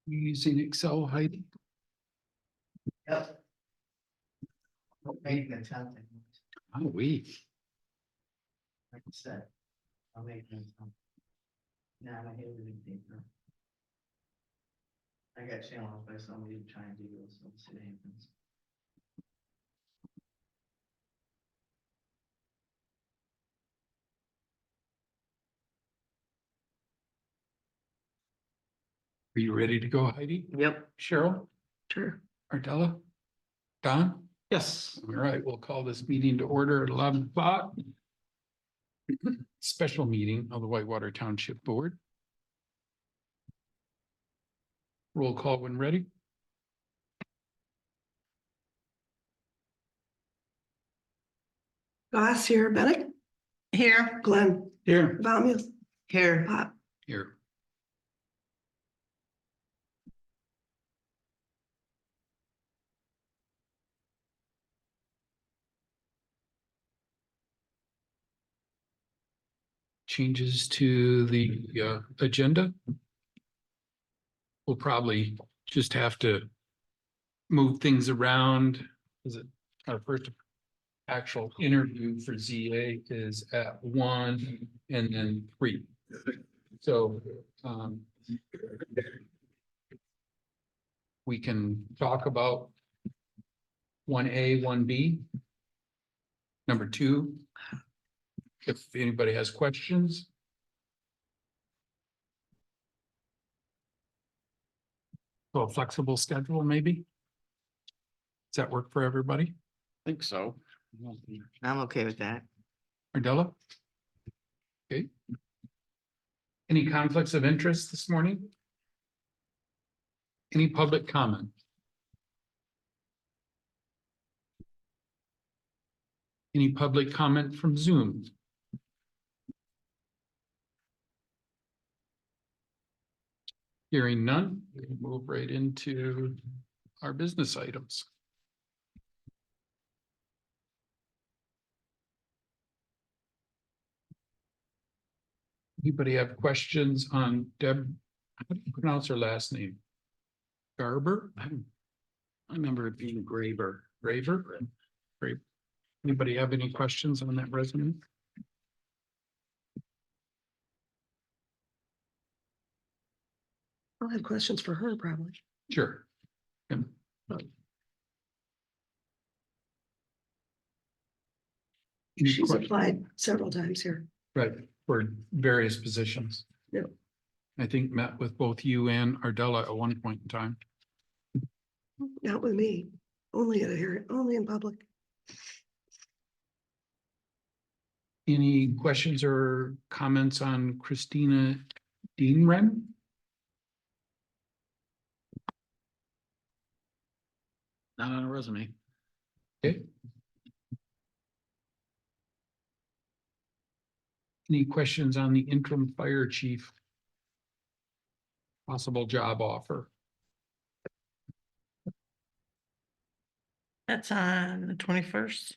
Using Excel, Heidi. Yep. Making a attempt. Oh, we. Like I said, I'll make an attempt. Nah, I hate it in paper. I got challenged by somebody trying to do this, let's see what happens. Are you ready to go, Heidi? Yep. Cheryl? Sure. Ardella? Don? Yes. All right, we'll call this meeting to order at 11 o'clock. Special meeting of the Whitewater Township Board. Roll call when ready. Goss here, Bennett, Here. Glenn, Here. Valmuth, Here. Pop. Here. Changes to the agenda. We'll probably just have to move things around. Is it our first actual interview for ZA is at 1 and then 3. So we can talk about 1A, 1B. Number 2. If anybody has questions. So a flexible schedule, maybe? Does that work for everybody? Think so. I'm okay with that. Ardella? Okay. Any conflicts of interest this morning? Any public comment? Any public comment from Zoom? Hearing none, we can move right into our business items. Anybody have questions on Deb? How do you pronounce her last name? Garber? I remember it being Graber. Graber? Great. Anybody have any questions on that resume? I'll have questions for her probably. Sure. Yeah. Any She's questions? applied several times here. Right, for various positions. Yeah. I think met with both you and Ardella at one point in time. Not with me, only at a hearing, only in public. Any questions or comments on Christina Deanren? Not on a resume. Okay. Any questions on the interim fire chief? Possible job offer? That's on the 21st.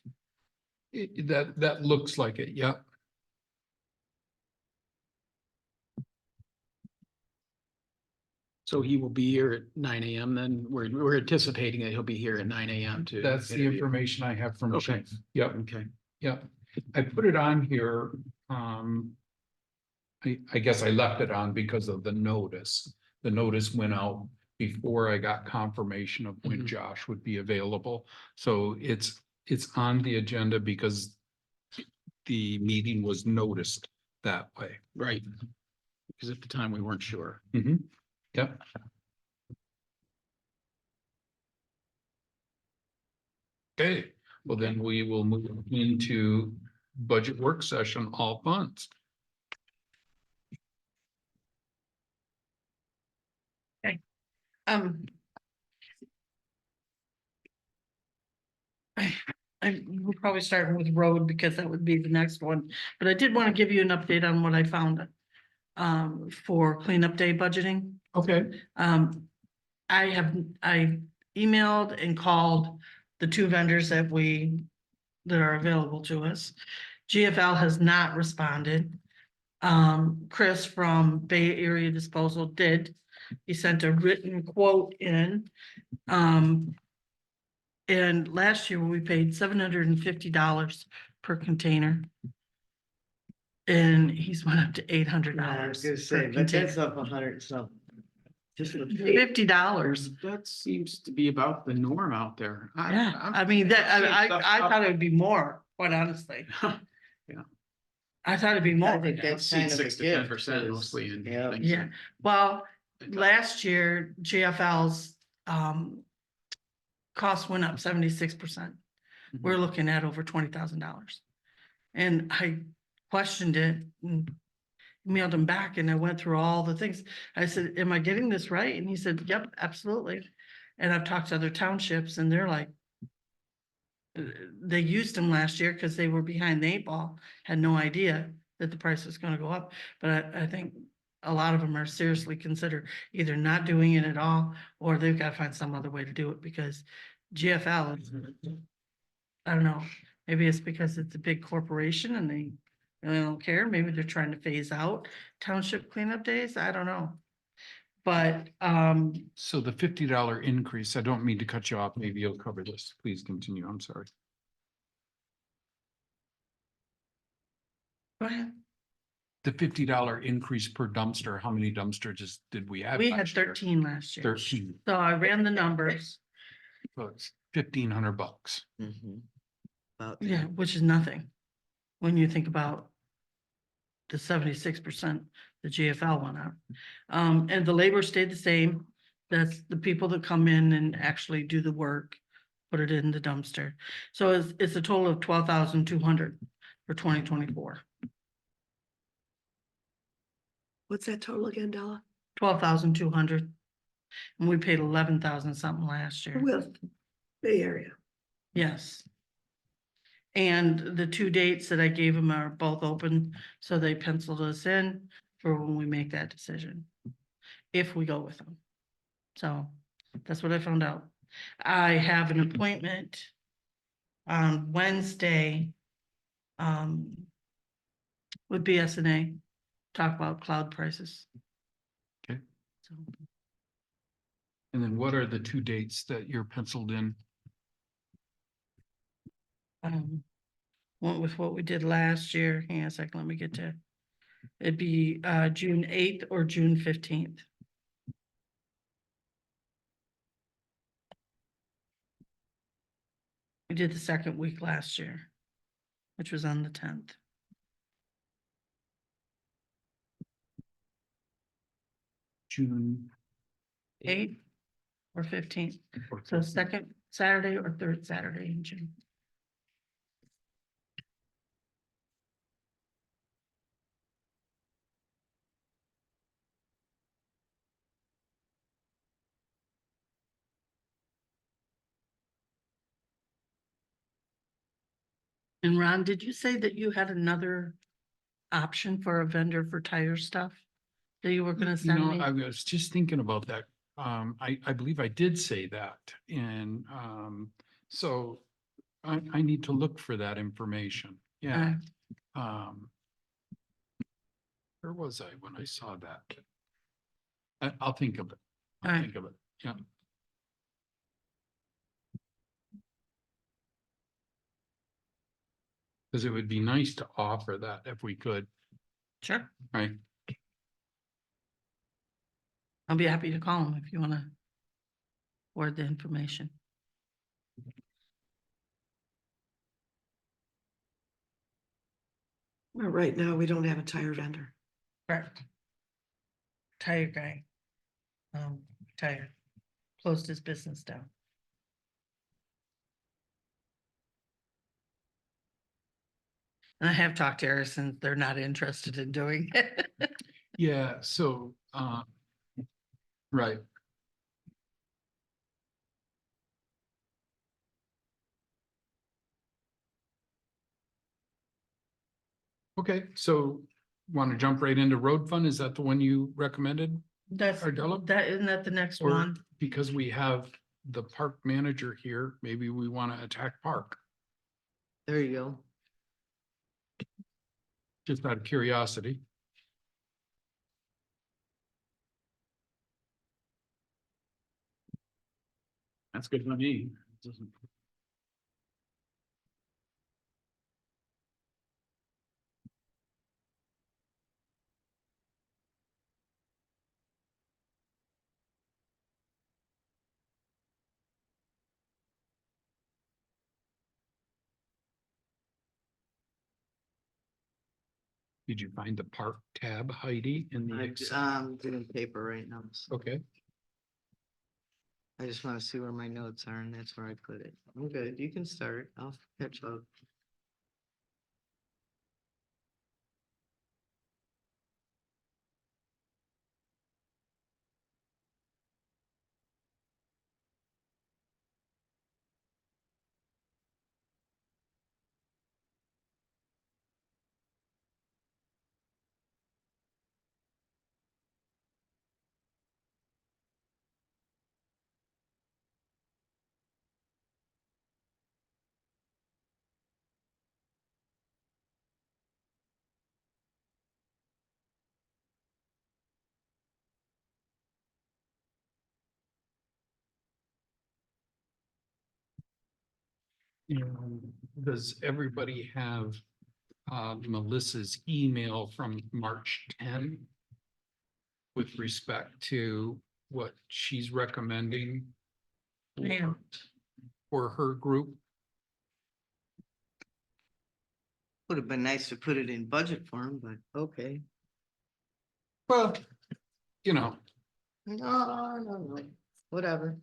That looks like it, yeah. So he will be here at 9 a.m. then we're anticipating that he'll be here at 9 a.m. to. That's the interview. information I have from Okay. Chief. Yep. Okay. Yep, I put it on here. I guess I left it on because of the notice. The notice went out before I got confirmation of when Mhm. Josh would be available. So it's on the agenda because the meeting was noticed that way. Right. Because at the time we weren't sure. Yep. Okay, well then we will move into budget work session, all funds. I will probably start with road because that would be the next one, but I did want to give you an update on what I found. For cleanup day budgeting. Okay. I emailed and called the 2 vendors that are available to us. GFL has not responded. Chris from Bay Area Disposal did He sent a written quote in. And last year we paid $750 per container. And he's went up to $800 I was gonna per say, but container. that's up 100 something. Just for $50. That seems to be about the norm out there. Yeah, I'm- I mean, that, I'm seeing stuff I up- thought it would be more, quite honestly. Yeah. I thought it'd be I more. think I've that's seen kind of a 6 to gift. 10% 'cause- mostly in yeah. things. Yeah, well, that- last year GFL's cost went up 76%. We're looking at over $20,000. And I questioned it and emailed him back and I went through all the things. I said, am I getting this right? And he said, yep, absolutely. And I've talked to other townships and they're like, they used them last year because they were behind the 8 ball, had no idea that the price was gonna go up. But I think a lot of them are seriously consider either not doing it at all, or they've got to find some other way to do it because GFL is, I don't know, maybe it's because it's a big corporation and they really don't care. Maybe they're trying to phase out township cleanup days. I don't know. But, So the $50 increase, I don't mean to cut you off, maybe you'll cover this, please continue, I'm sorry. go ahead. The $50 increase per dumpster, how many dumpsters did we have? We had last year? 13 last year. 13, So I ran the numbers. so it's $1,500. Mhm. About Yeah, that. which is nothing. When you think about the 76% the GFL went up. And the labor stayed the same. That's the people that come in and actually do the work, put it in the dumpster. So it's a total of 12,200 for 2024. What's that total again, Della? 12,200. And we paid 11,000 something last year. With Bay Area. Yes. And the 2 dates that I gave them are both open, so they penciled us in for when we make that decision. If we go with them. So that's what I found out. I have an appointment on Wednesday with BSNA, talk about cloud prices. Okay. So, And then what are the 2 dates that you're penciled in? went with what we did last year. Hang on a second, let me get to. It'd be June 8th or June 15th. We did the second week last year, which was on the 10th. June 8th or 15th. or So second Saturday or third Saturday in June. And Ron, did you say that you had another option for a vendor for tire stuff that you were gonna You send know, me? I was just thinking about that. I believe I did say that and, so I need to look for that information. Yeah. Where was I when I saw that? I'll think of it. I'll Alright. think of it. Yeah. Because it would be nice to offer that if we could, Sure, right? I'll be happy to call him if you wanna forward the information. Well, right now, we don't have a tire vendor. Correct. Tire guy. Tire, closed his business down. And I have talked to Harrison, they're not interested in doing it. Yeah, so, right. Okay, so want to jump right into road fund? Is that the one you recommended? That's, Ardella? that, isn't that the next Or one? because we have the park manager here, maybe we want to attack park, There you go. just out of curiosity. That's good for me. Did you find the park tab, Heidi, in the Excel? I'm doing paper right now, so Okay, I just wanna see where my notes are, and that's where I put it. I'm good, you can start, I'll catch up. and does everybody have Melissa's email from March 10 with respect to what she's recommending Yeah. for her group? Would have been nice to put it in budget form, but okay. Well, you know, No, whatever.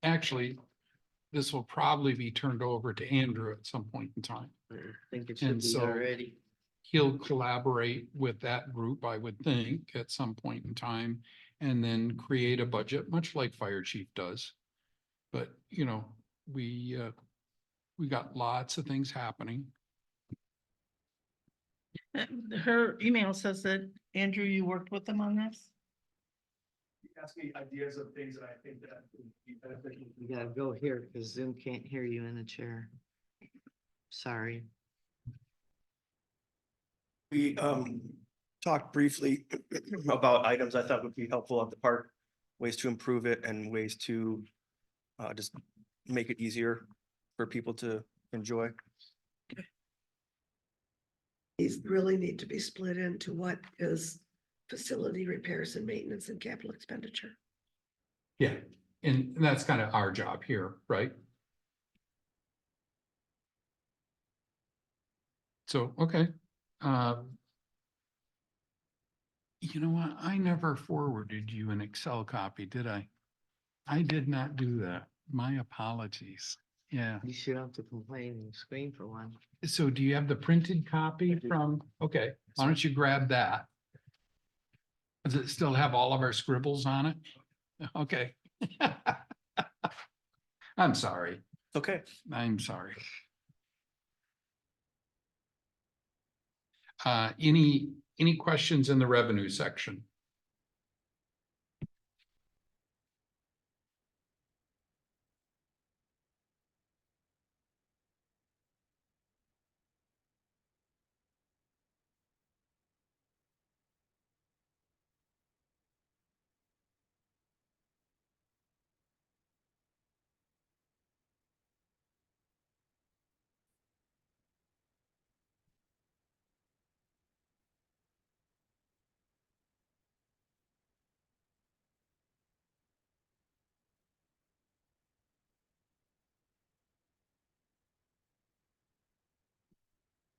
actually, this will probably be turned over to Andrew at some point in time. I think it should And be so- already. He'll collaborate with that group, I would think, at some point in time, and then create a budget, much like fire chief does. But, you know, we got lots of things happening. Her email says that, Andrew, you worked with them on this? Ask me ideas of things that I think that would be beneficial. You gotta go here, because Zoom can't hear you in the chair. Sorry. We talked briefly about items I thought would be helpful at the park, ways to improve it and ways to just make it easier for people to enjoy. These really need to be split into what is facility repairs and maintenance and capital expenditure. Yeah, and that's kind of our job here, right? So, okay. You know what? I never forwarded you an Excel copy, did I? I did not do that. My apologies. Yeah. You should have to complain and scream for one. So do you have the printed copy from, okay, why don't you grab that? Does it still have all of our scribbles on it? Okay. I'm sorry. Okay. I'm sorry. Any questions in the revenue section?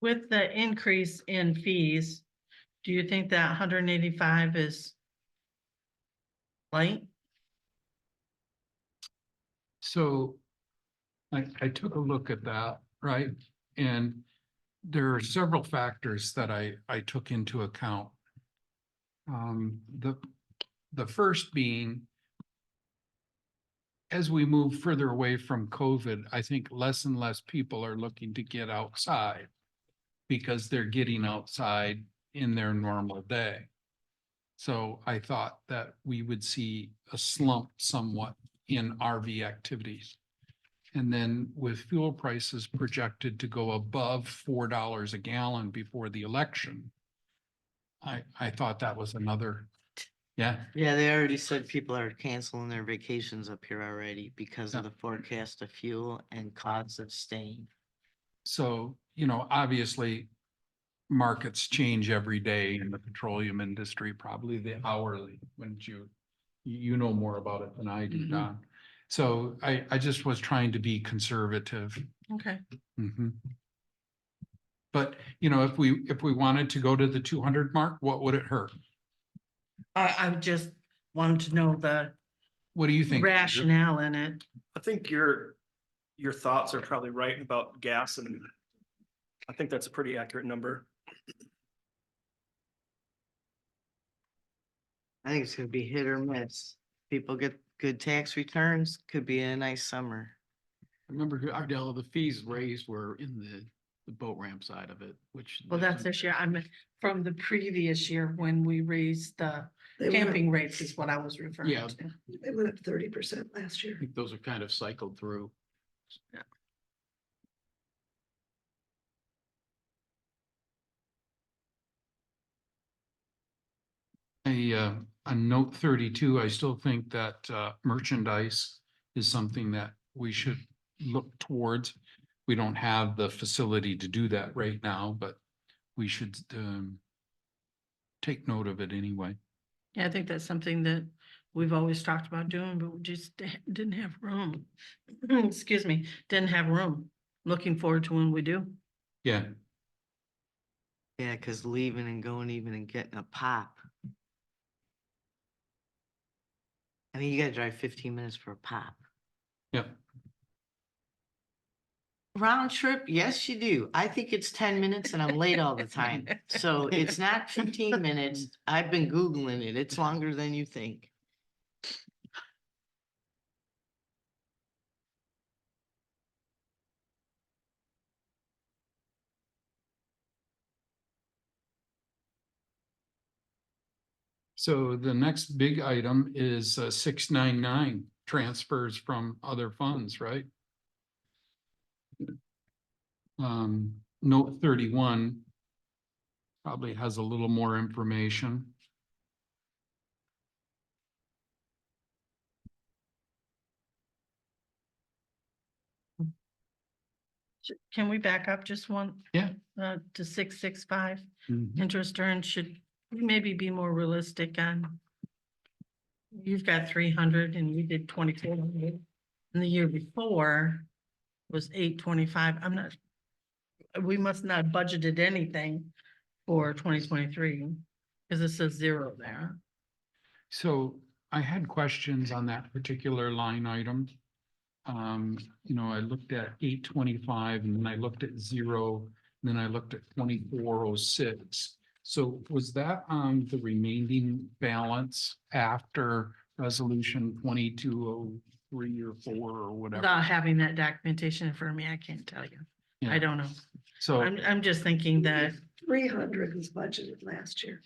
With the increase in fees, do you think that 185 is light? So I took a look at that, right? And there are several factors that I took into account. The first being, as we move further away from COVID, I think less and less people are looking to get outside because they're getting outside in their normal day. So I thought that we would see a slump somewhat in RV activities. And then with fuel prices projected to go above $4 a gallon before the election, I thought that was another, Yeah, Yeah, they already said people are canceling their vacations up here already because Yeah. of the forecast of fuel and costs of staying. so, obviously markets change every day in the petroleum industry, probably the hourly, wouldn't you? You know more about it than I do, Mhm. Don. So I just was trying to be conservative. Okay. Mhm. But, if we wanted to go to the 200 mark, what would it hurt? I just wanted to know the What do you think? rationale in it. I think your thoughts are probably right about gas, and I think that's a pretty accurate number. I think it's gonna be hit or miss. People get good tax returns, could be a nice summer. Remember, Ardell, the fees raised were in the boat ramp side of it, which. Well, that's this year. I meant from the previous year when we raised the They went up- camping rates is what I was referring Yeah. to. They went up 30% last year. I think those are kind of cycled through. On note 32, I still think that merchandise is something that we should look towards. We don't have the facility to do that right now, but we should take note of it anyway. Yeah, I think that's something that we've always talked about doing, but we just didn't have room. Excuse me, didn't have room. Looking forward to when we do. Yeah, Yeah, cause leaving and going even and getting a pop. I mean, you gotta drive 15 minutes for a pop. yeah. Round trip, yes, you do. I think it's 10 minutes and I'm late all the time. So it's not 15 minutes. I've been Googling it. It's longer than you think. So the next big item is 699 transfers from other funds, right? Note 31 probably has a little more information. Can we back up just one? Yeah. To 665? Mhm. Interest earned should maybe be more realistic on. You've got 300 and we did 2,400. And the year before was 825. I'm not. We must not budgeted anything for 2023. Because it says zero there. So I had questions on that particular line item. I looked at 825 and then I looked at 0, and then I looked at 2406. So was that the remaining balance after resolution 2203 or 4 or whatever? Without having that documentation in front of me, I can't tell you. Yeah. I don't know. So, I'm just thinking that, 300 was budgeted last year.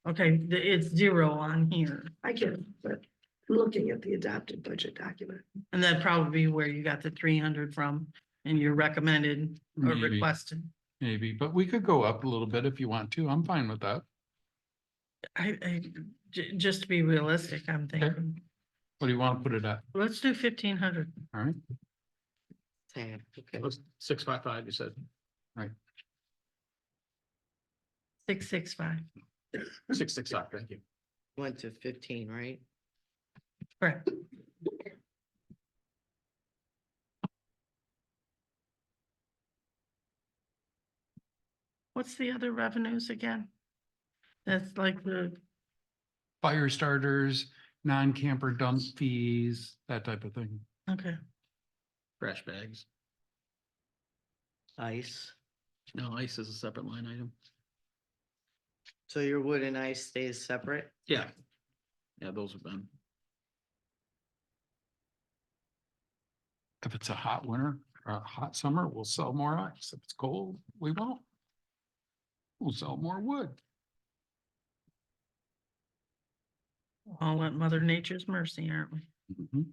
okay, it's zero on here. I get it, but I'm looking at the adopted budget document. And that'd probably be where you got the 300 from and you recommended or Maybe. requested. maybe, but we could go up a little bit if you want to. I'm fine with that. Just to be realistic, I'm thinking, What do you want to put it at? let's do 1,500. All right, Sad. It was 655, you said. 665. 665, thank you. Went to 15, right? Correct. What's the other revenues again? That's like the, fire starters, non-camper dump fees, that type of thing. okay, Trash bags. Ice. No, ice is a separate line item. So your wood and ice stays separate? Yeah. Yeah, those have been. If it's a hot winter or a hot summer, we'll sell more ice. If it's cold, we won't. We'll sell more wood. all at Mother Nature's mercy, aren't we? Mhm.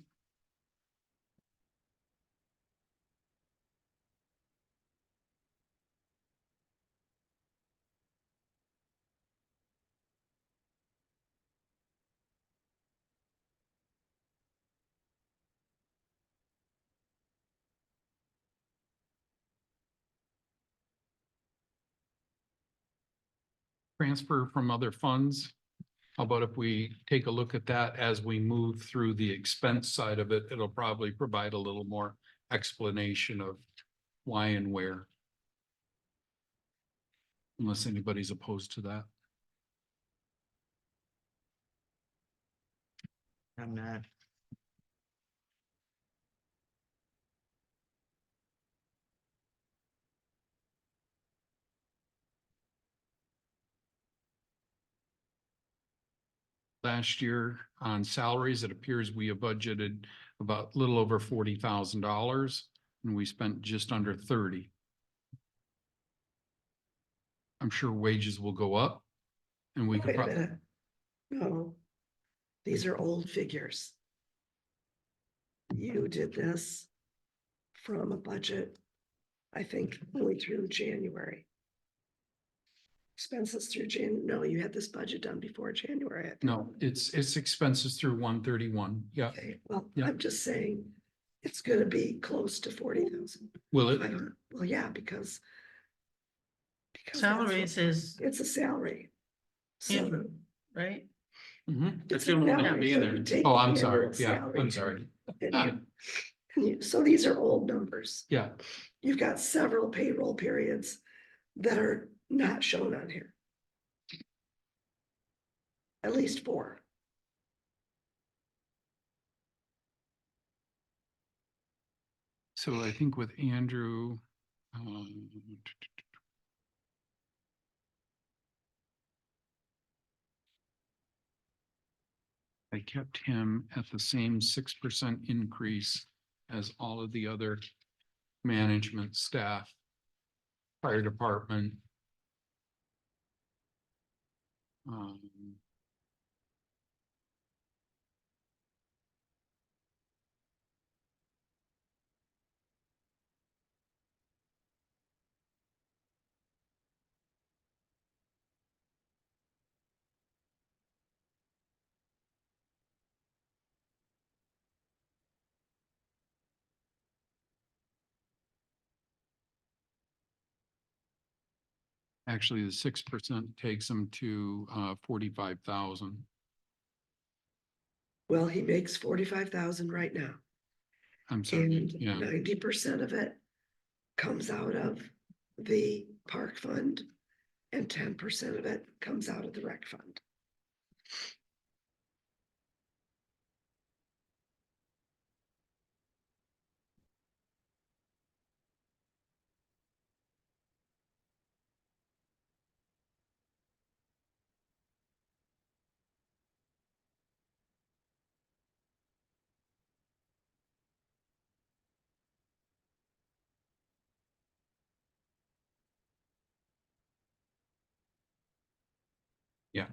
transfer from other funds. How about if we take a look at that as we move through the expense side of it? It'll probably provide a little more explanation of why and where. Unless anybody's opposed to that. I'm not. Last year on salaries, it appears we have budgeted about a little over $40,000 and we spent just under 30. I'm sure wages will go up and we could Wait a probably, minute. No, these are old figures. You did this from a budget, I think, only through January. Expenses through no, you had this budget done before January. I think. no, it's expenses through 131. Yeah, Okay, well, Yeah. I'm just saying, it's gonna be close to 40,000. will it? Well, yeah, because. that's Salaries what- is, It's a salary. So. Yeah. right? Mhm. it's the a only one that salary, be in so there. you take Oh, the I'm sorry. annual Yeah, salary I'm sorry. and so these are old numbers. Yeah, You've got several payroll periods that are not shown on here. At least 4. so I think with Andrew. I kept him at the same 6% increase as all of the other management staff. Fire department. Um, Actually, the 6% takes him to 45,000. Well, he makes 45,000 right now. I'm sorry, And yeah, 90% of it comes out of the park fund. And 10% of it comes out of the rec fund. yeah.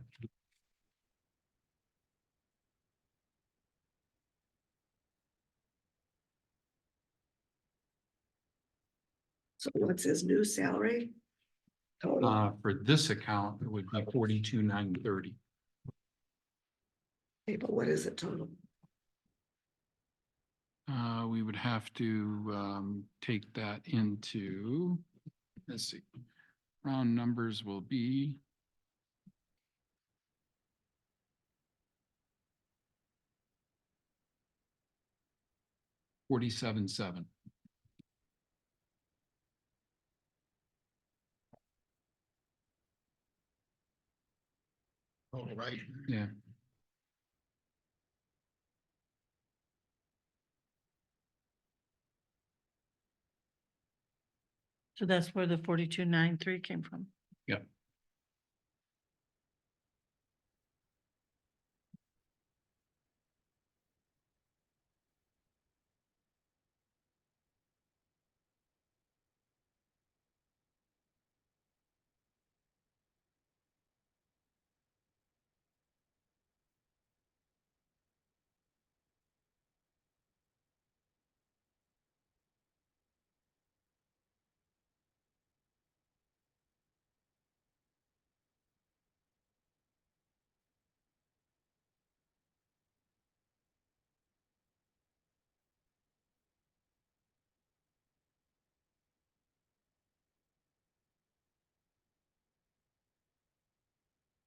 So what's his new salary? Total, For this account, it would be 42,930. okay, but what is it total? We would have to take that into, let's see, round numbers will be. $47,700. All right. Yeah, So that's where the 42,930 came from. yeah.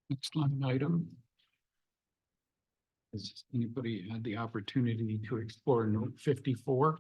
Next line item. Has anybody had the opportunity to explore note 54?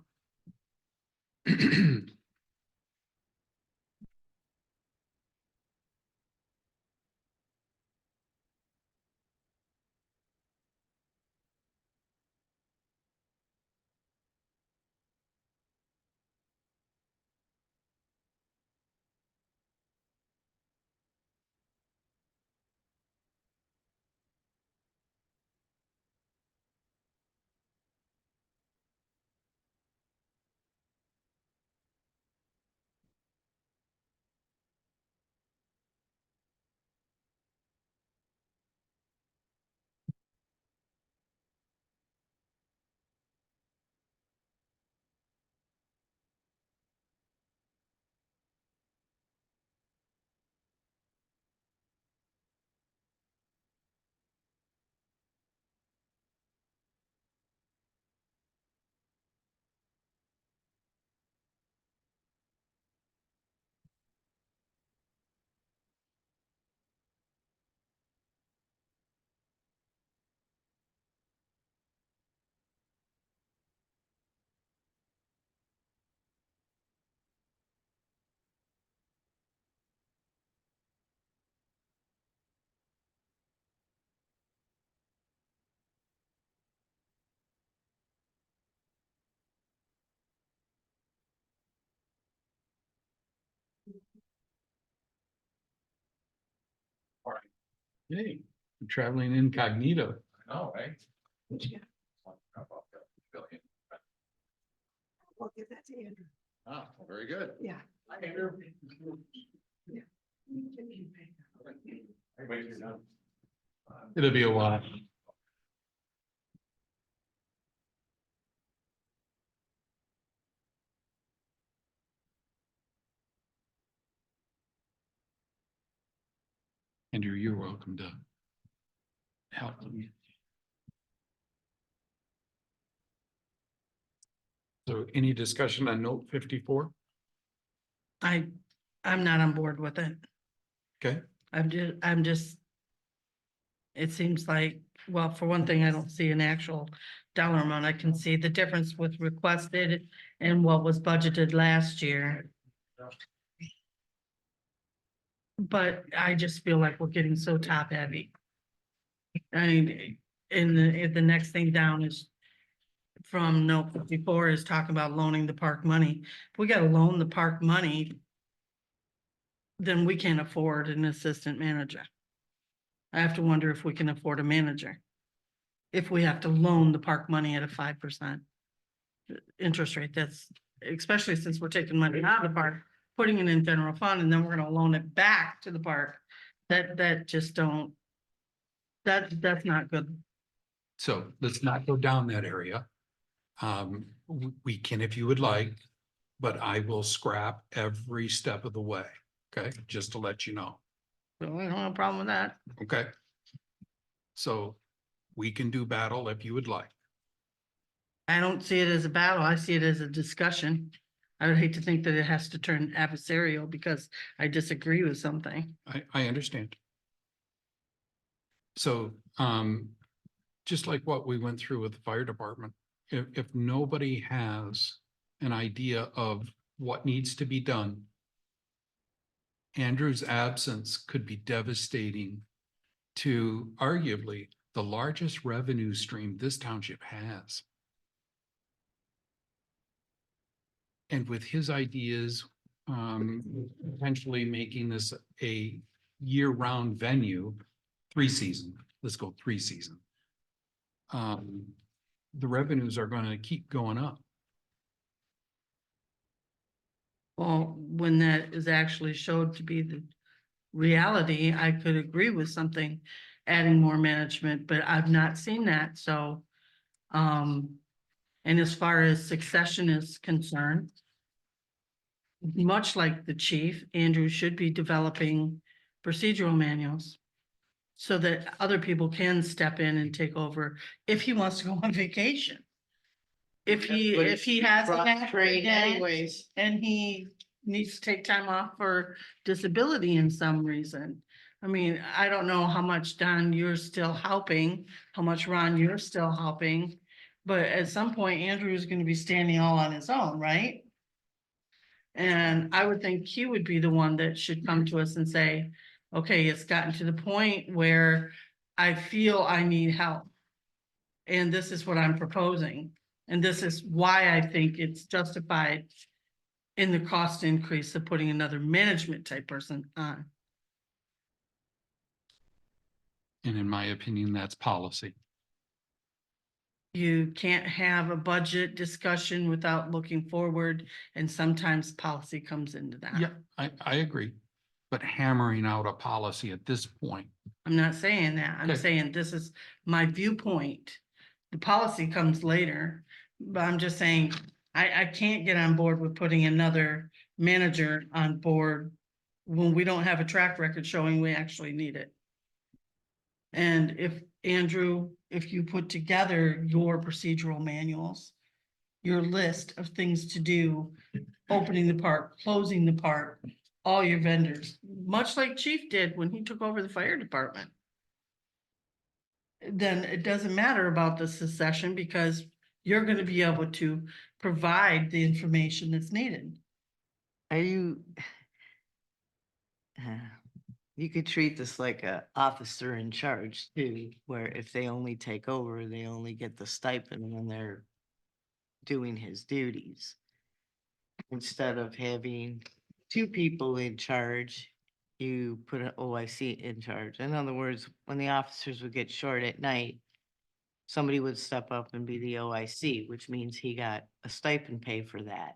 Hey, I'm traveling incognito. Oh, right. We'll give that to Andrew. Oh, very good. Yeah. Hi, Andrew. Yeah. Wait, you're done. It'll be a while. Andrew, you're welcome to help me. So any discussion on note 54? I'm not on board with it. Okay, I'm just. It seems like, well, for one thing, I don't see an actual dollar amount. I can see the difference with requested and what was budgeted last year. But I just feel like we're getting so top heavy. I mean, if the next thing down is from note 54 is talking about loaning the park money. If we gotta loan the park money, then we can't afford an assistant manager. I have to wonder if we can afford a manager. If we have to loan the park money at a 5% interest rate, that's, especially since we're taking money out of the park, putting it in general fund, and then we're gonna loan it back to the park. That just don't, that's not good. so let's not go down that area. We can if you would like, but I will scrap every step of the way. Okay, just to let you know. So I don't have a problem with that. Okay. So we can do battle if you would like. I don't see it as a battle. I see it as a discussion. I would hate to think that it has to turn adversarial because I disagree with something. I understand. So, just like what we went through with the fire department, if nobody has an idea of what needs to be done, Andrew's absence could be devastating to arguably the largest revenue stream this township has. And with his ideas, potentially making this a year-round venue, 3-season, let's go 3-season. The revenues are gonna keep going up. Well, when that is actually showed to be the reality, I could agree with something, adding more management, but I've not seen that, so. And as far as succession is concerned, much like the chief, Andrew should be developing procedural manuals so that other people can step in and take over if he wants to go on vacation. If he has an accident anyways. and he needs to take time off for disability in some reason, I mean, I don't know how much Don, you're still helping, how much Ron, you're still helping. But at some point, Andrew is gonna be standing all on his own, right? And I would think he would be the one that should come to us and say, okay, it's gotten to the point where I feel I need help. And this is what I'm proposing, and this is why I think it's justified in the cost increase of putting another management type person on. And in my opinion, that's policy. You can't have a budget discussion without looking forward, and sometimes policy comes into that. Yeah, I agree. But hammering out a policy at this point, I'm not saying that, I'm Okay. saying this is my viewpoint. The policy comes later, but I'm just saying, I can't get on board with putting another manager on board when we don't have a track record showing we actually need it. And if, Andrew, if you put together your procedural manuals, your list of things to do, opening the park, closing the park, all your vendors, much like Chief did when he took over the fire department, then it doesn't matter about the succession because you're gonna be able to provide the information that's needed. Are you? You could treat this like a officer in charge too, where if they only take over, they only get the stipend when they're doing his duties. Instead of having two people in charge, you put an OIC in charge. In other words, when the officers would get short at night, somebody would step up and be the OIC, which means he got a stipend pay for that.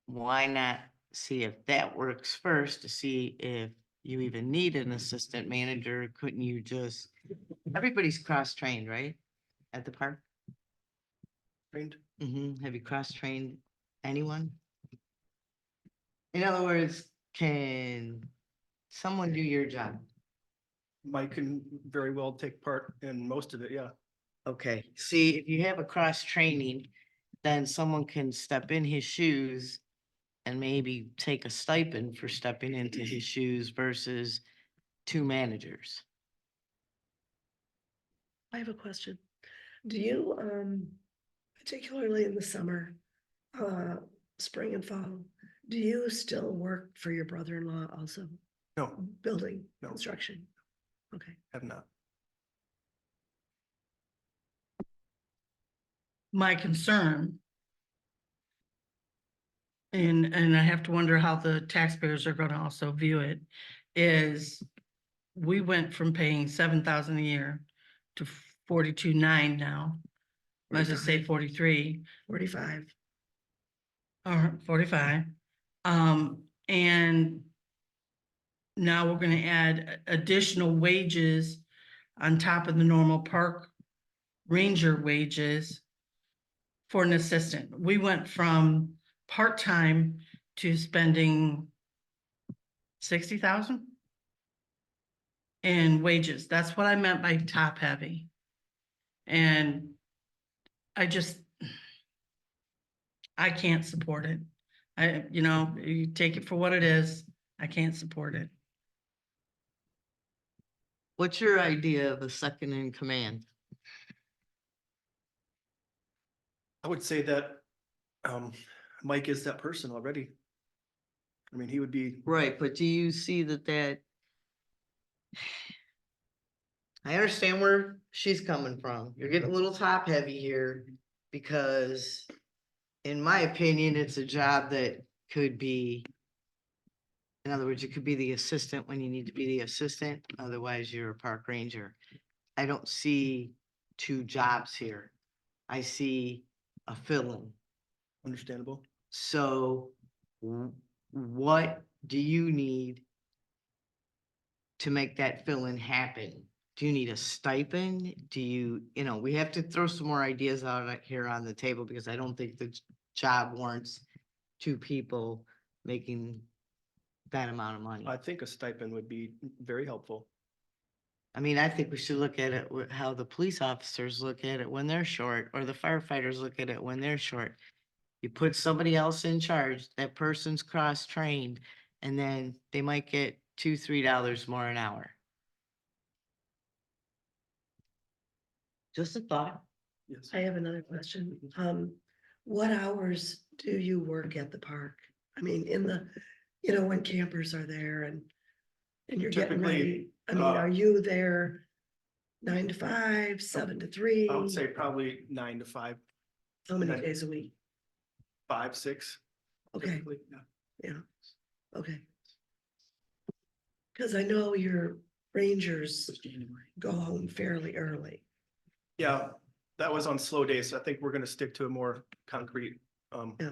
Why not see if that works first to see if you even need an assistant manager? Couldn't you just, everybody's cross-trained, right? At the park? Trained? Have you cross-trained anyone? In other words, can someone do your job? Mike can very well take part in most of it, yeah. Okay, see, if you have a cross-training, then someone can step in his shoes and maybe take a stipend for stepping into his shoes versus two managers. I have a question. Do you, particularly in the summer, spring and fall, do you still work for your brother-in-law also? No, Building, No. construction? Okay. have not. My concern, and I have to wonder how the taxpayers are gonna also view it, is we went from paying 7,000 a year to 42,900 now. Let's just say 43 45. or 45. And now we're gonna add additional wages on top of the normal park ranger wages for an assistant. We went from part-time to spending 60,000 in wages. That's what I meant by top heavy. And I just, I can't support it. You take it for what it is. I can't support it. What's your idea of a second in command? I would say that Mike is that person already. I mean, he would be, Right, but do you see that? I understand where she's coming from. You're getting a little top heavy here because in my opinion, it's a job that could be, in other words, you could be the assistant when you need to be the assistant, otherwise you're a park ranger. I don't see two jobs here. I see a fill-in. understandable. So what do you need to make that fill-in happen? Do you need a stipend? Do you, we have to throw some more ideas out here on the table because I don't think the job warrants two people making that amount of money. I think a stipend would be very helpful. I mean, I think we should look at it how the police officers look at it when they're short, or the firefighters look at it when they're short. You put somebody else in charge, that person's cross-trained, and then they might get $2, $3 more an hour. Just a thought. Yes. I have another question. What hours do you work at the park? I mean, when campers are there and you're getting Typically, ready. I mean, are you there 9 to 5, 7 to 3? I would say probably 9 to 5, How many days a week? 5, 6. Okay, typically, yeah. yeah, okay. Cause I know your rangers go home fairly early. Yeah, that was on slow days. So I think we're gonna stick to a more concrete Yeah.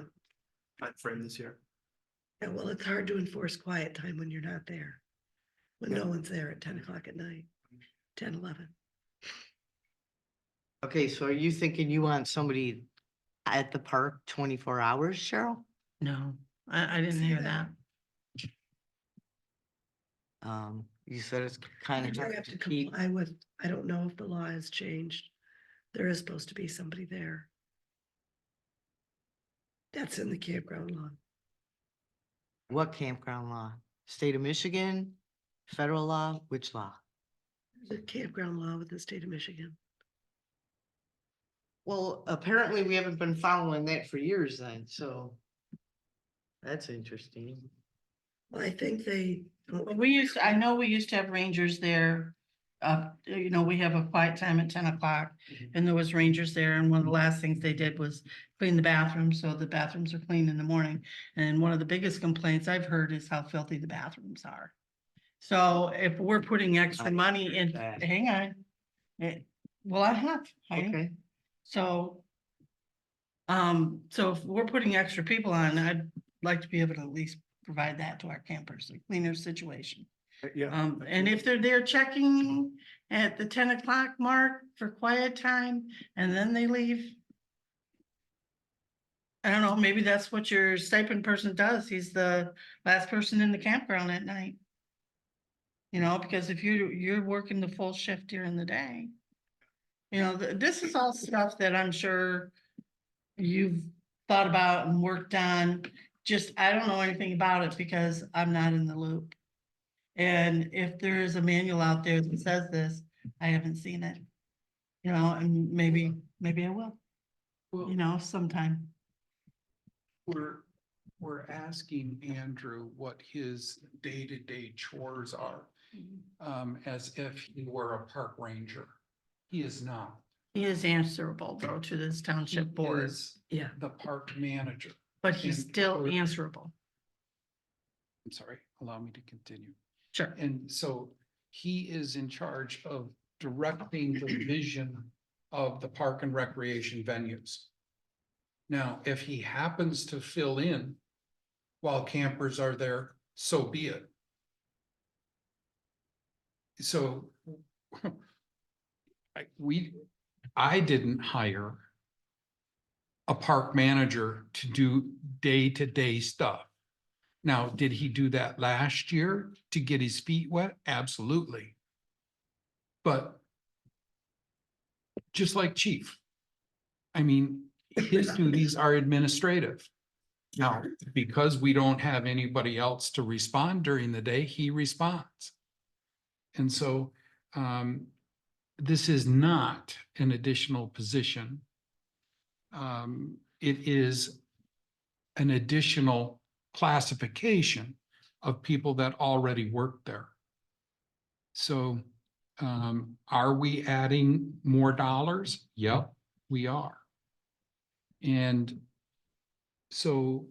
timeframe this year. Yeah, well, it's hard to enforce quiet time when you're not there. When no Yeah. one's there at 10 o'clock at night, 10, 11. Okay, so are you thinking you want somebody at the park 24 hours, Cheryl? No, I didn't Say hear that. that. You said it's kind You of do hard have to to keep. comply with, I don't know if the law has changed. There is supposed to be somebody there. That's in the campground law. What campground law? State of Michigan, federal law, which law? The campground law with the state of Michigan. Well, apparently we haven't been following that for years then, so. That's interesting. Well, I think they. I know we used to have rangers there. We have a quiet time at 10 o'clock and there was rangers there. And one of the last things they did was clean the bathrooms. So the bathrooms are clean in the morning. And one of the biggest complaints I've heard is how filthy the bathrooms are. So if we're putting extra money in, That. hang on. Well, I have. Heidi. Okay, So if we're putting extra people on, I'd like to be able to at least provide that to our campers, a cleaner situation. Yeah, And if they're there checking at the 10 o'clock mark for quiet time and then they leave. I don't know, maybe that's what your stipend person does. He's the last person in the campground at night. Because if you're working the full shift during the day. This is all stuff that I'm sure you've thought about and worked on. Just, I don't know anything about it because I'm not in the loop. And if there is a manual out there that says this, I haven't seen it. And maybe I will, Well, sometime. we're asking Andrew what his day-to-day chores are, as if he were a park ranger. He is not. He is answerable though to this He township board, is Yeah. the park manager. but he's and still we're- answerable. I'm sorry, allow me to continue. Sure. And so he is in charge of directing the vision of the park and recreation venues. Now, if he happens to fill in while campers are there, so be it. So I didn't hire a park manager to do day-to-day stuff. Now, did he do that last year to get his feet wet? Absolutely. But just like chief, I mean, his duties are administrative. Now, because we don't have anybody else to respond during the day, he responds. And so, this is not an additional position. It is an additional classification of people that already work there. So, are we adding more dollars? Yep, we are. And so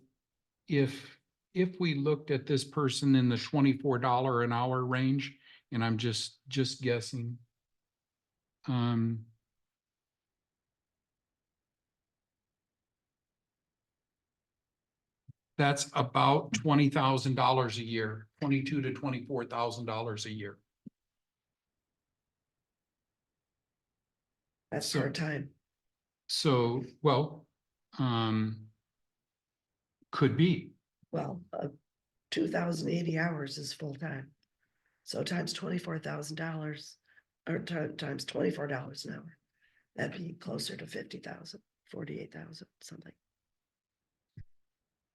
if we looked at this person in the $24 an hour range, and I'm just guessing, that's about $20,000 a year, $22,000 to $24,000 a year. That's So- part-time. So, well, could be. Well, 2,080 hours is full-time. So times $24,000 or times $24 an hour. That'd be closer to 50,000, 48,000, something.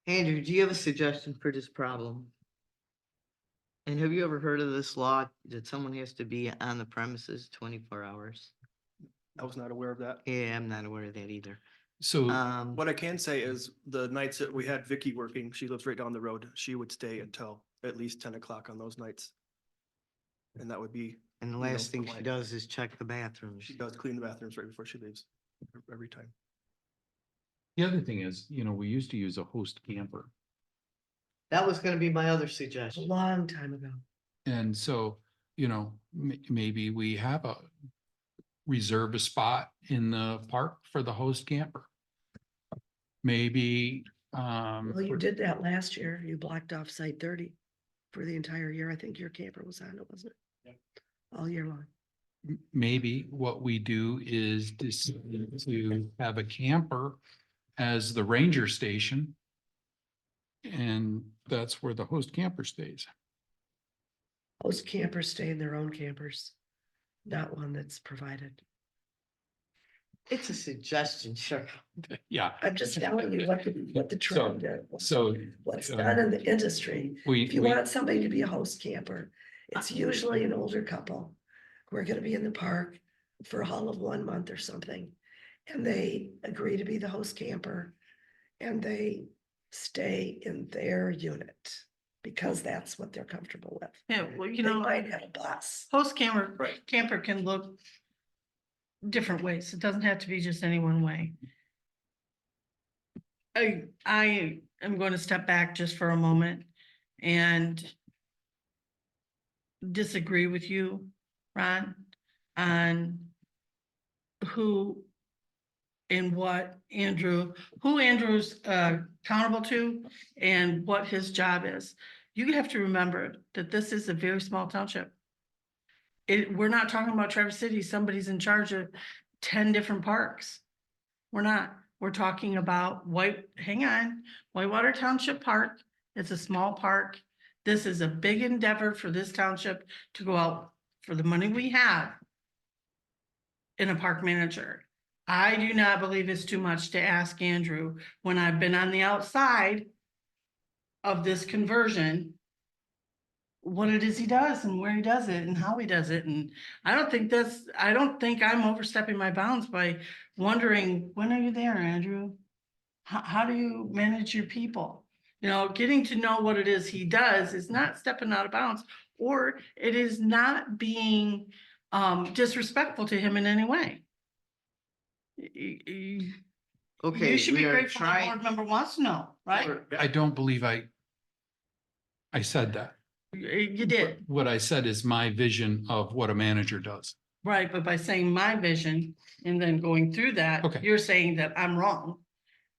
Andrew, do you have a suggestion for this problem? And have you ever heard of this law that someone has to be on the premises 24 hours? I was not aware of that. Yeah, I'm not aware of that either. So What I can say is the nights that we had Vicky working, she lives right down the road. She would stay until at least 10 o'clock on those nights. And that would be, And the you know, last thing she quiet. does is check the bathrooms. she does clean the bathrooms right before she leaves every time. the other thing is, we used to use a host camper. That was gonna be my other A suggestion. long time ago. And so, maybe we have reserve a spot in the park for the host camper. Maybe, Well, you did that last year. You blocked off site 30 for the entire year. I think your camper was on it, wasn't it? All year long. maybe what we do is decide to have a camper as the ranger station. And that's where the host camper stays. Most campers stay in their own campers, not one that's provided. It's a suggestion, sure. Yeah, I'm just telling you what the trend is. so What's done in the industry. If you we, want somebody to be a host camper, it's usually an older couple who are gonna be in the park for all of 1 month or something. And they agree to be the host camper and they stay in their unit because that's what they're comfortable with. Yeah, well, They might have a bus. host camper can look different ways. It doesn't have to be just any one way. I am going to step back just for a moment and disagree with you, Ron, on who and what who Andrew's accountable to and what his job is. You have to remember that this is a very small township. We're not talking about Traverse City, somebody's in charge of 10 different parks. We're not, we're talking about Whitewater Township Park. It's a small park. This is a big endeavor for this township to go out for the money we have in a park manager. I do not believe it's too much to ask Andrew when I've been on the outside of this conversion, what it is he does and where he does it and how he does it. And I don't think I'm overstepping my bounds by wondering, when are you there, Andrew? How do you manage your people? Getting to know what it is he does is not stepping out of bounds, or it is not being disrespectful to him in any way. Okay, You should be we are grateful the trying. board member wants to know, right? I don't believe I said that. You did, What I said is my vision of what a manager does. right, but by saying my vision and then going through that, Okay. you're saying that I'm wrong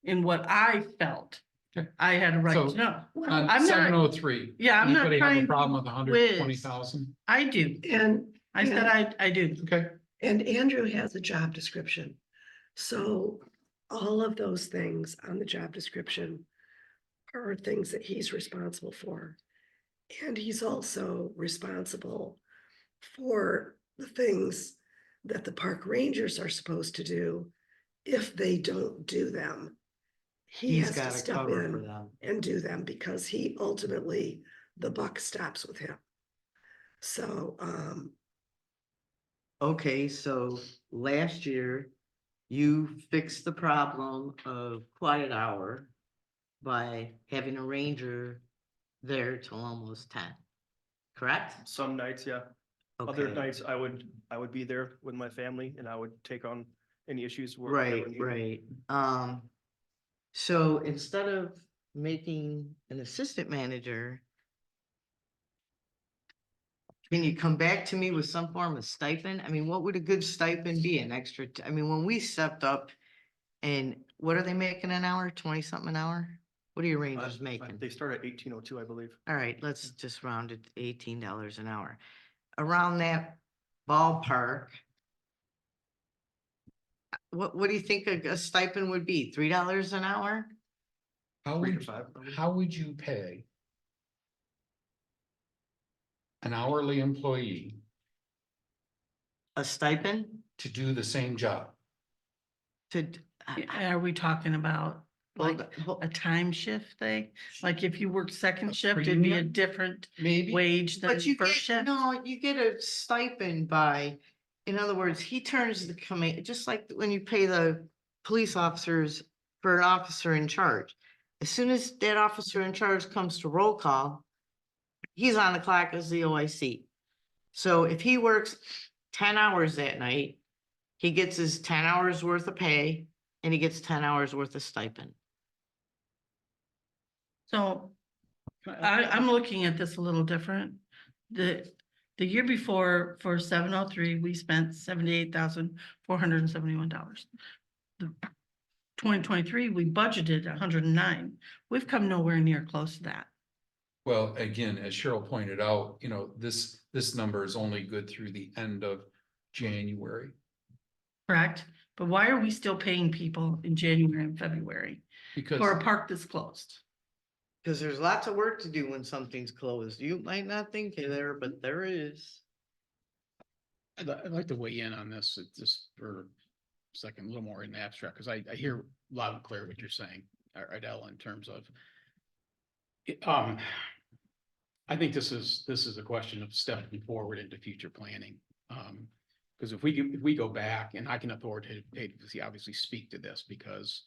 in what I felt. Okay. I had a right So, to know. Well, On I'm not- 703. Yeah, I'm not Anybody have trying a to problem with whiz. 120,000? I do. And. I said and- I do. Okay, And Andrew has a job description. So all of those things on the job description are things that he's responsible for. And he's also responsible for the things that the park rangers are supposed to do. If they don't do them, he He's has to got to step cover for in them. and do them because he ultimately, the buck stops with him. So, Okay, so last year you fixed the problem of quiet hour by having a ranger there till almost 10, correct? Some nights, yeah. Other Okay, nights I would be there with my family and I would take on any issues. where they were right, needed. right. So instead of making an assistant manager, can you come back to me with some form of stipend? I mean, what would a good stipend be? An extra, when we stepped up and what are they making an hour? 20 something an hour? What are your rangers making? They start at 1802, I believe. All right, let's just round it to $18 an hour. Around that ballpark. What do you think a stipend would be? $3 an hour? how 3 to would, 5. probably. how would you pay an hourly employee A stipend to do the same job? to? Are we talking about like a time shift thing? Like if you work second A shift, it'd be a premium? different Maybe. wage than But you first get, shift? no, you get a stipend by in other words, he turns the command, just like when you pay the police officers for an officer in charge. As soon as that officer in charge comes to roll call, he's on the clock as the OIC. So if he works 10 hours that night, he gets his 10 hours worth of pay and he gets 10 hours worth of stipend. So I'm looking at this a little different. The year before, for 703, we spent $78,471. The 2023, we budgeted 109. We've come nowhere near close to that. Well, again, as Cheryl pointed out, you know, this number is only good through the end of January. Correct? But why are we still paying people in January and February Because, for a park that's closed? Because there's lots of work to do when something's closed. You might not think there, but there is. I'd like to weigh in on this, just for a second, a little more in the abstract, because I hear loud and clear what you're saying, Ardell, in terms of. I think this is a question of stepping forward into future planning. Because if we go back, and I can authoritatively obviously speak to this, because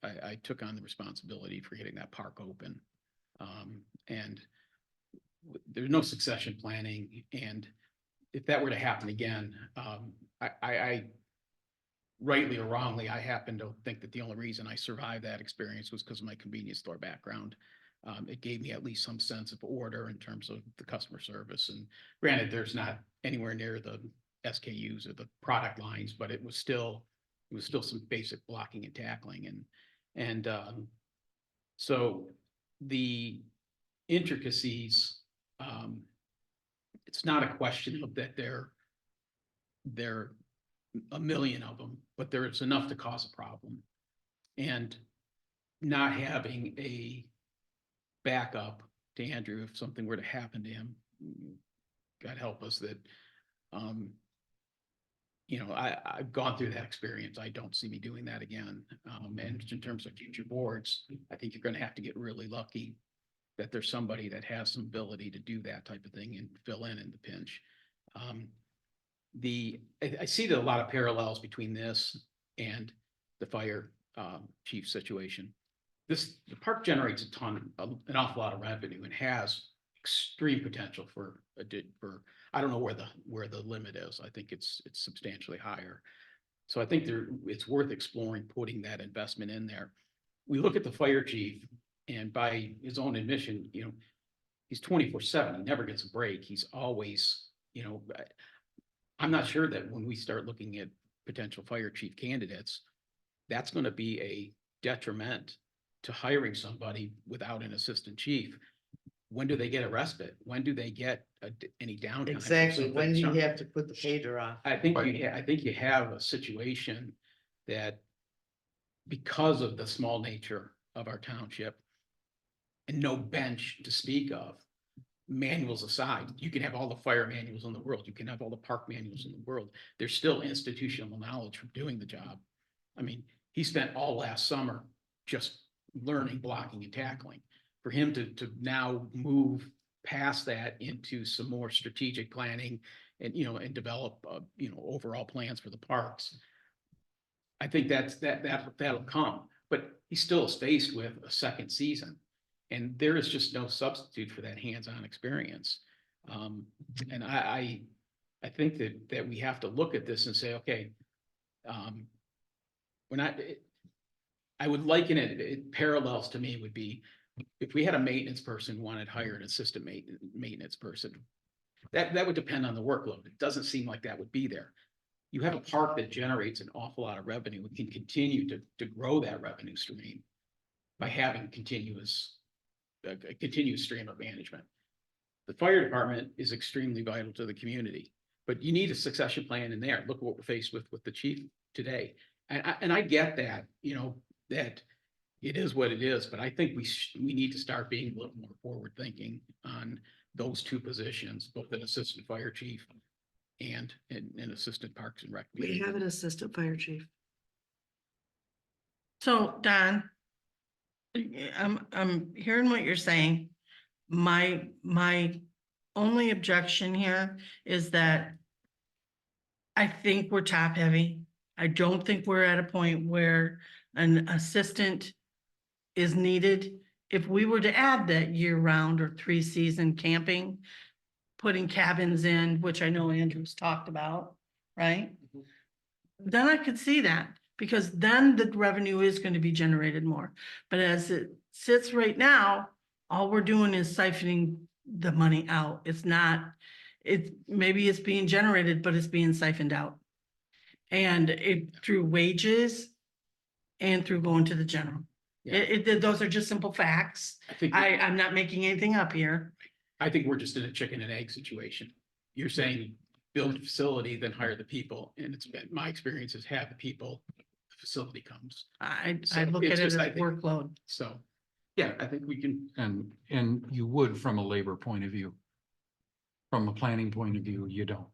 I took on the responsibility for getting that park open. And there's no succession planning, and if that were to happen again, I rightly or wrongly, I happen to think that the only reason I survived that experience was because of my convenience store background. It gave me at least some sense of order in terms of the customer service. And granted, there's not anywhere near the SKUs or the product lines, but it was still some basic blocking and tackling. And so the intricacies, it's not a question of that there are a million of them, but there is enough to cause a problem. And not having a backup to Andrew if something were to happen to him, God help us that, I've gone through that experience. I don't see me doing that again. And in terms of future boards, I think you're going to have to get really lucky that there's somebody that has some ability to do that type of thing and fill in the pinch. I see a lot of parallels between this and the fire chief situation. The park generates an awful lot of revenue and has extreme potential for I don't know where the limit is. I think it's substantially higher. So I think it's worth exploring putting that investment in there. We look at the fire chief, and by his own admission, he's 24/7. He never gets a break. He's always, I'm not sure that when we start looking at potential fire chief candidates, that's going to be a detriment to hiring somebody without an assistant chief. When do they get a respite? When do they get any downtime? Exactly. When do you have to put the pager off? I think you have a situation that, because of the small nature of our township and no bench to speak of, manuals aside, you can have all the fire manuals in the world, you can have all the park manuals in the world. There's still institutional knowledge from doing the job. I mean, he spent all last summer just learning blocking and tackling. For him to now move past that into some more strategic planning and develop overall plans for the parks, I think that'll come. But he still is faced with a second season, and there is just no substitute for that hands-on experience. And I think that we have to look at this and say, okay, we're not. I would liken it parallels to me would be if we had a maintenance person wanted to hire an assistant maintenance person. That would depend on the workload. It doesn't seem like that would be there. You have a park that generates an awful lot of revenue and can continue to grow that revenue stream by having a continuous stream of management. The fire department is extremely vital to the community, but you need a succession plan in there. Look at what we're faced with the chief today. And I get that, that it is what it is, but I think we need to start being a little more forward thinking on those two positions, both an assistant fire chief and an assistant parks and rec. We have an assistant fire chief. So Don, I'm hearing what you're saying. My only objection here is that I think we're top heavy. I don't think we're at a point where an assistant is needed. If we were to add that year round or 3-season camping, putting cabins in, which I know Andrew's talked about, right? Then I could see that, because then the revenue is going to be generated more. But as it sits right now, all we're doing is siphoning the money out. It's not, maybe it's being generated, but it's being siphoned out. And through wages and through going to the general. Yeah. Those are just simple facts. I'm not making anything up here. I think we're just in a chicken and egg situation. You're saying build a facility, then hire the people, and it's been, my experience is have the people, the facility comes. I So look it's at it as just, I think- workload. So, yeah, I think we can, And you would from a labor point of view. From a planning point of view, you don't.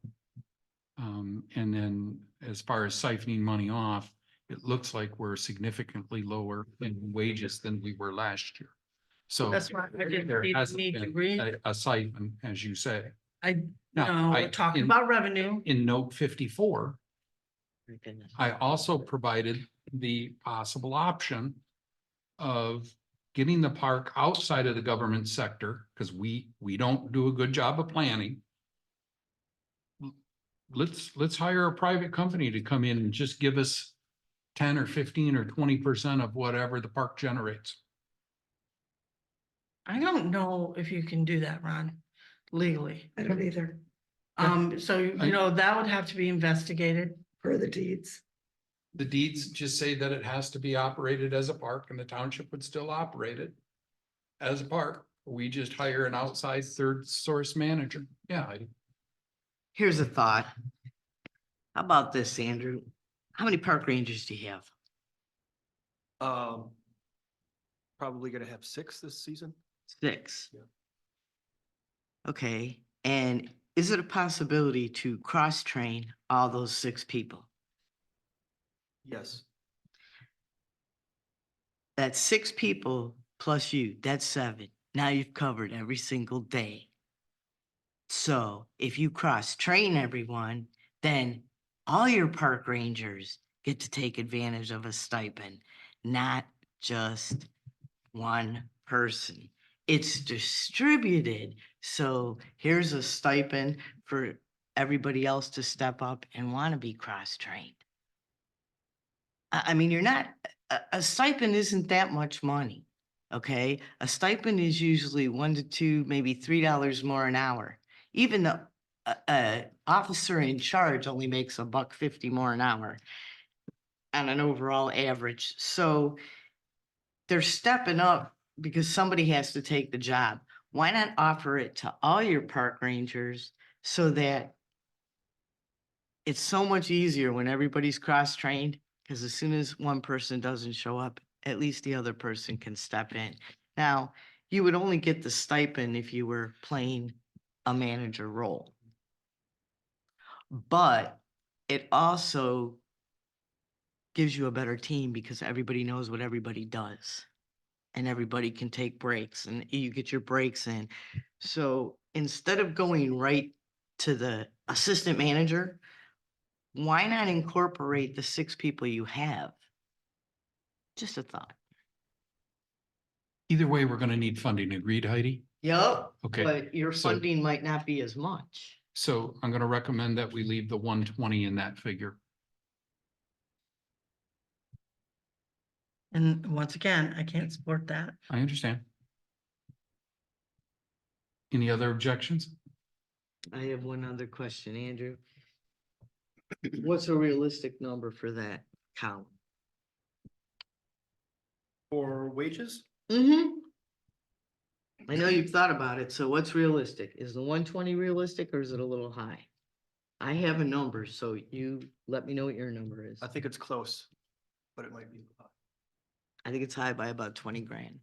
And then as far as siphoning money off, it looks like we're significantly lower in wages than we were last year. So That's why I didn't there see the hasn't need to been read. a siphon, as you say. No, we're talking about revenue. In note 54, My goodness. I also provided the possible option of getting the park outside of the government sector, because we don't do a good job of planning. Let's hire a private company to come in and just give us 10 or 15 or 20% of whatever the park generates. I don't know if you can do that, Ron, legally. I don't either, So, that would have to be investigated. per the deeds. The deeds just say that it has to be operated as a park, and the township would still operate it as a park. We just hire an outside third source manager. Yeah, Here's a thought. How about this, Andrew? How many park rangers do you have? Probably gonna have 6 this season. 6. Yeah. Okay, and is it a possibility to cross-train all those 6 people? Yes. That's 6 people plus you, that's 7. Now you've covered every single day. So if you cross-train everyone, then all your park rangers get to take advantage of a stipend, not just one person. It's distributed. So here's a stipend for everybody else to step up and want to be cross-trained. I mean, you're not, a stipend isn't that much money, okay? A stipend is usually $1 to $2, maybe $3 more an hour. Even the officer in charge only makes $1.50 more an hour on an overall average. So they're stepping up because somebody has to take the job. Why not offer it to all your park rangers so that it's so much easier when everybody's cross-trained? Because as soon as one person doesn't show up, at least the other person can step in. Now, you would only get the stipend if you were playing a manager role. But it also gives you a better team because everybody knows what everybody does. And everybody can take breaks and you get your breaks in. So instead of going right to the assistant manager, why not incorporate the 6 people you have? Just a thought. either way, we're gonna need funding. Agreed, Heidi? Yep. Okay, But your so- funding might not be as much. So I'm gonna recommend that we leave the 120 in that figure. And once again, I can't support that. I understand. Any other objections? I have one other question, Andrew. What's a realistic number for that column? For wages, Mm-hmm. I know you've thought about it, so what's realistic? Is the 120 realistic or is it a little high? I have a number, so you let me know what your number is. I think it's close, but it might be. I think it's high by about 20 grand.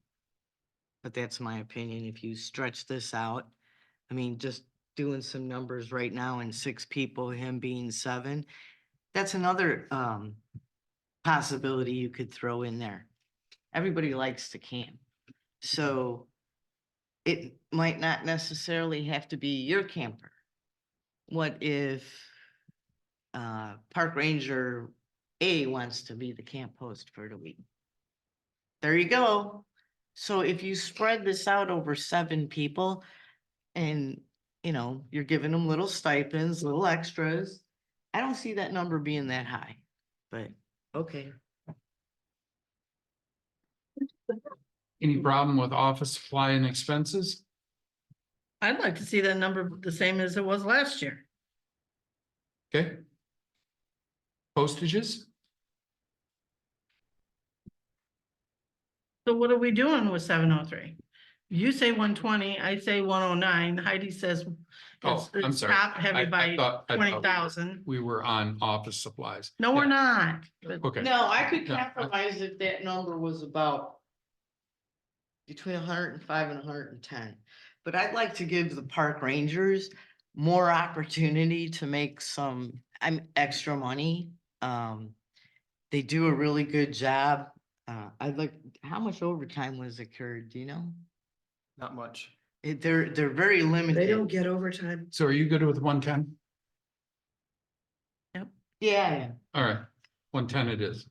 But that's my opinion. If you stretch this out, I mean, just doing some numbers right now and 6 people, him being 7, that's another possibility you could throw in there. Everybody likes to camp. So it might not necessarily have to be your camper. What if Park Ranger A wants to be the camp host for the week. There you go. So if you spread this out over 7 people and, you're giving them little stipends, little extras, I don't see that number being that high, but okay. Any problem with office supply and expenses? I'd like to see that number the same as it was last year. Okay. Postages? So what are we doing with 703? You say 120, I say 109, Heidi says Oh, I'm it's sorry. top heavy I by thought 20,000. we were on office supplies. No, we're Yeah, not. But Okay. No, I could No, I- compromise if that number was about between 105 and 110. But I'd like to give the park rangers more opportunity to make some, extra money. They do a really good job. I'd like, how much overtime was occurred, do you know? Not much. They're very limited. They don't get overtime. So are you good with 110? Yeah, All right, 110 it is.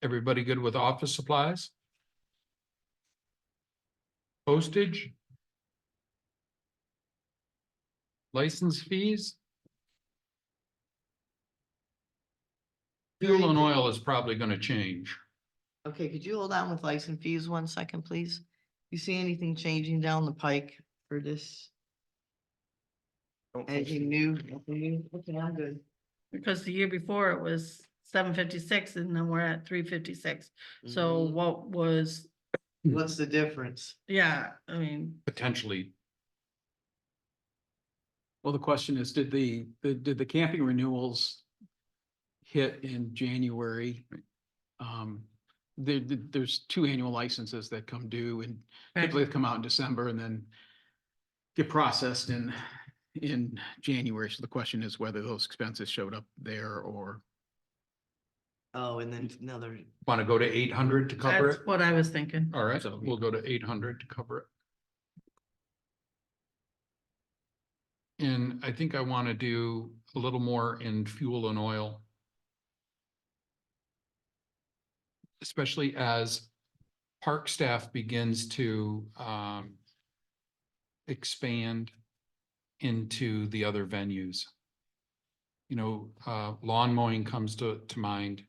Everybody good with office supplies? Postage? License fees? Fuel and oil is probably gonna change. okay, could you hold on with license fees 1 second, please? You see anything changing down the pike for this? Don't think so. Anything new? Nothing new? Okay, I'm good. Because the year before it was 756 and then we're at 356. So Mhm. what was, What's the difference? yeah, I mean, Potentially, Well, the question is, did the camping renewals hit in January? There's 2 annual licenses that come due and typically they come out in December and then get processed in January. So the question is whether those expenses showed up there or. Oh, and then another, want to go to 800 to cover that's it? what I was thinking. All right, So- we'll go to 800 to cover it. And I think I want to do a little more in fuel and oil. Especially as park staff begins to expand into the other venues. Lawn mowing comes to mind.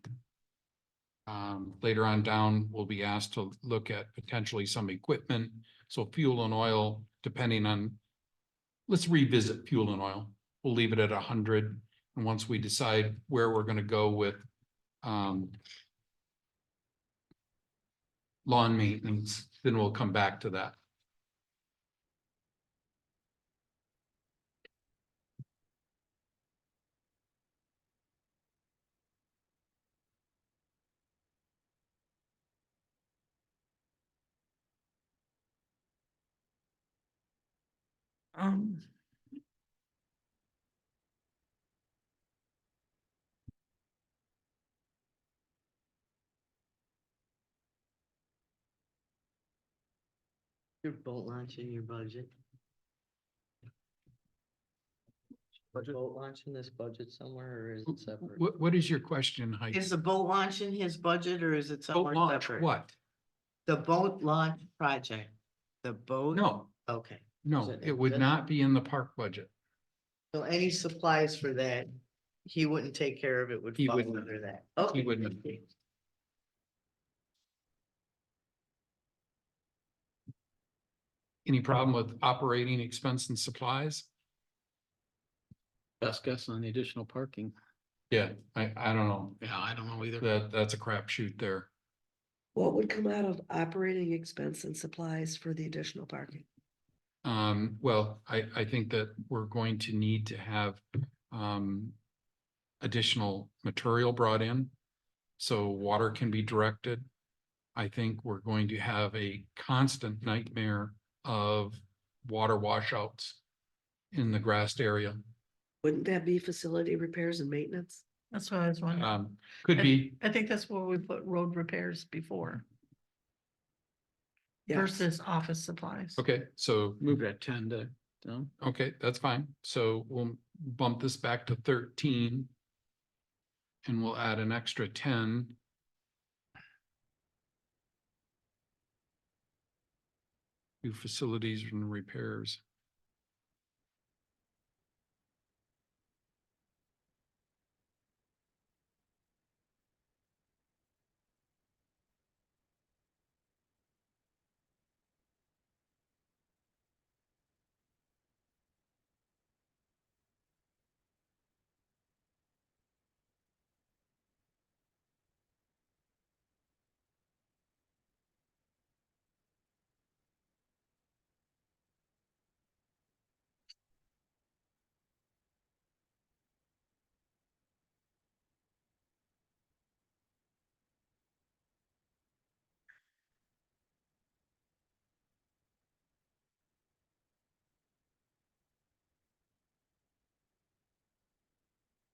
Later on down, we'll be asked to look at potentially some equipment. So fuel and oil, depending on, let's revisit fuel and oil. We'll leave it at 100. And once we decide where we're going to go with lawn maintenance, then we'll come back to that. Um, your boat launch in your budget. Boat launch in this budget somewhere, or is it separate? What is your question, Heidi? Is the boat launch in his budget, or is it Boat somewhere launch, separate? what? The boat launch project, the boat? No, Okay, no, it it would just- not be in the park budget. so any supplies for that, he wouldn't take care of, it would He fall wouldn't. under that. Okay. wouldn't. Any problem with operating expense and supplies? Best guess on the additional parking. Yeah, I don't know. Yeah, I don't know either. That's a crapshoot there. What would come out of operating expense and supplies for the additional parking? Well, I think that we're going to need to have additional material brought in. So water can be directed. I think we're going to have a constant nightmare of water washouts in the grassed area. Wouldn't that be facility repairs and maintenance? that's what I was wondering. Could be, I think that's where we put road repairs before. Yes. versus office supplies. Okay, so Move that 10 to, okay, that's fine. So we'll bump this back to 13. And we'll add an extra 10. New facilities and repairs.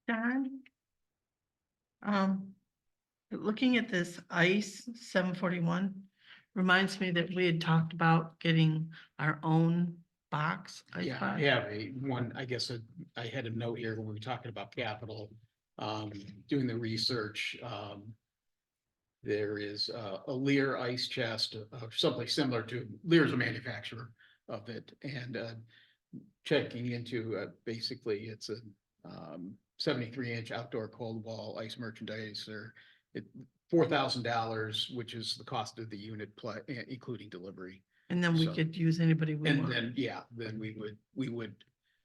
John? Looking at this ICE 741 reminds me that we had talked about getting our own box. ice yeah, box. I have I guess I had a note here when we were talking about capital, doing the research. There is a Lear ice chest, something similar to, Lear's a manufacturer of it, and checking into, basically, it's a 73-inch outdoor cold wall ice merchandiser. It $4,000, which is the cost of the unit, including delivery. And then we So- could use anybody we And want. then, yeah, then we would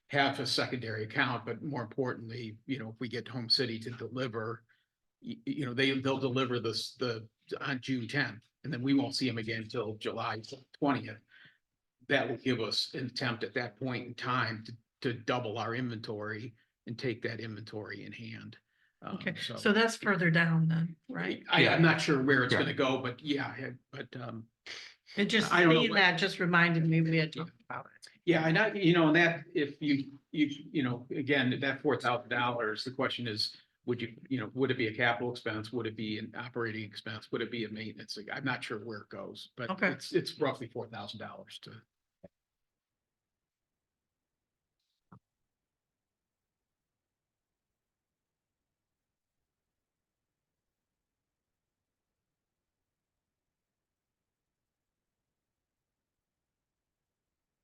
have a secondary account, but more importantly, if we get Home City to deliver, they'll deliver on June 10th, and then we won't see them again until July 20th. That will give us an attempt at that point in time to double our inventory and take that inventory in hand. Okay, so that's further down then, right? I'm not sure where it's Yeah. gonna go, but yeah, but, It just, I don't know seeing what- that just reminded me we had talked about it. yeah, and and that, if again, that $4,000, the question is, would would it be a capital expense? Would it be an operating expense? Would it be a maintenance? Like, I'm not sure where it goes, but Okay. it's roughly $4,000 to.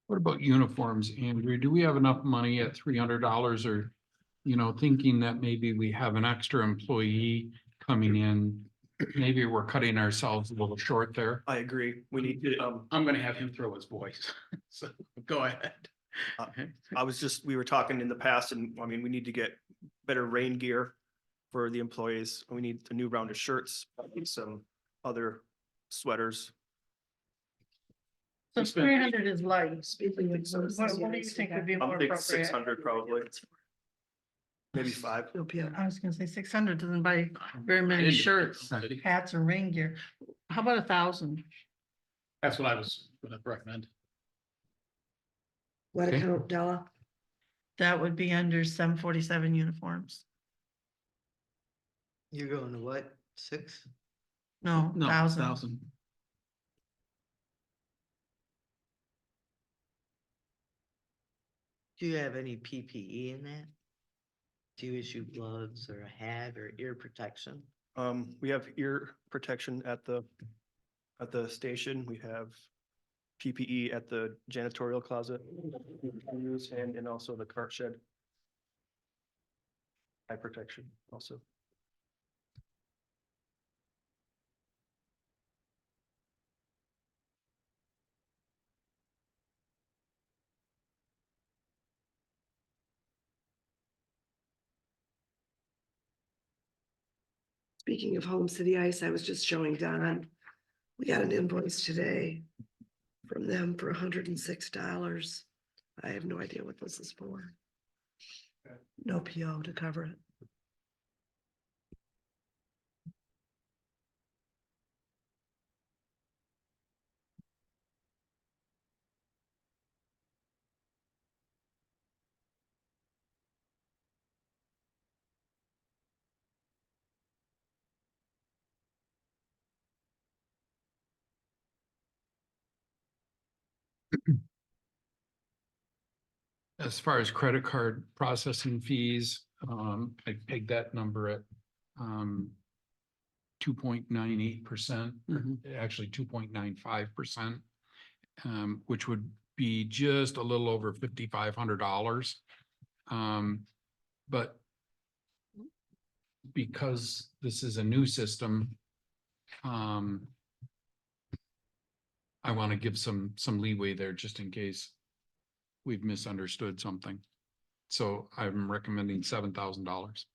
What about uniforms, Andrew? Do we have enough money at $300 or, thinking that maybe we have an extra employee coming in? Maybe we're cutting ourselves a little short there. I agree. We need to, I'm gonna have him throw his voice, so go ahead. we were talking in the past and I mean, we need to get better rain gear for the employees. We need a new round of shirts, some other sweaters. So We spent- 300 is light. Speaking of those, What do you think would be more I'm thinking appropriate? 600 probably, maybe 5. I was gonna say 600 doesn't buy very I many didn't- shirts, hats and rain gear. How about 1,000? That's what I was gonna recommend. What Okay. account, Della? That would be under 747 uniforms. You're going to what, 6? No, No, 1,000. Do you have any PPE in that? Do you issue gloves or a hat or ear protection? We have ear protection at the station. We have PPE at the janitorial closet. we use, and also the cart shed. Eye protection also. Speaking of Home City Ice, I was just showing Don, we got an invoice today from them for $106. I have no idea what this is for. No PO to cover it. As far as credit card processing fees, I pegged that number at 2.98%, actually 2.95%, which would be just a little over $5,500. But because this is a new system, I want to give some leeway there just in case we've misunderstood something. So I'm recommending $7,000.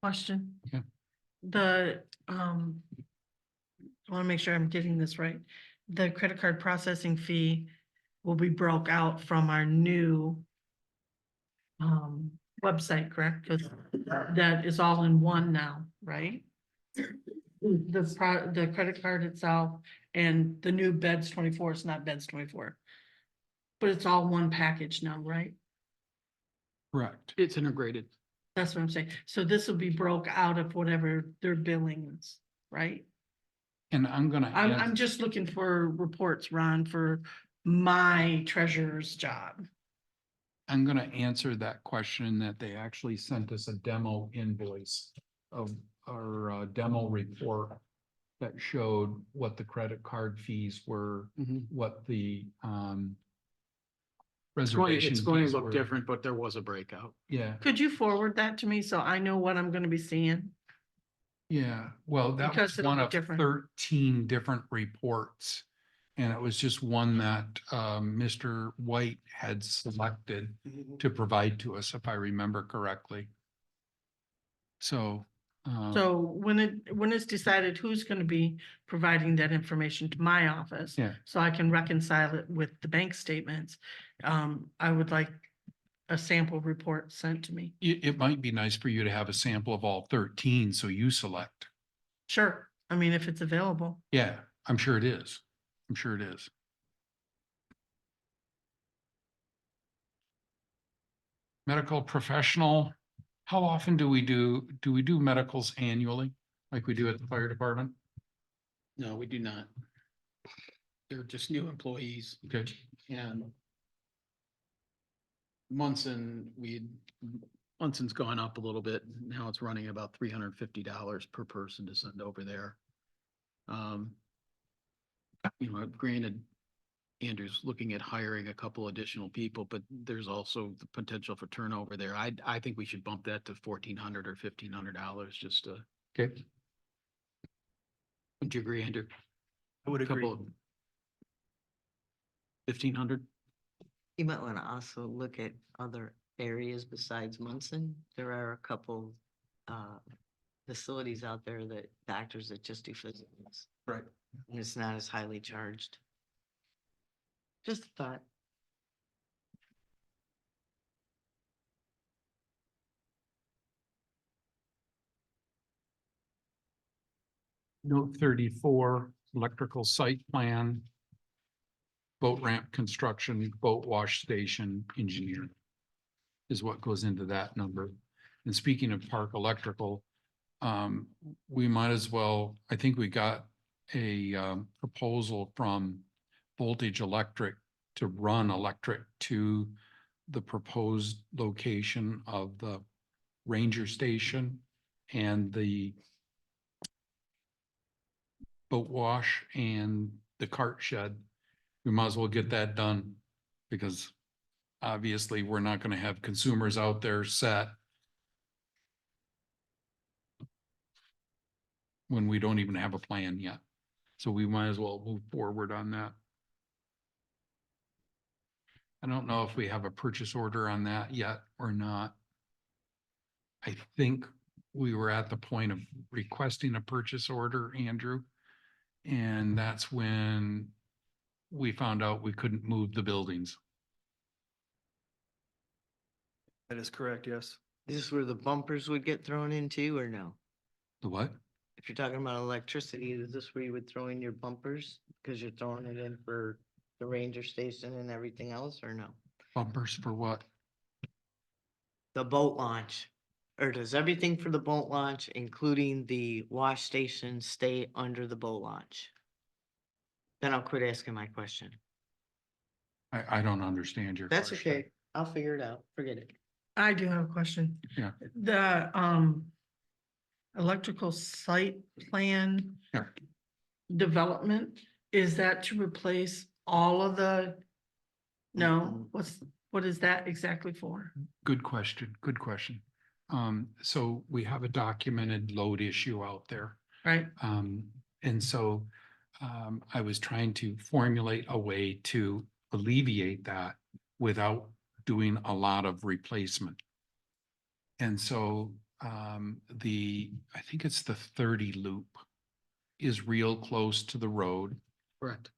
Question. Yeah. I want to make sure I'm getting this right. The credit card processing fee will be broke out from our new website, correct? Because that is all in one now, right? The credit card itself and the new Beds 24, it's not Beds 24. But it's all one package now, right? Correct. It's integrated. That's what I'm saying. So this will be broke out of whatever their billing is, right? And I'm gonna I'm add, just looking for reports, Ron, for my treasurer's job. I'm gonna answer that question that they actually sent us a demo invoice of our demo report that showed what the credit card fees were, what the reservation It's going to fees look were. different, but there was a breakout. Yeah, Could you forward that to me so I know what I'm gonna be seeing? yeah. Well, that Because was it'll one be of different. 13 different reports. And it was just one that Mr. White had selected to provide to us, if I remember correctly. So. So when it's decided who's gonna be providing that information to my office. Yeah. So I can reconcile it with the bank statements, I would like a sample report sent to me. It might be nice for you to have a sample of all 13, so you select. Sure, I mean, if it's available. Yeah, I'm sure it is. I'm sure it is. Medical professional, how often do we do medicals annually, like we do at the fire department? No, we do not. They're just new employees Okay, and Munson's gone up a little bit. Now it's running about $350 per person to send over there. Granted, Andrew's looking at hiring a couple additional people, but there's also the potential for turnover there. I think we should bump that to $1,400 or $1,500 just to. okay. Would you agree, Andrew? I would agree. Couple of 1,500? You might want to also look at other areas besides Munson. There are a couple facilities out there that doctors that just do physicals. Right. And it's not as highly charged. Just a thought. Note 34, electrical site plan. Boat ramp construction, boat wash station engineer. Is what goes into that number. And speaking of park electrical, we might as well, I think we got a proposal from Voltage Electric to run electric to the proposed location of the ranger station and the boat wash and the cart shed. We might as well get that done because obviously we're not going to have consumers out there set when we don't even have a plan yet. So we might as well move forward on that. I don't know if we have a purchase order on that yet or not. I think we were at the point of requesting a purchase order, Andrew. And that's when we found out we couldn't move the buildings. That is correct, yes. Is this where the bumpers would get thrown into or no? The what? If you're talking about electricity, is this where you would throw in your bumpers? Because you're throwing it in for the ranger station and everything else or no? Bumpers for what? the boat launch? Or does everything for the boat launch, including the wash station, stay under the boat launch? Then I'll quit asking my question. I don't understand your That's question. okay. I'll figure it out. Forget it. I do have a question. Yeah. The, electrical site plan Yeah. development, is that to replace all of the? No, Mm-mm. what is that exactly for? Good question, good question. So we have a documented load issue out there. Right? And so I was trying to formulate a way to alleviate that without doing a lot of replacement. And so I think it's the 30 loop is real close to the road. Correct.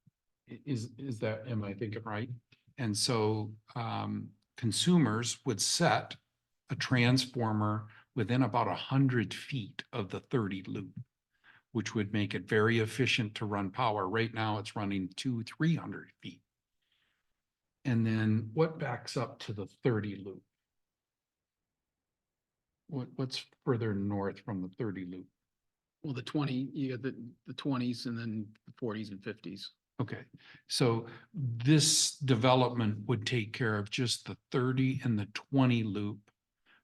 Is that, am I thinking right? And so consumers would set a transformer within about 100 feet of the 30 loop, which would make it very efficient to run power. Right now, it's running 300 feet. And then what backs up to the 30 loop? What's further north from the 30 loop? Well, the 20, you got the 20s and then the 40s and 50s. Okay, so this development would take care of just the 30 and the 20 loop,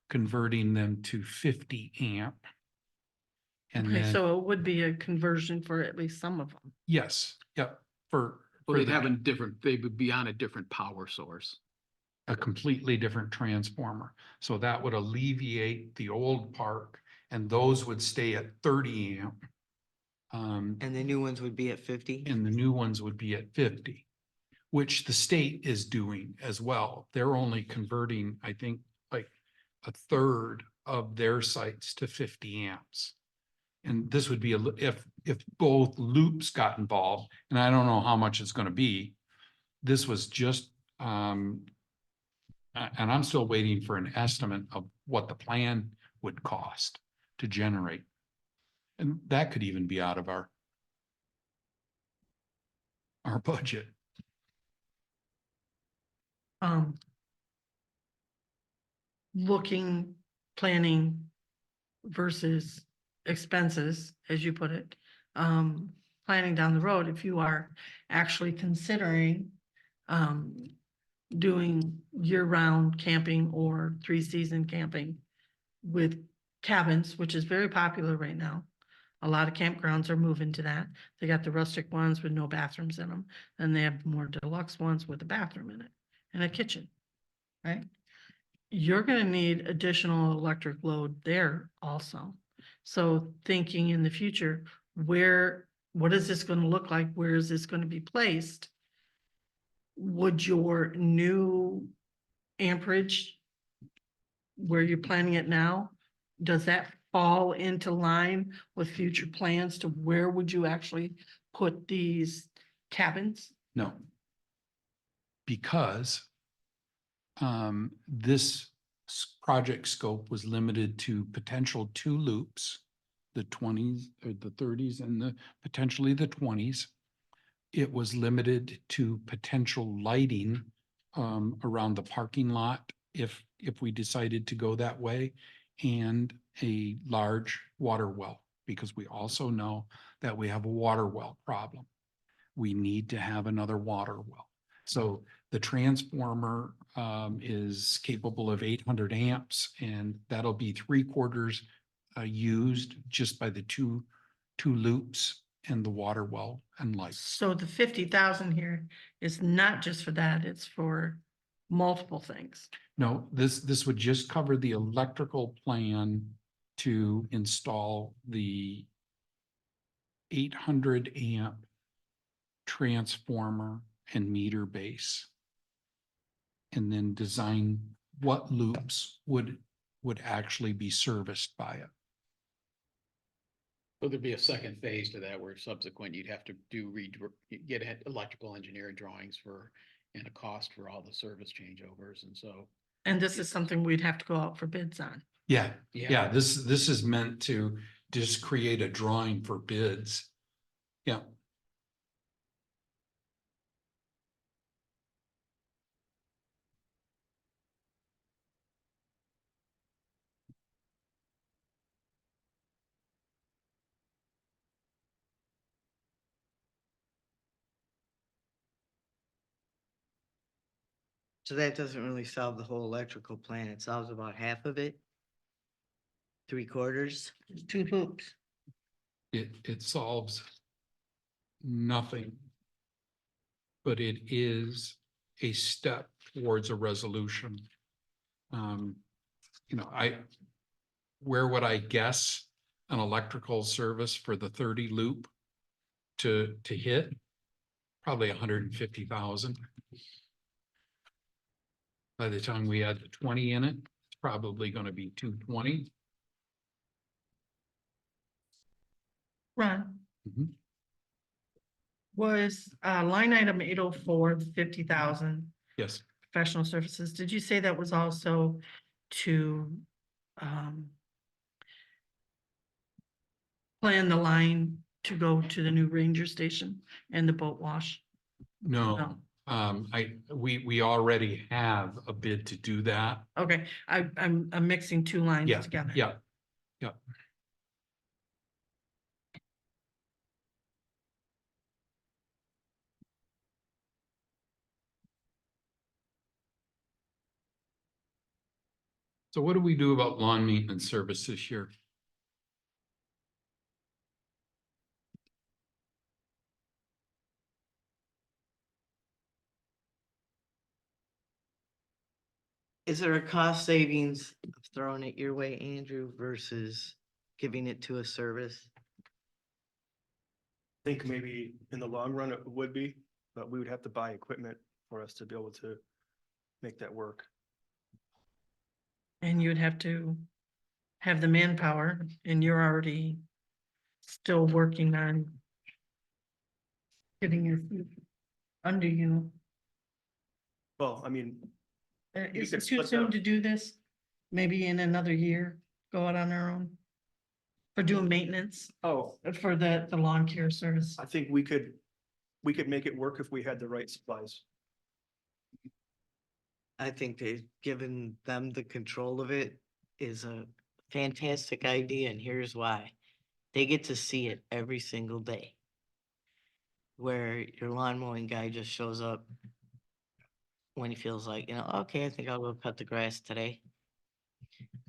converting them to 50 amp. And Okay, then, so it would be a conversion for at least some of them. yes, yep, for Well, they'd the- have a different, they would be on a different power source. a completely different transformer. So that would alleviate the old park and those would stay at 30 amp. And the new ones would be at 50? And the new ones would be at 50, which the state is doing as well. They're only converting, I think, like a third of their sites to 50 amps. And this would be if both loops got involved, and I don't know how much it's gonna be. This was just, and I'm still waiting for an estimate of what the plan would cost to generate. And that could even be out of our budget. Looking, planning versus expenses, as you put it. Planning down the road, if you are actually considering doing year-round camping or three-season camping with cabins, which is very popular right now. A lot of campgrounds are moving to that. They got the rustic ones with no bathrooms in them, and they have more deluxe ones with a bathroom in it and a kitchen, right? You're gonna need additional electric load there also. So thinking in the future, what is this gonna look like? Where is this gonna be placed? Would your new amperage, where you're planning it now, does that fall into line with future plans to where would you actually put these cabins? No. Because this project scope was limited to potential 2 loops, the 20s or the 30s and potentially the 20s. It was limited to potential lighting around the parking lot if we decided to go that way, and a large water well, because we also know that we have a water well problem. We need to have another water well. So the transformer is capable of 800 amps, and that'll be 3/4 used just by the two loops and the water well and lights. So the 50,000 here is not just for that, it's for multiple things. No, this would just cover the electrical plan to install the 800 amp transformer and meter base. And then design what loops would actually be serviced by it. So there'd be a second phase to that where subsequent you'd have to get electrical engineering drawings and a cost for all the service changeovers. And so, And this is something we'd have to go out for bids on. Yeah, this is meant to just create a drawing for bids. Yeah. So that doesn't really solve the whole electrical plan. It solves about half of it. 3/4. Two hoops. It solves nothing. But it is a step towards a resolution. You know, where would I guess an electrical service for the 30 loop to hit? Probably 150,000. By the time we add the 20 in it, it's probably gonna be 220. Ron, Mhm. was line item 804, 50,000 Yes, professional services. Did you say that was also to plan the line to go to the new ranger station and the boat wash? no, we already have a bid to do that. Okay, I'm mixing two lines Yeah, together. yeah, yeah. So what do we do about lawn maintenance service this year? Is there a cost savings of throwing it your way, Andrew, versus giving it to a service? I think maybe in the long run it would be, but we would have to buy equipment for us to be able to make that work. And you'd have to have the manpower, and you're already still working on getting your feet under you. Well, I mean, Is could it too split soon that- to do this? Maybe in another year, go out on our own? For doing maintenance, oh, for the lawn care service? I think we could make it work if we had the right supplies. I think they've given them the control of it is a fantastic idea, and here's why. They get to see it every single day. Where your lawn mowing guy just shows up when he feels like, okay, I think I'll go cut the grass today.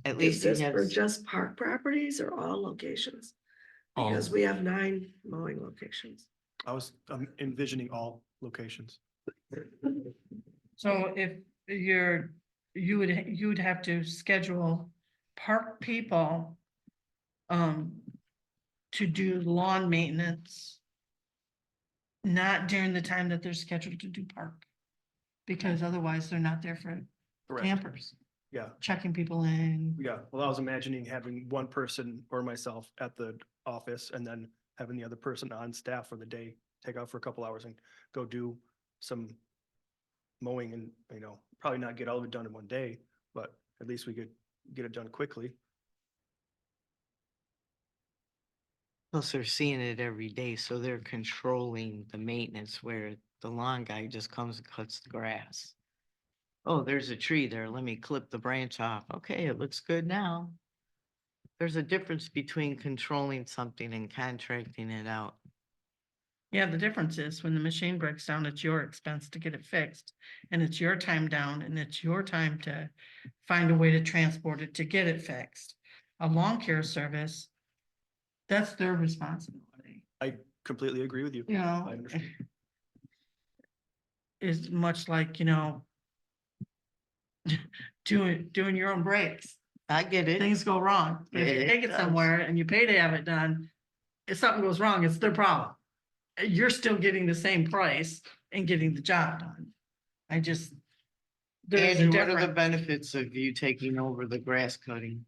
At Is least he this for has, just park properties or all locations? All- Because we have 9 mowing locations. I was envisioning all locations. So if you would have to schedule park people to do lawn maintenance, not during the time that they're scheduled to do park, because otherwise they're not there for Correct. campers, Yeah, checking people in. yeah. Well, I was imagining having one person or myself at the office and then having the other person on staff for the day, take out for a couple hours and go do some mowing and, probably not get all of it done in one day, but at least we could get it done quickly. plus they're seeing it every day, so they're controlling the maintenance where the lawn guy just comes and cuts the grass. Oh, there's a tree there. Let me clip the branch off. Okay, it looks good now. There's a difference between controlling something and contracting it out. Yeah, the difference is when the machine breaks down, it's your expense to get it fixed. And it's your time down and it's your time to find a way to transport it to get it fixed. A lawn care service, that's their responsibility, I completely agree with you. you know? I understand. Is much like, doing your own brakes. I get it. Things go wrong. If you It take it does. somewhere and you pay to have it done, if something goes wrong, it's their problem. You're still getting the same price and getting the job done. There's a Andrew, what are the difference. benefits of you taking over the grass cutting?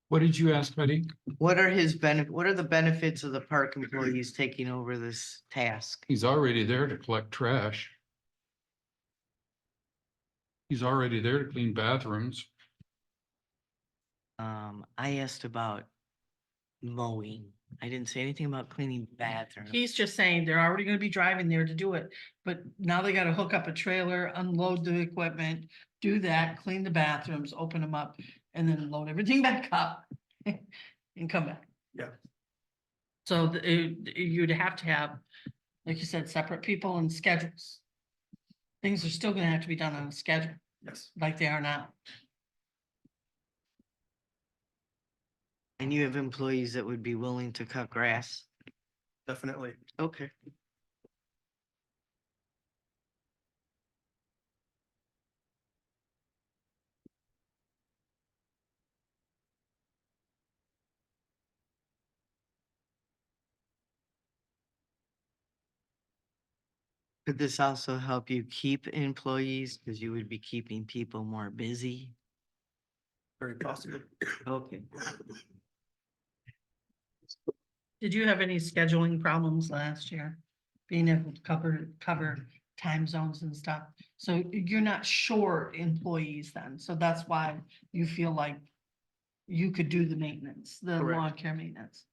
What did you ask, Betty? What are the benefits of the park employees taking over this task? He's already there to collect trash. He's already there to clean bathrooms. I asked about mowing. I didn't say anything about cleaning bathrooms. He's just saying they're already gonna be driving there to do it, but now they gotta hook up a trailer, unload the equipment, do that, clean the bathrooms, open them up, and then load everything back up and come back. Yeah. So you'd have to have like you said, separate people and schedules. Things are still gonna have to be done on a schedule, Yes. like they are now. And you have employees that would be willing to cut grass? Definitely. Okay. Could this also help you keep employees? Because you would be keeping people more busy? Very possible. Okay. Did you have any scheduling problems last year? Being able to cover time zones and stuff? So you're not short employees then, so that's why you feel like you could do the maintenance, the Correct. lawn care maintenance.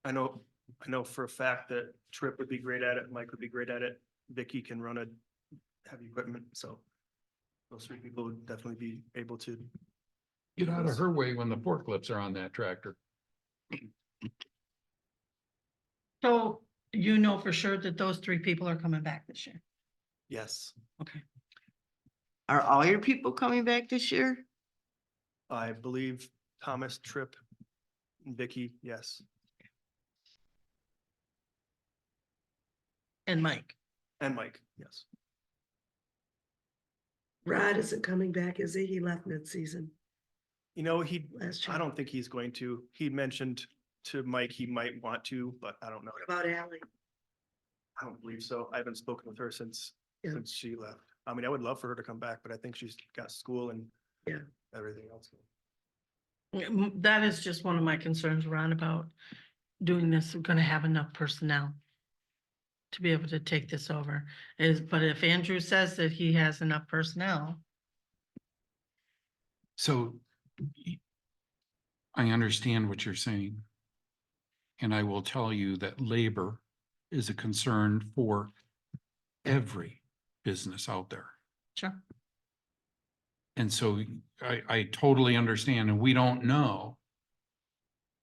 I know for a fact that Trip would be great at it, Mike would be great at it, Vicky can run a heavy equipment, so those three people would definitely be able to. Get out of her way when the forklifts are on that tractor. So you know for sure that those three people are coming back this year? Yes, Okay. Are all your people coming back this year? I believe Thomas, Trip, and Vicky, yes, And Mike? and Mike, yes. Rod isn't coming back, is he? He left mid-season You know, last year. I don't think he's going to. He mentioned to Mike he might want to, but I don't know. What about Ally? I don't believe so. I haven't spoken with her since Yeah. she left. I mean, I would love for her to come back, but I think she's got school and Yeah. everything else. That is just one of my concerns, Ron, about doing this. We're gonna have enough personnel to be able to take this over but if Andrew says that he has enough personnel, So I understand what you're saying. And I will tell you that labor is a concern for every business out there. sure. And so I totally understand, and we don't know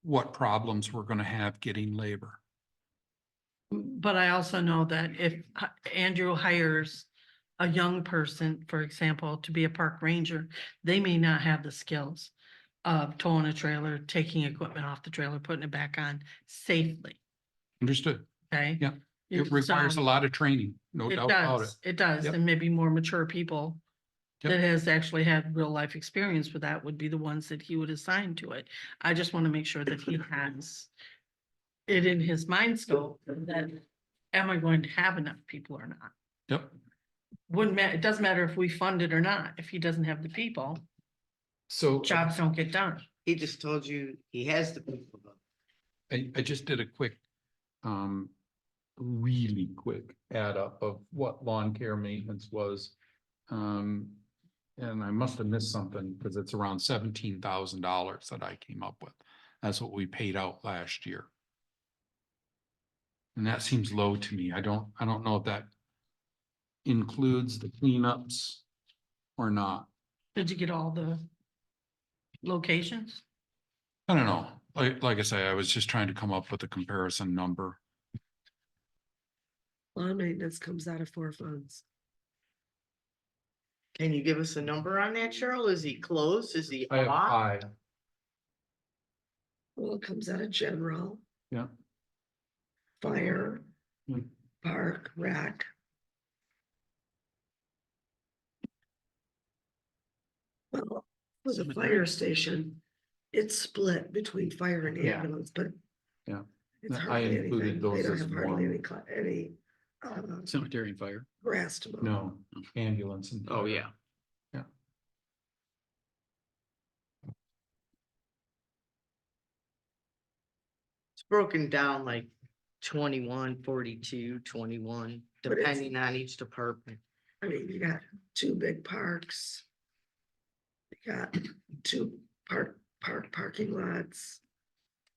what problems we're gonna have getting labor. But I also know that if Andrew hires a young person, for example, to be a park ranger, they may not have the skills of towing a trailer, taking equipment off the trailer, putting it back on safely, Understood? okay? Yeah. It requires a So, lot of training, no It doubt about it. does, it does, Yep. and maybe more mature people Yep. that has actually had real life experience with that would be the ones that he would assign to it. I just want to make sure that he has it in his mind scope that, am I going to have enough people or not? Yep. Wouldn't matter, it doesn't matter if we fund it or not, if he doesn't have the people, So jobs don't get done. He just told you he has the people. though. I just did a quick, really quick add up of what lawn care maintenance was. And I must have missed something because it's around $17,000 that I came up with. That's what we paid out last year. And that seems low to me. I don't know if that includes the cleanups or not. Did you get all the locations? I don't know. Like I say, I was just trying to come up with a comparison number. Lawn maintenance comes out of 4 funds. Can you give us a number on that, Cheryl? Is he close? Is he I have off? 5. Well, it comes out of general, Yeah. fire, Hmm. park, rec. Well, for the fire station, it's split between fire and Yeah. ambulance, but. Yeah. It's I hardly included anything. They those don't as have hardly one. any Cemetery and fire. grass to mow. No, ambulance and. Oh, yeah. It's broken down like 21, 42, 21, But it's- depending on each department. I mean, you got 2 big parks. You got 2 parking lots.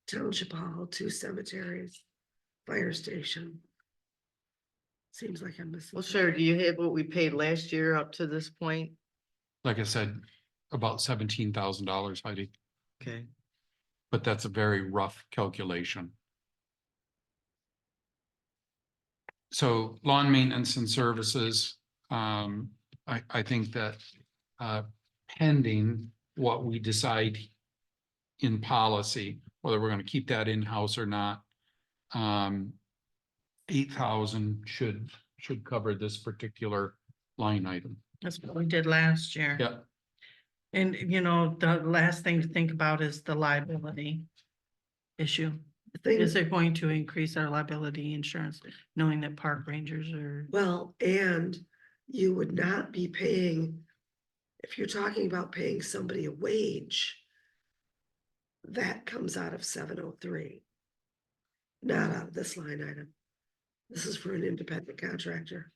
Township hall, 2 cemeteries, fire station. Seems like I'm missing. Well, something. sure, do you have what we paid last year up to this point? Like I said, about $17,000, Heidi, Okay. but that's a very rough calculation. So lawn maintenance and services, I think that, pending what we decide in policy, whether we're gonna keep that in-house or not, 8,000 should cover this particular line item. That's what we did last year. Yeah, And you know, the last thing to think about is the liability issue. The thing Is it going to increase our liability insurance, knowing that park rangers are, Well, and you would not be paying, if you're talking about paying somebody a wage, that comes out of 703. Not out of this line item. This is for an independent contractor.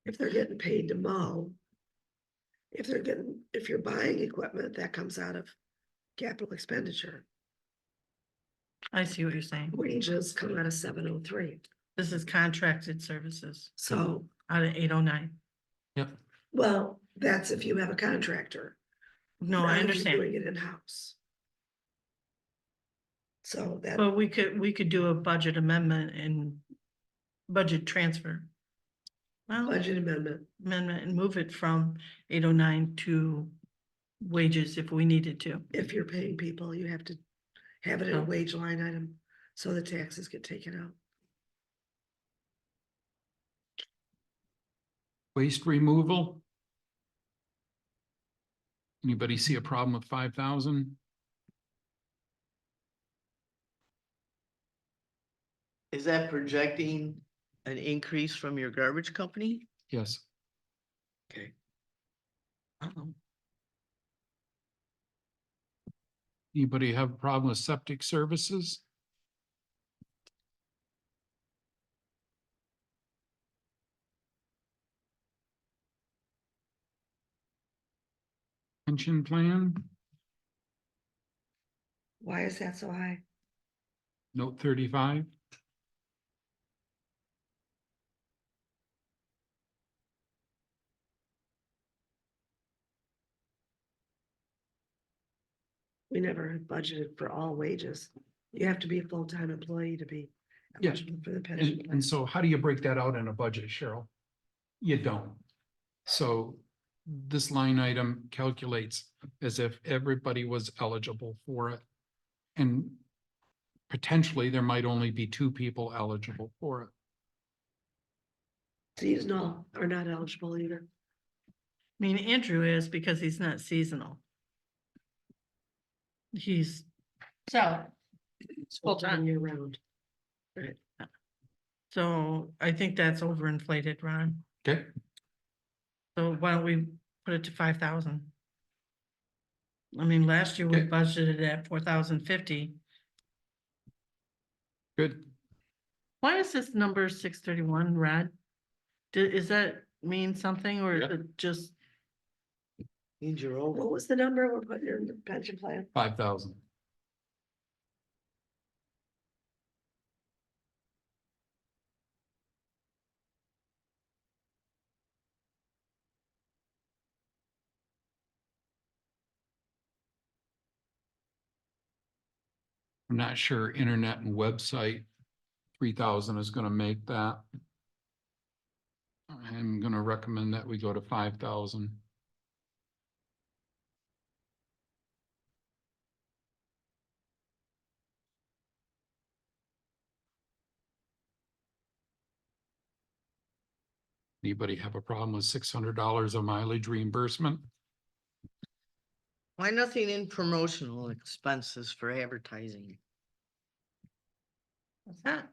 If they're getting paid to mow, if you're buying equipment, that comes out of capital expenditure. I see what you're saying. Wages come out of 703. This is contracted services So, out of 809. yep. well, that's if you have a contractor. No, not I if you're understand. Doing it in-house. So that, But we could do a budget amendment and budget transfer. Well, budget amendment, amendment and move it from 809 to wages if we needed to. if you're paying people, you have to have it in a Oh. wage line item, so the taxes get taken out. Waste removal. Anybody see a problem with 5,000? Is that projecting an increase from your garbage company? Yes. Okay. Anybody have a problem with septic services? Pension plan, Why is that so high? note 35. We never budgeted for all wages. You have to be a full-time employee to be Yeah. eligible for the pension And plan. so how do you break that out in a budget, Cheryl? You don't. So this line item calculates as if everybody was eligible for it. And potentially there might only be 2 people eligible for it. Seasonal are not eligible either. I mean, Andrew is because he's not seasonal. He's so full-time. Year round. So I think that's overinflated, Ron. Okay, So why don't we put it to 5,000? I mean, last year we Okay. budgeted at 4,050. good. Why is this number 631, Rod? Is that mean something or is Yeah. it just, Means you're over. What was the number we're putting in the pension plan? 5,000. I'm not sure internet and website, 3,000 is gonna make that. I'm gonna recommend that we go to 5,000. Anybody have a problem with $600 of mileage reimbursement? Why nothing in promotional expenses for advertising? what's that?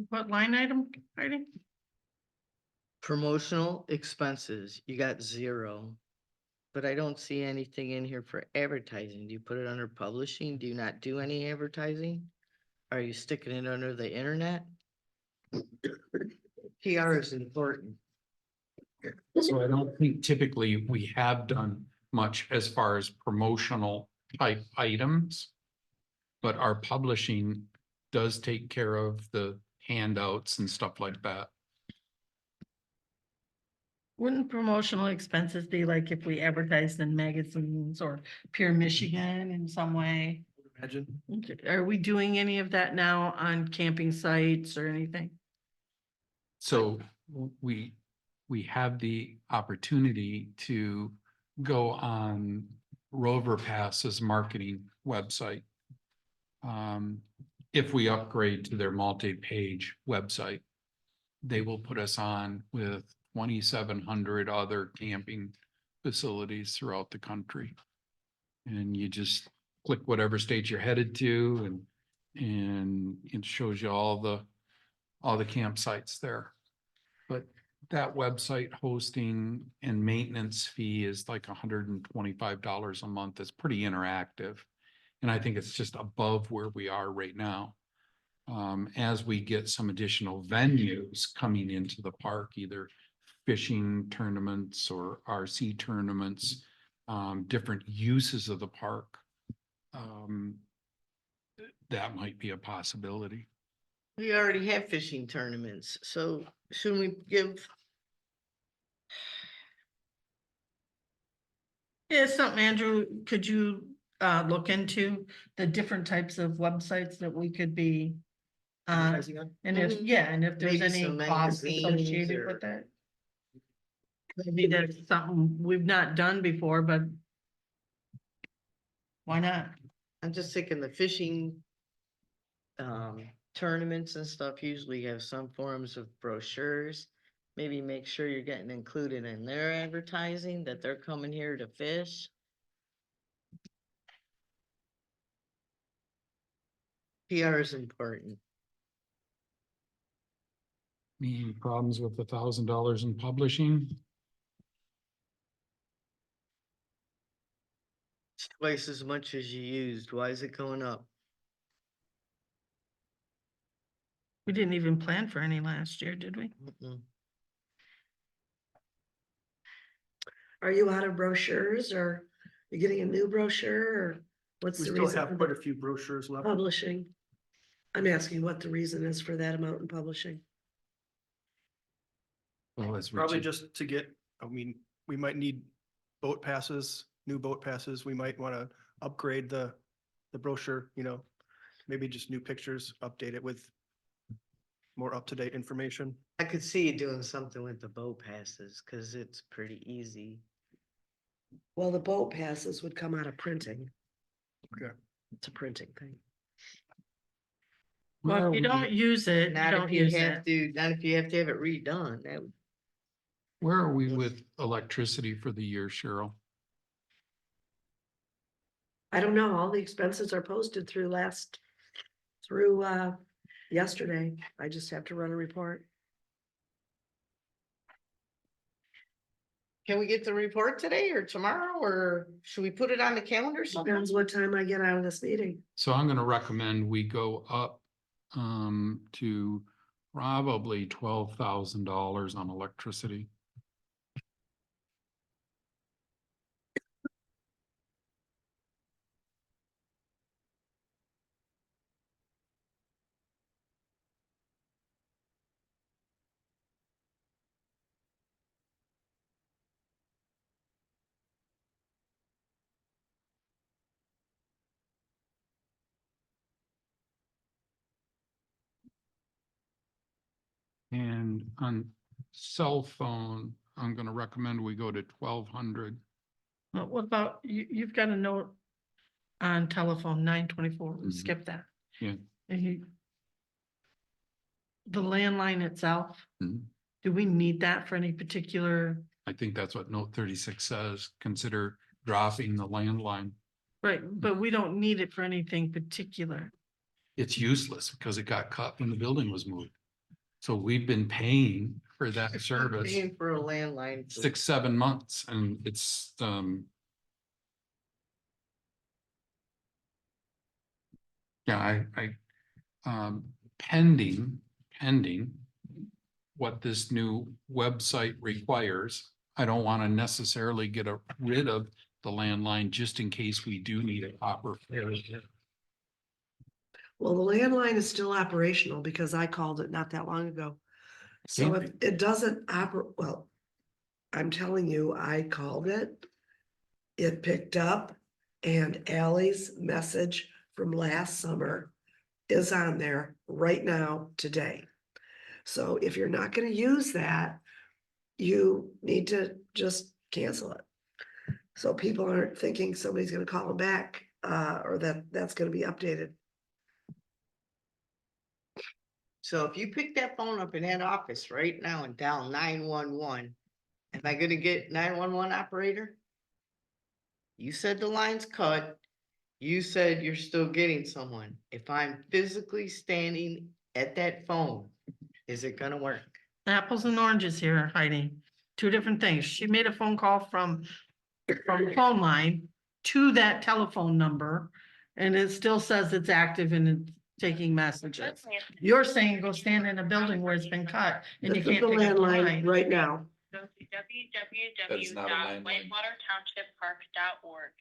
What line item, Heidi? Promotional expenses, you got 0. But I don't see anything in here for advertising. Do you put it under publishing? Do you not do any advertising? Are you sticking it under the internet? PR is important. So I don't think typically we have done much as far as promotional type items. But our publishing does take care of the handouts and stuff like that. Wouldn't promotional expenses be like if we advertised in magazines or Pure Michigan in some way? imagine. Okay, are we doing any of that now on camping sites or anything? So we have the opportunity to go on Rover Pass's marketing website. If we upgrade to their multi-page website, they will put us on with 2,700 other camping facilities throughout the country. And you just click whatever state you're headed to and it shows you all the campsites there. But that website hosting and maintenance fee is like $125 a month. It's pretty interactive. And I think it's just above where we are right now. As we get some additional venues coming into the park, either fishing tournaments or RC tournaments, different uses of the park. That might be a possibility. We already have fishing tournaments, so shouldn't we give, Yeah, something, Andrew, could you look into the different types of websites that we could be on? Advertising on? And if, Mhm. yeah, and if there's Maybe any some costs magazines associated or- with it. Maybe that's something we've not done before, but why not? I'm just thinking the fishing tournaments and stuff usually have some forms of brochures. Maybe make sure you're getting included in their advertising, that they're coming here to fish. PR is important. Any problems with $1,000 in publishing? It's twice as much as you used. Why is it going up? We didn't even plan for any last year, did we? Mm-mm. Are you out of brochures or you getting a new brochure or what's We the still reason have for quite the a few brochures left. publishing? I'm asking what the reason is for that amount in publishing. Well, as Probably Richard, just to get, I mean, we might need boat passes, new boat passes. We might want to upgrade the brochure, you know, maybe just new pictures, update it with more up-to-date information. I could see you doing something with the boat passes, cause it's pretty easy. Well, the boat passes would come out of printing. Okay. It's a printing thing. where Well, are if you we- don't use it, you Not don't if you use have it. to, not if you have to have it redone. That would where are we with electricity for the year, Cheryl? I don't know, all the expenses are posted through yesterday. I just have to run a report. Can we get the report today or tomorrow, or should we put it on the calendar sometime? Depends what time I get out of this meeting. So I'm gonna recommend we go up to probably $12,000 on electricity. And on cell phone, I'm gonna recommend we go to 1,200. Well, what about, you've got a note on telephone 924, we Mhm. skip that. Yeah. And the landline itself, Mhm. do we need that for any particular, I think that's what note 36 says, consider dropping the landline. right, but we don't need it for anything particular. It's useless because it got cut when the building was moved. So we've been paying for that service Paying for a landline. for- 6, 7 months and it's, yeah, pending what this new website requires. I don't want to necessarily get rid of the landline just in case we do need a copper carrier. Well, the landline is still operational because I called it not that long ago. So if it doesn't operate, well, I'm telling you, I called it. It picked up and Ally's message from last summer is on there right now, today. So if you're not gonna use that, you need to just cancel it. So people aren't thinking somebody's gonna call them back, or that's gonna be updated. So if you pick that phone up in that office right now and dial 911, am I gonna get 911 operator? You said the line's cut. You said you're still getting someone. If I'm physically standing at that phone, is it gonna work? Apples and oranges here, Heidi. Two different things. She made a phone call from the phone line to that telephone number. And it still says it's active and it's taking messages. You're saying go stand in a building where it's been cut and you This is can't the pick up the landline line. right now, That's not a landline.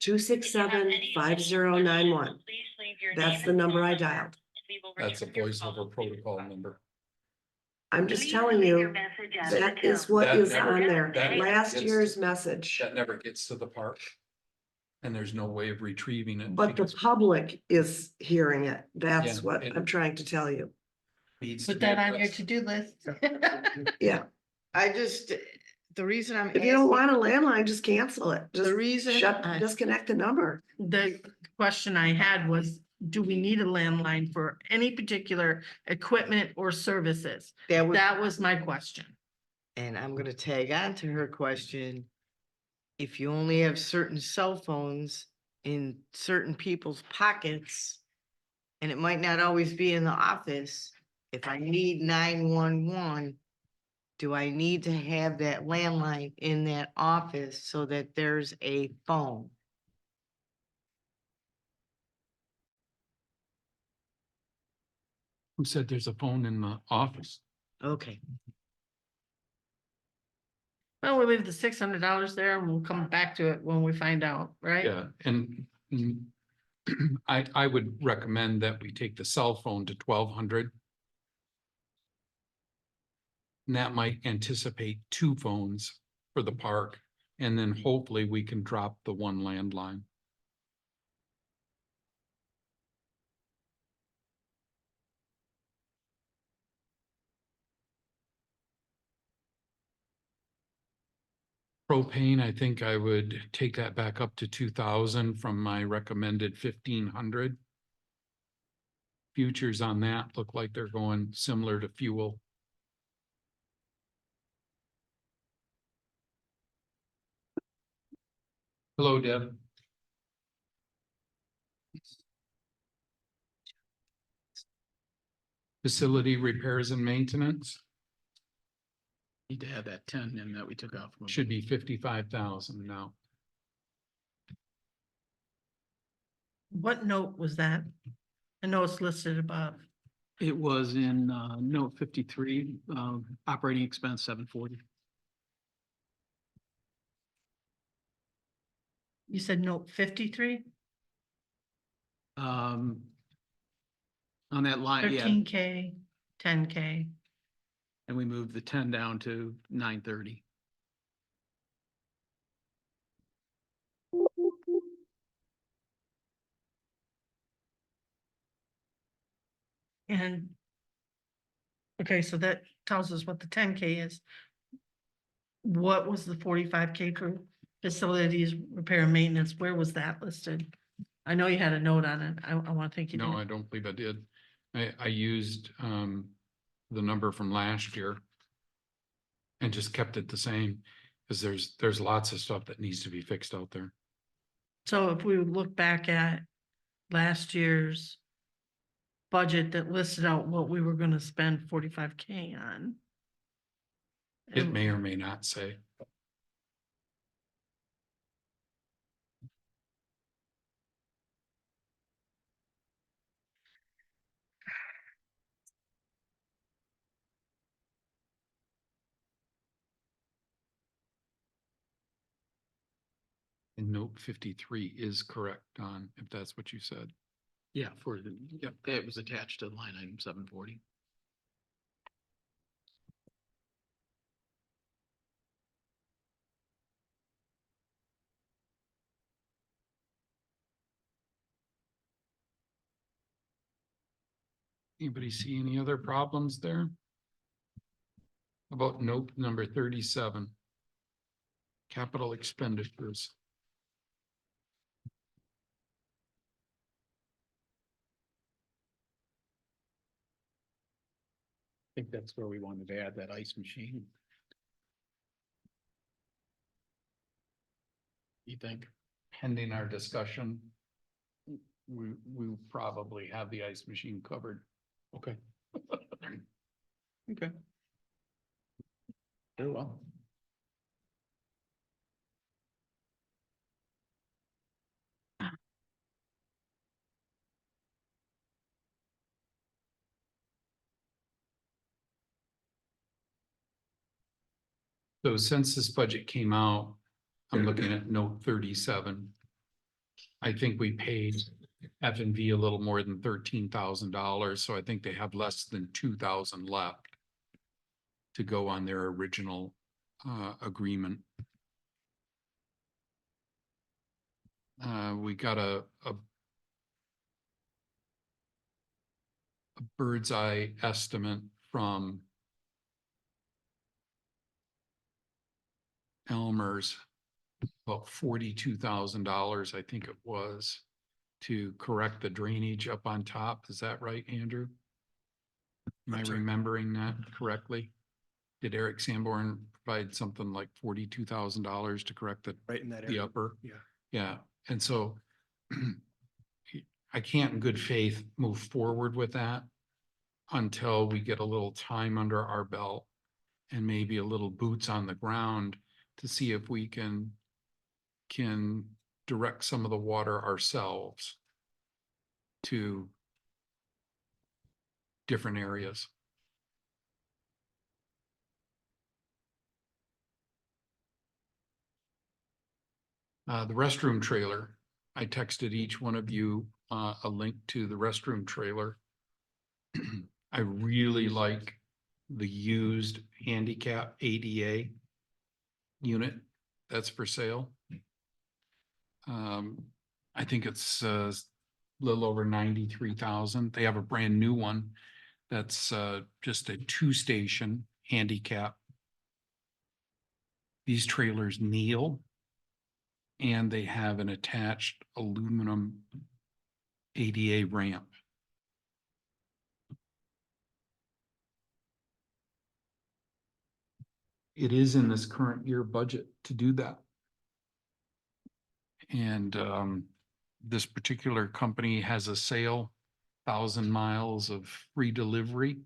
267-5091. That's the number I dialed. That's a voice over protocol number. I'm just telling you, that is what That is never- on there. that Last gets year's to- message. That never gets to the park. And there's no way of retrieving it. But the because public is hearing it. That's Yeah, what it- I'm trying to tell you. it needs to Put be that on your addressed. to-do list. Yeah, I just, the reason I'm if you don't asking, want a landline, just cancel it. Just the reason, disconnect the number. The question I had was, do we need a landline for any particular equipment or services? that would, That was my question. and I'm gonna tag on to her question. If you only have certain cell phones in certain people's pockets, and it might not always be in the office, if I need 911, do I need to have that landline in that office so that there's a phone? Who said there's a phone in the office? Okay, Well, we'll leave the $600 there and we'll come back to it when we find out, right? Yeah, and I would recommend that we take the cell phone to 1,200. And that might anticipate 2 phones for the park, and then hopefully we can drop the 1 landline. Propane, I think I would take that back up to 2,000 from my recommended 1,500. Futures on that look like they're going similar to fuel. Hello, Deb. Facility repairs and maintenance Need to have that 10 in that we took out from. should be 55,000 now. What note was that? I know it's listed above. It was in note 53, operating expense 740. You said note 53, On that line, yeah, 13K, 10K. and we moved the 10 down to 930. And okay, so that tells us what the 10K is. What was the 45K for facilities, repair and maintenance? Where was that listed? I know you had a note on it. I want to think you No, I did. don't believe I did. I used the number from last year. And just kept it the same, because there's lots of stuff that needs to be fixed out there. So if we would look back at last year's budget that listed out what we were gonna spend 45K on. It may or may not say. And note 53 is correct, Don, if that's what you said. Yeah, for the, yep, it was attached to line item 740. Anybody see any other problems there? About note number 37? Capital expenditures. I think that's where we wanted to add that ice machine. You think? Pending our discussion, we will probably have the ice machine covered. Okay. Okay. Very well. So since this budget came out, I'm looking at note 37. I think we paid F and V a little more than $13,000, so I think they have less than 2,000 left to go on their original agreement. We got a bird's eye estimate from Elmer's, about $42,000, I think it was, to correct the drainage up on top. Is that right, Andrew? Am I That's right. remembering that correctly? Did Eric Sanborn provide something like $42,000 to correct Right in that the area. upper? Yeah. Yeah, and so I can't in good faith move forward with that until we get a little time under our belt and maybe a little boots on the ground to see if we can direct some of the water ourselves to different areas. The restroom trailer, I texted each one of you a link to the restroom trailer. I really like the used handicap ADA unit that's for sale. I think it's a little over 93,000. They have a brand new one that's just a 2-station handicap. These trailers kneel and they have an attached aluminum ADA ramp. It is in this current year budget to do that. And this particular company has a sale, 1,000 miles of free delivery.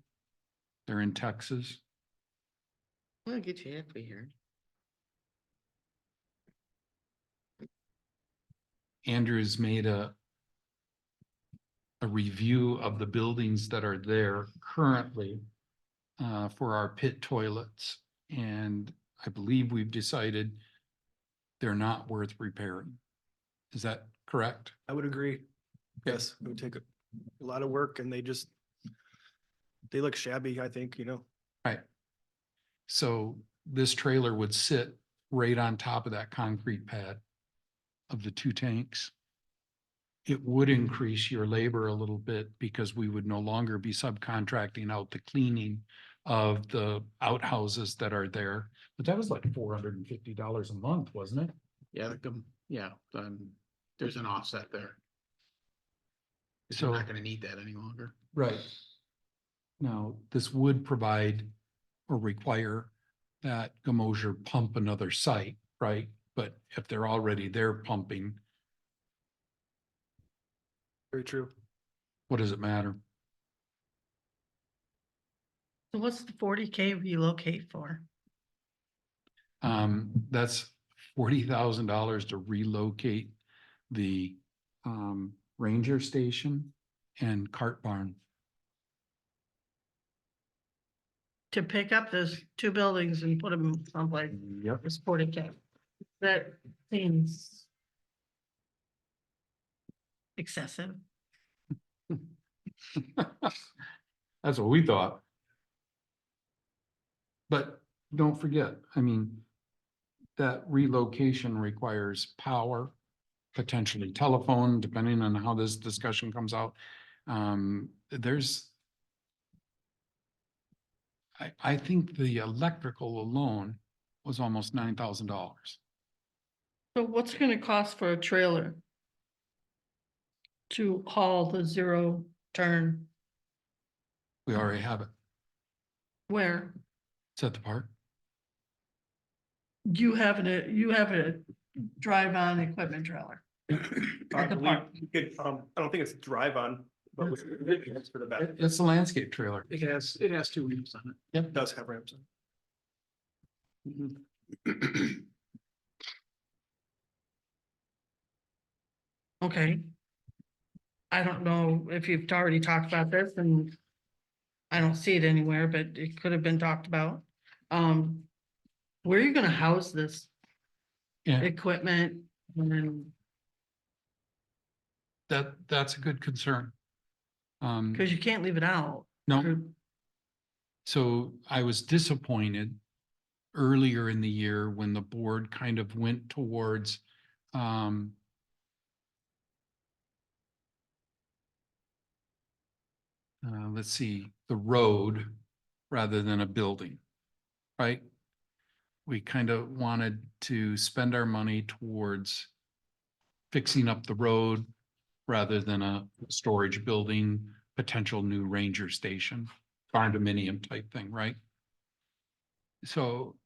They're in Texas. I'll get you halfway here. Andrew's made a review of the buildings that are there currently for our pit toilets. And I believe we've decided they're not worth repairing. Is that correct? I would agree. Yes, it would take a lot of work and they look shabby, I think, Right. So this trailer would sit right on top of that concrete pad of the 2 tanks. It would increase your labor a little bit because we would no longer be subcontracting out the cleaning of the outhouses that are there. But that was like $450 a month, wasn't it? Yeah, there's an offset there. So So- we're not gonna need that any longer. Right. Now, this would provide or require that Gamosier pump another site, right? But if they're already there pumping, Very true. what does it matter? So what's the 40K relocate for? That's $40,000 to relocate the ranger station and cart barn. To pick up those 2 buildings and put them someplace, Yep. it's 40K. That seems excessive. That's what we thought. But don't forget, I mean, that relocation requires power, potentially telephone, depending on how this discussion comes out. There's I think the electrical alone was almost $9,000. So what's it gonna cost for a trailer? To haul the zero turn, We already have it. where It's at the park. you have a drive-on equipment trailer. I At the believe park. you could, I don't think it's drive on, but with ramps for the back, It's a landscape trailer. It has 2 wheels on it. it does have ramps on. Okay. I don't know if you've already talked about this and I don't see it anywhere, but it could have been talked about. Where are you gonna house this Yeah, equipment? And, that's a good concern. cause you can't leave it out. No, so I was disappointed earlier in the year when the board kind of went towards let's see, the road rather than a building, right? We kind of wanted to spend our money towards fixing up the road rather than a storage building, potential new ranger station, condominium type thing, right? So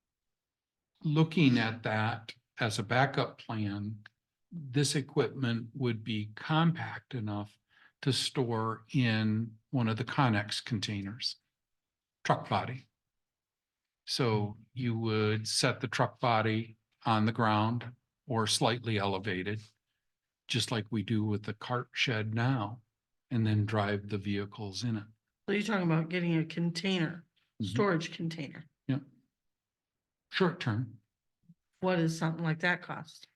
looking at that as a backup plan, this equipment would be compact enough to store in one of the Connex containers, truck body. So you would set the truck body on the ground or slightly elevated, just like we do with the cart shed now, and then drive the vehicles in it. So you're talking about getting a container, Mhm. storage container. Yeah. Short term, What does something like that cost?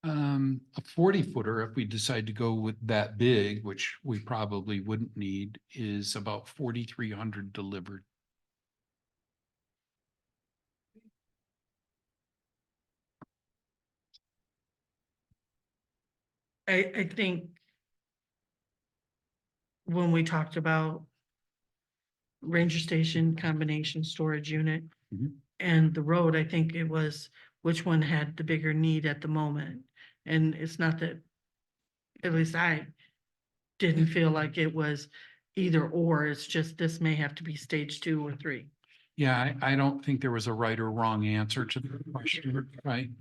a 40-footer, if we decide to go with that big, which we probably wouldn't need, is about 4,300 delivered. I think when we talked about ranger station combination storage unit Mhm. and the road, I think it was which one had the bigger need at the moment. And it's not that, at least I didn't feel like it was either or, it's just this may have to be stage 2 or 3. Yeah, I don't think there was a right or wrong answer to the question, right?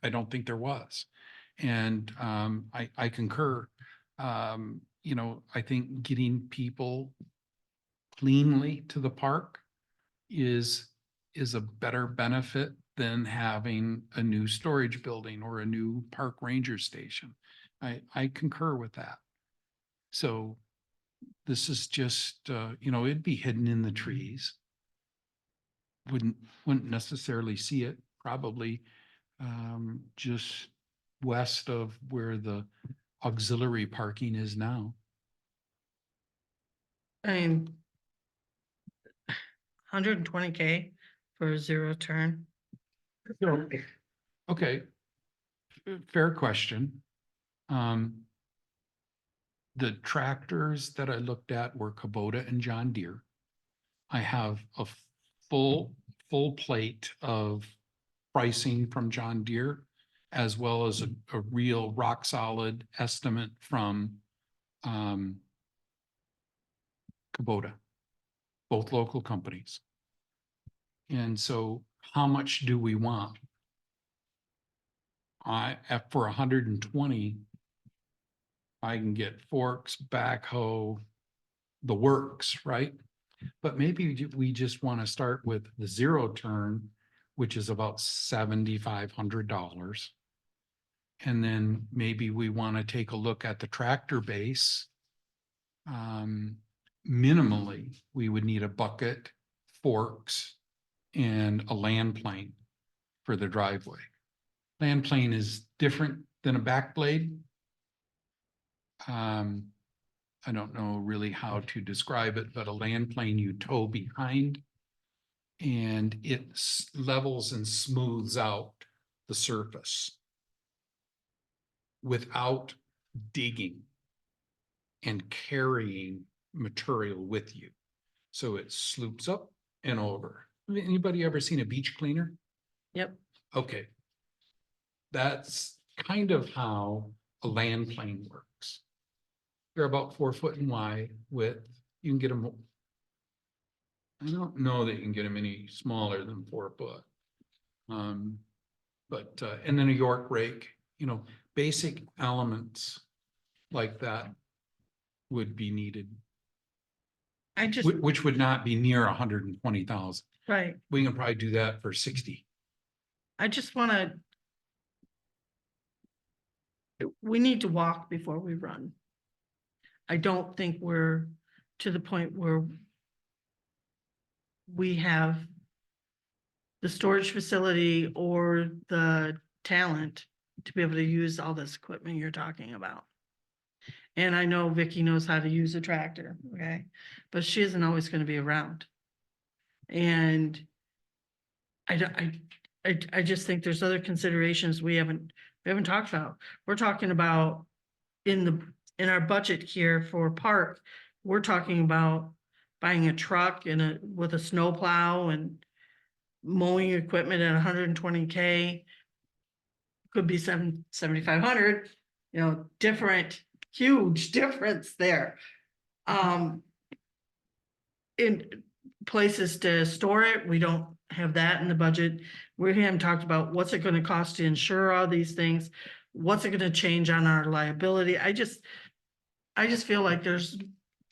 I don't think there was. And I concur. I think getting people cleanly to the park is a better benefit than having a new storage building or a new park ranger station. I concur with that. So this is just, it'd be hidden in the trees. Wouldn't necessarily see it, probably just west of where the auxiliary parking is now. I mean, 120K for a zero turn. Okay, fair question. The tractors that I looked at were Kubota and John Deere. I have a full plate of pricing from John Deere, as well as a real rock solid estimate from Kubota, both local companies. And so how much do we want? For 120, I can get forks, backhoe, the works, right? But maybe we just want to start with the zero turn, which is about $7,500. And then maybe we want to take a look at the tractor base. Minimally, we would need a bucket, forks, and a land plane for the driveway. Land plane is different than a back blade. I don't know really how to describe it, but a land plane you tow behind and it levels and smooths out the surface without digging and carrying material with you. So it sloops up and over. Anybody ever seen a beach cleaner? Yep. Okay. That's kind of how a land plane works. They're about 4 foot in wide width. You can get them. I don't know that you can get them any smaller than 4 foot. And then a York rake, basic elements like that would be needed, I just, which would not be near 120,000. right, We can probably do that for 60. I just wanna. We need to walk before we run. I don't think we're to the point where we have the storage facility or the talent to be able to use all this equipment you're talking about. And I know Vicky knows how to use a tractor, okay, but she isn't always gonna be around. And I just think there's other considerations we haven't talked about. We're talking about in our budget here for park, we're talking about buying a truck and with a snow plow and mowing equipment at 120K. Could be 7,500, different, huge difference there. In places to store it, we don't have that in the budget. We haven't talked about what's it gonna cost to insure all these things? What's it gonna change on our liability? I just feel like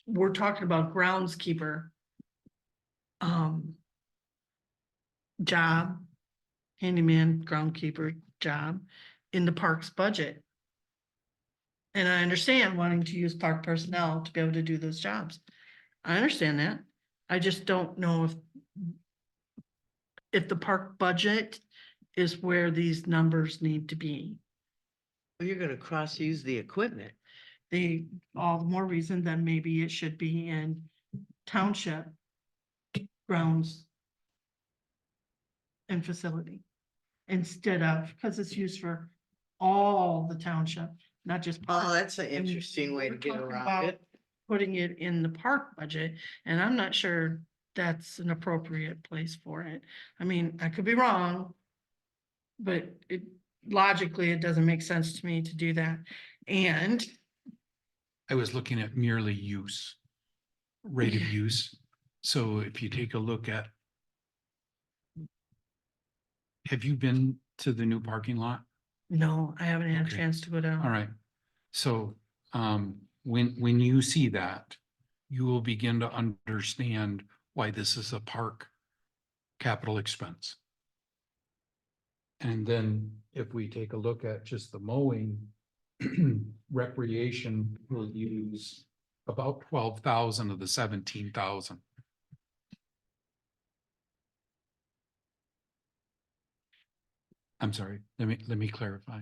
we're talking about groundskeeper job, handyman, groundkeeper job in the parks budget. And I understand wanting to use park personnel to be able to do those jobs. I understand that. I just don't know if the park budget is where these numbers need to be. Well, you're gonna cross-use the equipment. All the more reason that maybe it should be in township grounds and facility instead of, because it's used for all the township, not just. Oh, park. that's an And interesting way to we're get talking around about it. Putting it in the park budget, and I'm not sure that's an appropriate place for it. I mean, I could be wrong, but logically, it doesn't make sense to me to do that. And I was looking at merely use, rate of use. So if you take a look at, have you been to the new parking lot? no, I haven't had a Okay. chance to go down. All right. So when you see that, you will begin to understand why this is a park capital expense. And then if we take a look at just the mowing, recreation will use about 12,000 of the 17,000. I'm sorry, let me clarify.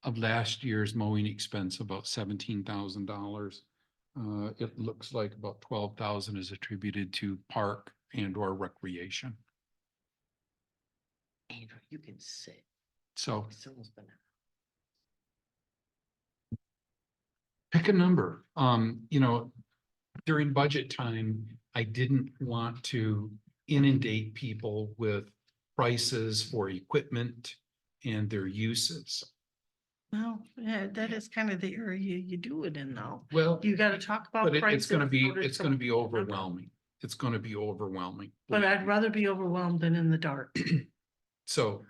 Of last year's mowing expense, about $17,000. It looks like about 12,000 is attributed to park and or recreation. Andrew, you can sit. So Someone's been. pick a number. During budget time, I didn't want to inundate people with prices for equipment and their uses. Well, yeah, that is kind of the area you do it in now. Well, You gotta talk about but prices. it's gonna be, in order it's to- gonna be overwhelming. It's gonna be overwhelming. But I'd rather be overwhelmed than in the dark. So,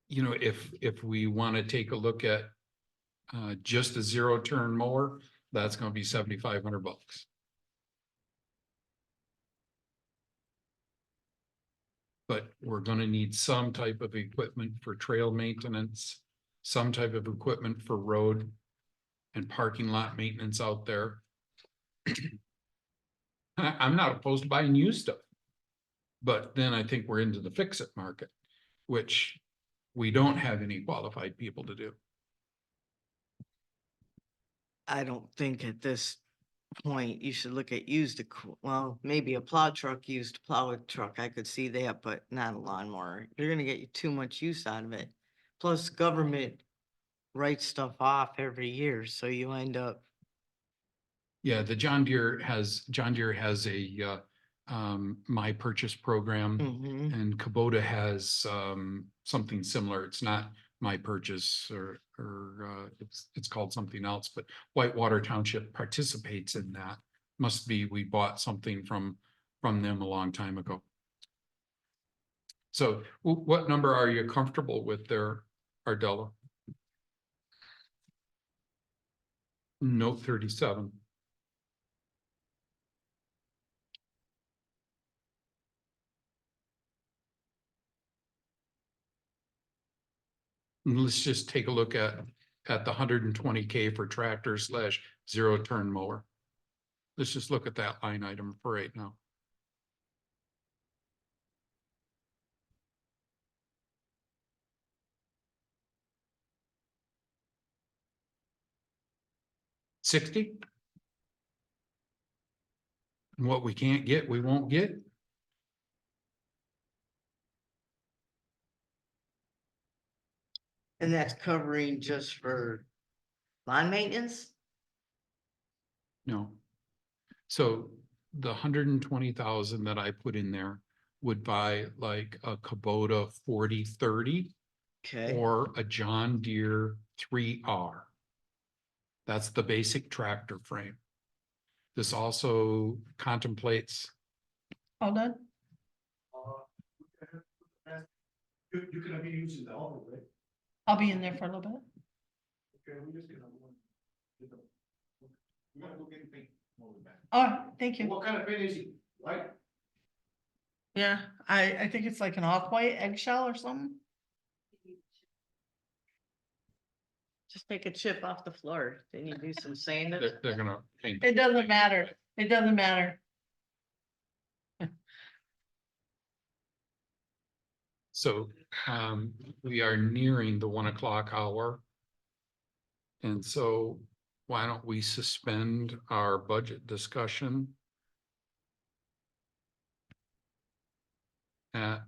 if we want to take a look at just a zero turn mower, that's gonna be $7,500. But we're gonna need some type of equipment for trail maintenance, some type of equipment for road and parking lot maintenance out there. I'm not opposed to buying used stuff. But then I think we're into the fix-it market, which we don't have any qualified people to do. I don't think at this point you should look at well, maybe a plow truck, used plow truck, I could see that, but not a lawnmower. You're gonna get you too much use out of it. Plus, government writes stuff off every year, so you end up Yeah, the John Deere has a my purchase program. Mhm. And Kubota has something similar. It's not my purchase or it's called something else, but Whitewater Township participates in that. Must be we bought something from them a long time ago. So what number are you comfortable with there, Ardella? Note 37. And let's just take a look at the 120K for tractor / zero turn mower. Let's just look at that line item for right now. $60. And what we can't get, we won't get. And that's covering just for lawn maintenance? No. So the 120,000 that I put in there would buy like a Kubota 4030 Okay, or a John Deere 3R. That's the basic tractor frame. This also contemplates, All done? You're gonna be using the auto, right? I'll be in there for a little bit. Okay, we're just gonna. We gotta go get paint. All right, thank you. What kind of paint is it, right? Yeah, I think it's like an off-white eggshell or something. just take a chip off the floor, then you do some sanding. they're gonna paint. It doesn't matter. It doesn't matter. So we are nearing the 1 o'clock hour. And so why don't we suspend our budget discussion at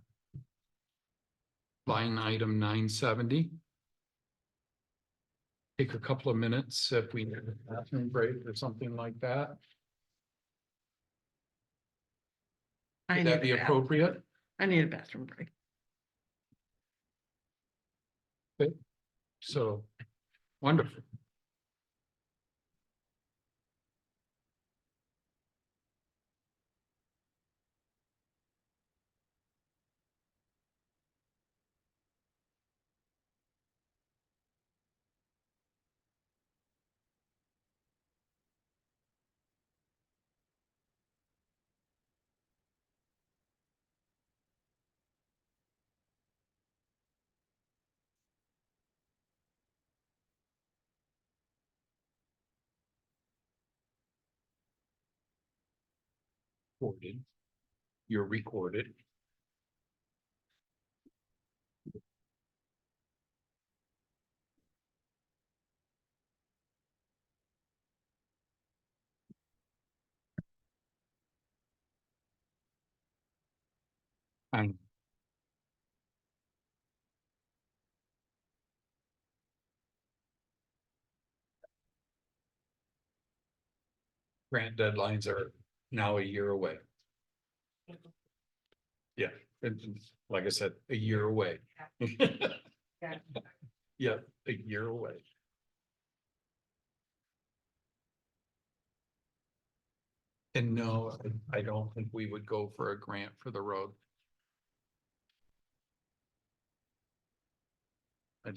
line item 970? Take a couple of minutes if we need a bathroom break or something like that. I Would need that be a bath- appropriate? I need a bathroom break. So wonderful. Recorded. You're recorded. And grant deadlines are now a year away. Yeah, and like I said, a year away. Yeah, a year away. And no, I don't think we would go for a grant for the road. I.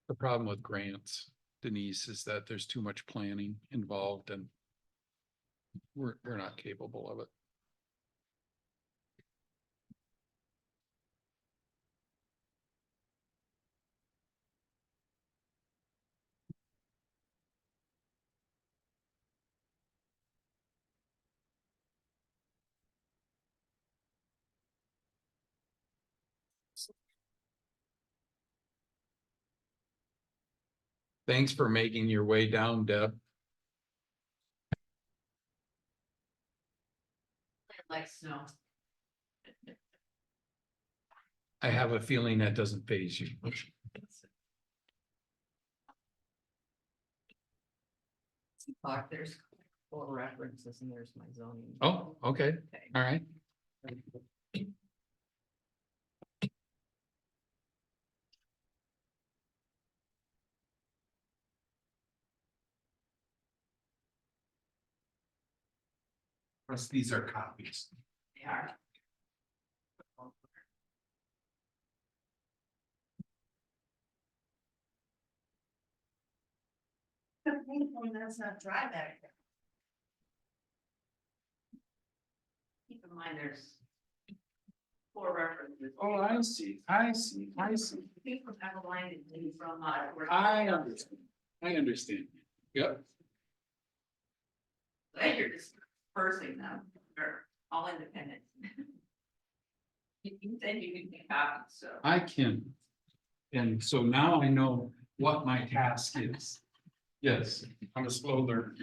The problem with grants, Denise, is that there's too much planning involved and we're not capable of it. Thanks for making your way down, Deb. Like snow. I have a feeling that doesn't phase you. There's four references and there's my zoning. Oh, okay, Okay. all right. Plus, these are copies. They are. That's not dry back there. Keep in mind, there's four references. Oh, I see, I see, I see. People have a line and from, I understand. I understand. Yep. Then you're dispersing them, they're all independent. You said you could make copies, so. I can. And so now I know what my task is. Yes, I'm a slow learner.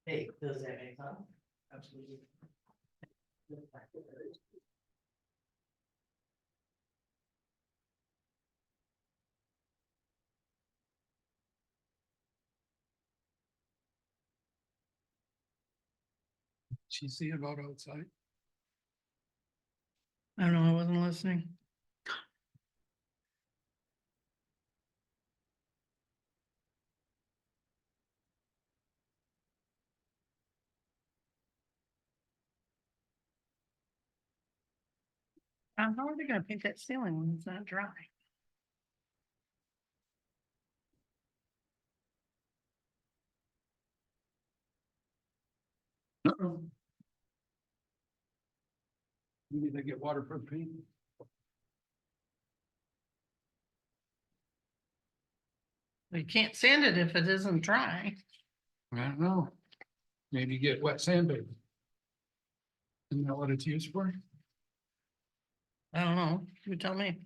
Hey, does that make sense? Absolutely. She see about outside? I don't know, I wasn't listening. How are they gonna paint that ceiling when it's not dry? Uh-oh. Maybe they get waterproof paint. You can't sand it if it isn't dry. I don't know. Maybe get wet sandpaper. Isn't that what it's used for? I don't know, you tell me.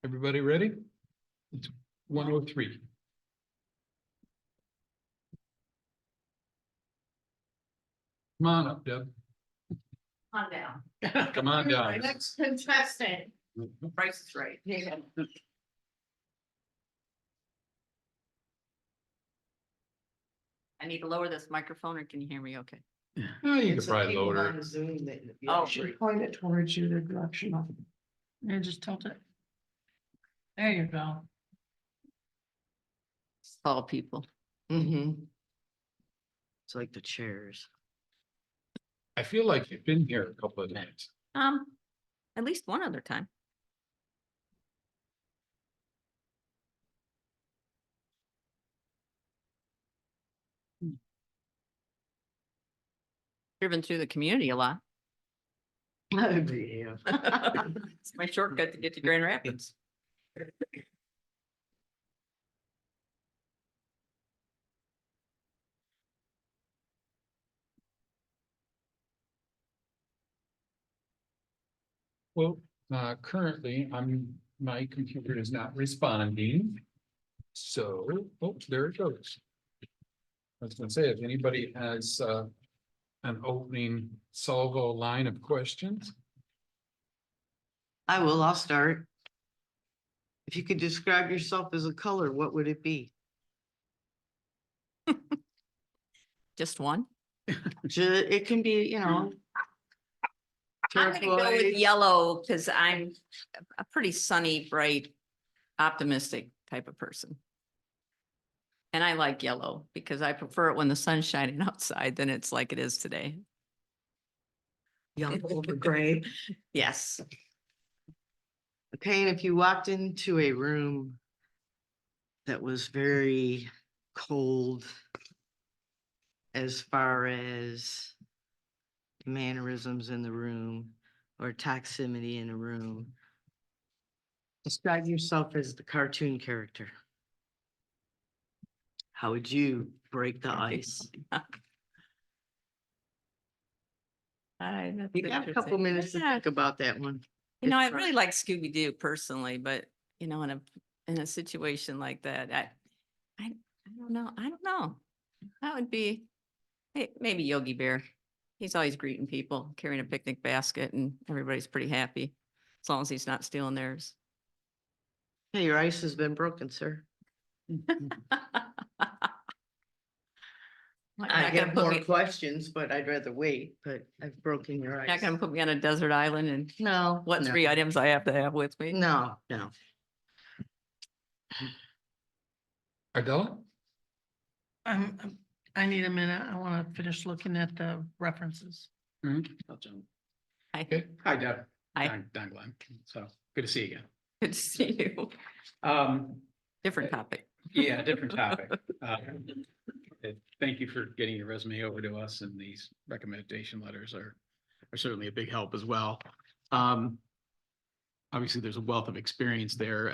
Everybody ready? It's 1:03. Come on up, Deb. On down. Come on down. Next contestant. Price is right. Yeah. I need to lower this microphone or can you hear me okay? Oh, you could It's the probably people lower on it. Zoom that you Oh. should point it towards you, the direction of. Yeah, just tilt it. There you go. Tall people. Mm-hmm. It's like the chairs. I feel like you've been here a couple of nights. At least one other time. Driven through the community a lot. Yeah. It's my shortcut to get to Grand Rapids. Well, currently, my computer is not responding. So, oh, there it goes. was gonna say, if anybody has an opening salvo line of questions. I'll start. If you could describe yourself as a color, what would it be? Just one? It can be, I'm gonna go with turquoise. yellow because I'm a pretty sunny, bright, optimistic type of person. And I like yellow because I prefer it when the sun's shining outside than it's like it is today. Yellow over gray. Yes. Okay, and if you walked into a room that was very cold as far as mannerisms in the room or proximity in a room, describe yourself as the cartoon character. How would you break the ice? You got a couple minutes to think about that one. You know, I It's, really like Scooby-Doo personally, but you know, in a situation like that, I don't know. I don't know. That would be maybe Yogi Bear. He's always greeting people, carrying a picnic basket, and everybody's pretty happy as long as he's not stealing theirs. Hey, your ice has been broken, sir. You're I not gonna get put more me- questions, but I'd rather wait, but I've broken your Not ice. gonna put me on a desert island and No. what no, 3 items I have to have with me? No, no. Ardella? I need a minute. I want to finish looking at the references. I'll jump. Okay. Hi, Deb. Hi. Don Glenn. So good to see you again. Good to see you. Uh, Different topic. Yeah, different topic. Thank you for getting your resume over to us, and these recommendation letters are certainly a big help as well. Obviously, there's a wealth of experience there,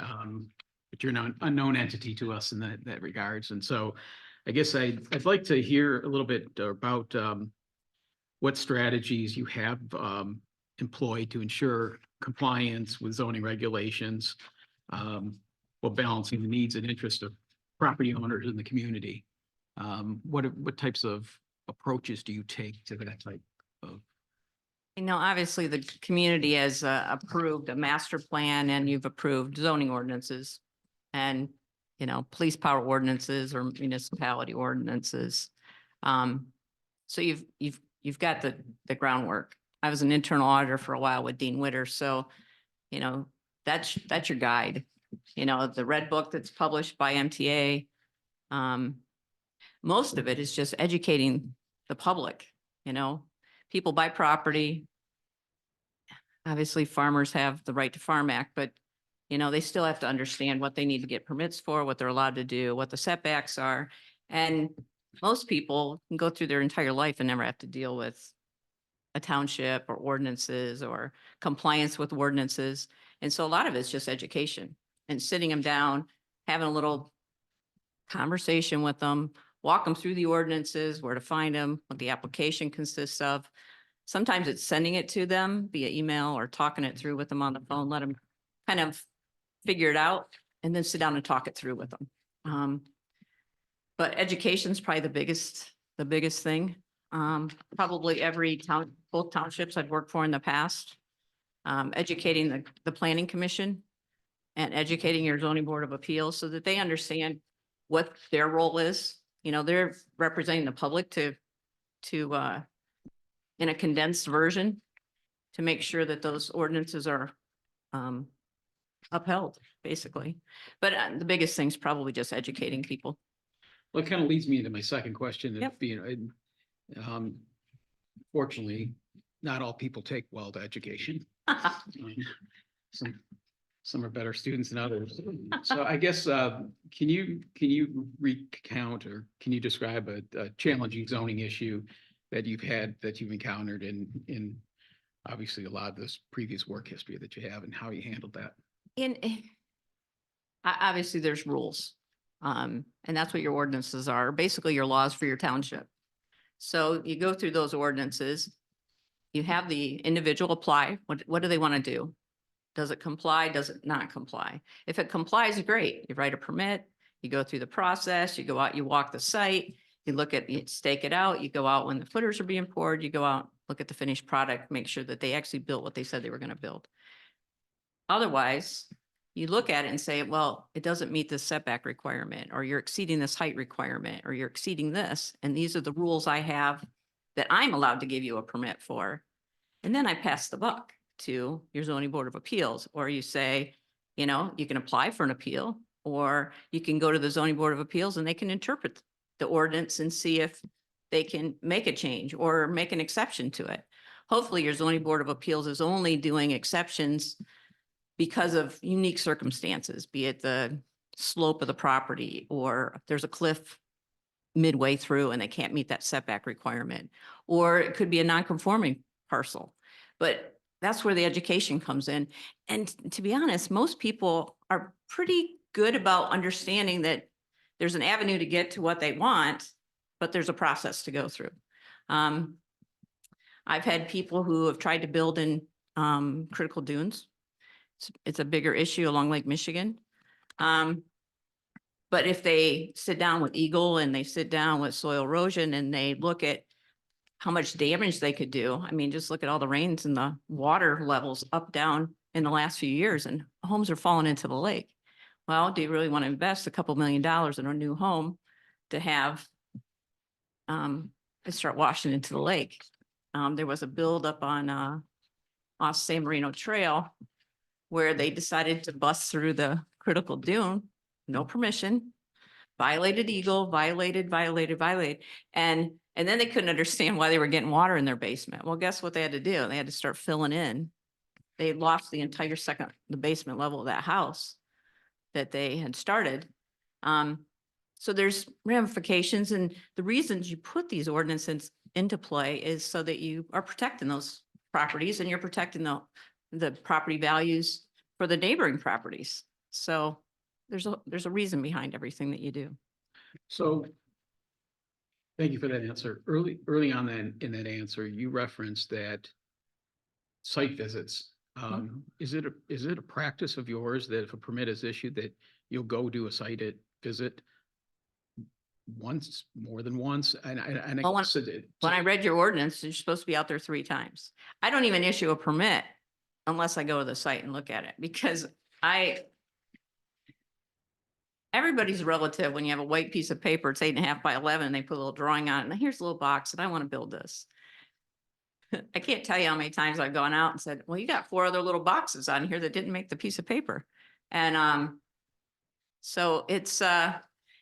but you're an unknown entity to us in that regards. And so I guess I'd like to hear a little bit about what strategies you have employed to ensure compliance with zoning regulations, while balancing the needs and interests of property owners in the community. What types of approaches do you take to that type of? You know, obviously the community has approved a master plan and you've approved zoning ordinances and, you know, police power ordinances or municipality ordinances. So you've got the groundwork. I was an internal auditor for a while with Dean Witter, so, you know, that's your guide. You know, the red book that's published by MTA. Most of it is just educating the public, you know, people buy property. Obviously, farmers have the Right to Farm Act, but, you know, they still have to understand what they need to get permits for, what they're allowed to do, what the setbacks are. And most people can go through their entire life and never have to deal with a township or ordinances or compliance with ordinances. And so a lot of it's just education and sitting them down, having a little conversation with them, walk them through the ordinances, where to find them, what the application consists of. Sometimes it's sending it to them via email or talking it through with them on the phone, let them kind of figure it out and then sit down and talk it through with them. But education's probably the biggest thing. Probably every town, both townships I've worked for in the past, educating the planning commission and educating your zoning board of appeals so that they understand what their role is. You know, they're representing the public to in a condensed version to make sure that those ordinances are upheld, basically. But the biggest thing is probably just educating people. Well, it kind of leads me into my second question. Yep. Fortunately, not all people take well to education. Some are better students than others. So I guess, can you recount or can you describe a challenging zoning issue that you've encountered in obviously a lot of this previous work history that you have and how you handled that? Obviously, there's rules. And that's what your ordinances are, basically your laws for your township. So you go through those ordinances, you have the individual apply. What do they want to do? Does it comply? Does it not comply? If it complies, great. You write a permit, you go through the process, you go out, you walk the site, You look at, you stake it out, you go out when the footers are being poured, you go out, look at the finished product, make sure that they actually built what they said they were gonna build. Otherwise, you look at it and say, well, it doesn't meet this setback requirement, or you're exceeding this height requirement, or you're exceeding this, and these are the rules I have that I'm allowed to give you a permit for. And then I pass the buck to your zoning board of appeals, or you say, you know, you can apply for an appeal, or you can go to the zoning board of appeals and they can interpret the ordinance and see if they can make a change or make an exception to it. Hopefully your zoning board of appeals is only doing exceptions because of unique circumstances, be it the slope of the property, or if there's a cliff midway through and they can't meet that setback requirement, or it could be a non-conforming parcel. But that's where the education comes in. And to be honest, most people are pretty good about understanding that there's an avenue to get to what they want, but there's a process to go through. I've had people who have tried to build in critical dunes. It's a bigger issue along Lake Michigan. But if they sit down with Eagle and they sit down with soil erosion and they look at how much damage they could do, I mean, just look at all the rains and the water levels up, down in the last few years, and homes are falling into the lake. Well, do you really want to invest a couple $1 million in a new home to have it start washing into the lake? There was a build up on off San Marino Trail where they decided to bust through the critical dune, no permission, violated Eagle, violated. And then they couldn't understand why they were getting water in their basement. Well, guess what they had to do? They had to start filling in. They lost the entire the basement level of that house that they had started. So there's ramifications, and the reasons you put these ordinances into play is so that you are protecting those properties and you're protecting the property values for the neighboring properties. So there's a reason behind everything that you do. So thank you for that answer. Early on in that answer, you referenced that site visits. Is it a practice of yours that if a permit is issued that you'll go do a site visit once, more than once? And Well, when I read your ordinance, you're supposed to be out there 3 times. I don't even issue a permit unless I go to the site and look at it, because everybody's relative when you have a white piece of paper, it's 8.5 by 11, and they put a little drawing on it, and here's a little box, and I want to build this. I can't tell you how many times I've gone out and said, well, you got 4 other little boxes on here that didn't make the piece of paper. And so it's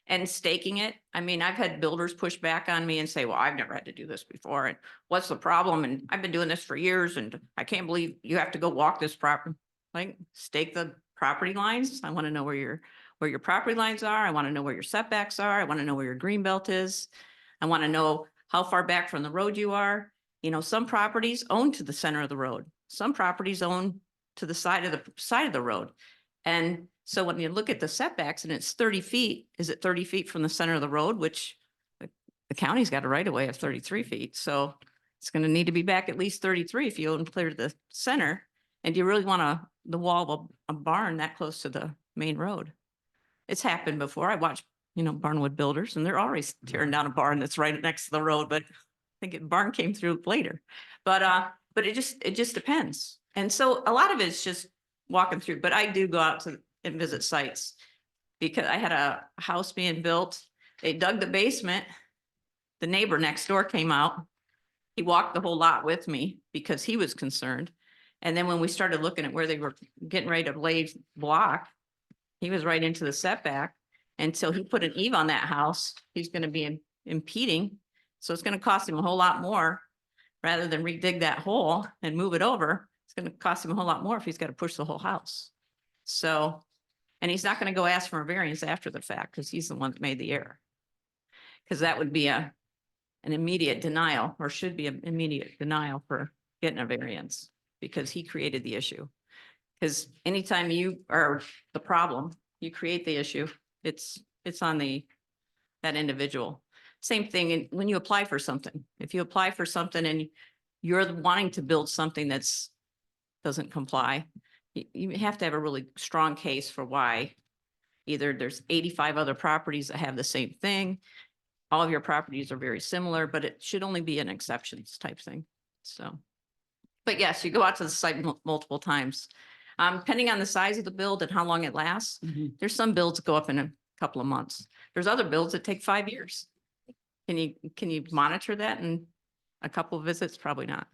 and staking it. I mean, I've had builders push back on me and say, well, I've never had to do this before. And what's the problem? And I've been doing this for years, and I can't believe you have to go walk this property. Like, stake the property lines. I want to know where your property lines are. I want to know where your setbacks are. I want to know where your green belt is. I want to know how far back from the road you are. You know, some properties own to the center of the road. Some properties own to the side of the road. And so when you look at the setbacks and it's 30 feet, is it 30 feet from the center of the road, which the county's got a right of way of 33 feet. So it's going to need to be back at least 33 if you own clear to the center. And do you really want the wall of a barn that close to the main road? It's happened before. I watched, Barnwood builders, and they're always tearing down a barn that's right next to the road, but I think barn came through later. But it just depends. And so a lot of it's just walking through, but I do go out and visit sites, because I had a house being built. They dug the basement. The neighbor next door came out. He walked the whole lot with me because he was concerned. And then when we started looking at where they were getting ready to lay block, he was right into the setback. Until he put an eave on that house, he's going to be impeding. So it's going to cost him a whole lot more, rather than redig that hole and move it over. It's going to cost him a whole lot more if he's got to push the whole house. So, and he's not going to go ask for a variance after the fact, because he's the one that made the error. Because that would be an immediate denial, or should be an immediate denial for getting a variance, because he created the issue. Because anytime you are the problem, you create the issue, it's on that individual. Same thing when you apply for something. If you apply for something and you're wanting to build something that's doesn't comply, you have to have a really strong case for why. Either there's 85 other properties that have the same thing, all of your properties are very similar, but it should only be an exceptions type thing, so. But yes, you go out to the site multiple times. Depending on the size of the build and how long it lasts, there's some builds that go up in a couple of months. There's other builds that take 5 years. Can you monitor that in a couple of visits? Probably not.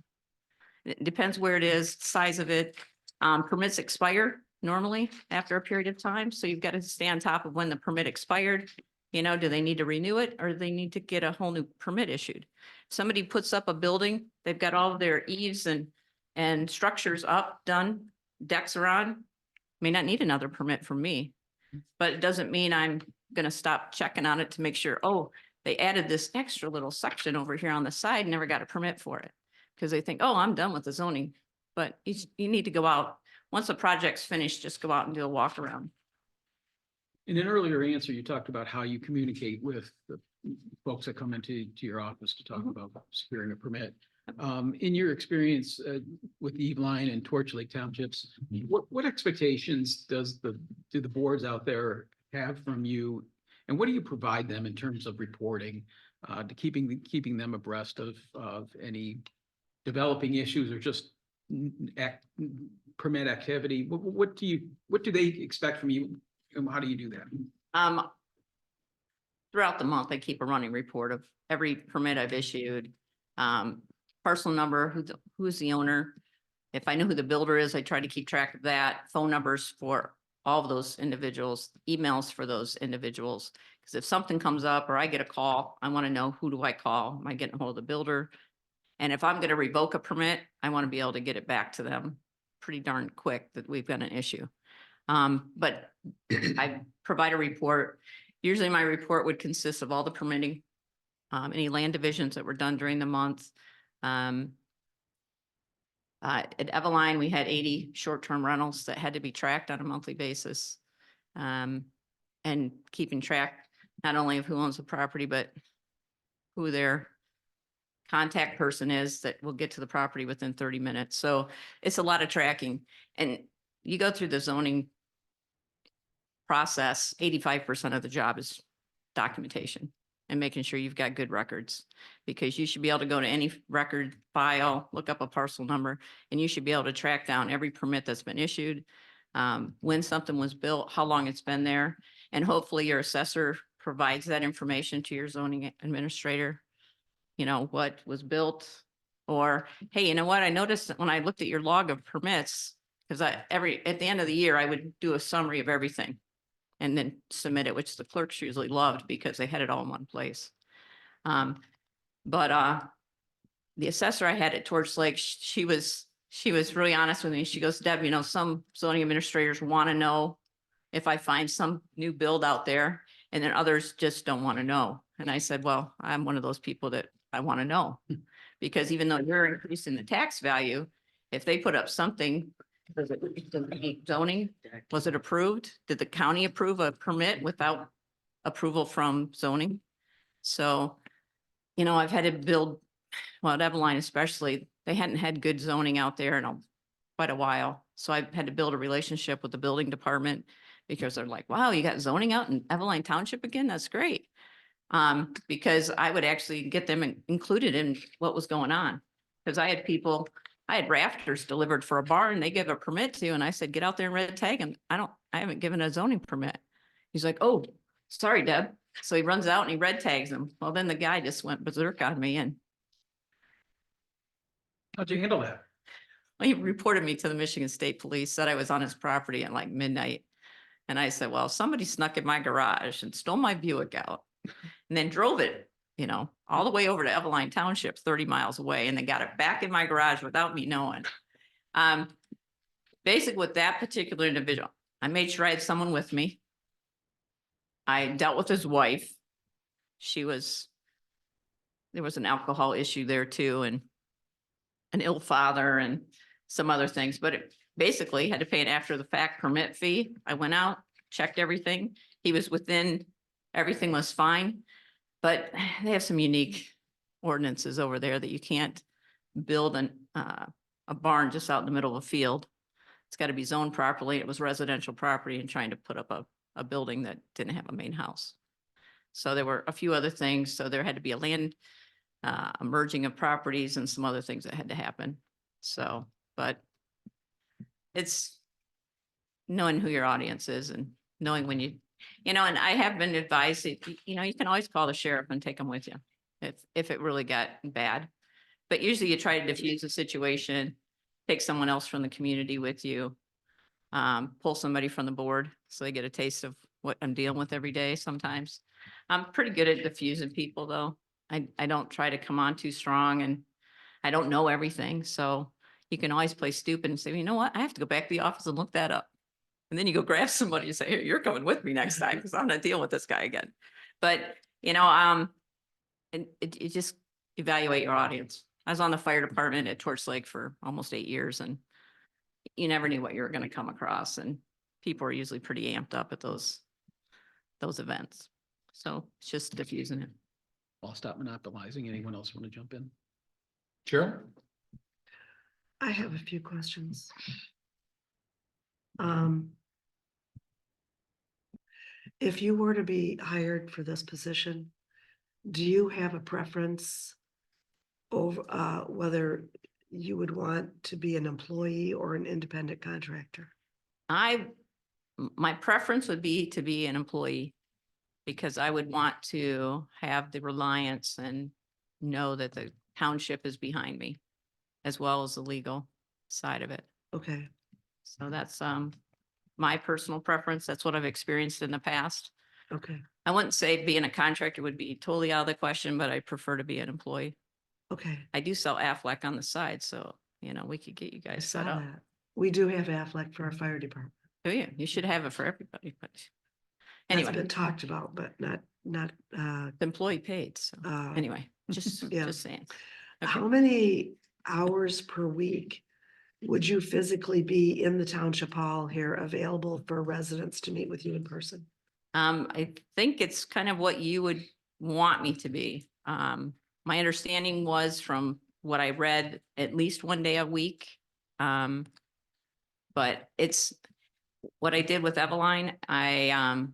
It depends where it is, size of it. Permits expire normally after a period of time, so you've got to stay on top of when the permit expired. You know, do they need to renew it or do they need to get a whole new permit issued? Somebody puts up a building, they've got all of their eaves and structures up, done, decks are on, may not need another permit from me. But it doesn't mean I'm gonna stop checking on it to make sure, oh, they added this extra little section over here on the side, never got a permit for it. Because they think, oh, I'm done with the zoning, but you need to go out, once the project's finished, just go out and do a walk around. In an earlier answer, you talked about how you communicate with the folks that come into your office to talk about securing a permit. In your experience with Eveline and Torch Lake Townships, what expectations do the boards out there have from you? And what do you provide them in terms of reporting to keeping them abreast of any developing issues or just permit activity? What do they expect from you? And how do you do that? Throughout the month, I keep a running report of every permit I've issued, parcel number, who's the owner. If I know who the builder is, I try to keep track of that, phone numbers for all of those individuals, emails for those individuals. Because if something comes up or I get a call, I want to know, who do I call? Am I getting a hold of the builder? And if I'm going to revoke a permit, I want to be able to get it back to them pretty darn quick that we've got an issue. But I provide a report. Usually my report would consist of all the permitting, any land divisions that were done during the month. At Eveline, we had 80 short-term rentals that had to be tracked on a monthly basis. And keeping track not only of who owns the property, but who their contact person is that will get to the property within 30 minutes. So it's a lot of tracking. And you go through the zoning process, 85% of the job is documentation and making sure you've got good records, because you should be able to go to any record file, look up a parcel number, and you should be able to track down every permit that's been issued, when something was built, how long it's been there, and hopefully your assessor provides that information to your zoning administrator. You know, what was built, or, hey, you know what, I noticed that when I looked at your log of permits, because at the end of the year, I would do a summary of everything and then submit it, which the clerks usually loved because they had it all in one place. But the assessor I had at Torch Lake, she was really honest with me. She goes, Deb, you know, some zoning administrators want to know if I find some new build out there, and then others just don't want to know. And I said, well, I'm one of those people that I want to know, because even though you're increasing the tax value, if they put up something, does it meet zoning? Was it approved? Did the county approve a permit without approval from zoning? So, you know, I've had to build, well, at Eveline especially, they hadn't had good zoning out there in quite a while. So I had to build a relationship with the building department, because they're like, wow, you got zoning out in Eveline Township again? That's great. Because I would actually get them included in what was going on. Because I had rafters delivered for a barn they gave a permit to, and I said, get out there and red tag them. I haven't given a zoning permit. He's like, oh, sorry, Deb. So he runs out and he red tags them. Well, then the guy just went berserk on me, and How'd you handle that? he reported me to the Michigan State Police, said I was on his property at like midnight. And I said, well, somebody snuck in my garage and stole my Buick out and then drove it, you know, all the way over to Eveline Township, 30 miles away, and then got it back in my garage without me knowing. Basically with that particular individual, I made sure I had someone with me. I dealt with his wife. There was an alcohol issue there too, and an ill father and some other things, but it basically had to pay an after the fact permit fee. I went out, checked everything. He was within, everything was fine, but they have some unique ordinances over there that you can't build a barn just out in the middle of a field. It's got to be zoned properly. It was residential property, and trying to put up a building that didn't have a main house. So there were a few other things. So there had to be a land a merging of properties and some other things that had to happen. So, but it's knowing who your audience is and knowing when and I have been advised that, you can always call the sheriff and take them with you if it really got bad. But usually you try to diffuse the situation, take someone else from the community with you, pull somebody from the board so they get a taste of what I'm dealing with every day sometimes. I'm pretty good at diffusing people though. I don't try to come on too strong and I don't know everything. So you can always play stupid and say, you know what, I have to go back to the office and look that up. And then you go grab somebody and say, hey, you're coming with me next time because I'm not dealing with this guy again. But, and you just evaluate your audience. I was on the fire department at Torch Lake for almost 8 years and you never knew what you were going to come across. And people are usually pretty amped up at those events. So it's just diffusing it. I'll stop monopolizing. Anyone else want to jump in? Cheryl? I have a few questions. If you were to be hired for this position, do you have a preference over whether you would want to be an employee or an independent contractor? My preference would be to be an employee because I would want to have the reliance and know that the township is behind me as well as the legal side of it. Okay, So that's my personal preference. That's what I've experienced in the past. okay, I wouldn't say being a contractor would be totally out of the question, but I prefer to be an employee. okay. I do sell Aflac on the side, so we could get you I guys saw set up. that. We do have Aflac for our fire department. Oh yeah, you should have it for everybody, but That's anyway, been talked about, but not, the employee paid, so anyway, just Yeah. saying. Okay. how many hours per week would you physically be in the township hall here available for residents to meet with you in person? I think it's kind of what you would want me to be. My understanding was from what I read, at least one day a week. But it's what I did with Eveline. I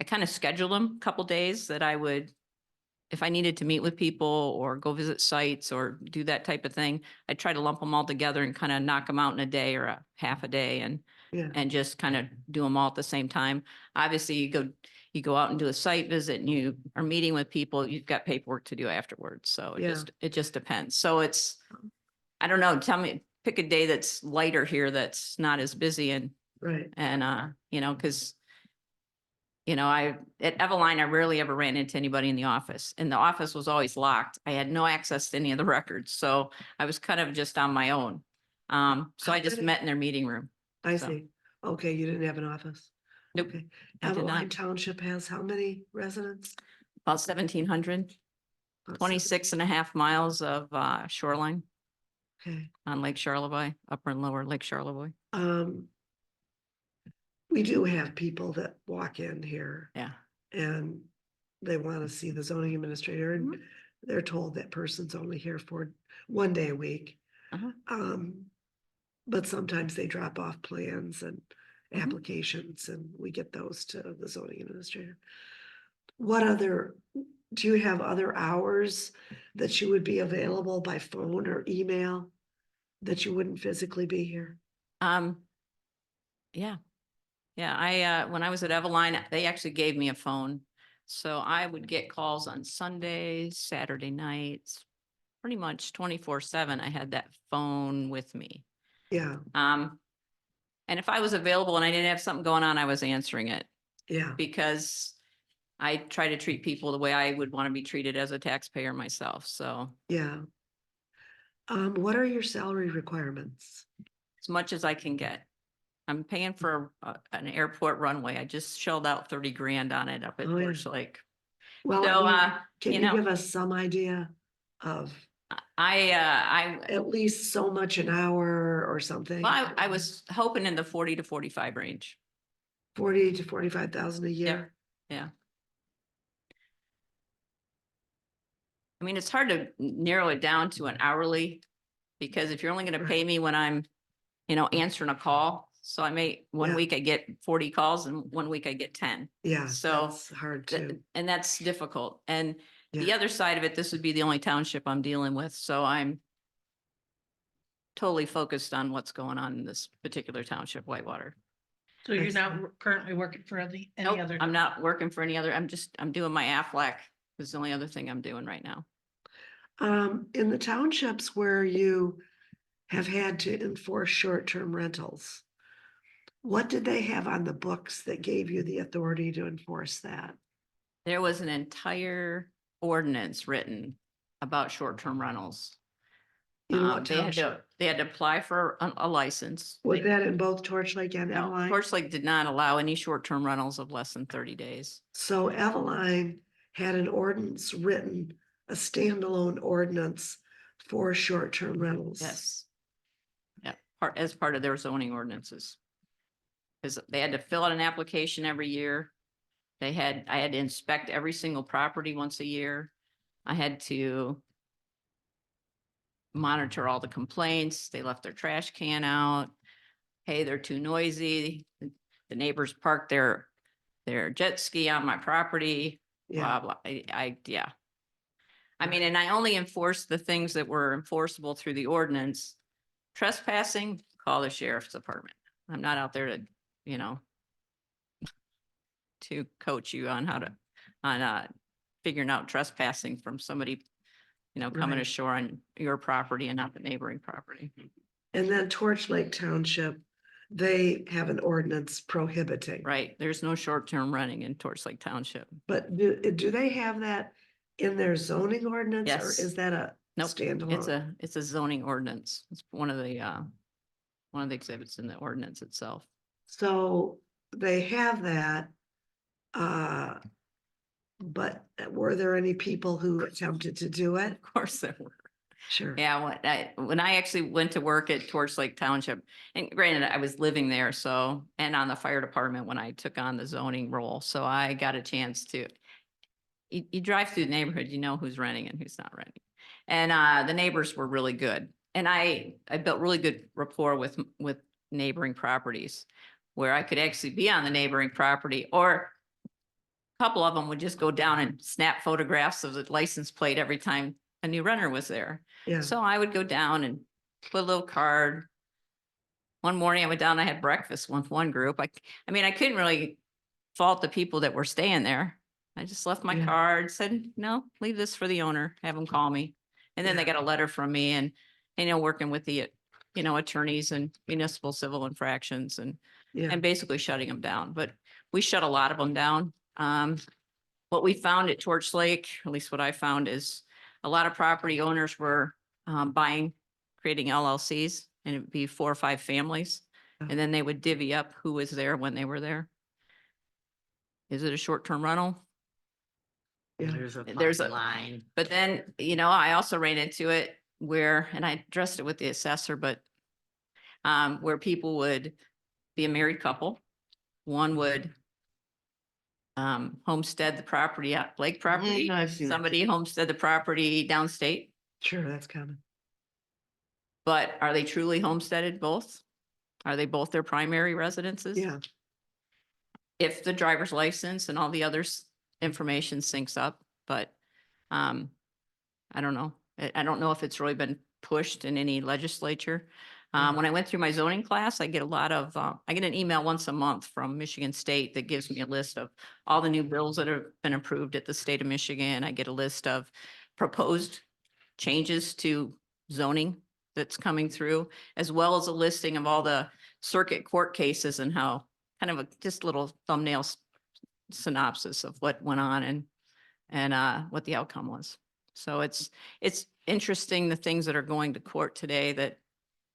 kind of scheduled them a couple days that I would, if I needed to meet with people or go visit sites or do that type of thing, I'd try to lump them all together and kind of knock them out in a day or a half a day Yeah, and just kind of do them all at the same time. Obviously, you go out and do a site visit and you are meeting with people, you've got paperwork to do afterwards. So Yeah. it just depends. So I don't know, pick a day that's lighter here, that's not as busy and right, because at Eveline, I rarely ever ran into anybody in the office and the office was always locked. I had no access to any of the records. So I was kind of just on my own. So How I just did it- met in their meeting room. I So, see. Okay, you didn't have an office? Nope, Okay. I did Eveline not. Township has how many residents? About 1,700, About 26 and a half miles of shoreline Okay. on Lake Charlevoix, upper and lower Lake Charlevoix. We do have people that walk in here Yeah. and they want to see the zoning administrator and they're told that person's only here for one day a week. Uh-huh. But sometimes they drop off plans and Mhm. applications and we get those to the zoning administrator. Do you have other hours that you would be available by phone or email that you wouldn't physically be here? Yeah. Yeah, when I was at Eveline, they actually gave me a phone. So I would get calls on Sundays, Saturday nights, pretty much 24/7. I had that phone with me. Yeah, And if I was available and I didn't have something going on, I was answering it yeah, because I try to treat people the way I would want to be treated as a taxpayer myself. So yeah. What are your salary requirements? as much as I can get. I'm paying for an airport runway. I just shelled out 30 grand on it up at Oh, yeah. Torch Lake. Well, So, I mean, can you you know, give us some idea of I at least so much an hour or something? well, I was hoping in the 40 to 45 range. 40 to 45,000 a year? Yeah. I mean, it's hard to narrow it down to an hourly because if you're only going to pay me when I'm, answering a call, So I may, one Yeah. week I get 40 calls and one week I get 10. Yeah, So that's hard Th- too. And that's difficult. And the Yeah. other side of it, this would be the only township I'm dealing with, so I'm totally focused on what's going on in this particular township, Whitewater. So you're not Excellent. currently working for any Nope, other? I'm not working for any other, I'm doing my Aflac is the only other thing I'm doing right now. In the townships where you have had to enforce short-term rentals, what did they have on the books that gave you the authority to enforce that? There was an entire ordinance written about short-term rentals. In what They had to, township? they had to apply for a license. Was that in both Torch Lake and No, Eveline? Torch Lake did not allow any short-term rentals of less than 30 days. So Eveline had an ordinance written, a standalone ordinance for short-term rentals. Yes. Yeah, as part of their zoning ordinances. Because they had to fill out an application every year. I had to inspect every single property once a year. I had to monitor all the complaints. They left their trash can out. Hey, they're too noisy. The neighbors parked their jet ski on my property, Yeah, blah, blah. Yeah. I mean, and I only enforced the things that were enforceable through the ordinance. Trespassing, call the sheriff's department. I'm not out there to, you know, to coach you on how to, on figuring out trespassing from somebody, you know, coming Right. ashore on your property and not the neighboring property. and then Torch Lake Township, they have an ordinance prohibiting. Right, there's no short-term renting in Torch Lake Township. But do they have that in their zoning ordinance or Yes. is that a Nope, standalone? it's a zoning ordinance. It's one of the exhibits in the ordinance itself. So they have that. But were there any people who attempted to do it? Of course there were. Sure. Yeah, when I actually went to work at Torch Lake Township, and granted, I was living there, so, and on the fire department when I took on the zoning role, so I got a chance to. You drive through the neighborhood, you know who's renting and who's not renting. And the neighbors were really good. And I built really good rapport with neighboring properties where I could actually be on the neighboring property, or a couple of them would just go down and snap photographs of the license plate every time a new renter was there. Yeah, So I would go down and put a little card. One morning I went down, I had breakfast with one group. I mean, I couldn't really fault the people that were staying there. I just left my Yeah. card, said, no, leave this for the owner, have them call me. And then they Yeah. got a letter from me and, you know, working with the, you know, attorneys and municipal civil infractions and yeah, basically shutting them down. But we shut a lot of them down. What we found at Torch Lake, at least what I found, is a lot of property owners were creating LLCs, and it'd be 4 or 5 families. And then they would divvy up who was there when they were there. Is it a short-term rental? yeah. There's a line. But then, you know, I also ran into it where, and I addressed it with the assessor, but where people would be a married couple. One would homestead the property at Lake property. Mhm, I've seen that. Somebody homestead the property downstate. Sure, that's common. But are they truly homesteaded both? Are they both their primary residences? Yeah, If the driver's license and all the others information syncs up, but I don't know. I don't know if it's really been pushed in any legislature. When I went through my zoning class, I get a lot of, I get an email once a month from Michigan State that gives me a list of all the new bills that have been approved at the state of Michigan. I get a list of proposed changes to zoning that's coming through, as well as a listing of all the circuit court cases and how kind of a just little thumbnail synopsis of what went on and what the outcome was. So it's interesting, the things that are going to court today that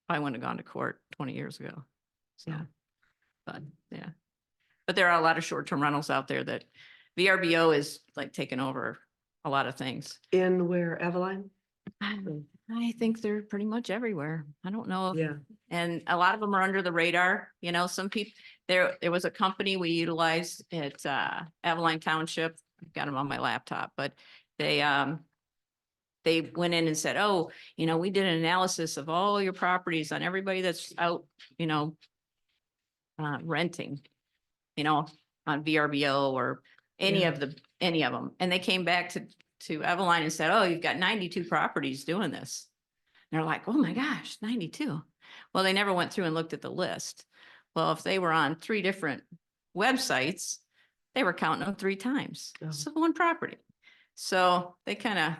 I wouldn't have gone to court 20 years ago. So, Yeah. but yeah, but there are a lot of short-term rentals out there that VRBO is like taking over a lot of things. in where, Eveline? I think they're pretty much everywhere. I don't know. Yeah, And a lot of them are under the radar, you know, some people, there was a company we utilized at Avalon Township. I've got them on my laptop, but they went in and said, oh, you know, we did an analysis of all your properties on everybody that's out, you know, renting, you know, on VRBO or any Yeah. of them. And they came back to Eveline and said, oh, you've got 92 properties doing this. And they're like, oh my gosh, 92. Well, they never went through and looked at the list. Well, if they were on 3 different websites, they were counting them 3 times. Oh. So one property. So they kind of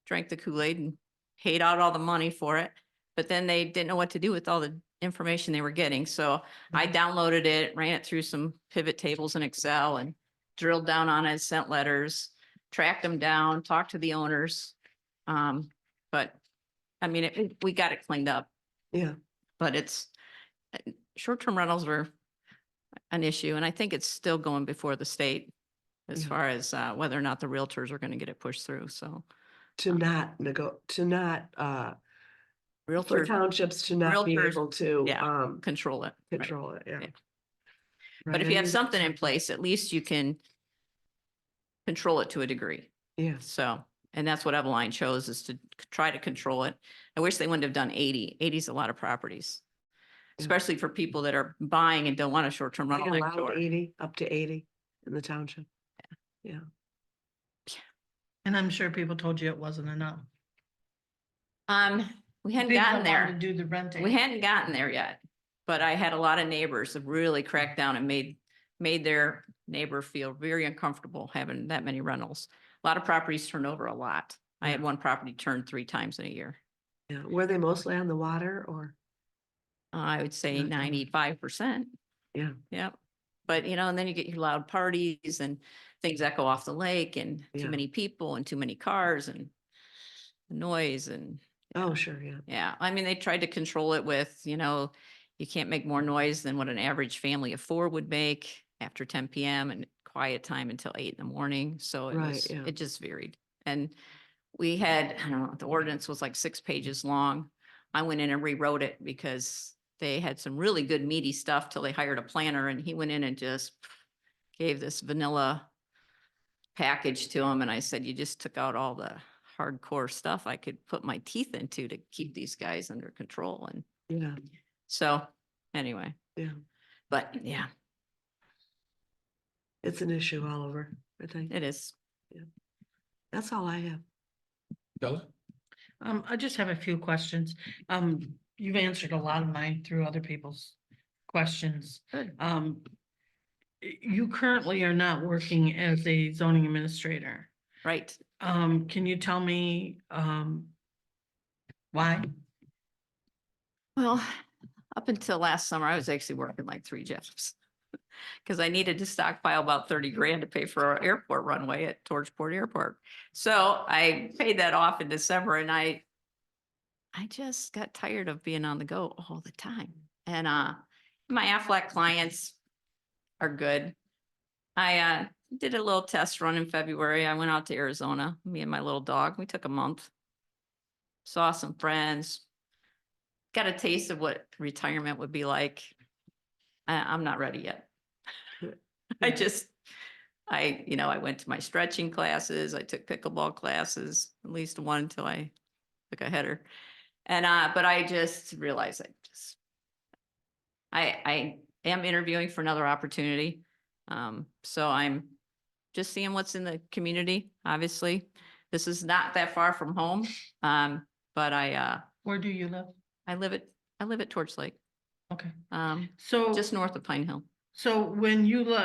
drank the Kool-Aid and paid out all the money for it. But then they didn't know what to do with all the information they were getting. So I downloaded it, ran it through some pivot tables in Excel and drilled down on it, sent letters, tracked them down, talked to the owners. But I mean, we got it cleaned up, Yeah, but it's short-term rentals were an issue. And I think it's still going before the state as Yeah. far as whether or not the realtors are going to get it pushed through. So to not for realtor townships to not be realtors, able to, yeah, control it. right. control it, yeah. Yeah. Right, But if I you have mean, something in place, at least you can control it to a degree. Yeah, So, and that's what Eveline chose, is to try to control it. I wish they wouldn't have done 80. 80 is a lot of properties, Yeah. especially for people that are buying and don't want a short-term they rental next allowed door. 80, up to 80 in the township. Yeah, And I'm sure people told you it wasn't enough. We hadn't People gotten that wanted there. To do the renting. We hadn't gotten there yet, but I had a lot of neighbors that really cracked down and made their neighbor feel very uncomfortable having that many rentals. A lot of properties turn over a lot. I had Yeah. one property turned 3 times in a year. yeah. Were they mostly on the water or? I would say Not too much. 95%. Yeah. Yep. But and then you get your loud parties and things that go off the lake and Yeah. too many people and too many cars and noise and Oh, sure, yeah. yeah. I mean, they tried to control it with, you can't make more noise than what an average family of 4 would make after 10 PM and quiet time until 8 in the morning. So Right, yeah. it just varied. And we had, I don't know, the ordinance was like 6 pages long. I went in and rewrote it because they had some really good meaty stuff till they hired a planner, and he went in and just gave this vanilla package to him. And I said, you just took out all the hardcore stuff I could put my teeth into to keep these guys under control. And Yeah, so anyway, yeah. but yeah, It's an issue all over, I think. it is. That's all I have. Bella? I just have a few questions. You've answered a lot of mine through other people's questions. Good. You currently are not working as a zoning administrator. Right. Can you tell me, why? Well, up until last summer, I was actually working like 3 jobs. Because I needed to stockpile about 30 grand to pay for our airport runway at Torchport Airport. So I paid that off in December, and I just got tired of being on the go all the time. And my Aflac clients are good. I did a little test run in February. I went out to Arizona, me and my little dog. We took a month. Saw some friends. Got a taste of what retirement would be like. I'm not ready yet. I went to my stretching classes. I took pickleball classes, at least one until I took a header. And, but I just realized I am interviewing for another opportunity. So I'm just seeing what's in the community. Obviously, this is not that far from home. But Where do you live? I live at Torch Lake, Okay, just so, north of Pine Hill. so when you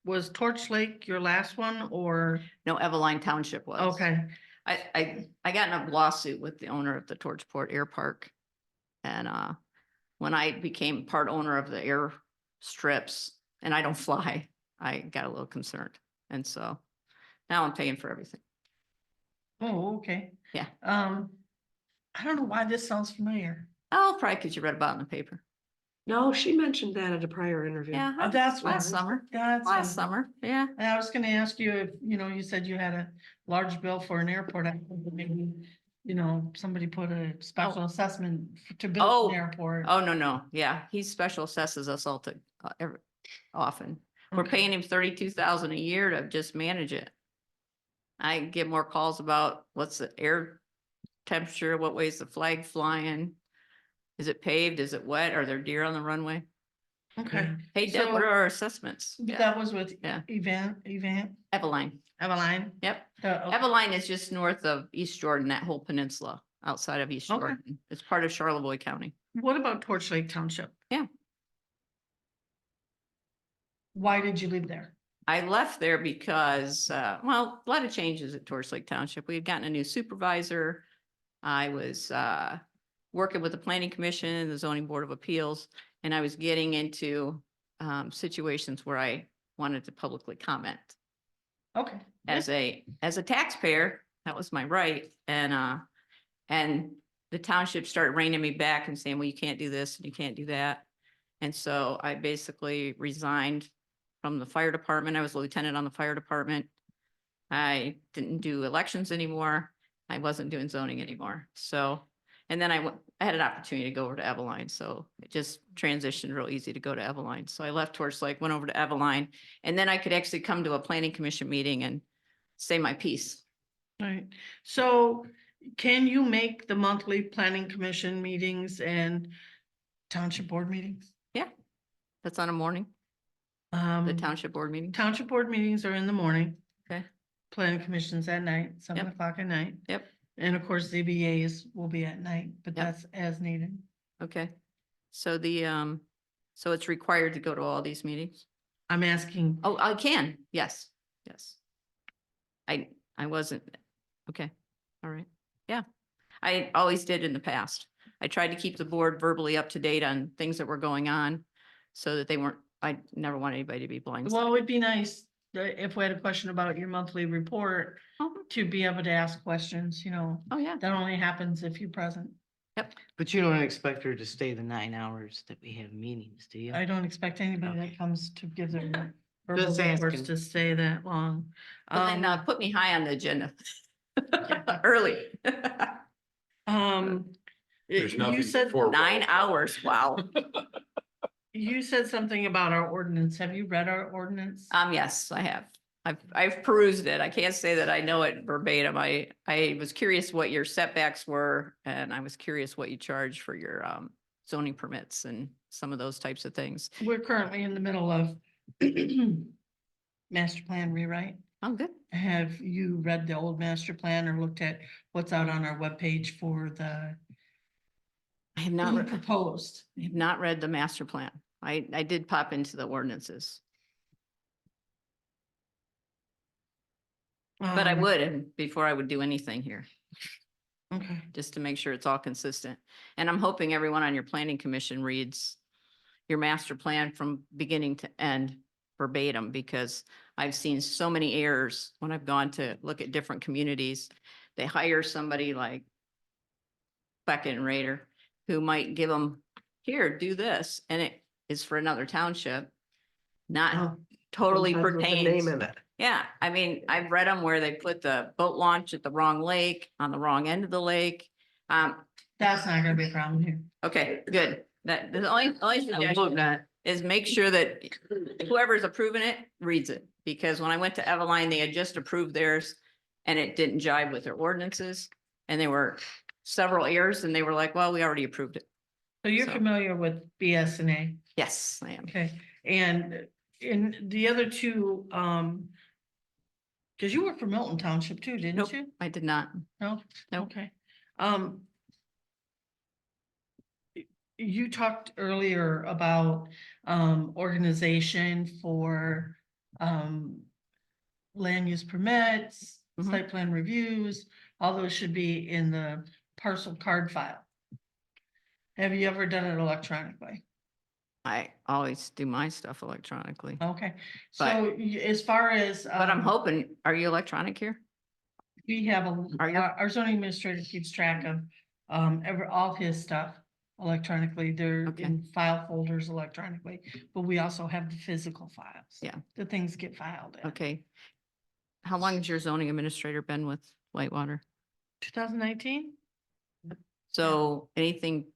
was Torch Lake your last one or? No, Eveline Township was. Okay, I got in a lawsuit with the owner of the Torchport Air Park. And when I became part owner of the air strips, and I don't fly, I got a little concerned. And so now I'm paying for everything. oh, okay. Yeah. I don't know why this sounds familiar. Oh, probably because you read about it in the paper. No, she mentioned that at a prior interview. Yeah, That's why. last summer. That's Last why. summer, yeah. And I was gonna ask you if, you said you had a large bill for an airport. I think that maybe, somebody put a special assessment to build Oh. an airport. Oh, no. Yeah, he special assesses us all to often. We're Okay. paying him 32,000 a year to just manage it. I get more calls about what's the air temperature, what way is the flag flying? Is it paved? Is it wet? Are there deer on the runway? Okay. Hey, Deb, So what are our assessments? Yeah, that was with Yeah. Evan, Eveline. Eveline. Yep. The- Eveline is just north of East Jordan, that whole peninsula outside of East Okay. Jordan. It's part of Charlevoix County. What about Torch Lake Township? Yeah. Why did you leave there? I left there because, well, a lot of changes at Torch Lake Township. We had gotten a new supervisor. I was working with the planning commission and the zoning board of appeals, and I was getting into situations where I wanted to publicly comment. Okay. As a taxpayer, that was my right. And the township started reining me back and saying, well, you can't do this and you can't do that. And so I basically resigned from the fire department. I was a lieutenant on the fire department. I didn't do elections anymore. I wasn't doing zoning anymore. So, and then I had an opportunity to go over to Eveline. So it just transitioned real easy to go to Eveline. So I left Torch Lake, went over to Eveline, and then I could actually come to a planning commission meeting and say my piece. Right. So can you make the monthly planning commission meetings and township board meetings? That's on a morning, the township board meeting. Township board meetings are in the morning. Okay. Planning commissions at night, 7 o'clock at night. Yep. And of course, ZBAs will be at night, but Yep. that's as needed. Okay. So so it's required to go to all these meetings? I'm asking, Oh, I can. Yes, yes. I wasn't, okay, all right. Yeah. I always did in the past. I tried to keep the board verbally up to date on things that were going on so that they weren't, I never want anybody to be blindsided. well, it'd be nice if we had a question about your monthly report Oh, to be able to ask questions, oh, yeah. that only happens if you're present. But you don't expect her to stay the 9 hours that we have meetings, do you? I don't expect anybody that Okay. comes to give their verbal Just reports asking. to stay that long. But then put me high on the agenda. Yeah. Early. There's You nothing said, before. 9 hours, wow. you said something about our ordinance. Have you read our ordinance? Yes, I have. I've perused it. I can't say that I know it verbatim. I was curious what your setbacks were, and I was curious what you charge for your zoning permits and some of those types of things. We're currently in the middle of master plan rewrite. Oh, good. Have you read the old master plan or looked at what's out on our webpage for the I have not, proposed? I have not read the master plan. I did pop into the ordinances, but I Um, would, and before I would do anything here, Okay, just to make sure it's all consistent. And I'm hoping everyone on your planning commission reads your master plan from beginning to end verbatim, because I've seen so many errors when I've gone to look at different communities. They hire somebody like Beckett and Rader, who might give them, here, do this, and it is for another township, not totally Sometimes with the name pertains. in it. Yeah, I mean, I've read them where they put the boat launch at the wrong lake, on the wrong end of the lake. that's not gonna be a problem here. Okay, good. That, the only I hope suggestion not. is make sure that whoever's approving it reads it. Because when I went to Eveline, they had just approved theirs and it didn't jive with their ordinances. And there were several errors and they were like, well, we already approved it. So you're So- familiar with BSNA, Yes, I am. okay? And in the other two, because you work for Milton Township too, didn't Nope. you? I did not. No? Nope. Okay. You talked earlier about organization for land use permits, Mhm. site plan reviews, all those should be in the parcel card file. Have you ever done it electronically? I always do my stuff electronically. Okay, But- so as far as. But I'm hoping, are you electronic here? We have Are you? our zoning administrator keeps track of all his stuff electronically. They're Okay. in file folders electronically, but we also have the physical files. Yeah. The things get filed in. Okay. How long has your zoning administrator been with Whitewater? 2019? So anything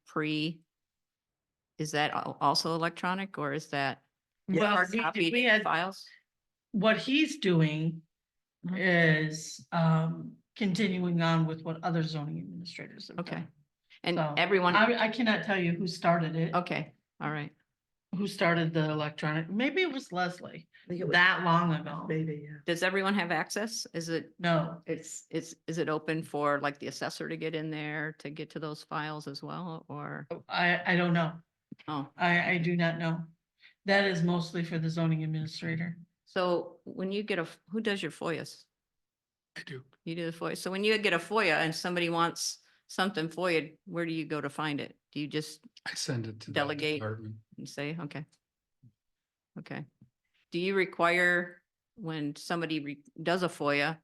is that also electronic or is that Well, hard we copied had, files? what he's doing Mhm. is continuing on with what other zoning administrators have Okay. done. And So, everyone, I cannot tell you who started it. okay, all right. who started the electronic, maybe it was Leslie, I think it was that long ago. maybe, yeah. Does everyone have access? Is it, No, is it open for like the assessor to get in there to get to those files as well, or? I don't know. Oh, I do not know. That is mostly for the zoning administrator. so when you get who does your FOIAs? I do. You do the FOIA. So when you get a FOIA and somebody wants something FOIA, where do you go to find it? Do you just I send it to that Delegate. department. and say, okay? Okay. Do you require when somebody does a FOIA?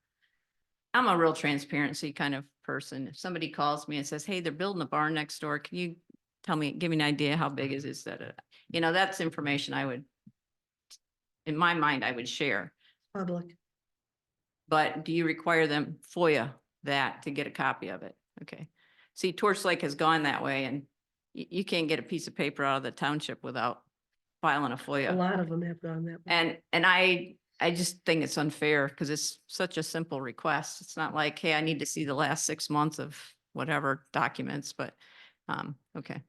I'm a real transparency kind of person. If somebody calls me and says, hey, they're building a barn next door, can you tell me, give me an idea how big is this? You know, that's information I would, in my mind, I would share. Public. But do you require them FOIA that to get a copy of it? Okay. See, Torch Lake has gone that way and you can't get a piece of paper out of the township without filing a A FOIA. lot of them have gone that way. And I just think it's unfair because it's such a simple request. It's not like, hey, I need to see the last 6 months of whatever documents, but, okay.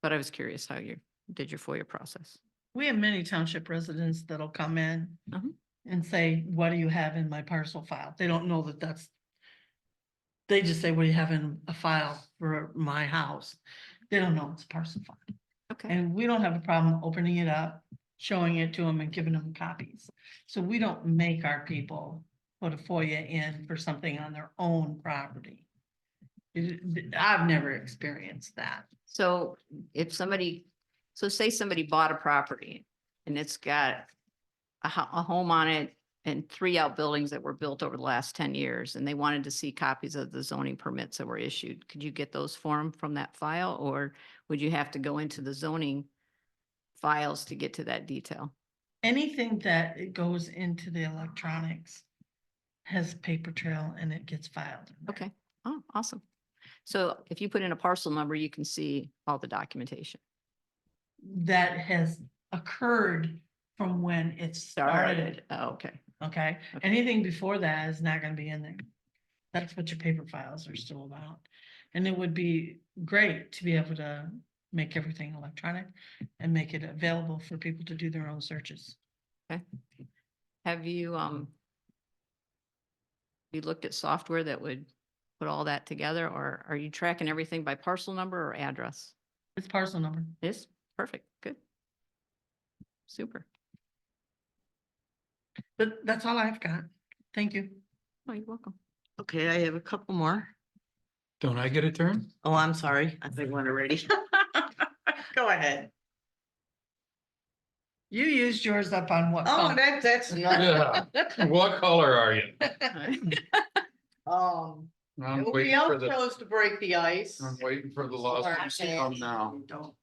But I was curious how you did your FOIA process. We have many township residents that'll come in Mhm. and say, what do you have in my parcel file? They don't know that that's. They just say, what do you have in a file for my house? They don't know it's a parcel file. Okay. And we don't have a problem opening it up, showing it to them and giving them copies. So we don't make our people put a FOIA in for something on their own property. I've never experienced that. So if somebody, so say somebody bought a property and it's got a home on it and 3 outbuildings that were built over the last 10 years, and they wanted to see copies of the zoning permits that were issued. Could you get those from that file, or would you have to go into the zoning files to get to that detail? Anything that it goes into the electronics has paper trail and it gets filed. in there. Okay. Oh, awesome. So if you put in a parcel number, you can see all the documentation. That has occurred from when it started, Oh, okay. okay? Okay. Anything before that is not gonna be in there. That's what your paper files are still about. And it would be great to be able to make everything electronic and make it available for people to do their own searches. Have you looked at software that would put all that together, or are you tracking everything by parcel number or address? It's parcel number. Yes, perfect, good. Super. But that's all I've got. Thank you. Oh, you're welcome. Okay, I have a couple more. Don't I get a turn? Oh, I'm sorry. I think one already. Go ahead. You used yours up on what? Oh, phone? that's Yeah. What color are you? Um, I'm nobody waiting for else the, chose to break the ice. I'm waiting for the Sorry, lawsuits to come now. Don't.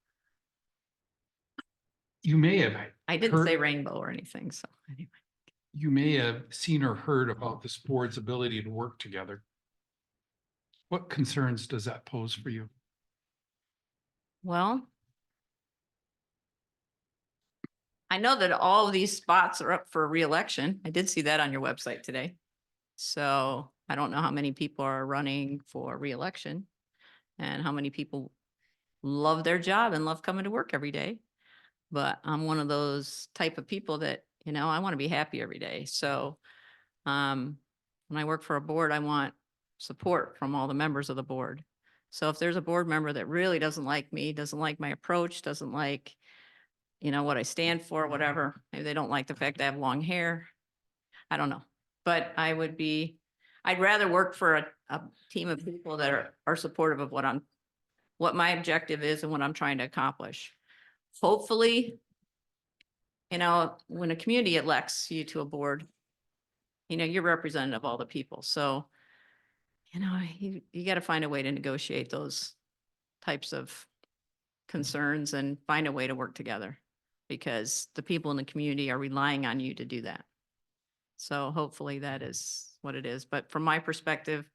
You may have, I didn't Heard- say rainbow or anything, so anyway. you may have seen or heard about this board's ability to work together. What concerns does that pose for you? Well, I know that all of these spots are up for reelection. I did see that on your website today. So I don't know how many people are running for reelection and how many people love their job and love coming to work every day. But I'm one of those type of people that, I want to be happy every day. So when I work for a board, I want support from all the members of the board. So if there's a board member that really doesn't like me, doesn't like my approach, doesn't like, what I stand for, whatever, maybe they don't like the fact I have long hair. I don't know, but I'd rather work for a team of people that are supportive of what my objective is and what I'm trying to accomplish. Hopefully, when a community elects you to a board, you're representative of all the people. So, you got to find a way to negotiate those types of concerns and find a way to work together because the people in the community are relying on you to do that. So hopefully that is what it is. But from my perspective,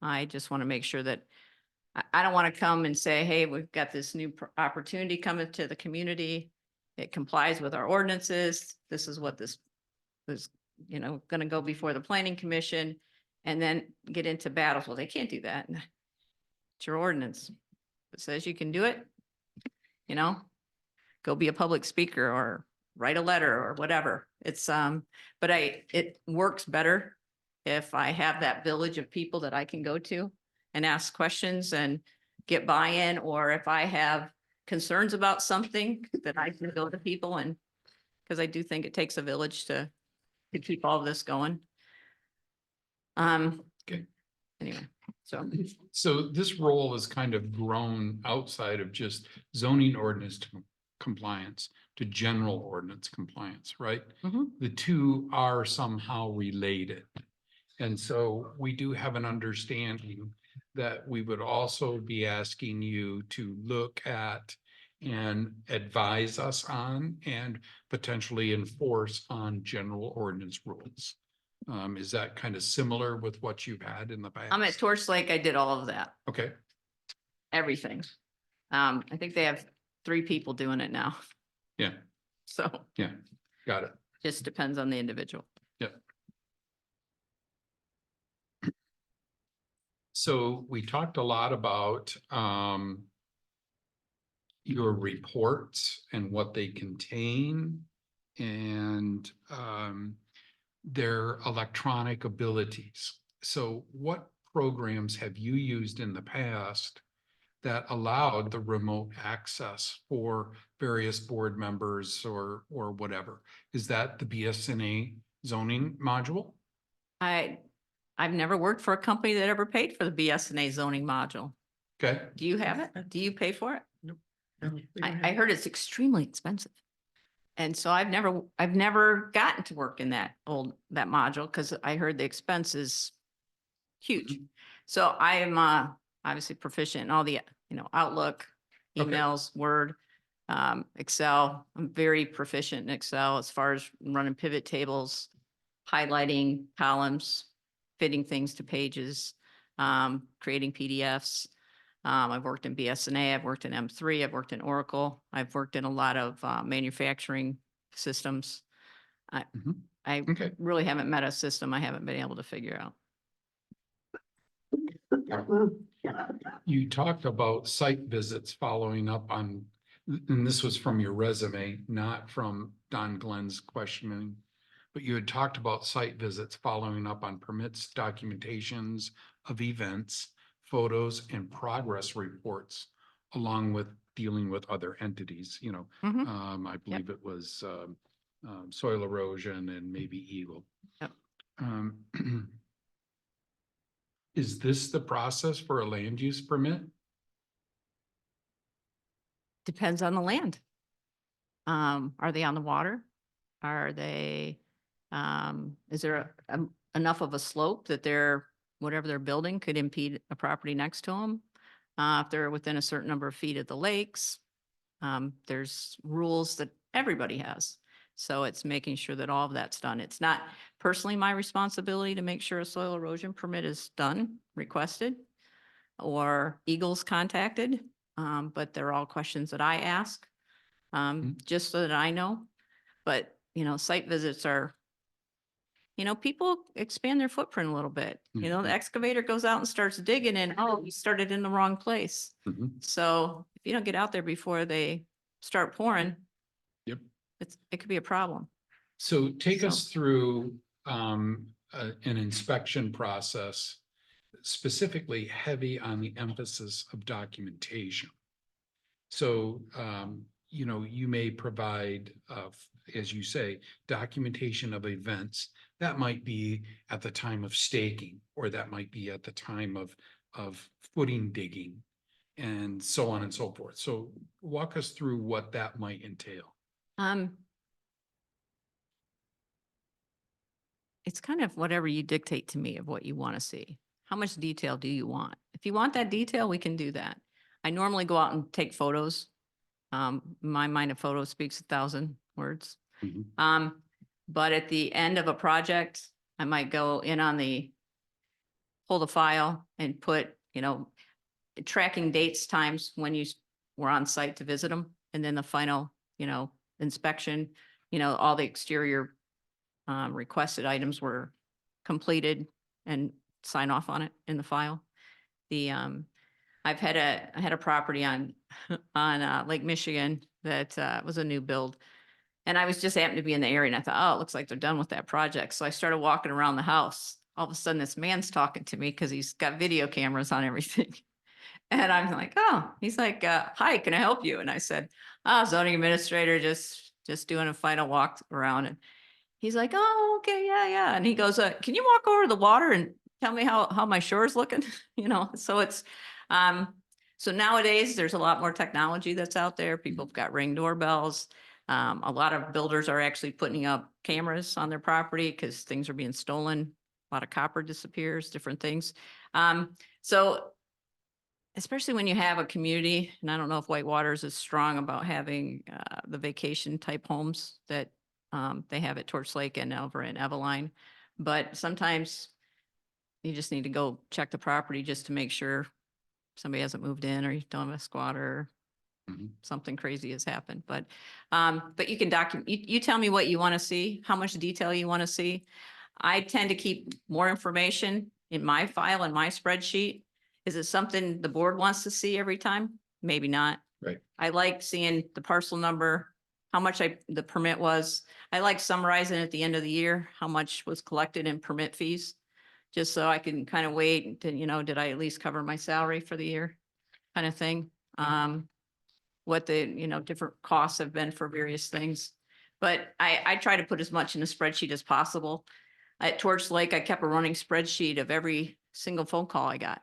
I just want to make sure that I don't want to come and say, hey, we've got this new opportunity coming to the community. It complies with our ordinances. This is what this is, going to go before the planning commission and then get into battles. Well, they can't do that. It's your ordinance. It says you can do it, go be a public speaker or write a letter or whatever. It's, but it works better if I have that village of people that I can go to and ask questions and get buy-in, or if I have concerns about something that I can go to people and, because I do think it takes a village to keep all of this going. Okay. Anyway, so. So this role has kind of grown outside of just zoning ordinance compliance to general ordinance compliance, right? Mhm. The two are somehow related. And so we do have an understanding that we would also be asking you to look at and advise us on and potentially enforce on general ordinance rules. Is that kind of similar with what you've had in the past? I'm at Torch Lake. I did all of that, Okay, everything. I think they have 3 people doing it now. yeah, So yeah, got it. just depends on the individual. So we talked a lot about your reports and what they contain and their electronic abilities. So what programs have you used in the past that allowed the remote access for various board members or whatever? Is that the BSNA zoning module? I've never worked for a company that ever paid for the BSNA zoning module. Okay, Do you have it? Do you pay for it? No, we don't I have- heard it's extremely expensive. And so I've never gotten to work in that module because I heard the expense is huge. So I am obviously proficient in all the, Outlook, Okay. emails, Word, Excel. I'm very proficient in Excel as far as running pivot tables, highlighting columns, fitting things to pages, creating PDFs. I've worked in BSNA, I've worked in M3, I've worked in Oracle, I've worked in a lot of manufacturing systems. Mhm. I okay. really haven't met a system I haven't been able to figure out. You talked about site visits following up on, and this was from your resume, not from Don Glenn's questioning. But you had talked about site visits following up on permits, documentations of events, photos, and progress reports, along with dealing with other entities, Mhm. I believe it was soil erosion and maybe Eagle. Yep. Is this the process for a land use permit? Depends on the land. Are they on the water? Are they, is there enough of a slope that whatever they're building could impede a property next to them? If they're within a certain number of feet of the lakes, there's rules that everybody has. So it's making sure that all of that's done. It's not personally my responsibility to make sure a soil erosion permit is done, requested, or Eagles contacted. But they're all questions that I ask, just so that I know. But, site visits are, people expand their footprint a little bit. The Mhm. excavator goes out and starts digging and, oh, you started in the wrong place. Mhm. So if you don't get out there before they start pouring. Yep. It could be a problem. So take us through an inspection process, specifically heavy on the emphasis of documentation. So, you may provide, as you say, documentation of events. That might be at the time of staking, or that might be at the time of footing digging, and so on and so forth. So walk us through what that might entail. It's kind of whatever you dictate to me of what you want to see. How much detail do you want? If you want that detail, we can do that. I normally go out and take photos. In my mind, a photo speaks 1,000 words. Mhm. But at the end of a project, I might go in on pull the file and put, tracking dates, times when you were on site to visit them, and then the final, inspection, all the exterior requested items were completed and sign off on it in the file. I had a property on, on Lake Michigan that was a new build. And I was just happened to be in the area and I thought, oh, it looks like they're done with that project. So I started walking around the house. All of a sudden, this man's talking to me because he's got video cameras on everything. And I'm like, oh, he's like, hi, can I help you? And I said, oh, zoning administrator, just doing a final walk around. And he's like, oh, okay, yeah, yeah. And he goes, can you walk over to the water and tell me how my shore's looking? You know, so it's, so nowadays there's a lot more technology that's out there. People have got Ring doorbells. A lot of builders are actually putting up cameras on their property because things are being stolen. A lot of copper disappears, different things. So especially when you have a community, and I don't know if Whitewater is as strong about having the vacation type homes that they have at Torch Lake and over in Eveline. But sometimes you just need to go check the property just to make sure somebody hasn't moved in or you don't have a squatter. Mhm. Something crazy has happened, but you can document, you tell me what you want to see, how much detail you want to see. I tend to keep more information in my file and my spreadsheet. Is it something the board wants to see every time? Maybe not. Right. I like seeing the parcel number, how much the permit was. I like summarizing at the end of the year, how much was collected in permit fees. Just so I can kind of wait and, you know, did I at least cover my salary for the year? Kind of thing. What the, you know, different costs have been for various things. But I try to put as much in a spreadsheet as possible. At Torch Lake, I kept a running spreadsheet of every single phone call I got.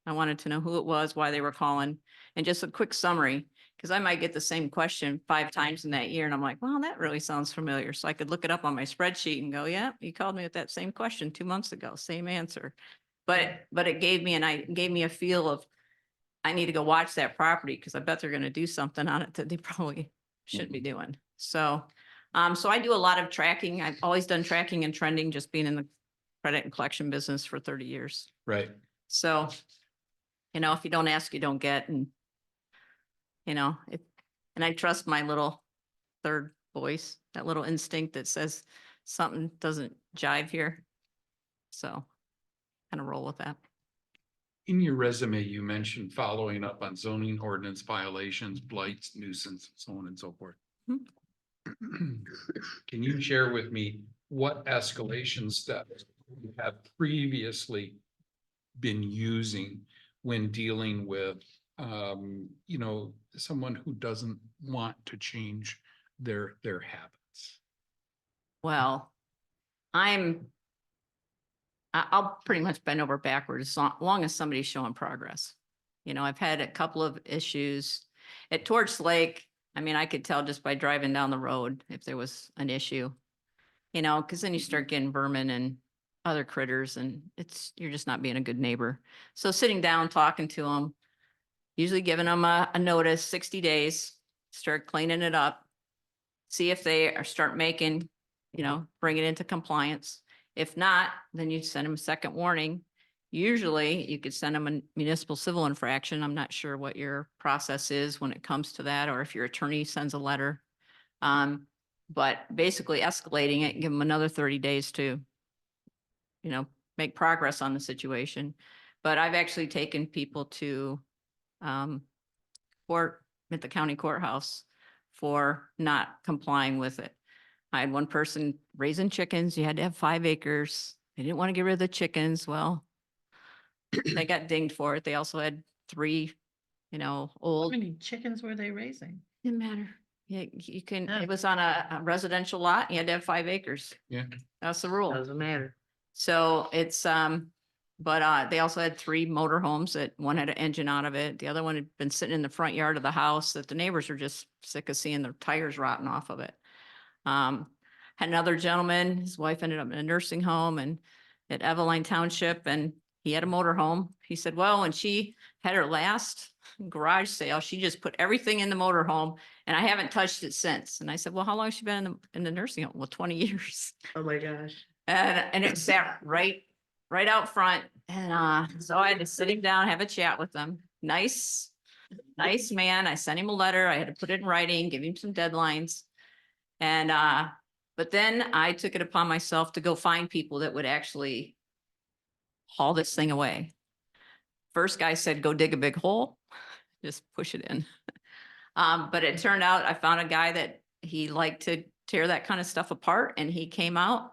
I wanted to know who it was, why they were calling, and just a quick summary, because I might get the same question 5 times in that year. And I'm like, well, that really sounds familiar. So I could look it up on my spreadsheet and go, yeah, you called me with that same question 2 months ago, same answer. But it gave me a feel of, I need to go watch that property because I bet they're going to do something on it that they probably shouldn't be doing. So, so I do a lot of tracking. I've always done tracking and trending, just being in the credit and collection business for 30 years. Right. So, you know, if you don't ask, you don't get. And, you know, and I trust my little third voice, that little instinct that says something doesn't jive here. So kind of roll with that. In your resume, you mentioned following up on zoning ordinance violations, blights, nuisance, so on and so forth. Can you share with me what escalation steps you have previously been using when dealing with, you know, someone who doesn't want to change their habits? Well, I'll pretty much bend over backwards as long as somebody's showing progress. You know, I've had a couple of issues at Torch Lake. I mean, I could tell just by driving down the road if there was an issue, you know, because then you start getting vermin and other critters and you're just not being a good neighbor. So sitting down, talking to them, usually giving them a notice, 60 days, start cleaning it up, see if they start making, you know, bring it into compliance. If not, then you send them a second warning. Usually you could send them a municipal civil infraction. I'm not sure what your process is when it comes to that, or if your attorney sends a letter. But basically escalating it, give them another 30 days to, you know, make progress on the situation. But I've actually taken people to court at the county courthouse for not complying with it. I had one person raising chickens. You had to have 5 acres. They didn't want to get rid of the chickens. Well, they got dinged for it. They also had 3, you know, How old, many chickens were they raising? didn't matter. Yeah, you can, Yeah. it was on a residential lot. You had to have 5 acres. Yeah. That's the rule. Doesn't matter. So it's, but they also had 3 motorhomes that one had an engine out of it. The other one had been sitting in the front yard of the house that the neighbors were just sick of seeing their tires rotting off of it. Had another gentleman, his wife ended up in a nursing home and at Whitewater Township, and he had a motorhome. He said, well, when she had her last garage sale, she just put everything in the motorhome and I haven't touched it since. And I said, well, how long has she been in the nursing home? Well, 20 years. Oh my gosh. And it sat right out front. And so I had to sit him down, have a chat with him. Nice man. I sent him a letter. I had to put it in writing, give him some deadlines. And but then I took it upon myself to go find people that would actually haul this thing away. First guy said, go dig a big hole, just push it in. But it turned out I found a guy that he liked to tear that kind of stuff apart, and he came out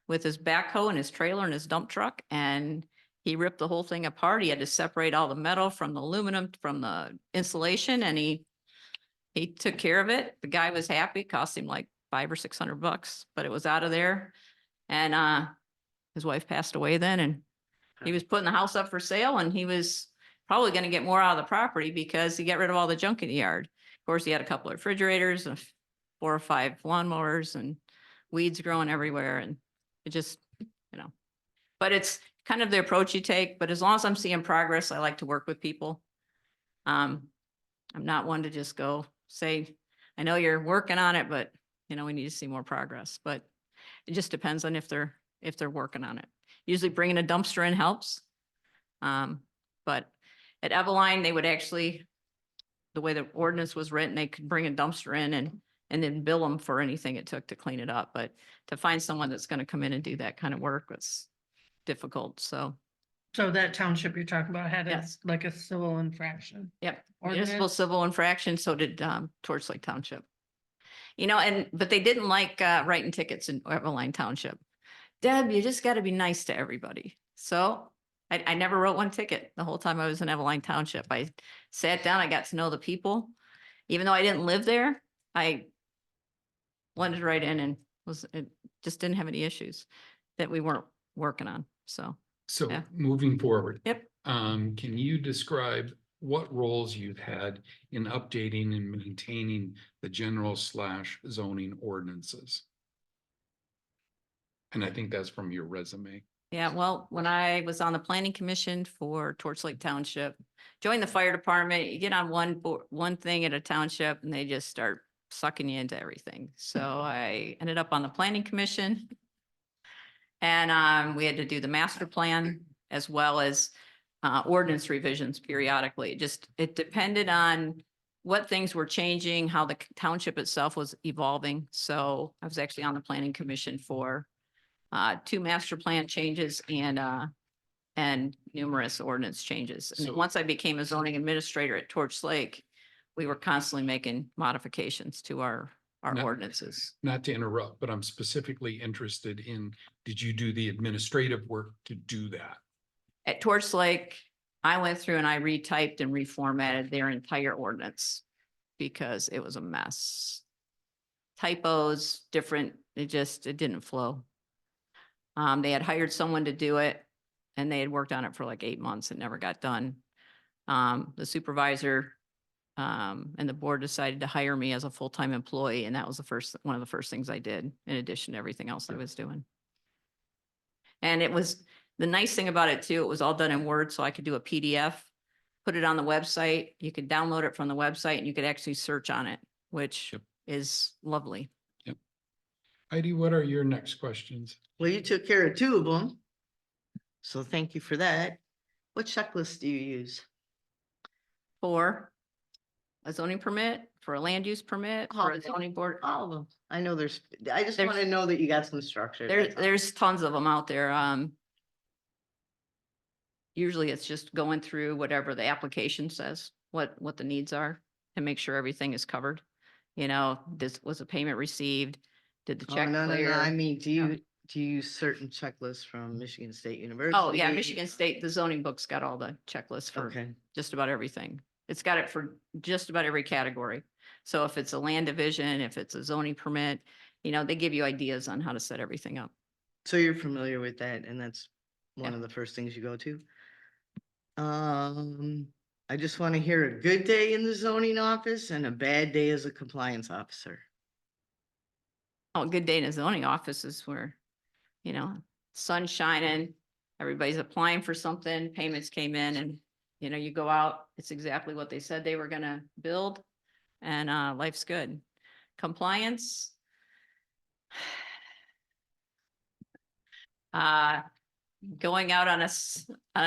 with his backhoe and his trailer and his dump truck, and he ripped the whole thing apart. He had to separate all the metal from the aluminum from the insulation, and he took care of it. The guy was happy. It cost him like $500 or $600, but it was out of there. And his wife passed away then, and he was putting the house up for sale, and he was probably gonna get more out of the property because he got rid of all the junk in the yard. Of course, he had a couple of refrigerators and 4 or 5 lawnmowers and weeds growing everywhere, and it just, but it's kind of the approach you take. But as long as I'm seeing progress, I like to work with people. I'm not one to just go say, I know you're working on it, but we need to see more progress. But it just depends on if they're working on it. Usually bringing a dumpster in helps. But at Eveline, they would actually, the way the ordinance was written, they could bring a dumpster in and then bill them for anything it took to clean it up. But to find someone that's going to come in and do that kind of work was difficult. So, So that township you're talking about had Yes. like a civil infraction. yep, Ordinance? municipal civil infraction. So did Torch Lake Township. But they didn't like writing tickets in Eveline Township. Deb, you just got to be nice to everybody. So I never wrote one ticket the whole time I was in Eveline Township. I sat down, I got to know the people. Even though I didn't live there, I blended right in and just didn't have any issues that we weren't working on. So, So Yeah. moving forward. Yep. Can you describe what roles you've had in updating and maintaining the general/zoning ordinances? And I think that's from your resume. yeah, well, when I was on the planning commission for Torch Lake Township, joined the fire department, you get on one thing at a township and they just start sucking you into everything. So I ended up on the planning commission. And we had to do the master plan as well as ordinance revisions periodically. It depended on what things were changing, how the township itself was evolving. So I was actually on the planning commission for 2 master plan changes and numerous ordinance changes. And So- once I became a zoning administrator at Torch Lake, we were constantly making modifications to our No. ordinances. Not to interrupt, but I'm specifically interested in, did you do the administrative work to do that? At Torch Lake, I went through and I retyped and reformatted their entire ordinance because it was a mess. Typos, it didn't flow. They had hired someone to do it and they had worked on it for like 8 months and never got done. The supervisor and the board decided to hire me as a full-time employee, and that was one of the first things I did in addition to everything else I was doing. And the nice thing about it too, it was all done in Word, so I could do a PDF, put it on the website. You could download it from the website and you could actually search on it, which Yep. is lovely. Heidi, what are your next questions? Well, you took care of 2 of them. So thank you for that. What checklist do you use? For a zoning permit, for a land use permit, for a Oh, zoning board. All of them. I know I just There's- want to know that you got some structure. that's all. There's tons of them out there. Usually it's just going through whatever the application says, what the needs are to make sure everything is covered. Was a payment received? Did the Oh, check no, no, clear? no. I mean, do No. you use certain checklists from Michigan State University? Oh, yeah, Michigan State, the zoning book's got all the checklists for Okay. just about everything. It's got it for just about every category. So if it's a land division, if it's a zoning permit, they give you ideas on how to set everything up. So you're familiar with that, and that's one Yeah. of the first things you go to? I just want to hear a good day in the zoning office and a bad day as a compliance officer. Oh, a good day in a zoning office is where, sun's shining, everybody's applying for something, payments came in and, you go out, it's exactly what they said they were gonna build and life's good. Compliance. Going out on a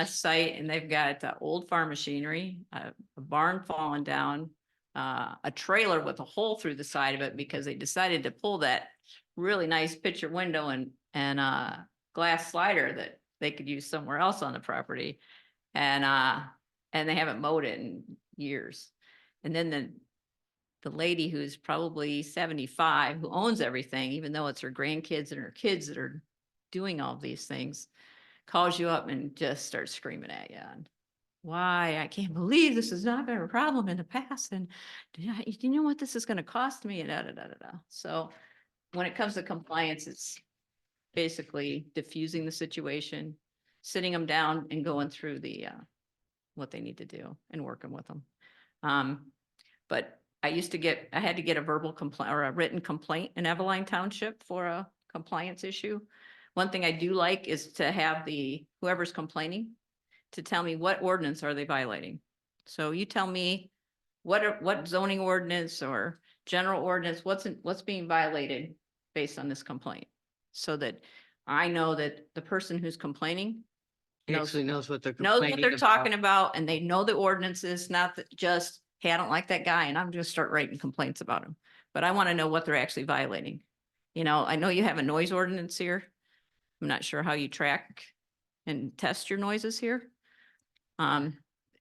site and they've got old farm machinery, a barn falling down, a trailer with a hole through the side of it because they decided to pull that really nice picture window and glass slider that they could use somewhere else on the property. And and they haven't mowed it in years. And then the lady who's probably 75, who owns everything, even though it's her grandkids and her kids that are doing all these things, calls you up and just starts screaming at you. And why? I can't believe this has not been a problem in the past. And do you know what this is going to cost me? And da, da, da, da, da. So when it comes to compliance, it's basically diffusing the situation, sitting them down and going through the, what they need to do and working with them. But I had to get a verbal complaint or a written complaint in Eveline Township for a compliance issue. One thing I do like is to have whoever's complaining to tell me what ordinance are they violating. So you tell me what zoning ordinance or general ordinance, what's being violated based on this complaint. So that I know that the person who's complaining Actually knows what they're knows what complaining they're talking about, and they know the ordinances, not that just, hey, I don't like that guy and I'm just start writing complaints about him. But I want to know what they're actually violating. You know, I know you have a noise ordinance here. I'm not sure how you track and test your noises here.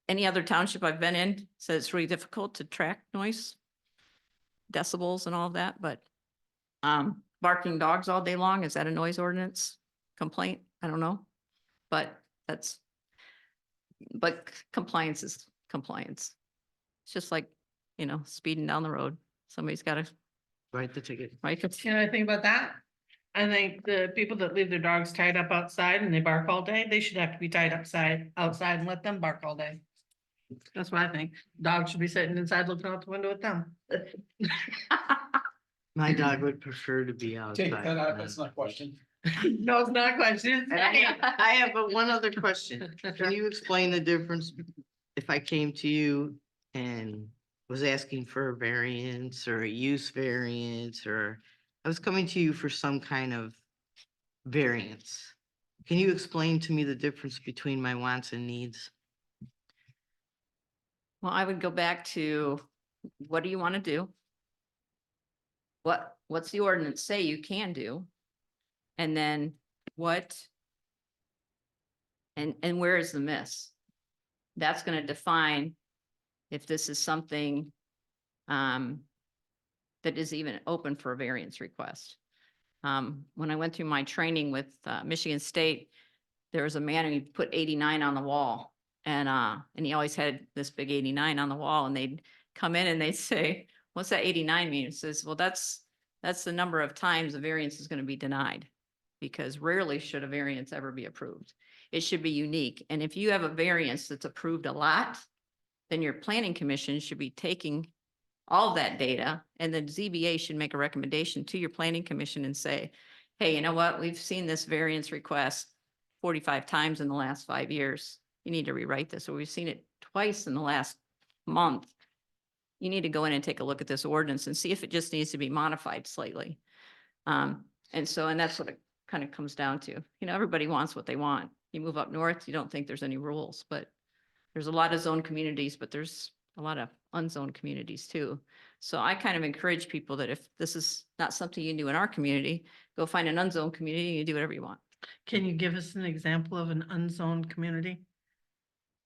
Any other township I've been in says it's really difficult to track noise, decibels and all of that, but barking dogs all day long, is that a noise ordinance complaint? I don't know, but compliance is compliance. It's just like, you know, speeding down the road. Somebody's got to Write the ticket. write it. You know anything about that? I think the people that leave their dogs tied up outside and they bark all day, they should have to be tied outside and let them bark all day. That's what I think. Dogs should be sitting inside looking out the window with them. My dog would prefer to be Take outside. that out, that's not a question. No, it's not a question. And I have but one other question. Can you explain the difference if I came to you and was asking for a variance or a use variance, or I was coming to you for some kind of variance? Can you explain to me the difference between my wants and needs? Well, I would go back to, what do you want to do? What's the ordinance say you can do? And then and where is the miss? That's going to define if this is something that is even open for a variance request. When I went through my training with Michigan State, there was a man who put 89 on the wall, and he always had this big 89 on the wall, and they'd come in and they'd say, what's that 89 mean? It says, well, that's the number of times a variance is going to be denied, because rarely should a variance ever be approved. It should be unique. And if you have a variance that's approved a lot, then your planning commission should be taking all of that data, and the ZBA should make a recommendation to your planning commission and say, hey, you know what? We've seen this variance request 45 times in the last 5 years. You need to rewrite this, or we've seen it twice in the last month. You need to go in and take a look at this ordinance and see if it just needs to be modified slightly. And that's what it kind of comes down to. You know, everybody wants what they want. You move up north, you don't think there's any rules, but there's a lot of zone communities, but there's a lot of unzoned communities too. So I kind of encourage people that if this is not something you do in our community, go find an unzoned community and you do whatever you want. Can you give us an example of an unzoned community?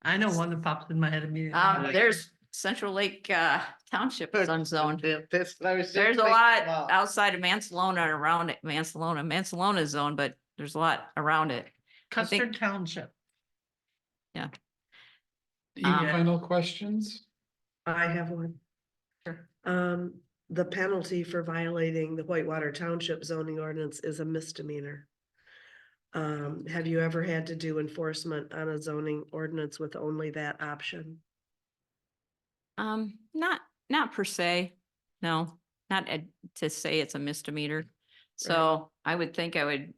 I know one that pops in my head immediately. There's Central Lake Township is unzoned. That's what I was just There's a thinking lot about. outside of Mansalona and around it. Mansalona is zoned, but there's a lot around it. I think- Custard Township. Any Um, final questions? I have one. Sure. The penalty for violating the Whitewater Township zoning ordinance is a misdemeanor. Have you ever had to do enforcement on a zoning ordinance with only that option? Not per se, no, not to say it's a misdemeanor. So I would think I would,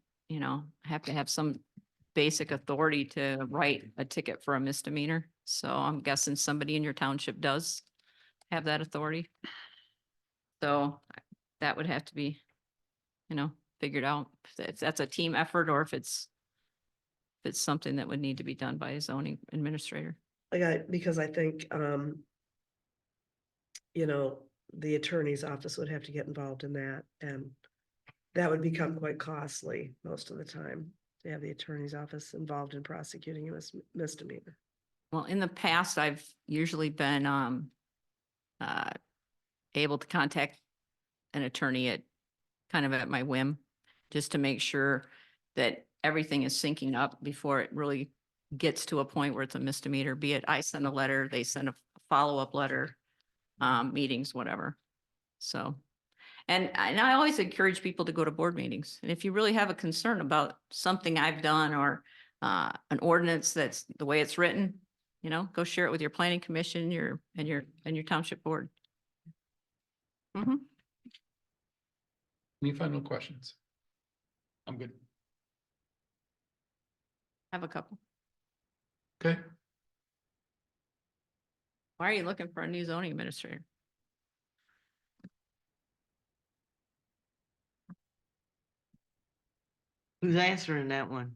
have to have some basic authority to write a ticket for a misdemeanor. So I'm guessing somebody in your township does have that authority. So that would have to be, figured out if that's a team effort or if it's something that would need to be done by a zoning administrator. Because I think, the attorney's office would have to get involved in that, and that would become quite costly most of the time to have the attorney's office involved in prosecuting a misdemeanor. Well, in the past, I've usually been able to contact an attorney at kind of at my whim, just to make sure that everything is syncing up before it really gets to a point where it's a misdemeanor, be it I send a letter, they send a follow-up letter, meetings, whatever. So, and I always encourage people to go to board meetings. And if you really have a concern about something I've done or an ordinance that's the way it's written, you know, go share it with your planning commission, your township board. Mhm. Any final questions? I'm good. Have a couple. Okay, Why are you looking for a new zoning administrator? Who's answering that one?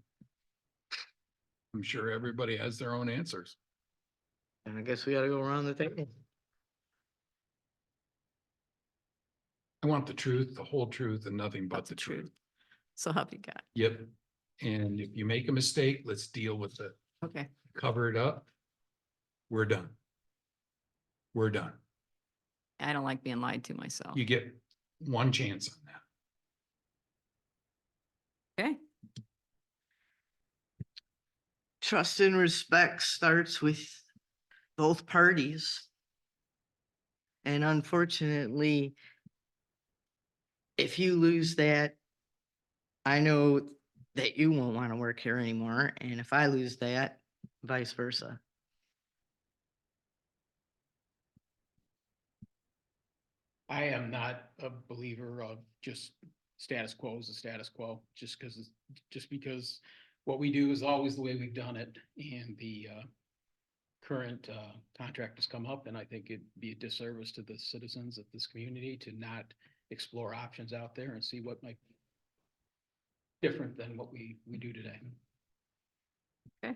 I'm sure everybody has their own answers. And I guess we gotta go around the table. I want the truth, the whole truth, and nothing but That's the the truth. truth. So help you God. Yep. And if you make a mistake, let's deal with it. Okay. Cover it up. We're done. We're done. I don't like being lied to myself. You get one chance on that. Okay. Trust and respect starts with both parties. And unfortunately, if you lose that, I know that you won't want to work here anymore. And if I lose that, vice versa. I am not a believer of just status quo is the status quo, just because what we do is always the way we've done it, and the current contract has come up, and I think it'd be a disservice to the citizens of this community to not explore options out there and see what might be different than what we do today. Okay.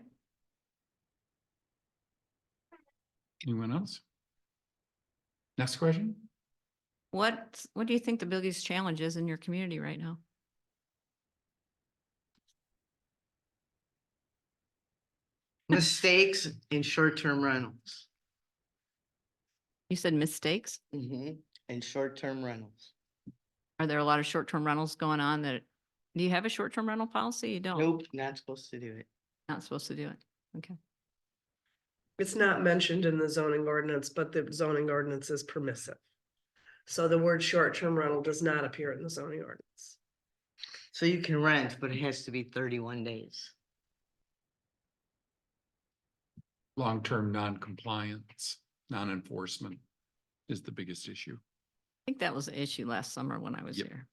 Anyone else? Next question? What do you think the biggest challenge is in your community right now? Mistakes in short-term rentals. You said mistakes. And short-term rentals. Are there a lot of short-term rentals going on that, do you have a short-term rental policy? You don't? Nope, not supposed to do it. Not supposed to do it. Okay. It's not mentioned in the zoning ordinance, but the zoning ordinance is permissive. So the word short-term rental does not appear in the zoning ordinance. So you can rent, but it has to be 31 days. Long-term non-compliance, non-enforcement is the biggest issue. I think that was the issue last summer when I was Yep. here.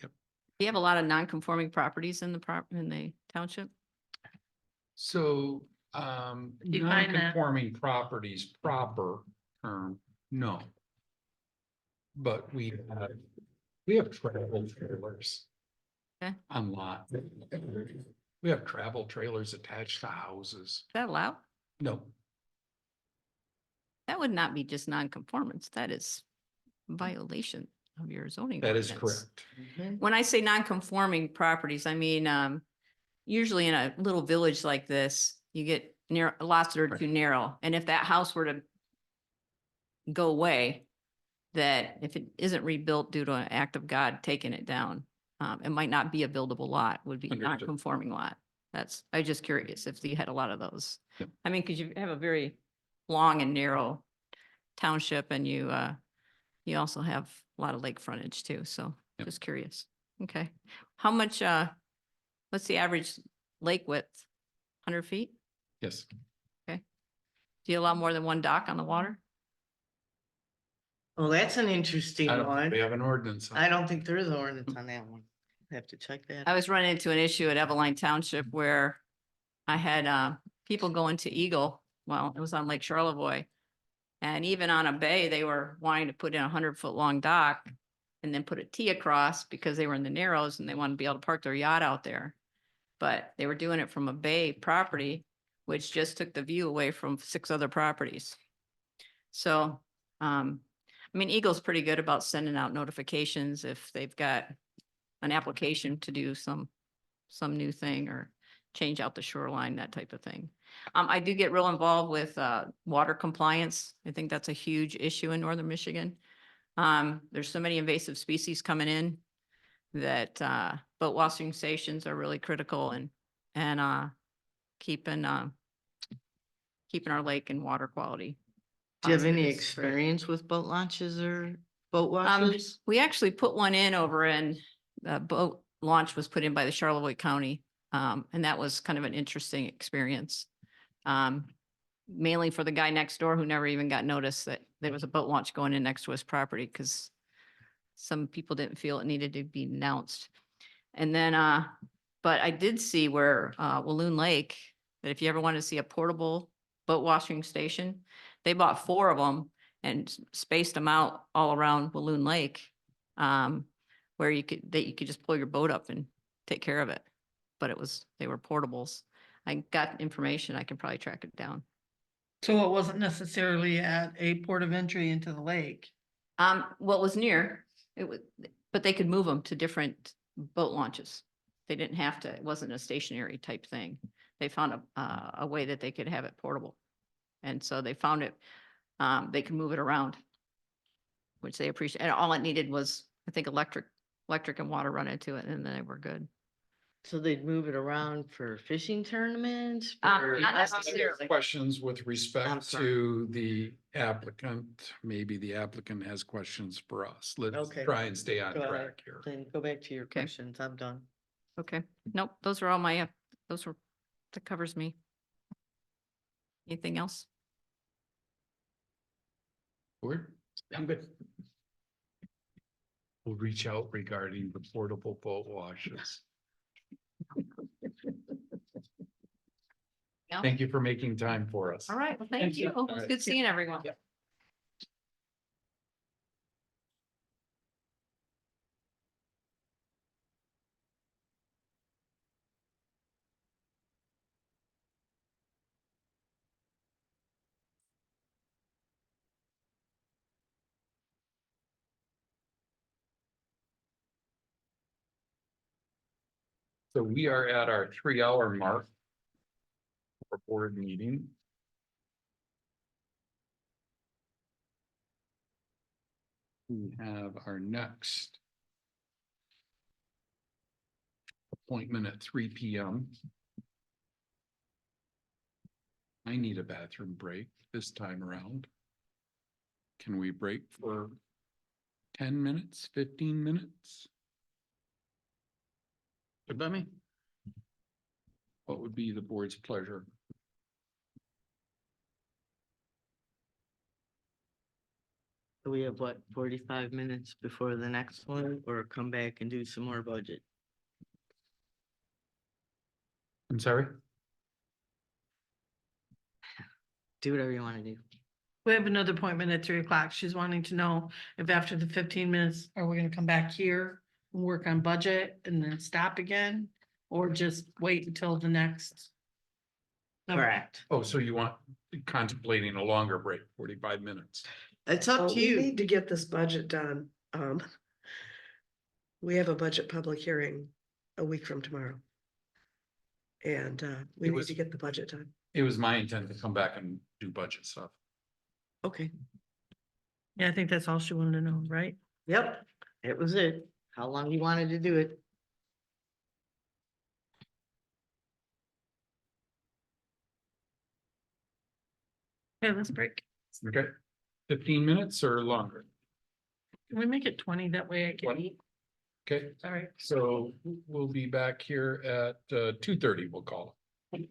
Yep. Do you have a lot of non-conforming properties in the in the township? So, Define that. non-conforming properties proper term, no. But we have travel trailers. Okay. On lot. We have travel trailers attached to houses. Is that allowed? No, That would not be just non-conformance. That is violation of your zoning. that is ordinance. correct. When I say non-conforming properties, I mean, usually in a little village like this, you get near lots that are too narrow. And if that house were to go away, that if it isn't rebuilt due to an act of God taking it down, it might not be a buildable lot, would be Understood. non-conforming lot. I was just curious if you had a lot of those. Yep. I mean, because you have a very long and narrow township, and you also have a lot of lake frontage too, so Yep. just curious. Okay, how much, what's the average lake width? 100 feet? Yes, Do you allow more than one dock on the water? Well, that's an interesting I don't, one. we have an ordinance. on I it. don't think there is an ordinance on that one. Have to check that. I was running into an issue at Eveline Township where I had people going to Eagle, well, it was on Lake Charlevoix. And even on a bay, they were wanting to put in 100-foot long dock and then put a T across because they were in the Narrows and they wanted to be able to park their yacht out there. But they were doing it from a bay property, which just took the view away from 6 other properties. So, I mean, Eagle's pretty good about sending out notifications if they've got an application to do some new thing, or change out the shoreline, that type of thing. I do get real involved with, water compliance. I think that's a huge issue in northern Michigan. There's so many invasive species coming in that, boat washing stations are really critical and keeping, keeping our lake and water quality. Do you have any positive. experience with boat launches or boat washes? We actually put one in over in, the boat launch was put in by the Charlevoix County. And that was kind of an interesting experience. Mainly for the guy next door who never even got noticed that there was a boat launch going in next to his property because some people didn't feel it needed to be announced. And then, but I did see where, Walloon Lake, that if you ever want to see a portable boat washing station, they bought 4 of them and spaced them out all around Walloon Lake. Where you could just pull your boat up and take care of it. But they were portables. I got information, I can probably track it down. So it wasn't necessarily at a port of entry into the lake. What was near, but they could move them to different boat launches. They didn't have to, it wasn't a stationary type thing. They found a way that they could have it portable. And so they found it, they could move it around, which they appreciate. And all it needed was, I think, electric and water run into it, and then they were good. So they'd move it around for fishing tournaments? Not for- necessarily. Questions with I'm respect sorry. to the applicant. Maybe the applicant has questions for us. Let's Okay. try and stay on Go ahead. track here. Then go back to your Okay. questions. I'm done. Okay, nope, those are all my, that covers me. Anything else? We're, I'm good. we'll reach out regarding the portable boat washes. No? Thank you for making time for us. All right, well, thank Thank you. you. Oh, It's good seeing everyone. Yep. So we are at our 3-hour mark for board meeting. We have our next appointment at 3 p.m. I need a bathroom break this time around. Can we break for 10 minutes, 15 minutes? Good by me. What would be the board's pleasure? So we have what, 45 minutes before the next one, or come back and do some more budget? I'm sorry? Do whatever you want to do. We have another appointment at 3 o'clock. She's wanting to know if after the 15 minutes, are we gonna come back here and work on budget and then stop again? Or just wait until the next? Correct. Oh, so you want contemplating a longer break, 45 minutes? It's up Well, to we you. need to get this budget done. We have a budget public hearing a week from tomorrow. And we It need was- to get the budget done. It was my intent to come back and do budget stuff. Okay. Yeah, I think that's all she wanted to know, right? Yep, it was it. How long you wanted to do it? Okay, let's break. Okay, 15 minutes or longer? Can we make it 20? That way I can 20? eat. Okay, All right. so we'll be back here at 2:30, we'll call it.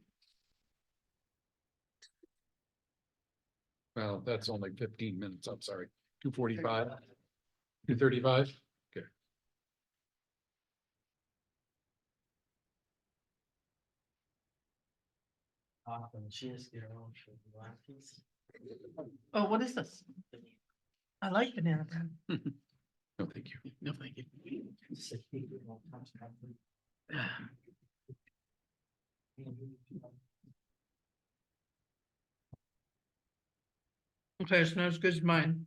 Well, that's only 15 minutes, I'm sorry, 2:45, 2:35, okay. She has to get her own piece. Oh, what is this? I like banana bread. No, thank you. No, thank you. Okay, it's not as good as mine.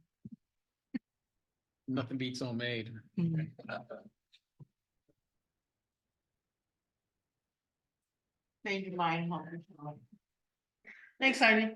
Nothing beats homemade. Mhm. Change your mind. Thanks, Heidi.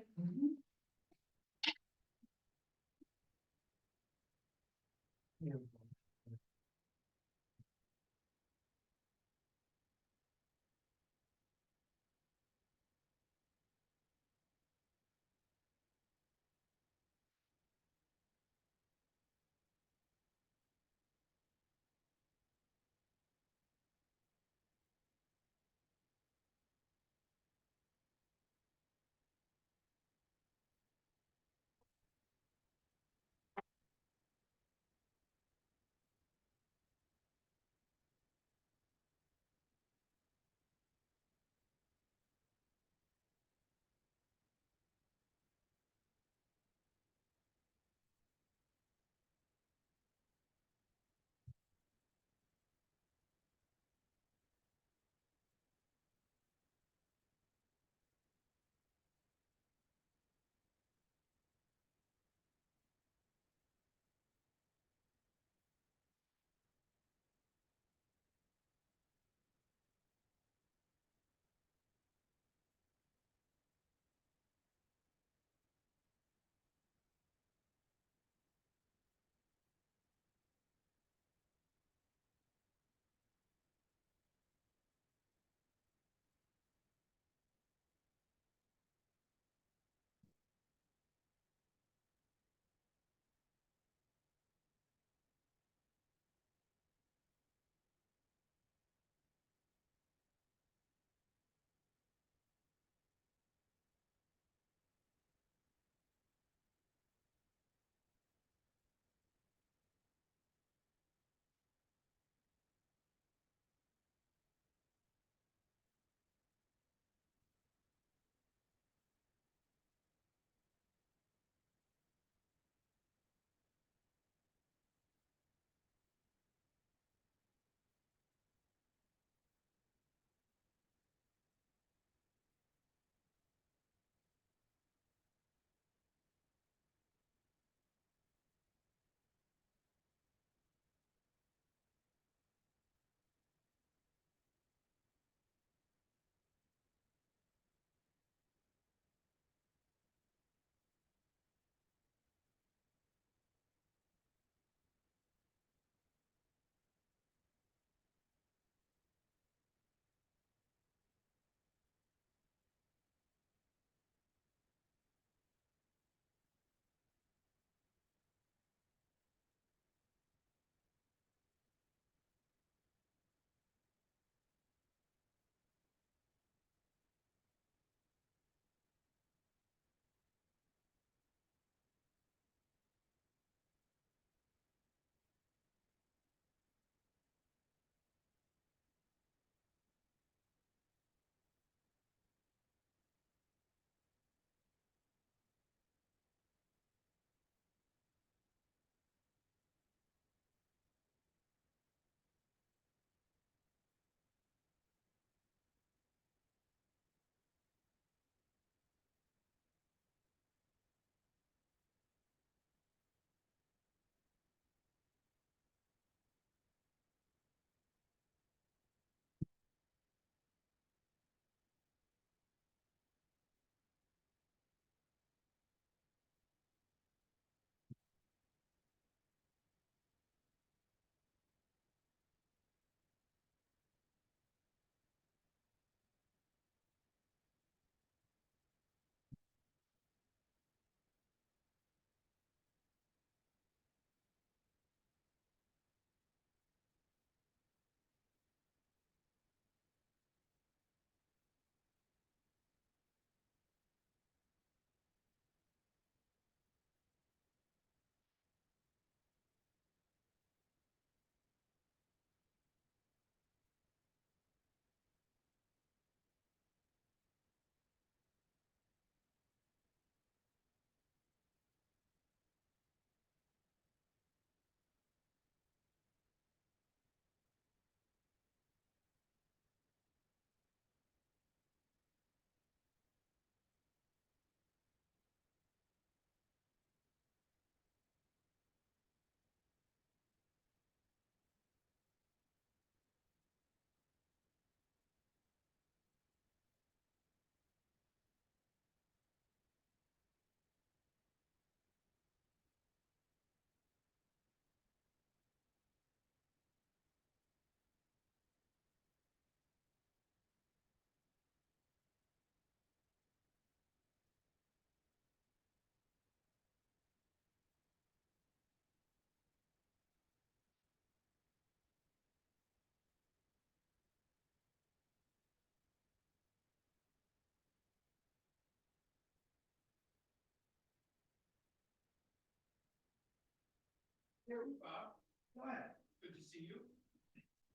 Here, Bob. What? Good to see you.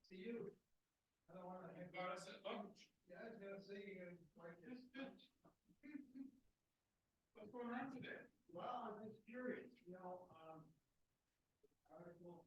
See you. I don't wanna hang out us at lunch. Yeah, I was gonna say, like this. What's going on today? Well, I'm just curious, article.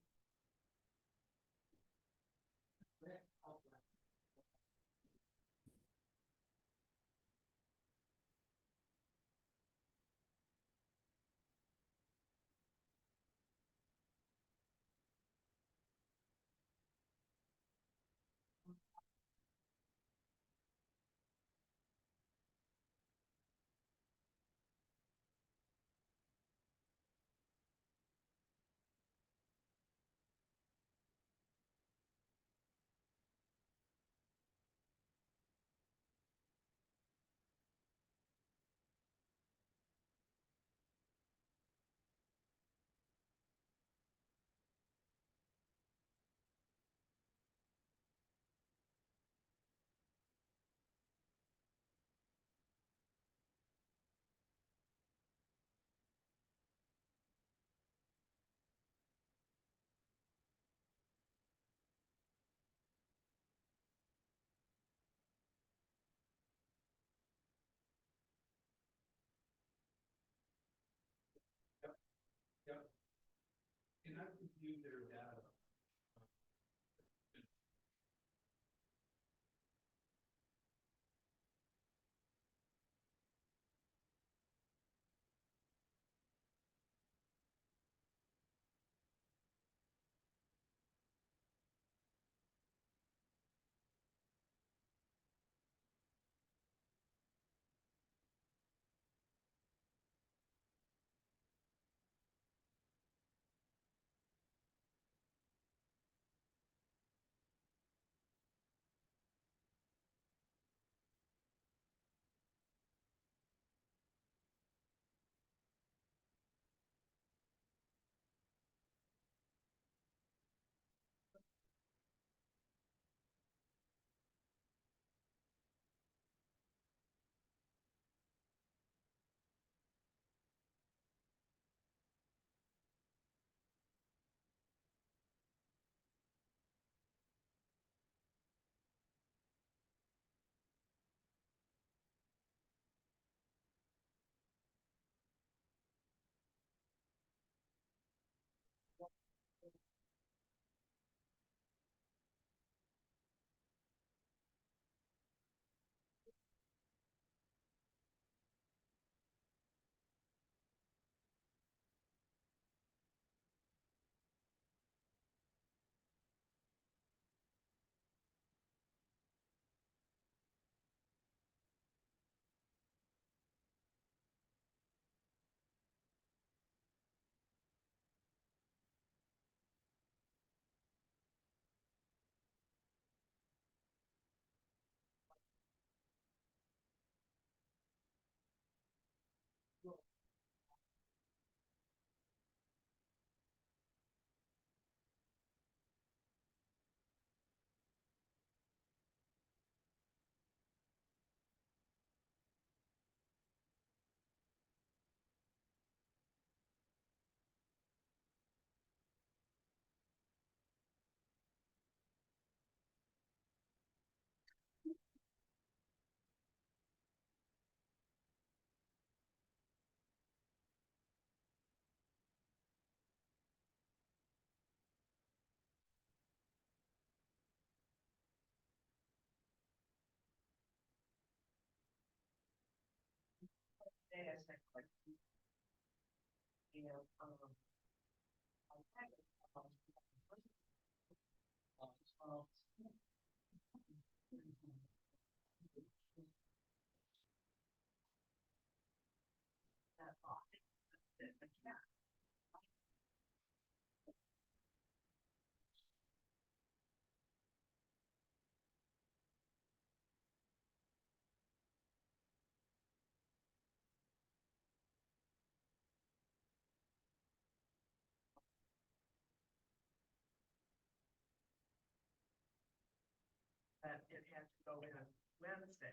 Yep. Can I review their data? That it had to go in Wednesday,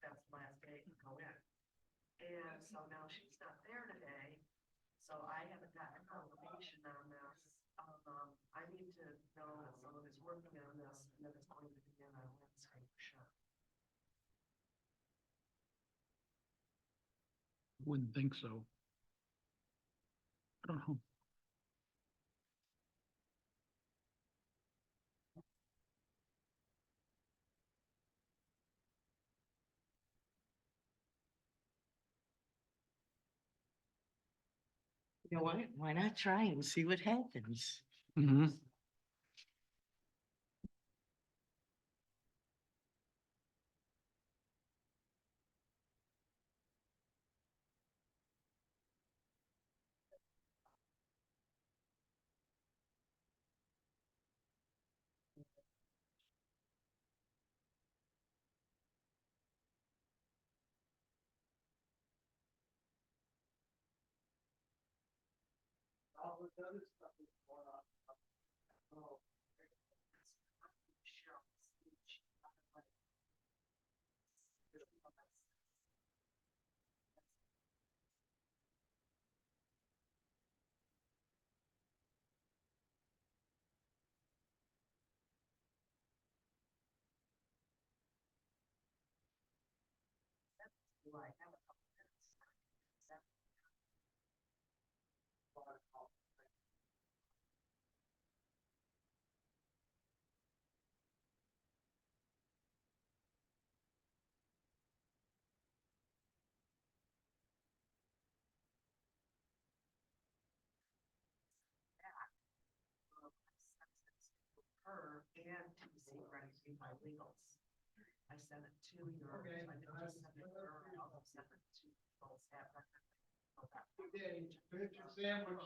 that's the last day to go in. And so now she's not there today, so I haven't gotten confirmation on this. I need to know that someone is working on this and that it's going to begin on Wednesday for sure. Wouldn't think so. I don't know. You know, why not try and see what happens? Mhm. All the other stuff is going on. Oh. Her and to see ready my legals. I sent it to your, I didn't just send it to her, I also sent it to both staff. Okay, finish your sandwich.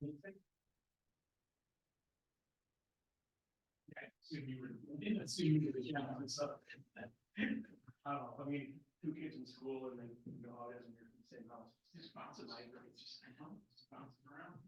I don't know, I mean, 2 kids in school and then, how it is when you're in the same house, it's just bouncing, it's just, I know, it's just bouncing around.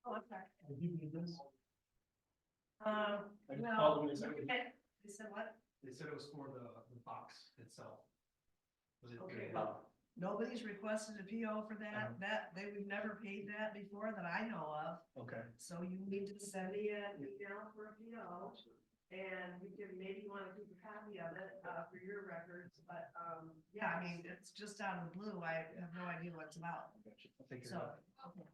Oh, okay. Did you need this? Um, I just no. called them and said- They said what? They said it was for the box itself. Was it? Okay, well, nobody's requested a PO for that, we've never paid that before that I know of. Okay. So you need to send me an email for a PO. And you can, maybe wanna keep a copy of it, for your records, but, yeah, I mean, it's just out of the blue, I have no idea what it's about, I'll take care so. of that. Okay.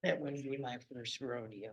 That wouldn't be my first rodeo.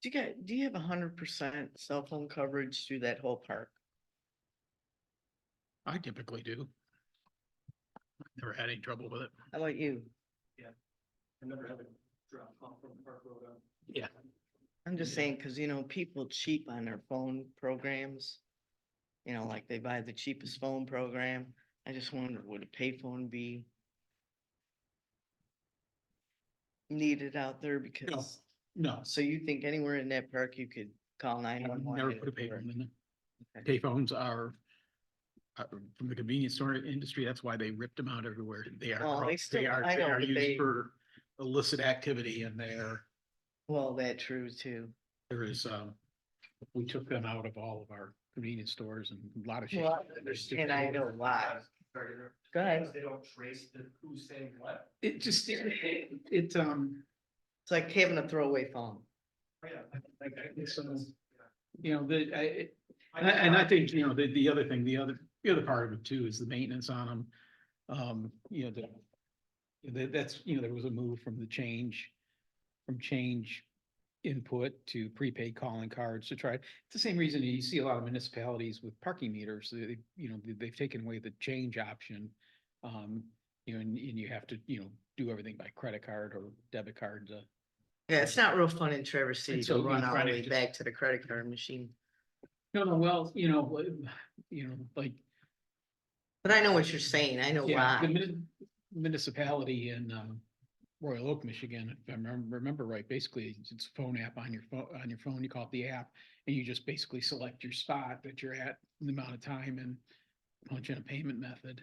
Do you have 100% cell phone coverage through that whole park? I typically do. Never had any trouble with it. How about you? I never had a drop off from Park Road on. Yeah. I'm just saying, cause people cheap on their phone programs. Like they buy the cheapest phone program. I just wondered, would a payphone be needed out there because, No, so you think anywhere in that park you could call I 911? never and put a it would work? payphone in there. Okay. Payphones are from the convenience store industry. That's why they ripped them out everywhere. They are, Well, they still- I they know, are but used they- for illicit activity and Well, that true too. there is, we took them out of all of our convenience stores and a lot of shit. Well, and I know why. Go ahead. They don't trace who's saying what. It just, It's like having a throwaway phone. it's, and I think, the other thing, the other part of it too is the maintenance on them. That's, there was a move from change input to prepaid calling cards to try. It's the same reason you see a lot of municipalities with parking meters, they've taken away the change option. And you have to, do everything by credit card or debit card. Yeah, it's not real fun in Traverse City so to run all the trying way to back to the credit card machine. No, well, like, But I know what you're saying. I know yeah, the why. municipality in, Royal Oak, Michigan, if I remember right, basically it's a phone app on your phone, you call it the app, and you just basically select your spot that you're at, the amount of time and punch in a payment method.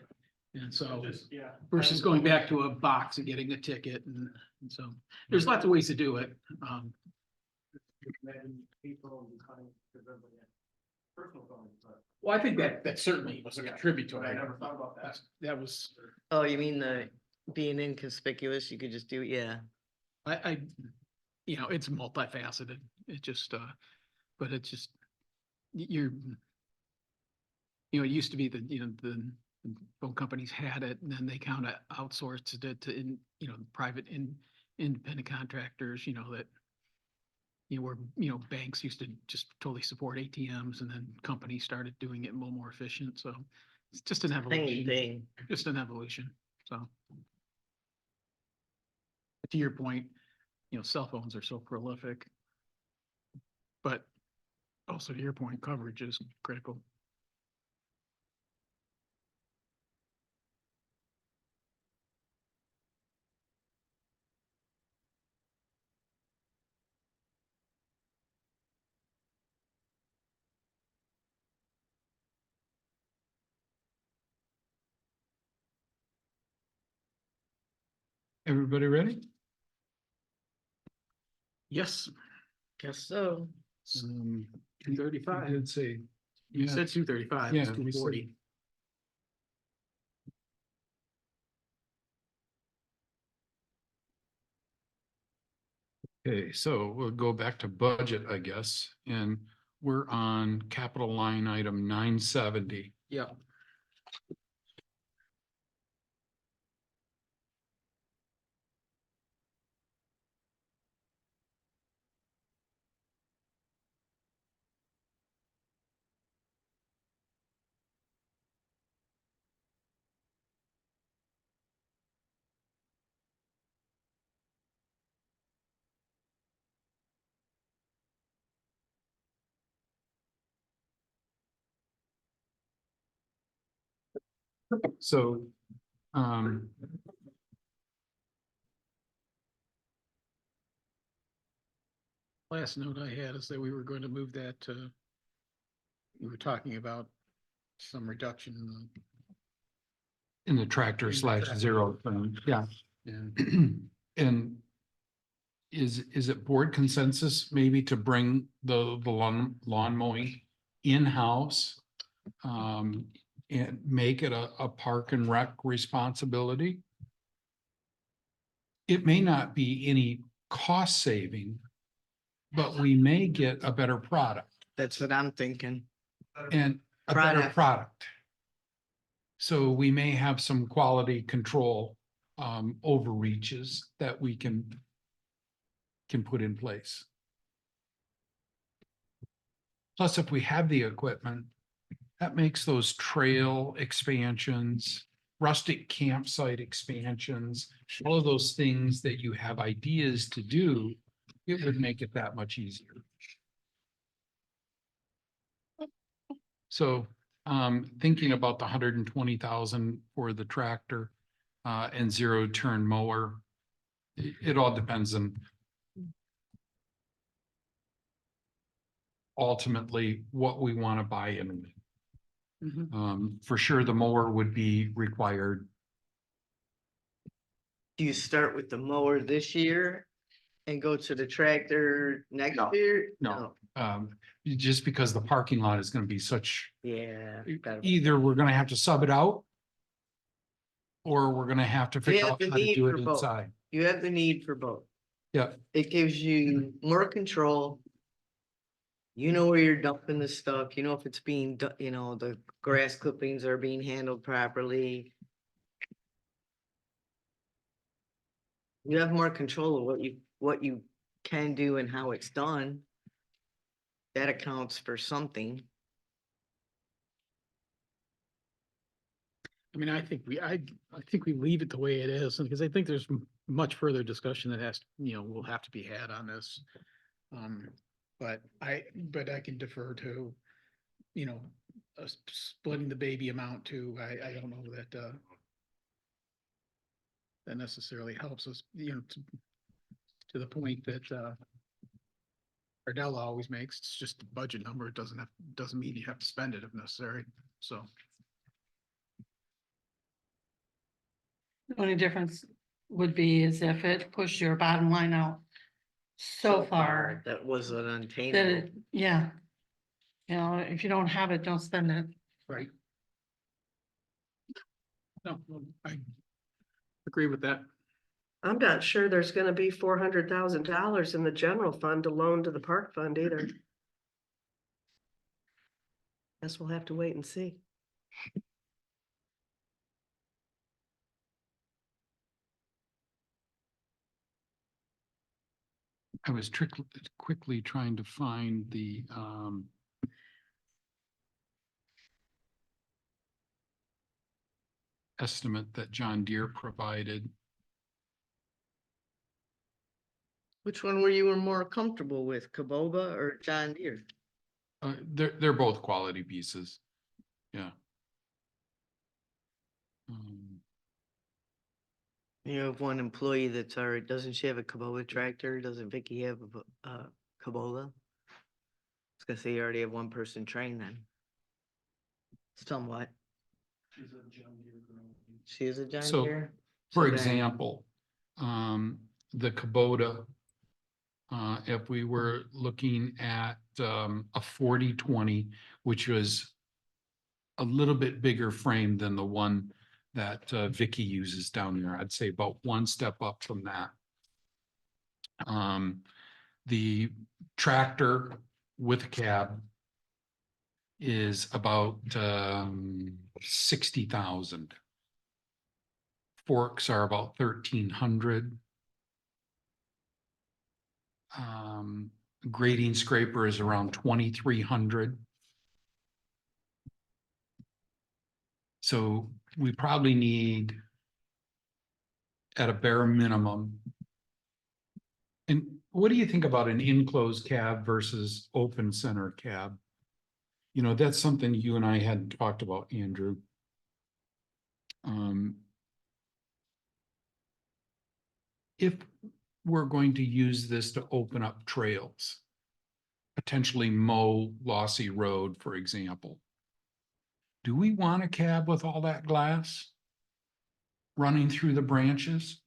And so Yeah. versus going back to a box and getting a ticket and so there's lots of ways to do it. Well, I think that certainly was a contributor. I never thought about that. That was, Oh, you mean the being inconspicuous? You could just do, yeah. I, it's multifaceted. It just, but it's just, you're, it used to be that, the phone companies had it and then they kind of outsourced it to, private independent contractors, that, where, banks used to just totally support ATMs and then companies started doing it a little more efficient. So it's just an Same evolution, thing. just an evolution. So to your point, cell phones are so prolific. But also to your point, coverage is critical. Everybody ready? Yes. Guess so. 235. I did say, You yeah, said 235, Yeah, it's we said- 240. okay, so we'll go back to budget, I guess, and we're on capital line item 970. Yeah. So, Last note I had is that we were going to move that to, we were talking about some reduction in in the tractor slash zero thing, yeah. the, And is it board consensus maybe to bring the lawn mowing in-house? And make it a park and rec responsibility? It may not be any cost saving, but we may get a better product That's what I'm thinking. and a better Product. product. So we may have some quality control overreaches that we can put in place. Plus, if we have the equipment, that makes those trail expansions, rustic campsite expansions, all of those things that you have ideas to do, it would make it that much easier. So thinking about the 120,000 for the tractor and zero turn mower, it all depends on ultimately what we want to buy in with. For sure, the mower would be required. Do you start with the mower this year and go to the tractor next No, year? no. Just because the parking lot is going to be such, Yeah. either we're going to have to sub it out or we're going to have to figure have out the how to need do for it both. inside. You have the need for both. Yeah, It gives you more control. You know where you're dumping the stuff, you know if it's being, the grass clippings are being handled properly. You have more control of what you can do and how it's done. That accounts for something. I mean, I think we leave it the way it is, because I think there's much further discussion that will have to be had on this. But I can defer to you know, splitting the baby amount too, I don't know that, that necessarily helps us, you know, to the point that, Ardella always makes, it's just a budget number. It doesn't mean you have to spend it if necessary, so. The only difference would be is if it pushed your bottom line out so far That was an that untainable. it, yeah. You know, if you don't have it, don't spend it. Right. No, I agree with that. I'm not sure there's gonna be $400,000 in the general fund to loan to the park fund either. Guess we'll have to wait and see. I was quickly trying to find the estimate that John Deere provided. Which one were you more comfortable with, Kubota or John Deere? They're both quality pieces. Yeah. You have one employee that's already, doesn't she have a Kubota tractor? Doesn't Vicky have a Kubota? I was gonna say you already have one person trained then. Somewhat. She is a John So, Deere? For So then- example, the Kubota, if we were looking at a 40-20, which was a little bit bigger frame than the one that Vicky uses down there, I'd say about one step up from that. The tractor with cab is about 60,000. Forks are about 1,300. Grading scraper is around 2,300. So we probably need, at a bare minimum. And what do you think about an enclosed cab versus open center cab? You know, that's something you and I hadn't talked about, Andrew. If we're going to use this to open up trails, potentially mow Lossy Road, for example, do we want a cab with all that glass running through the branches?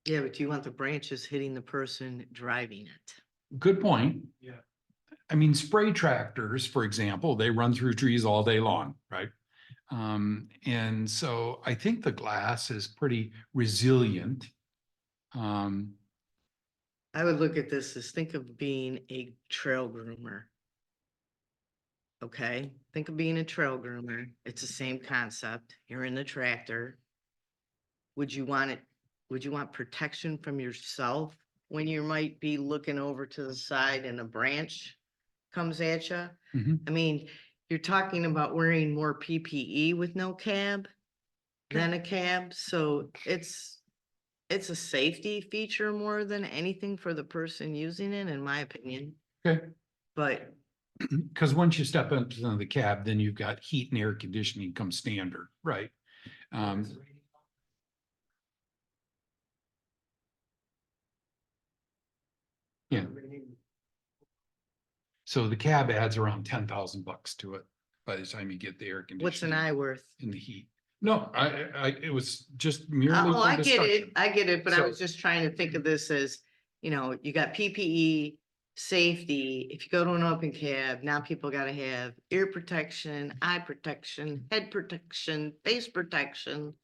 Yeah, but you want the branches hitting the person driving it. Good point. Yeah. I mean, spray tractors, for example, they run through trees all day long, right? And so I think the glass is pretty resilient. I would look at this as think of being a trail groomer. Okay, think of being a trail groomer. It's the same concept. You're in the tractor. Would you want it, would you want protection from yourself when you might be looking over to the side and a branch comes at you? Mhm. I mean, you're talking about wearing more PPE with no cab than a cab, so it's a safety feature more than anything for the person using it, in my opinion. Okay. But Because once you step into the cab, then you've got heat and air conditioning come standard, right? Yeah. So the cab adds around $10,000 to it by the time you get the air conditioning. what's an eye worth? In the heat. No, it was just merely. Oh, for I get it, discussion. but I So- was just trying to think of this as, you know, you got PPE, safety. If you go to an open cab, now people gotta have ear protection, eye protection, head protection, face protection.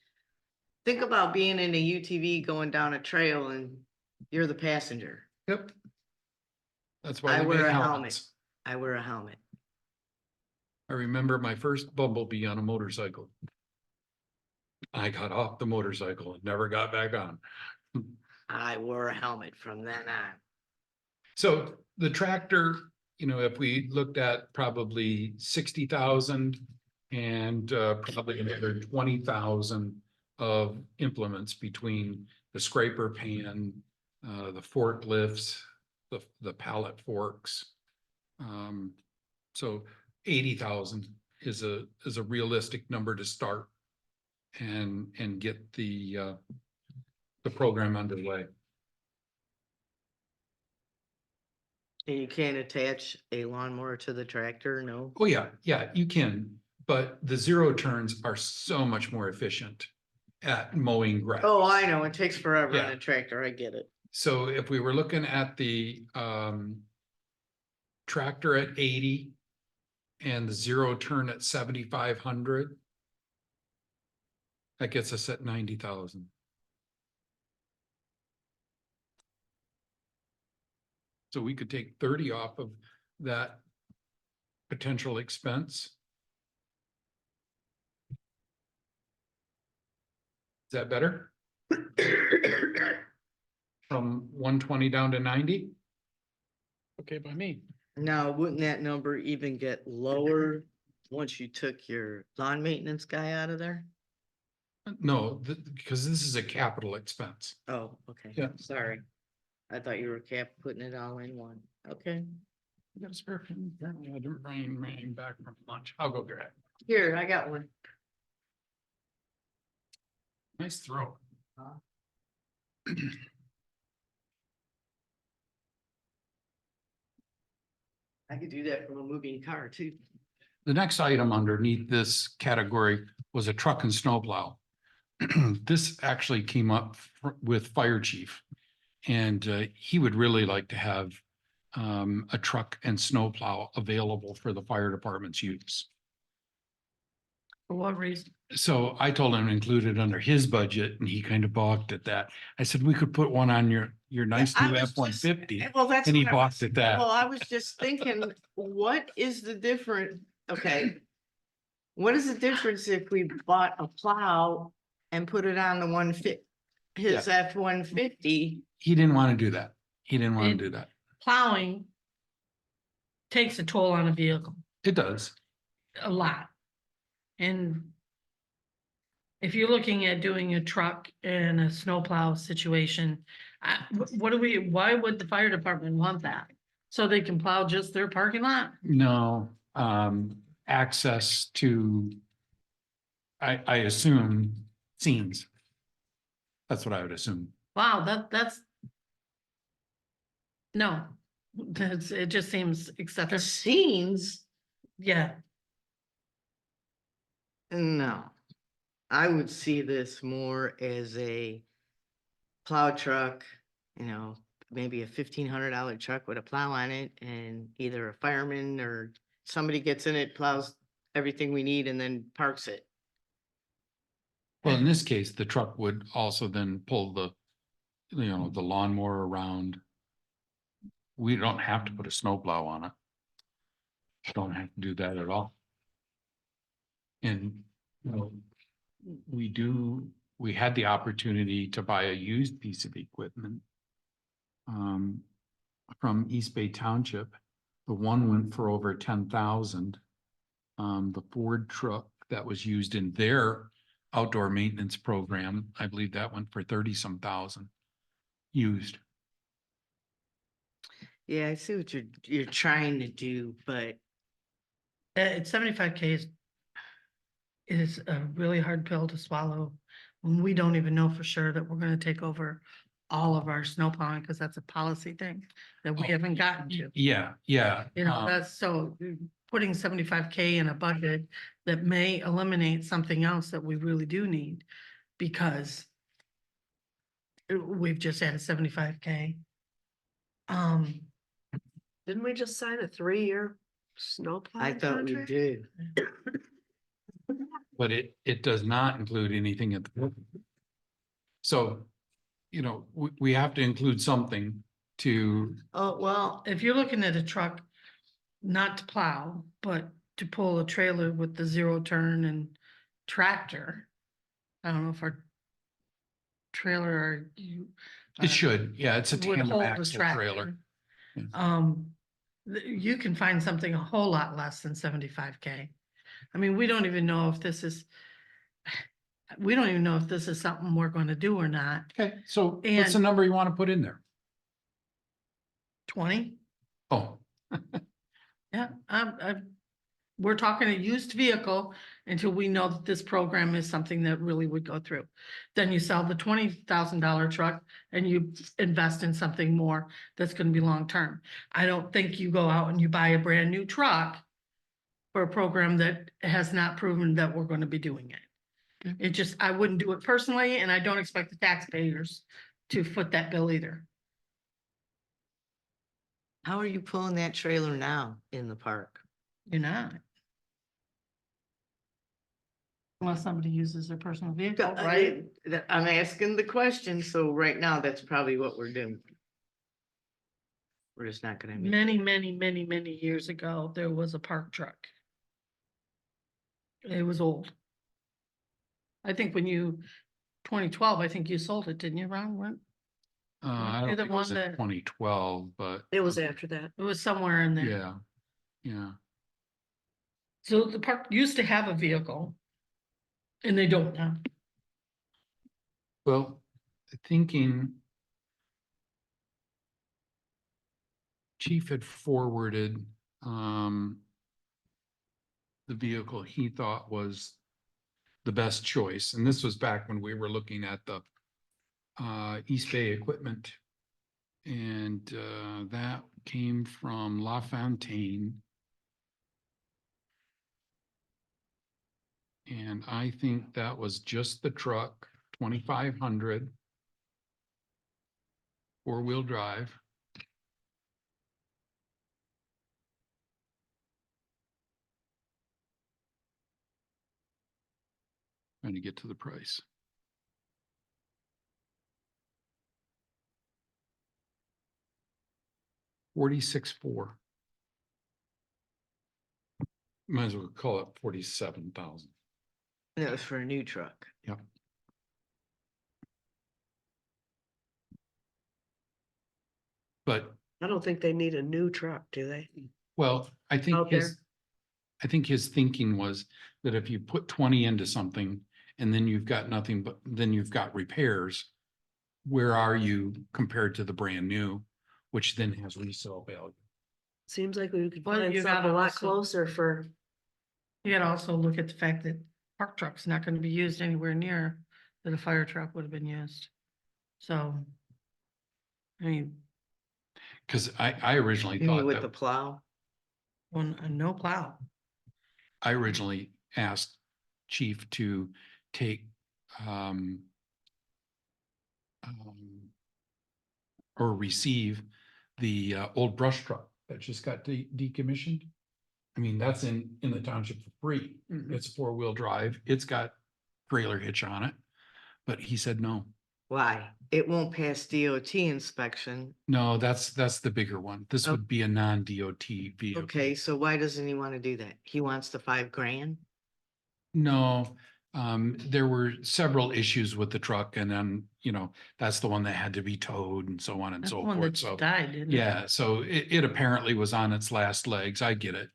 Think about being in a UTV going down a trail and you're the passenger. Yep. That's why I they wear make a helmet. helmets. I wear a helmet. I remember my first bumblebee on a motorcycle. I got off the motorcycle and never got back on. I wore a helmet from then on. So the tractor, you know, if we looked at probably 60,000 and probably another 20,000 of implements between the scraper pan, the forklifts, the pallet forks. So 80,000 is a realistic number to start and get the program underway. And you can't attach a lawnmower to the tractor, no? Oh, yeah, yeah, you can, but the zero turns are so much more efficient at mowing grass. Oh, I know, it takes forever on Yeah. a tractor, I get it. So if we were looking at the tractor at 80 and the zero turn at 7,500, that gets us at 90,000. So we could take 30 off of that potential expense. Is that better? From 120 down to 90? Okay, by me. Now, wouldn't that number even get lower once you took your lawn maintenance guy out of there? No, because this is a capital expense. Oh, okay. Yeah. Sorry. I thought you were putting it all in one. Okay. You got a spare pen? Apparently I didn't bring mine back from lunch. I'll go grab it. Here, I got one. Nice throw. I could do that from a moving car too. The next item underneath this category was a truck and snowplow. This actually came up with fire chief. And he would really like to have a truck and snowplow available for the fire department's use. For what reason? So I told him to include it under his budget and he kind of balked at that. I said, we could put one on your nice I new was F-150. Well, that's. And he what I balked was- at that. Well, I was just thinking, what is the difference? Okay. What is the difference if we bought a plow and put it on the 150, his F-150? He didn't want to do that. He didn't want And- to do that. Plowing takes a toll on a vehicle, It does. a lot. And if you're looking at doing a truck and a snowplow situation, why would the fire department want that? So they can plow just their parking lot? No, access to, I assume, scenes. That's what I would assume. Wow, that's. No, it just seems The excessive. scenes? Yeah, No. I would see this more as a plow truck, maybe a $1,500 truck with a plow on it, and either a fireman or somebody gets in it, plows everything we need and then parks it. Well, in this case, the truck would also then pull the lawnmower around. We don't have to put a snowplow on it. Don't have to do that at all. And, we had the opportunity to buy a used piece of equipment from East Bay Township. The one went for over 10,000. The Ford truck that was used in their outdoor maintenance program, I believe that went for 30-some thousand used. Yeah, I see what you're trying to do, but it's 75K is a really hard pill to swallow when we don't even know for sure that we're gonna take over all of our snow plowing, because that's a policy thing that we Oh, haven't gotten to. Yeah, yeah. That's so putting 75K in a budget that may eliminate something else that we really do need, because we've just had a 75K. Didn't we just sign a 3-year snowplow I thought we contract? did. But it does not include anything at the. So, we have to include something to, Oh, well, If you're looking at a truck, not to plow, but to pull a trailer with the zero turn and tractor. I don't know if our trailer or you. it should, yeah, it's a would tandem hold the axle tractor. trailer. Yeah. You can find something a whole lot less than 75K. I mean, we don't even know if this is something we're gonna do or not. Okay, so what's the And- number you want to put in there? 20? Oh, Yeah, we're talking a used vehicle until we know that this program is something that really would go through. Then you sell the $20,000 truck and you invest in something more that's gonna be long-term. I don't think you go out and you buy a brand new truck for a program that has not proven that we're gonna be doing it. It just, I wouldn't do it personally, and I don't expect the taxpayers to foot that bill either. How are you pulling that trailer now in the park? You're not. Unless somebody uses their personal vehicle, I right? mean, I'm asking the question, so right now, that's probably what we're doing. We're just not gonna. make- Many years ago, there was a park truck. It was old. I think when you, 2012, I think you sold it, didn't you, Ron? When- I You're don't the think it was one in that- 2012, but. It was after that. It was somewhere in there. Yeah, yeah. So the park used to have a vehicle. And they don't now. Well, thinking. Chief had forwarded, the vehicle he thought was the best choice, and this was back when we were looking at the East Bay equipment. And that came from LaFontaine. And I think that was just the truck, 2,500. Four-wheel drive. Trying to get to the price. $46,400. Might as well call it 47,000. That was for a new truck. Yep. But, I don't think they need a new truck, do they? well, I think Out his thinking was that if you put 20 into something and then you've got nothing, but then you've got repairs, where are you compared to the brand new, which then has resale value? Seems like we could Well, find you something gotta a lot also- closer for, You gotta also look at the fact that park truck's not gonna be used anywhere near that a fire truck would have been used. So. I mean, Cause I originally You mean thought with the that, plow? no plow. I originally asked Chief to take, um, or receive the old brush truck that just got decommissioned. I mean, that's in the township for free. Mhm. It's four-wheel drive. It's got trailer hitch on it. But he said, no, Why? It won't pass DOT inspection. no, that's the bigger one. This Oh. would be a non-DOT vehicle. Okay, so why doesn't he want to do that? He wants the $5,000? No, there were several issues with the truck and then, that's the one that had to be towed and so on and That's the so one forth. that So. died, didn't it? Yeah, so it apparently was on its last legs. I get it.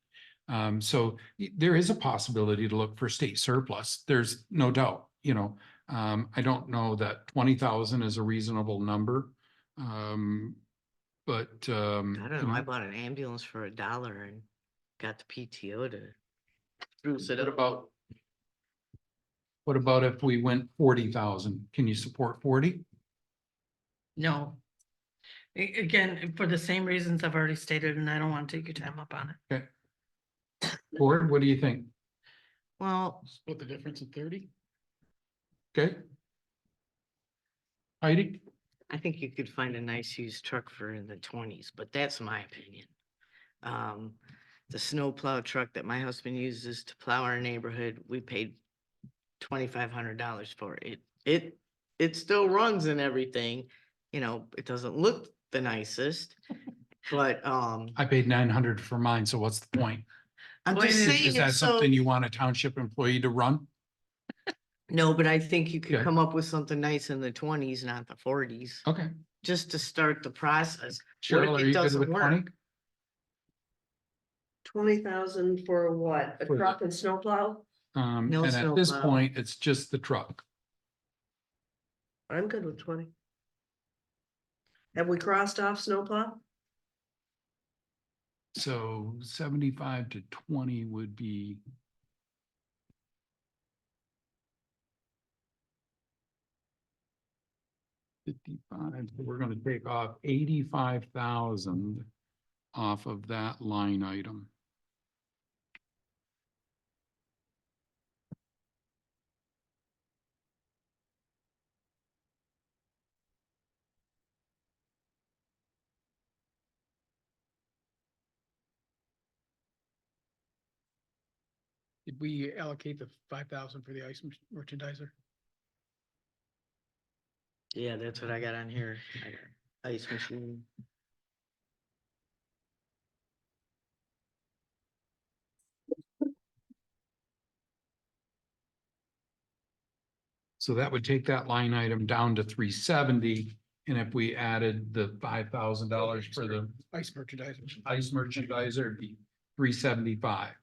So there is a possibility to look for state surplus. There's no doubt, I don't know that 20,000 is a reasonable number. But. I don't know. I bought an ambulance for $1 and got the PTO to spruce it up. What about if we went 40,000? Can you support 40? No. Again, for the same reasons I've already stated, and I don't want to take your time up on it. Okay. Board, what do you think? Well, Split the difference in 30? Okay. Heidi? I think you could find a nice used truck for in the 20s, but that's my opinion. The snow plow truck that my husband uses to plow our neighborhood, we paid $2,500 for it. It still runs and everything, it doesn't look the nicest, but, I paid 900 for mine, so what's the point? I'm Well, just it is- saying. Is that it's so- something you want a township employee to run? No, but I think you could Okay. come up with something nice in the 20s, not the 40s, Okay. just to start the process. What Cheryl, if are it you good doesn't with 20? work? 20,000 for what? A For the- truck and snowplow? No And at this snowplow. point, it's just the truck. I'm good with 20. Have we crossed off snowplow? So 75 to 20 would be. $55, so we're gonna take off 85,000 off of that line item. Did we allocate the 5,000 for the ice merchandiser? Yeah, that's what I got on here. I got ice machine. So that would take that line item down to 370. And if we added the $5,000 for the Ice merchandiser. ice merchandiser, it'd be 375.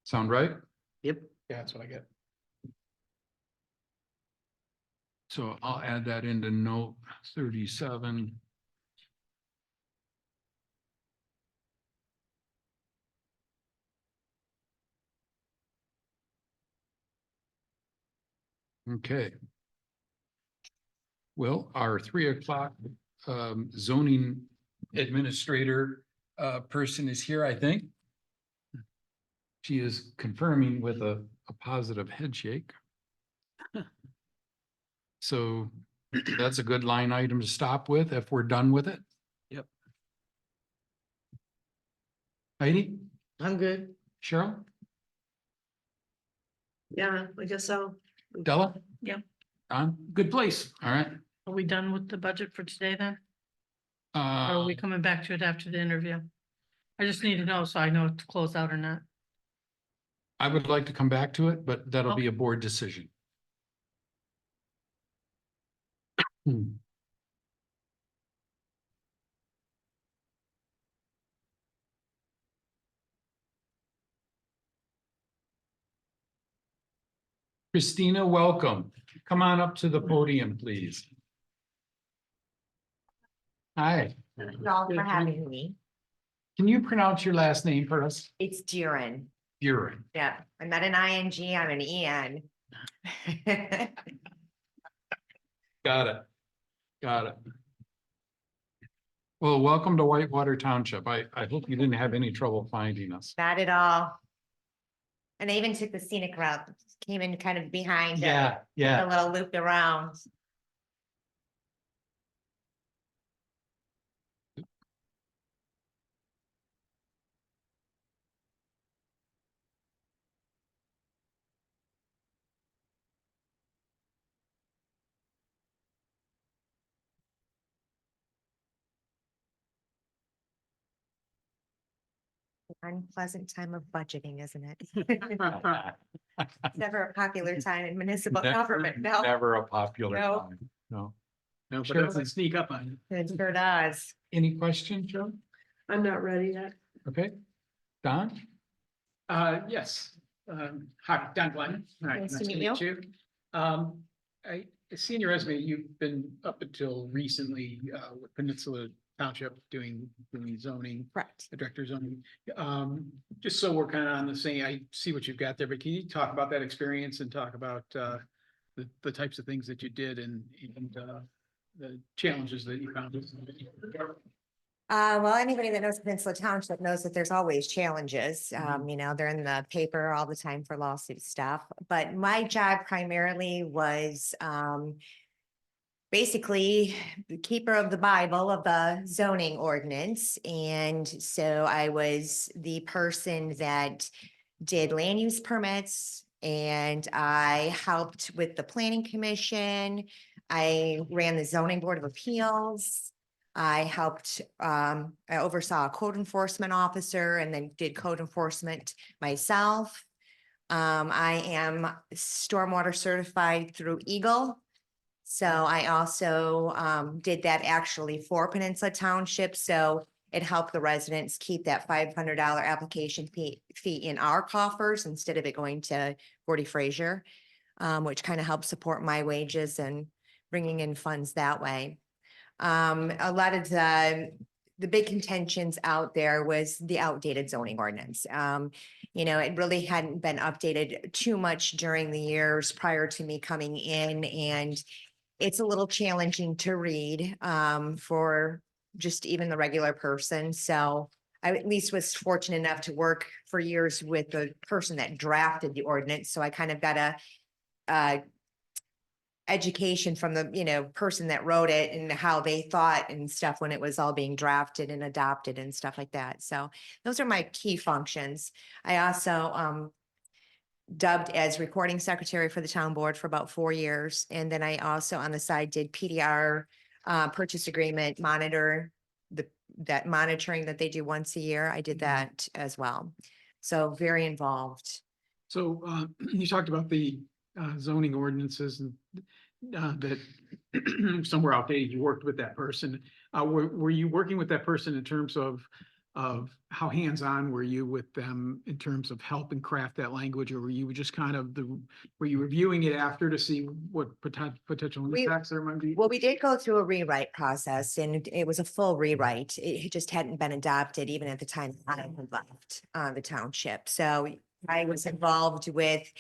Sound right? Yep. Yeah, that's what I get. So I'll add that into note 37. Okay. Well, our 3 o'clock zoning administrator person is here, I think. She is confirming with a positive head shake. So that's a good line item to stop with if we're done with it. Yep. Heidi, I'm good. Cheryl, Yeah, I guess so. Della? Yeah. Don, good place. All right. Are we done with the budget for today then? Or are we coming back to it after the interview? I just need to know so I know if to close out or not. I would like to come back to it, but that'll be a board decision. Christina, welcome. Come on up to the podium, please. Hi, Thank you all for having me. can you pronounce your last name for us? It's Duran. Buren. Yeah, I'm not an ING, I'm an EN. Got it. Got it. Well, welcome to Whitewater Township. I hope you didn't have any trouble finding us. Not at all. And I even took the scenic route, came in kind of behind. Yeah, yeah. A little loop around. Unpleasant time of budgeting, isn't it? It's never a popular time in municipal government, no. Never a popular No. time. No. No, but Sure. it doesn't sneak up on you. It sure does. Any questions, Joe? I'm not ready yet. Okay. Don? Yes. Hi, Don Glenn. Hi, Nice to meet you. I see in your resume, you've been up until recently with Peninsula Township doing zoning, Correct. the director of zoning. Just so we're kind of on the same, I see what you've got there, but can you talk about that experience and talk about the types of things that you did and the challenges that you found? Well, anybody that knows Peninsula Township knows that there's always challenges. You know, they're in the paper all the time for lawsuit stuff. But my job primarily was basically the keeper of the Bible of the zoning ordinance. And so I was the person that did land use permits and I helped with the planning commission. I ran the zoning board of appeals. I helped, I oversaw a code enforcement officer and then did code enforcement myself. I am stormwater certified through Eagle. So I also did that actually for Peninsula Township. So it helped the residents keep that $500 application fee in our coffers instead of it going to Gordy Frazier, which kind of helps support my wages and bringing in funds that way. A lot of the big contentions out there was the outdated zoning ordinance. You know, it really hadn't been updated too much during the years prior to me coming in, and it's a little challenging to read for just even the regular person. So I at least was fortunate enough to work for years with the person that drafted the ordinance. So I kind of got a education from the, you know, person that wrote it and how they thought and stuff when it was all being drafted and adopted and stuff like that. So those are my key functions. I also dubbed as recording secretary for the town board for about 4 years. And then I also on the side did PDR purchase agreement, monitor that monitoring that they do once a year. I did that as well. So very involved. So you talked about the zoning ordinances and that somewhere outdated, you worked with that person. Were you working with that person in terms of how hands-on were you with them in terms of helping craft that language, or were you just kind of were you reviewing it after to see what potential impacts there might be? Well, we did go through a rewrite process and it was a full rewrite. It just hadn't been adopted even at the time I had left the township. So I was involved with,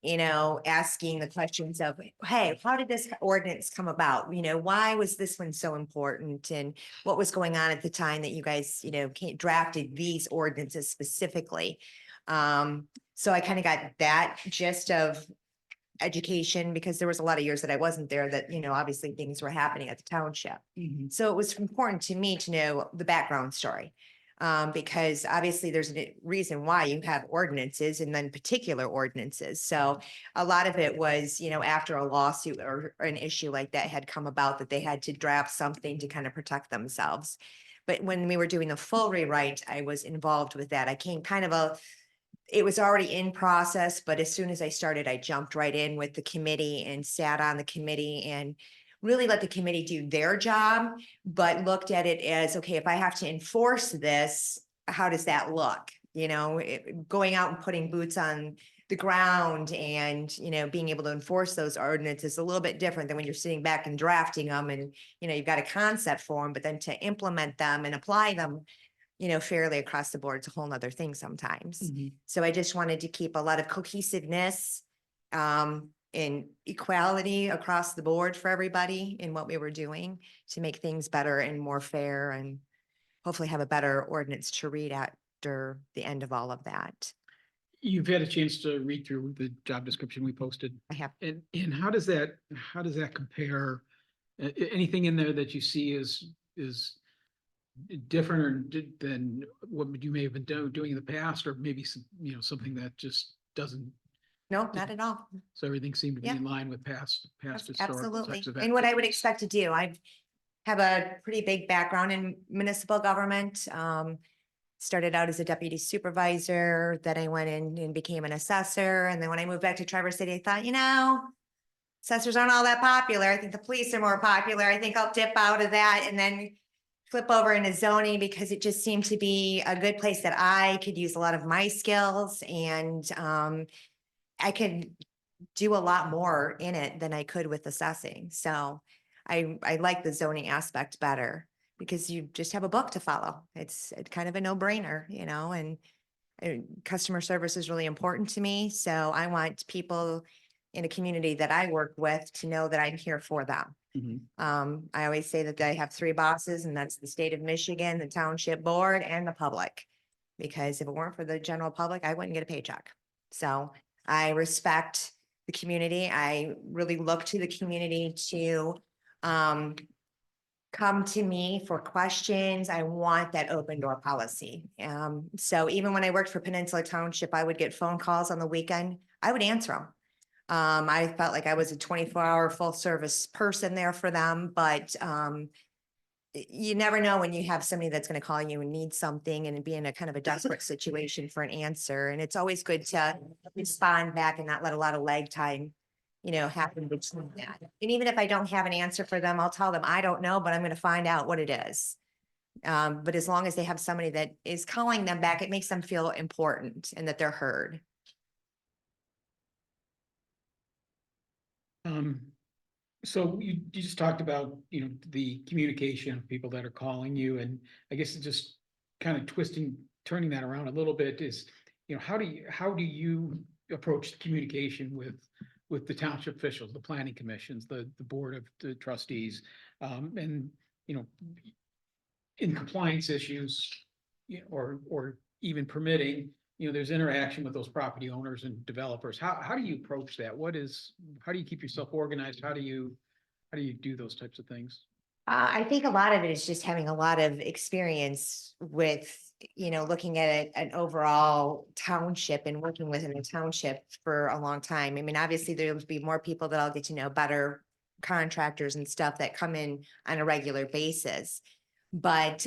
you know, asking the questions of, hey, how did this ordinance come about? You know, why was this one so important? And what was going on at the time that you guys, you know, drafted these ordinances specifically? So I kind of got that gist of education because there was a lot of years that I wasn't there that, you know, obviously things were happening at the township. So it was important to me to know the background story. Because obviously there's a reason why you have ordinances and then particular ordinances. So a lot of it was, you know, after a lawsuit or an issue like that had come about that they had to draft something to kind of protect themselves. But when we were doing the full rewrite, I was involved with that. I came kind of it was already in process, but as soon as I started, I jumped right in with the committee and sat on the committee and really let the committee do their job, but looked at it as, okay, if I have to enforce this, how does that look? You know, going out and putting boots on the ground and, you know, being able to enforce those ordinances is a little bit different than when you're sitting back and drafting them and, you know, you've got a concept for them, but then to implement them and apply them, you know, fairly across the board, it's a whole nother thing sometimes. So I just wanted to keep a lot of cohesiveness, and equality across the board for everybody in what we were doing to make things better and more fair and hopefully have a better ordinance to read after the end of all of that. You've had a chance to read through the job description we posted. I have. And how does that compare? Anything in there that you see is different or than what you may have been doing in the past, or maybe some, you know, something that just doesn't? No, not at all. So everything seemed to be Yeah. in line with past historical Absolutely. types of And what I would activities. expect to do, I have a pretty big background in municipal government. Started out as a deputy supervisor, then I went in and became an assessor. And then when I moved back to Traverse City, I thought, you know, assessors aren't all that popular. I think the police are more popular. I think I'll dip out of that and then flip over into zoning because it just seemed to be a good place that I could use a lot of my skills and I could do a lot more in it than I could with assessing. So I like the zoning aspect better because you just have a book to follow. It's kind of a no-brainer, you know, and customer service is really important to me. So I want people in a community that I work with to know that I'm here for them. I always say that I have 3 bosses, and that's the state of Michigan, the township board, and the public. Because if it weren't for the general public, I wouldn't get a paycheck. So I respect the community. I really look to the community to come to me for questions. I want that open door policy. So even when I worked for Peninsula Township, I would get phone calls on the weekend. I would answer them. I felt like I was a 24-hour full service person there for them, but you never know when you have somebody that's going to call you and need something and be in a kind of a desperate situation for an answer. And it's always good to respond back and not let a lot of lag time, you know, happen between that. And even if I don't have an answer for them, I'll tell them, I don't know, but I'm going to find out what it is. But as long as they have somebody that is calling them back, it makes them feel important and that they're heard. So you just talked about, the communication of people that are calling you, and I guess it's just kind of turning that around a little bit is, how do you approach the communication with the township officials, the planning commissions, the board of the trustees, and, in compliance issues, or even permitting, there's interaction with those property owners and developers. How do you approach that? How do you keep yourself organized? How do you do those types of things? I think a lot of it is just having a lot of experience with, looking at an overall township and working within a township for a long time. I mean, obviously there'll be more people that I'll get to know better, contractors and stuff that come in on a regular basis. But,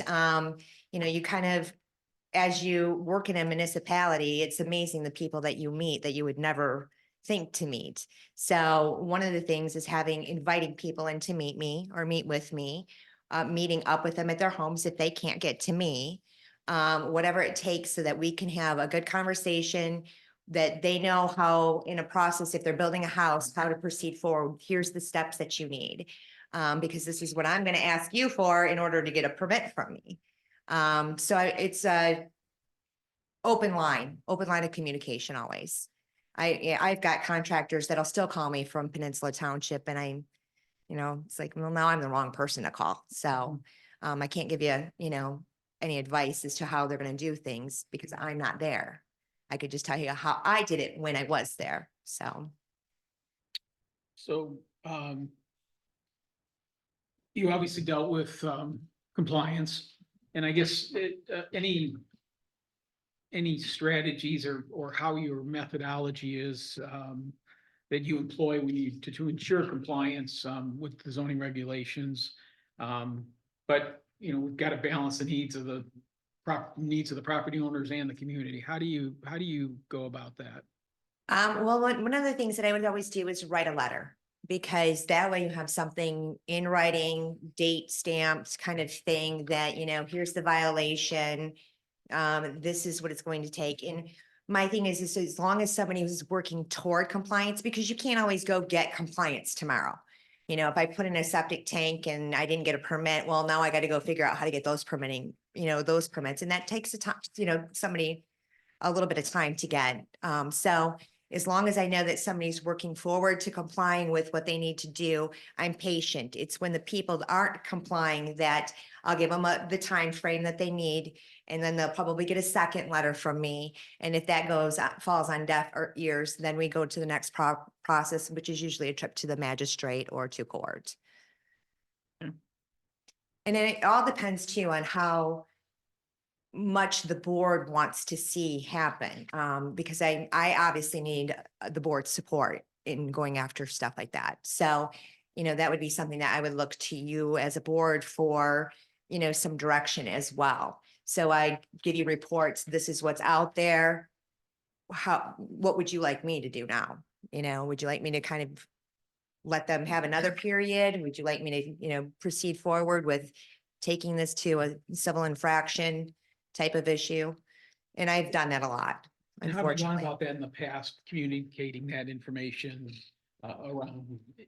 you kind of, as you work in a municipality, it's amazing the people that you meet that you would never think to meet. So one of the things is inviting people in to meet me or meet with me, meeting up with them at their homes if they can't get to me, whatever it takes so that we can have a good conversation, that they know how in a process, if they're building a house, how to proceed forward. Here's the steps that you need. Because this is what I'm going to ask you for in order to get a permit from me. It's a open line of communication always. I've got contractors that'll still call me from Peninsula Township and it's like, well, now I'm the wrong person to call. So, I can't give you, any advice as to how they're going to do things because I'm not there. I could just tell you how I did it when I was there. So. So, you obviously dealt with, compliance, and I guess any strategies or how your methodology is, that you employ when you to ensure compliance, with the zoning regulations. But, we've got to balance the needs of the property owners and the community. How do you go about that? Well, one of the things that I would always do is write a letter, because that way you have something in writing, date stamped kind of thing that, here's the violation. This is what it's going to take. And my thing is as long as somebody is working toward compliance, because you can't always go get compliance tomorrow. If I put in a septic tank and I didn't get a permit, well, now I got to go figure out how to get those those permits. And that takes a time, somebody a little bit of time to get. So as long as I know that somebody's working forward to complying with what they need to do, I'm patient. It's when the people aren't complying that I'll give them the time frame that they need, and then they'll probably get a second letter from me. And if that falls on deaf ears, then we go to the next process, which is usually a trip to the magistrate or to court. And then it all depends too on how much the board wants to see happen, because I obviously need the board's support in going after stuff like that. So, that would be something that I would look to you as a board for, some direction as well. So I give you reports, this is what's out there. What would you like me to do now? Would you like me to kind of let them have another period? Would you like me to, proceed forward with taking this to a civil infraction type of issue? And I've done that a lot, And how have you gone unfortunately. about that in the past, communicating that information, around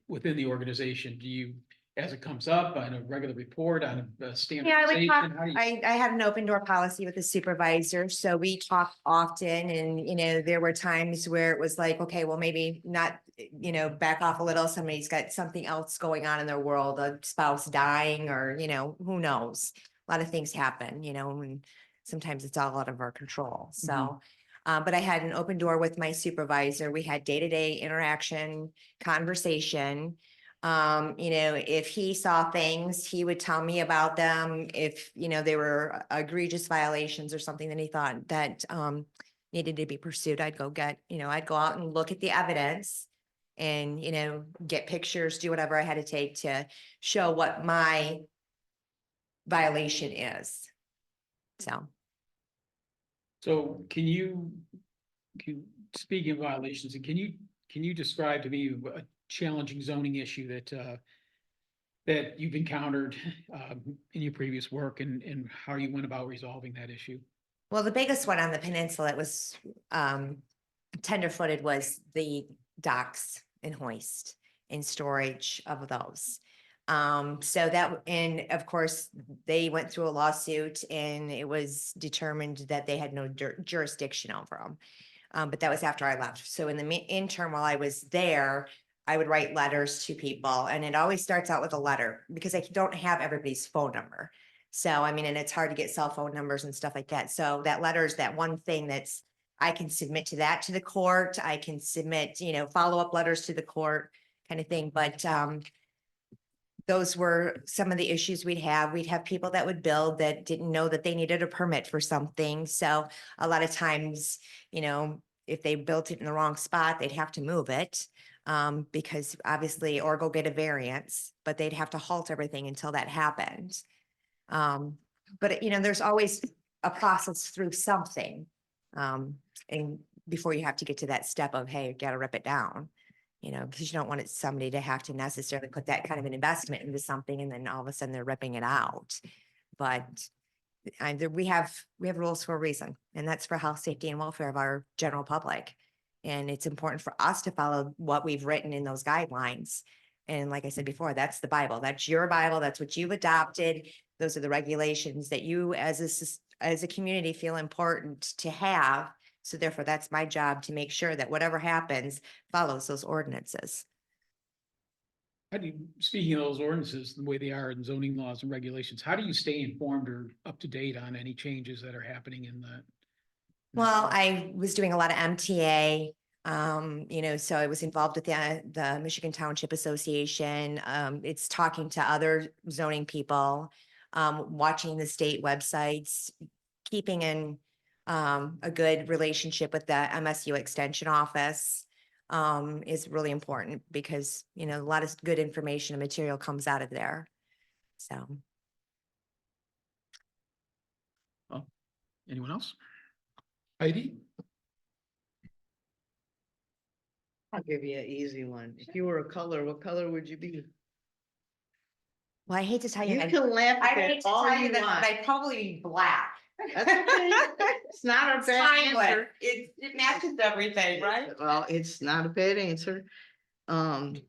within the organization? Do you, as it comes up on a regular report, on a Yeah, I would talk, standardization? How do you? I had an open door policy with the supervisor, so we talked often and, there were times where it was like, okay, well, maybe not, back off a little. Somebody's got something else going on in their world, a spouse dying or, who knows? A lot of things happen, and sometimes it's all out of our control. So, but I had an open door with my supervisor. We had day-to-day interaction, conversation. If he saw things, he would tell me about them. If, they were egregious violations or something that he thought that needed to be pursued, I'd go out and look at the evidence and, get pictures, do whatever I had to take to show what my violation is. So speaking of violations, and can you describe to me a challenging zoning issue that you've encountered, in your previous work, and how you went about resolving that issue? Well, the biggest one on the peninsula, it was tender-footed, was the docks and hoist. and storage of those. So that, and of course, they went through a lawsuit and it was determined that they had no jurisdiction over them. But that was after I left. So in the interim, while I was there, I would write letters to people, and it always starts out with a letter because I don't have everybody's phone number. So, I mean, and it's hard to get cell phone numbers and stuff like that. So that letter is that one thing that's, I can submit to that to the court. I can submit, follow-up letters to the court kind of thing. But, those were some of the issues we'd have. We'd have people that would build that didn't know that they needed a permit for something. So a lot of times, if they built it in the wrong spot, they'd have to move it. Because obviously, or go get a variance, but they'd have to halt everything until that happened. But there's always a process through something. And before you have to get to that step of, hey, you gotta rip it down. Because you don't want somebody to have to necessarily put that kind of an investment into something and then all of a sudden they're ripping it out. But we have rules for a reason, and that's for health, safety, and welfare of our general public. And it's important for us to follow what we've written in those guidelines. And like I said before, that's the Bible. That's your Bible. That's what you've adopted. Those are the regulations that you as a community feel important to have. So therefore, that's my job to make sure that whatever happens follows those ordinances. Speaking of those ordinances, the way they are in zoning laws and regulations, how do you stay informed or up to date on any changes that are happening in that? Well, I was doing a lot of MTA, so I was involved with the Michigan Township Association. It's talking to other zoning people, watching the state websites, keeping in a good relationship with the MSU Extension Office is really important because, a lot of good information and material comes out of there. So. Well, anyone else? Heidi? I'll give you an easy one. If you were a color, what color would you be? Well, I hate to tell you, You I can laugh I at hate it to tell all you you that, want. but I'd probably be black. That's okay. It's not a It's bad fine, but answer. it matches everything, right? Well, it's not a bad answer. In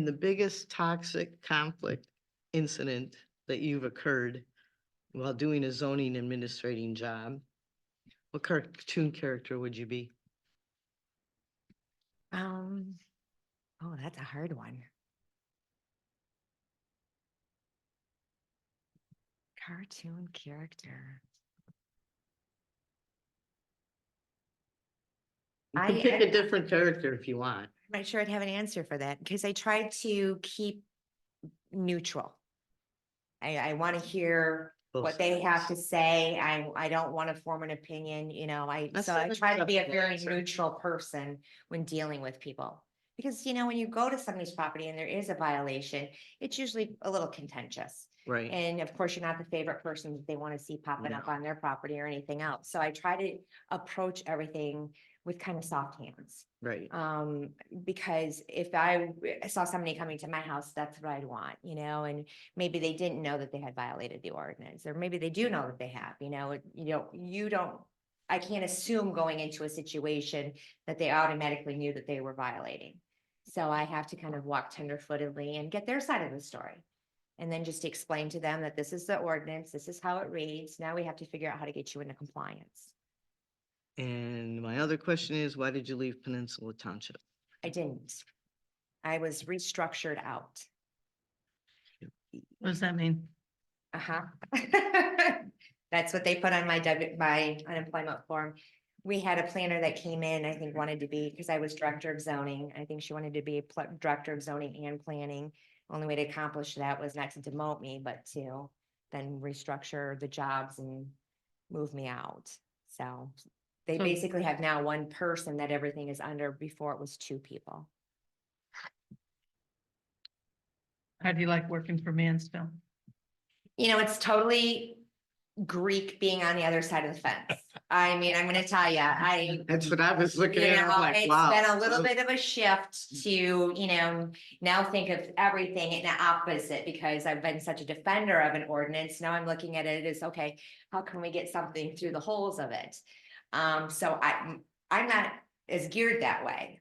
the biggest toxic conflict incident that you've occurred while doing a zoning administrating job, what cartoon character would you be? Oh, that's a hard one. Cartoon character. You can pick a different character if you want. I'm not sure I'd have an answer for that because I tried to keep neutral. I want to hear Both what they have sides. to say. I don't want to form an opinion, That's so I an try to be a acceptable very answer. neutral person when dealing with people. Because, when you go to somebody's property and there is a violation, it's usually a little contentious. Right. And of course, you're not the favorite person that they want to see popping up on their property or anything else. So I try to approach everything with kind of soft hands. Right. Because if I saw somebody coming to my house, that's what I'd want, and maybe they didn't know that they had violated the ordinance, or maybe they do know that they have, you don't, I can't assume going into a situation that they automatically knew that they were violating. So I have to kind of walk tenderfootedly and get their side of the story. And then just explain to them that this is the ordinance, this is how it reads. Now we have to figure out how to get you into compliance. And my other question is, why did you leave Peninsula Township? I didn't. I was restructured out. What does that mean? Uh-huh. That's what they put on my unemployment form. We had a planner that came in, I think wanted to be, because I was director of zoning. I think she wanted to be director of zoning and planning. Only way to accomplish that was not to demote me, but to then restructure the jobs and move me out. So they So- basically have now one person that everything is under. Before it was two people. How do you like working for Mansfield? It's totally Greek being on the other side of the fence. I mean, I'm gonna tell you, That's what I was looking at. I'm like, it's wow. been a little bit of a shift to, now think of everything in the opposite because I've been such a defender of an ordinance. Now I'm looking at it as, okay, how can we get something through the holes of it? So I'm not is geared that way.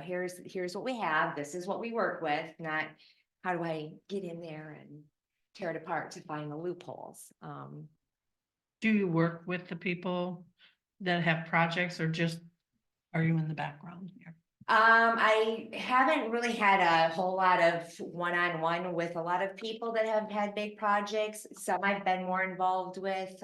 Here's what we have, this is what we work with, not how do I get in there and tear it apart to find the loopholes. Do you work with the people that have projects or just are you in the background here? I haven't really had a whole lot of one-on-one with a lot of people that have had big projects. Some I've been more involved with,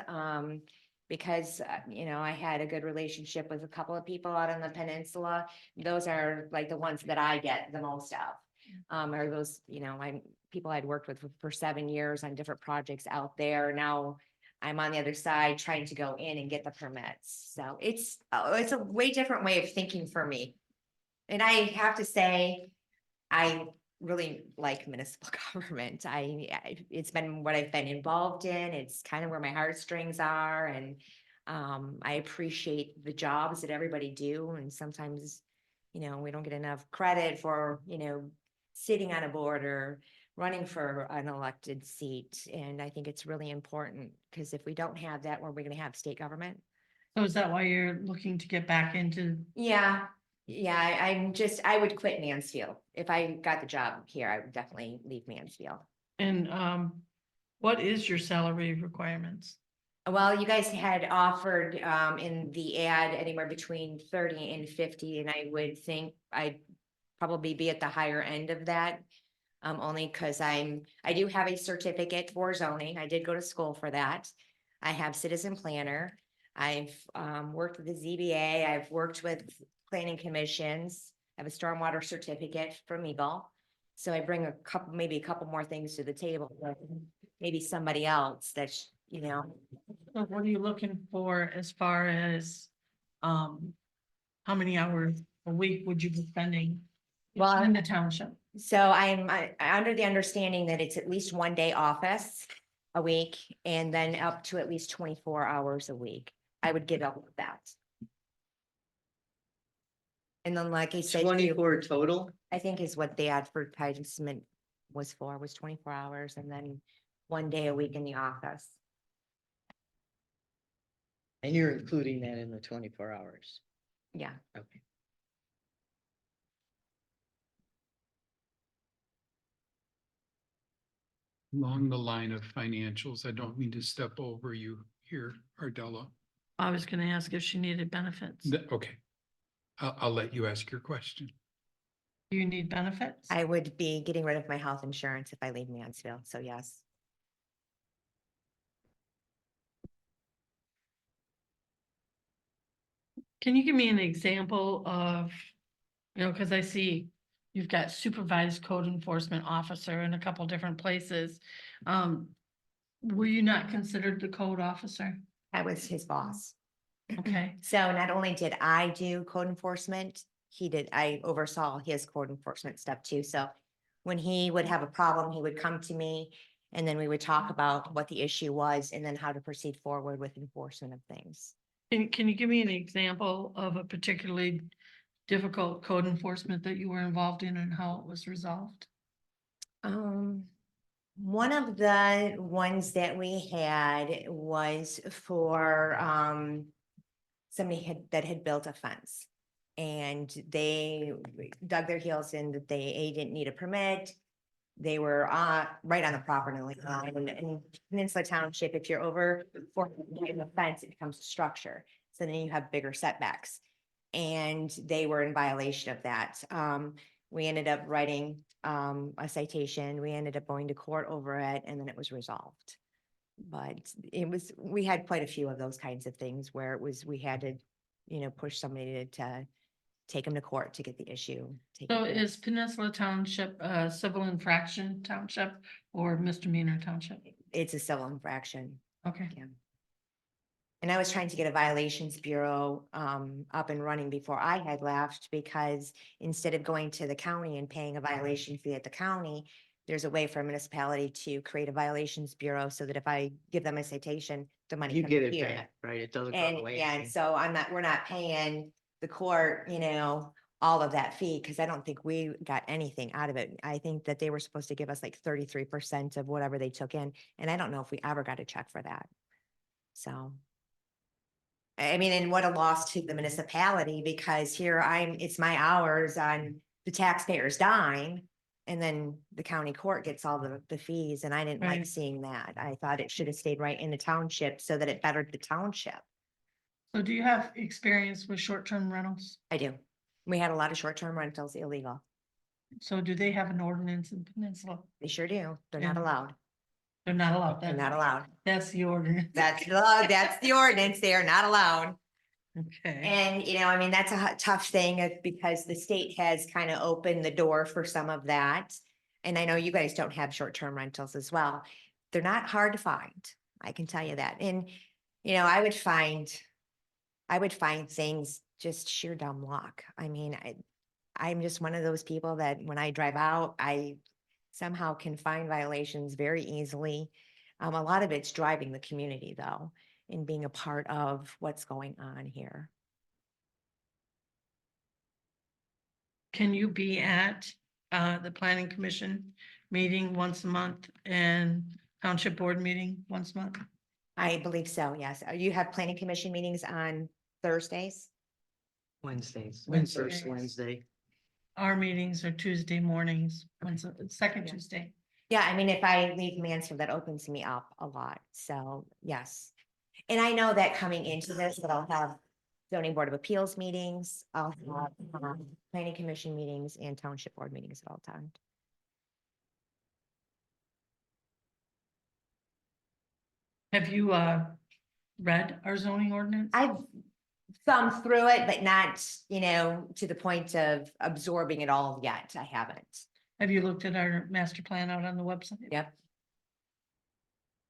because, I had a good relationship with a couple of people out on the peninsula. Those are like the ones that I get the most of. Are those, people I'd worked with for 7 years on different projects out there. Now I'm on the other side trying to go in and get the permits. So it's a way different way of thinking for me. And I have to say, I really like municipal government. It's been what I've been involved in. It's kind of where my heartstrings are, and I appreciate the jobs that everybody do. And sometimes, we don't get enough credit for, sitting on a board or running for an elected seat. And I think it's really important because if we don't have that, where we're going to have state government. So is that why you're looking to get back into? Yeah, I would quit Mansfield. If I got the job here, I would definitely leave Mansfield. And what is your salary requirements? Well, you guys had offered in the ad anywhere between 30 and 50, and I would think I'd probably be at the higher end of that. Only because I do have a certificate for zoning. I did go to school for that. I have citizen planner. I've worked with the ZBA. I've worked with planning commissions. I have a stormwater certificate from Eagle. So I bring maybe a couple more things to the table, but maybe somebody else that's, So what are you looking for as far as how many hours a week would you be spending Well, in the township? So I'm under the understanding that it's at least 1 day office a week and then up to at least 24 hours a week. I would give up with that. And then, like I said, 24 total? I think is what the advertisement was for, was 24 hours and then 1 day a week in the office. And you're including that in the 24 hours? Yeah. Okay. Along the line of financials, I don't mean to step over you here, Ardella. I was gonna ask if she needed benefits. Okay. I'll let you ask your question. Do you need benefits? I would be getting rid of my health insurance if I leave Mansfield. So yes. Can you give me an example of, because I see you've got supervised code enforcement officer in a couple different places. Were you not considered the code officer? I was his boss. Okay, So not only did I do code enforcement, I oversaw his code enforcement stuff too. So when he would have a problem, he would come to me and then we would talk about what the issue was and then how to proceed forward with enforcement of things. can you give me an example of a particularly difficult code enforcement that you were involved in and how it was resolved? One of the ones that we had was for somebody that had built a fence. And they dug their heels in that they didn't need a permit. They were right on the property line. And in Peninsula Township, if you're over 4 feet in the fence, it becomes a structure. So then you have bigger setbacks. And they were in violation of that. We ended up writing a citation. We ended up going to court over it, and then it was resolved. But we had quite a few of those kinds of things where we had to, push somebody to take them to court to get the issue taken So care of. is Peninsula Township a civil infraction township or misdemeanor township? It's a civil infraction. Okay. Yeah. And I was trying to get a violations bureau up and running before I had left, because instead of going to the county and paying a violation fee at the county, there's a way for a municipality to create a violations bureau so that if I give them a citation, the money You comes get it here. back, right? It doesn't go And away. yeah, and so we're not paying the court, all of that fee, because I don't think we got anything out of it. I think that they were supposed to give us like 33% of whatever they took in, and I don't know if we ever got a check for that. So. I mean, and what a loss to the municipality, because here it's my hours on the taxpayer's dime. And then the county court gets all the fees, and I didn't like Right. seeing that. I thought it should have stayed right in the township so that it bettered the township. So do you have experience with short-term rentals? I do. We had a lot of short-term rentals illegal. So do they have an ordinance in Peninsula? They sure do. They're not Yeah. allowed. They're not allowed. They're not allowed. That's the ordinance. That's the ordinance. They are not allowed. Okay. And, I mean, that's a tough thing because the state has kind of opened the door for some of that. And I know you guys don't have short-term rentals as well. They're not hard to find. I can tell you that. And, I would find things just sheer dumb luck. I mean, I'm just one of those people that when I drive out, I somehow can find violations very easily. A lot of it's driving the community though, and being a part of what's going on here. Can you be at the planning commission meeting once a month and township board meeting once a month? I believe so, yes. You have planning commission meetings on Thursdays? Wednesdays, Wednesdays. first Wednesday. Our meetings are Tuesday mornings, second Yeah. Tuesday. Yeah, I mean, if I leave Mansfield, that opens me up a lot, so, yes. And I know that coming into this, that I'll have zoning board of appeals meetings, I'll have planning commission meetings and township board meetings at all times. Have you read our zoning ordinance? I've thumbed through it, but not, to the point of absorbing it all yet. I haven't. Have you looked at our master plan out on the website? Yep.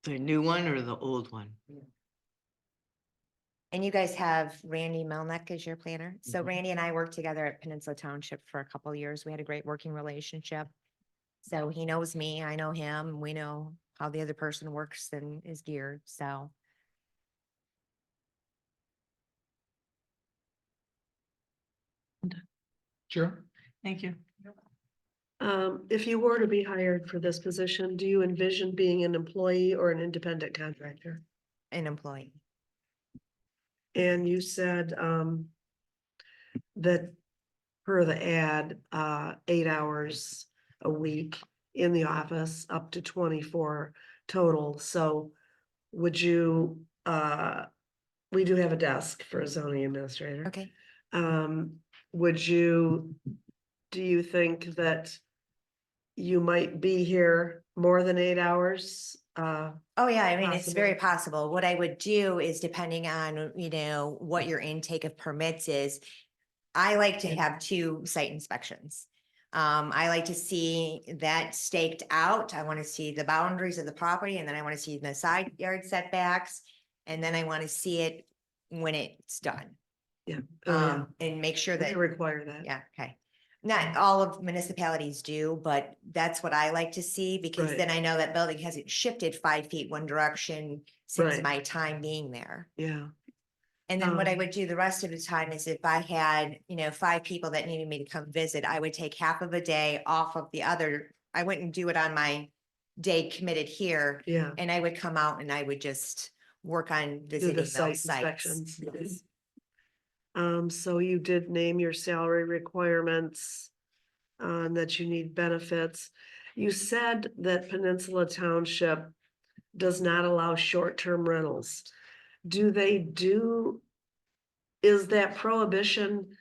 The new one or the old one? And you guys have Randy Melnick as your planner. So Mhm. Randy and I worked together at Peninsula Township for a couple of years. We had a great working relationship. So he knows me, I know him, we know how the other person works and is geared, so. Sure. Thank you. If you were to be hired for this position, do you envision being an employee or an independent contractor? An employee. And you said, that per the ad, 8 hours a week in the office, up to 24 total. So would you, we do have a desk for a zoning administrator. Okay. Would you, do you think that you might be here more than 8 hours? Oh, yeah, I mean, it's very possible. What I would do is depending on, what your intake of permits is. I like to have 2 site inspections. I like to see that staked out. I want to see the boundaries of the property, and then I want to see the side yard setbacks. And then I want to see it when it's done. Yeah. Oh, yeah. And make sure They that, require that. yeah, okay. Not all of municipalities do, but that's what I like to see, because Right. then I know that building hasn't shifted 5 feet one direction since Right. my time being there. Yeah. And then what I Um, would do the rest of the time is if I had, 5 people that needed me to come visit, I would take half of a day off of the other. I wouldn't do it on my day committed here, Yeah. and I would come out and I would just work on Do visiting the those site sites. inspections. Yes. So you did name your salary requirements, that you need benefits. You said that Peninsula Township does not allow short-term rentals. Do they do? Is that prohibition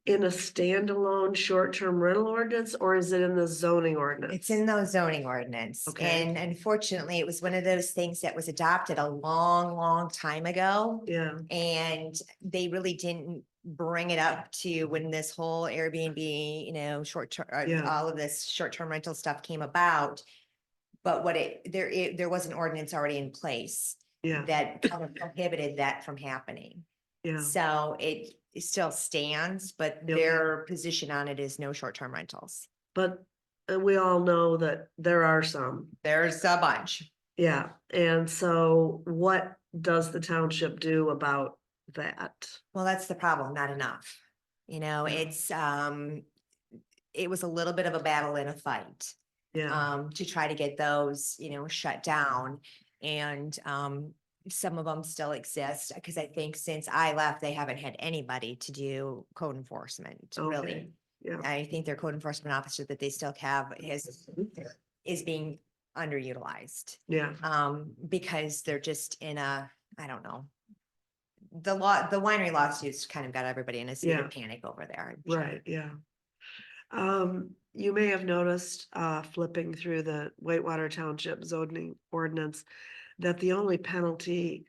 in a standalone short-term rental ordinance, or is it in the zoning ordinance? It's in the zoning ordinance. Okay. And unfortunately, it was one of those things that was adopted a long, long time ago. Yeah, And they really didn't bring it up to when this whole Airbnb, short term, Yeah. all of this short-term rental stuff came about. But there was an ordinance already in place yeah, that kind of prohibited that from happening. yeah. So it still stands, but Yep. their position on it is no short-term rentals. But we all know that there are some. There's a bunch. Yeah, and so what does the township do about that? Well, that's the problem, not enough. Yeah. It was a little bit of a battle and a fight. Yeah, To try to get those, shut down. And, some of them still exist, because I think since I left, they haven't had anybody to do code enforcement, Okay, really. yeah, I think their code enforcement officer that they still have is being underutilized. yeah, Because they're just in a, I don't know. The winery lawsuits kind of got everybody in a state Yeah. of panic over there. I'm sure. right, yeah. You may have noticed, flipping through the Whitewater Township zoning ordinance, that the only penalty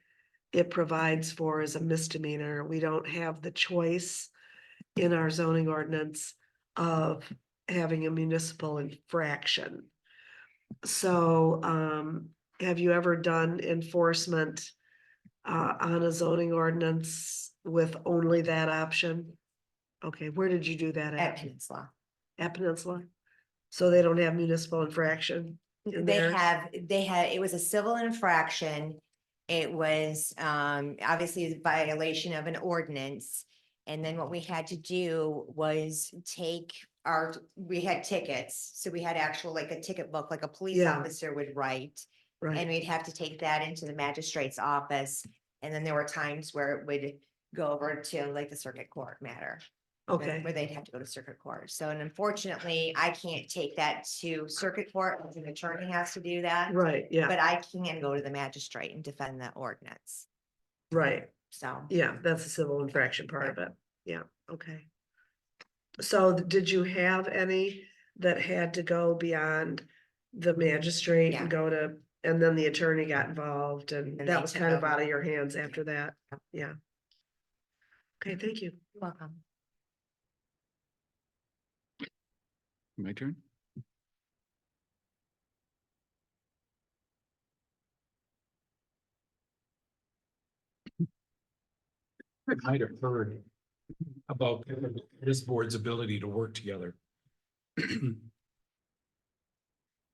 it provides for is a misdemeanor. We don't have the choice in our zoning ordinance of having a municipal infraction. So, have you ever done enforcement on a zoning ordinance with only that option? Okay, where did you do that At at? Peninsula. At Peninsula? So they don't have municipal infraction in They theirs? had, it was a civil infraction. It was obviously a violation of an ordinance. And then what we had to do was we had tickets, so we had actual like a ticket book, like a police Yeah. officer would write. And Right, we'd have to take that into the magistrate's office. And then there were times where it would go over to like the circuit court matter. okay, Where they'd have to go to circuit court. So, and unfortunately, I can't take that to circuit court, an attorney has to do that. right, yeah, But I can go to the magistrate and defend that ordinance, right. so. Yeah, that's the civil infraction part of it. Yeah, okay. So did you have any that had to go beyond the magistrate Yeah. and go to, and then the attorney got involved and And that they was took kind of over. out of your hands after that? Yeah. Okay, thank you. You're welcome. My turn? I might have heard about this board's ability to work together.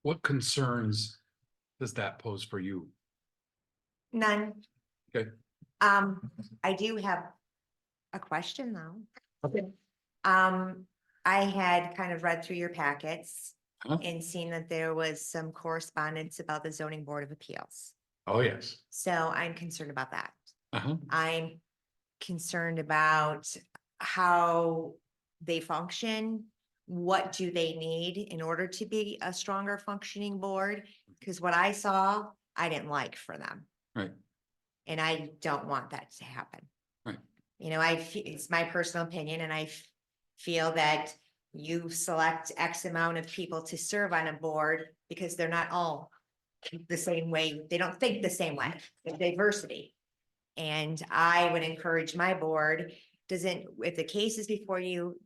What concerns does that pose for you? None. Okay. I do have a question though. Okay. I had kind of read through your packets Huh? and seen that there was some correspondence about the zoning board of appeals. Oh, yes. So I'm concerned about that. Uh-huh. I'm concerned about how they function. What do they need in order to be a stronger functioning board? Because what I saw, I didn't like for them. Right. And I don't want that to happen. Right. You know, it's my personal opinion, and I feel that you select X amount of people to serve on a board because they're not all the same way. They don't think the same way. There's diversity. And I would encourage my board, if the case is before you,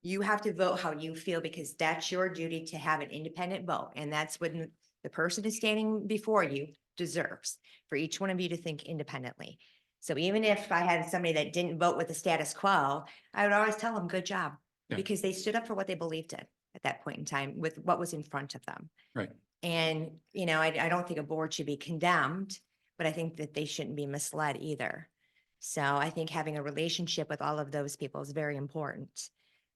you have to vote how you feel, because that's your duty to have an independent vote. And that's what the person is standing before you deserves, for each one of you to think independently. So even if I had somebody that didn't vote with the status quo, I would always tell them, good job. Yeah. Because they stood up for what they believed in at that point in time with what was in front of them. Right. And, you know, I don't think a board should be condemned, but I think that they shouldn't be misled either. So I think having a relationship with all of those people is very important.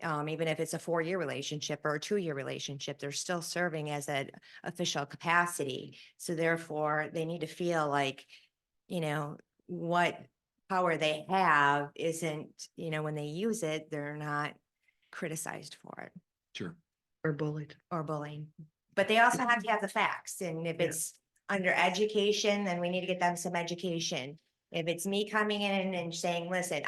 Even if it's a 4-year relationship or a 2-year relationship, they're still serving as an official capacity. So therefore, they need to feel like, you know, what power they have isn't, you know, when they use it, they're not criticized for it Sure. Or bullied. or bullying. But they also have to have the facts. And if Yeah. it's under education, then we need to get them some education. If it's me coming in and saying, listen,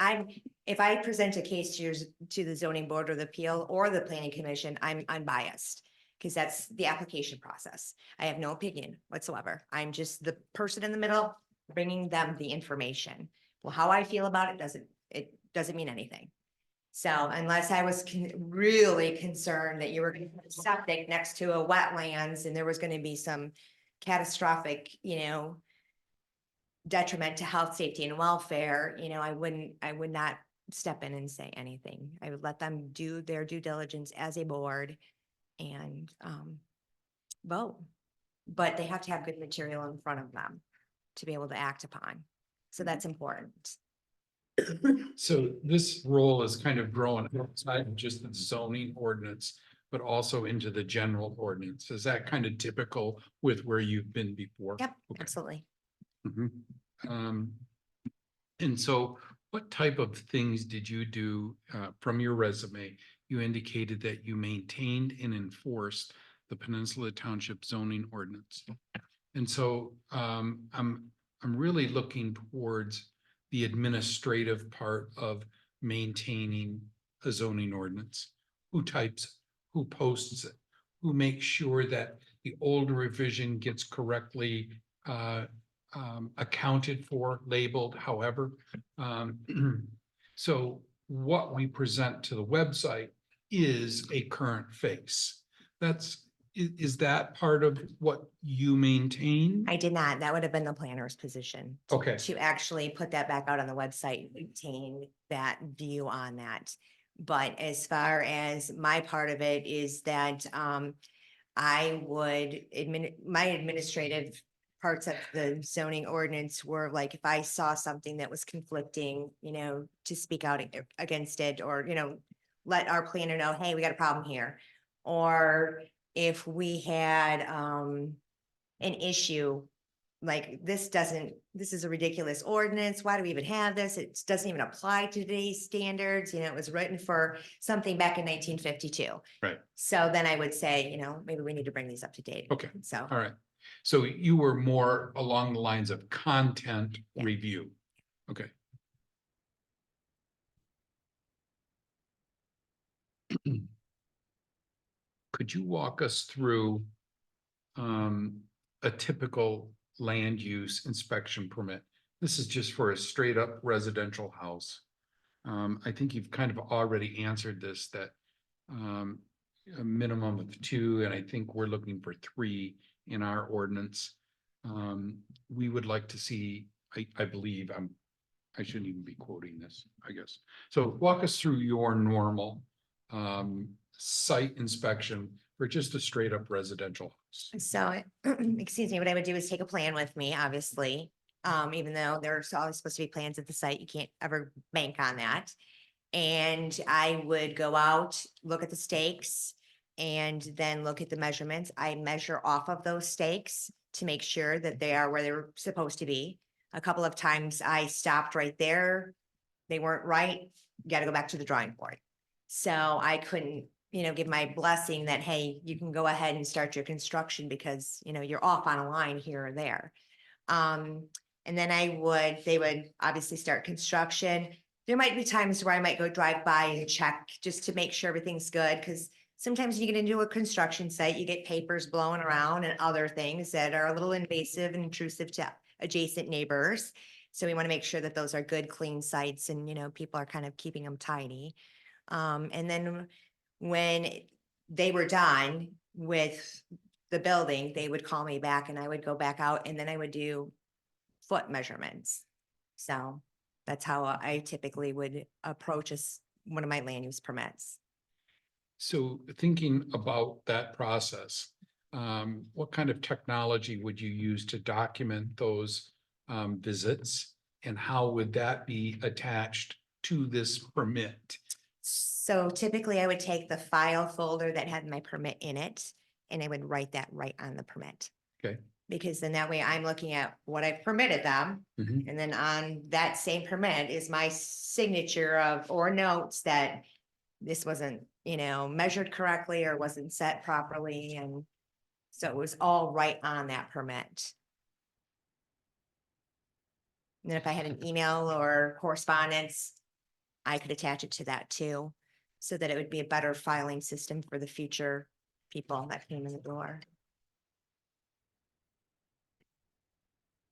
if I present a case to the zoning board or the appeal or the planning commission, I'm unbiased. Because that's the application process. I have no opinion whatsoever. I'm just the person in the middle bringing them the information. Well, how I feel about it doesn't mean anything. So unless I was really concerned that you were going to put septic next to a wetlands and there was going to be some catastrophic, you know, detriment to health, safety and welfare, you know, I would not step in and say anything. I would let them do their due diligence as a board and vote. But they have to have good material in front of them to be able to act upon. So that's important. So this role is kind of growing outside of just the zoning ordinance, but also into the general ordinance. Is that kind of typical with where you've been before? Yep, Okay. absolutely. Mhm. And so what type of things did you do from your resume? You indicated that you maintained and enforced the Peninsula Township zoning ordinance. And so I'm really looking towards the administrative part of maintaining a zoning ordinance. Who types, who posts it, who makes sure that the old revision gets correctly accounted for, labeled, however. So what we present to the website is a current face. Is that part of what you maintain? I did not. That would have been the planner's position. Okay. To actually put that back out on the website, maintain that view on that. But as far as my part of it is that, I would my administrative parts of the zoning ordinance were like, if I saw something that was conflicting, to speak out against it, or, let our planner know, hey, we got a problem here. Or if we had, an issue, like this is a ridiculous ordinance. Why do we even have this? It doesn't even apply to today's standards. It was written for something back in 1952. Right. So then I would say, maybe we need to bring these up to date. Okay. So, All right. So you were more along the lines of content Yeah. review. Okay. Could you walk us through a typical land use inspection permit? This is just for a straight up residential house. I think you've kind of already answered this, that a minimum of 2, and I think we're looking for 3 in our ordinance. We would like to see, I believe, I shouldn't even be quoting this, I guess. So walk us through your normal site inspection for just a straight up residential house. so, excuse me, what I would do is take a plan with me, obviously. Even though there's always supposed to be plans at the site, you can't ever bank on that. And I would go out, look at the stakes, and then look at the measurements. I measure off of those stakes to make sure that they are where they're supposed to be. A couple of times I stopped right there. They weren't right. You got to go back to the drawing board. So I couldn't, give my blessing that, hey, you can go ahead and start your construction because, you're off on a line here or there. And then they would obviously start construction. There might be times where I might go drive by and check just to make sure everything's good. Cause sometimes you get into a construction site, you get papers blowing around and other things that are a little invasive and intrusive to adjacent neighbors. So we want to make sure that those are good, clean sites and, people are kind of keeping them tidy. And then when they were done with the building, they would call me back and I would go back out and then I would do foot measurements. So that's how I typically would approach one of my land use permits. So thinking about that process, what kind of technology would you use to document those visits? And how would that be attached to this permit? So typically I would take the file folder that had my permit in it and I would write that right on the permit. Okay. Because then that way I'm looking at what I've permitted them. Mhm. And then on that same permit is my signature or notes that this wasn't, measured correctly or wasn't set properly. And so it was all right on that permit. And then if I had an email or correspondence, I could attach it to that too, so that it would be a better filing system for the future people that came in the door.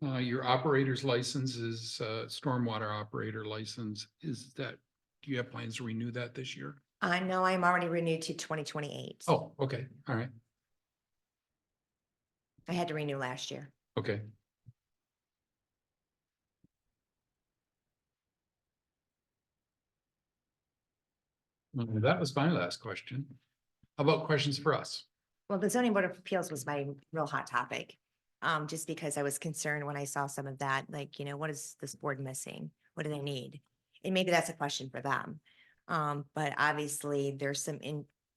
Your operator's license is stormwater operator license. Do you have plans to renew that this year? I know I'm already renewed to 2028. Oh, okay. All right. I had to renew last year. Okay. Well, that was my last question. How about questions for us? Well, the zoning board of appeals was my real hot topic. Just because I was concerned when I saw some of that, like, what is this board missing? What do they need? And maybe that's a question for them. But obviously there's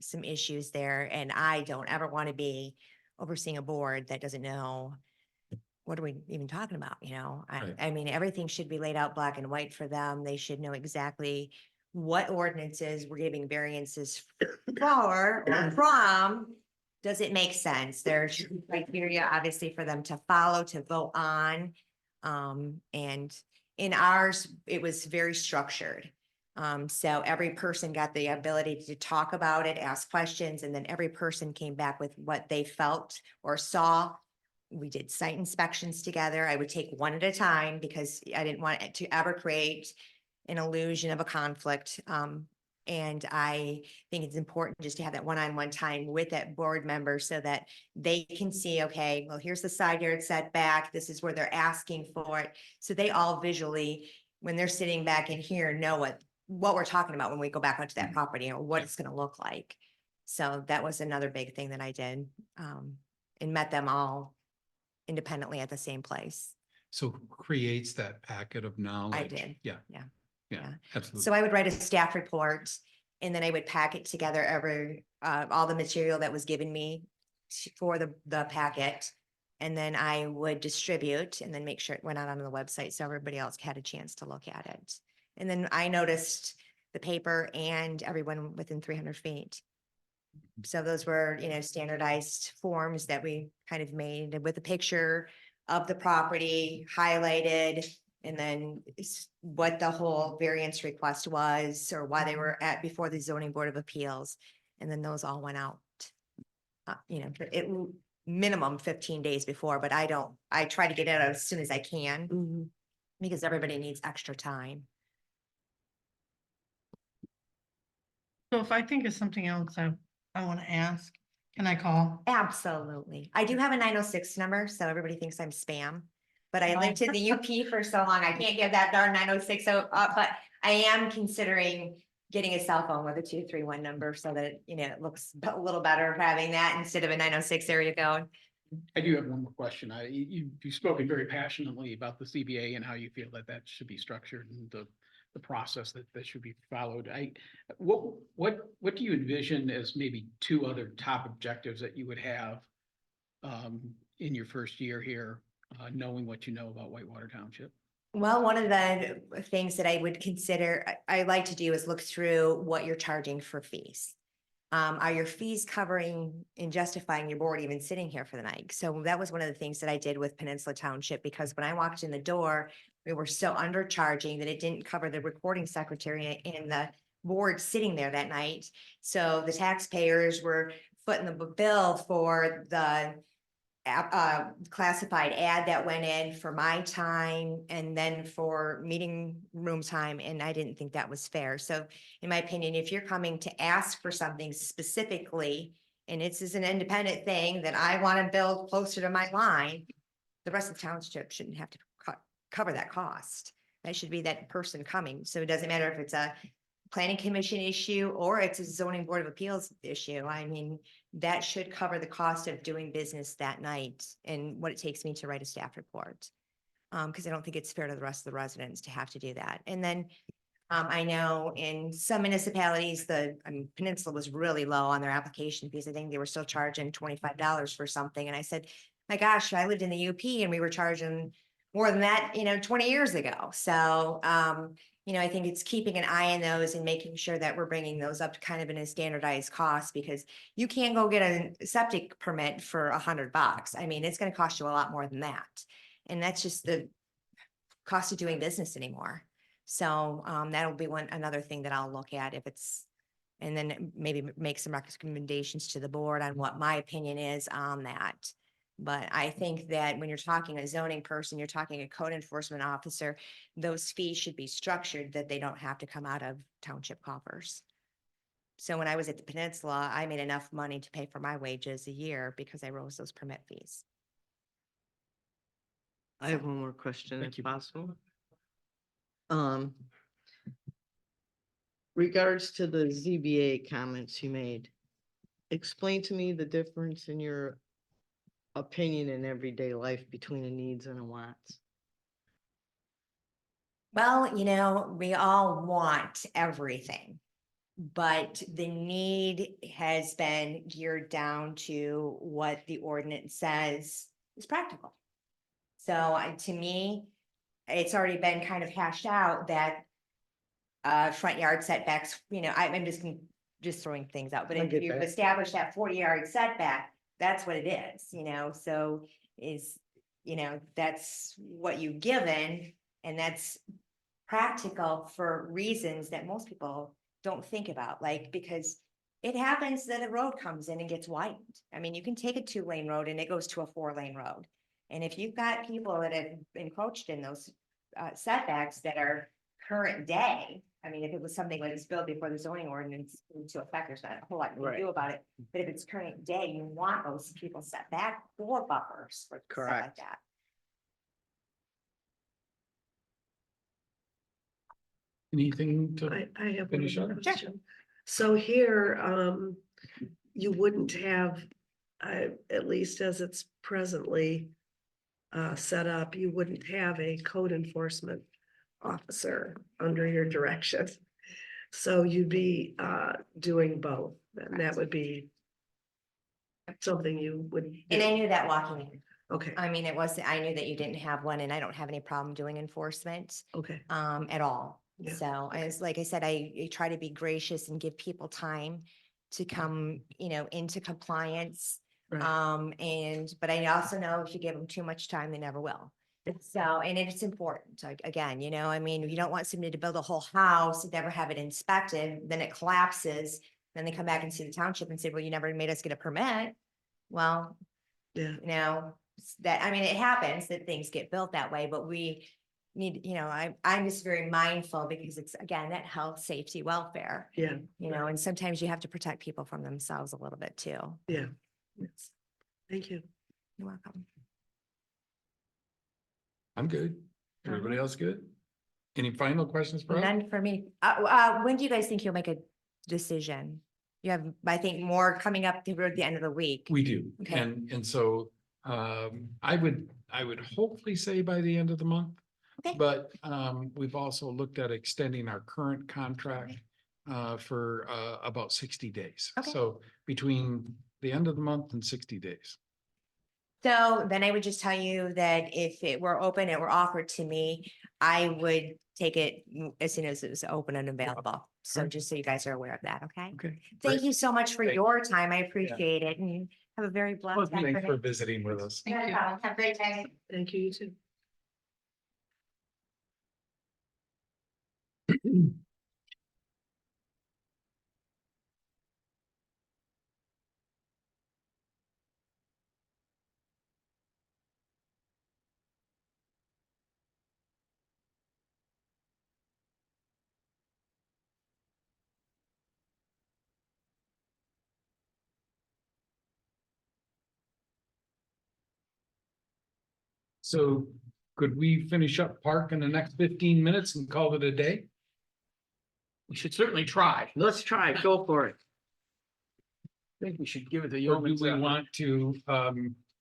some issues there and I don't ever want to be overseeing a board that doesn't know what are we even talking about, you know? Right. I mean, everything should be laid out black and white for them. They should know exactly what ordinances we're giving variances for or from. Does it make sense? There's criteria obviously for them to follow, to vote on. And in ours, it was very structured. So every person got the ability to talk about it, ask questions, and then every person came back with what they felt or saw. We did site inspections together. I would take one at a time because I didn't want it to ever create an illusion of a conflict. And I think it's important just to have that one-on-one time with that board member so that they can see, okay, well, here's the side yard setback. This is where they're asking for it. So they all visually, when they're sitting back in here, know what we're talking about when we go back onto that property or what it's gonna look like. So that was another big thing that I did, and met them all independently at the same place. So who creates that packet of knowledge? did. Yeah. Yeah. Yeah, Yeah. absolutely. So I would write a staff report and then I would pack it together all the material that was given me for the packet. And then I would distribute and then make sure it went out on the website so everybody else had a chance to look at it. And then I noticed the paper and everyone within 300 feet. So those were, standardized forms that we kind of made with a picture of the property highlighted. And then what the whole variance request was, or why they were before the zoning board of appeals. And then those all went out. It minimum 15 days before, but I try to get it out as soon as I can. Because everybody needs extra time. So if I think of something else I want to ask, can I call? Absolutely. I do have a 906 number, so everybody thinks I'm spam. But I lived in the UP for so long, I can't give that darn 906 out, but I am considering getting a cell phone with a 231 number so that, it looks a little better having that instead of a 906 area code. I do have one more question. You've spoken very passionately about the CBA and how you feel that should be structured and the process that should be followed. What do you envision as maybe two other top objectives that you would have in your first year here, knowing what you know about Whitewater Township? Well, one of the things that I would consider, I like to do is look through what you're charging for fees. Are your fees covering and justifying your board even sitting here for the night? So that was one of the things that I did with Peninsula Township, because when I walked in the door, we were so undercharging that it didn't cover the recording secretary and the board sitting there that night. So the taxpayers were footing the bill for the classified ad that went in for my time and then for meeting room time. And I didn't think that was fair. So in my opinion, if you're coming to ask for something specifically, and it's an independent thing that I want to build closer to my line, the rest of the township shouldn't have to cover that cost. That should be that person coming. So it doesn't matter if it's a planning commission issue or it's a zoning board of appeals issue. I mean, that should cover the cost of doing business that night and what it takes me to write a staff report. Because I don't think it's fair to the rest of the residents to have to do that. And then I know in some municipalities, Peninsula was really low on their application fees. I think they were still charging $25 for something. And I said, my gosh, I lived in the UP and we were charging more than that, 20 years ago. So, I think it's keeping an eye on those and making sure that we're bringing those up to kind of in a standardized cost, because you can't go get a septic permit for $100. I mean, it's going to cost you a lot more than that. And that's just the cost of doing business anymore. So that'll be another thing that I'll look at and then maybe make some recommendations to the board on what my opinion is on that. But I think that when you're talking a zoning person, you're talking a code enforcement officer, those fees should be structured that they don't have to come out of township coffers. So when I was at the Peninsula, I made enough money to pay for my wages a year because I rose those permit fees. I have one more question Thank if you. possible. Regards to the ZBA comments you made, explain to me the difference in your opinion in everyday life between a needs and a wants. Well, we all want everything, but the need has been geared down to what the ordinance says is practical. So to me, it's already been kind of hashed out that front yard setbacks, I'm just throwing things out, but I if get you've that. established that 40-yard setback, that's what it is, so that's what you've given, and that's practical for reasons that most people don't think about, like, because it happens that a road comes in and gets widened. I mean, you can take a 2-lane road and it goes to a 4-lane road. And if you've got people that have encroached in those setbacks that are current day, I mean, if it was something that was built before the zoning ordinance into effect, there's not a whole lot you can do about it. But if it's current day, you want those people set back for buffers for stuff like Correct. that. Anything to, I have one Finish more up? question. So here, you wouldn't have, at least as it's presently set up, you wouldn't have a code enforcement officer under your direction. So you'd be doing both, and that would be something you would. And I do. knew that walking in. Okay, I mean, I knew that you didn't have one, and I don't have any problem doing enforcement okay, at all. Yeah, So as like I said, I try to be gracious and give people time to come, into compliance. right, But I also know if you give them too much time, they never will. So, and it's important, like, again, I mean, you don't want somebody to build a whole house and never have it inspected, then it collapses. Then they come back and see the township and say, well, you never made us get a permit. Well, yeah, I mean, it happens that things get built that way, but we need, I'm just very mindful because it's, again, that health, safety, welfare, yeah, and sometimes you have to protect people from themselves a little bit too. yeah. Yes. Thank you. You're welcome. I'm good. Everybody else good? Any final questions for us? None for me. When do you guys think you'll make a decision? You have, I think, more coming up toward the end of the week. We do. Okay. And so I would hopefully say by the end of the month. Okay. But we've also looked at extending our current contract for about 60 days. Okay. So between the end of the month and 60 days. So then I would just tell you that if it were open, it were offered to me, I would take it as soon as it was open and available. So Alright. just so you guys are aware of that, okay? Okay. Thank you so much for Thank- your time. I appreciate it, and have a very Well, blessed. thanks for afternoon. visiting with us. No problem. Have a great day. Thank you, you too. So could we finish up park in the next 15 minutes and call it a day? We should certainly try. Let's try, go for it. I think we should give it the Or do yeoman's we effort. want to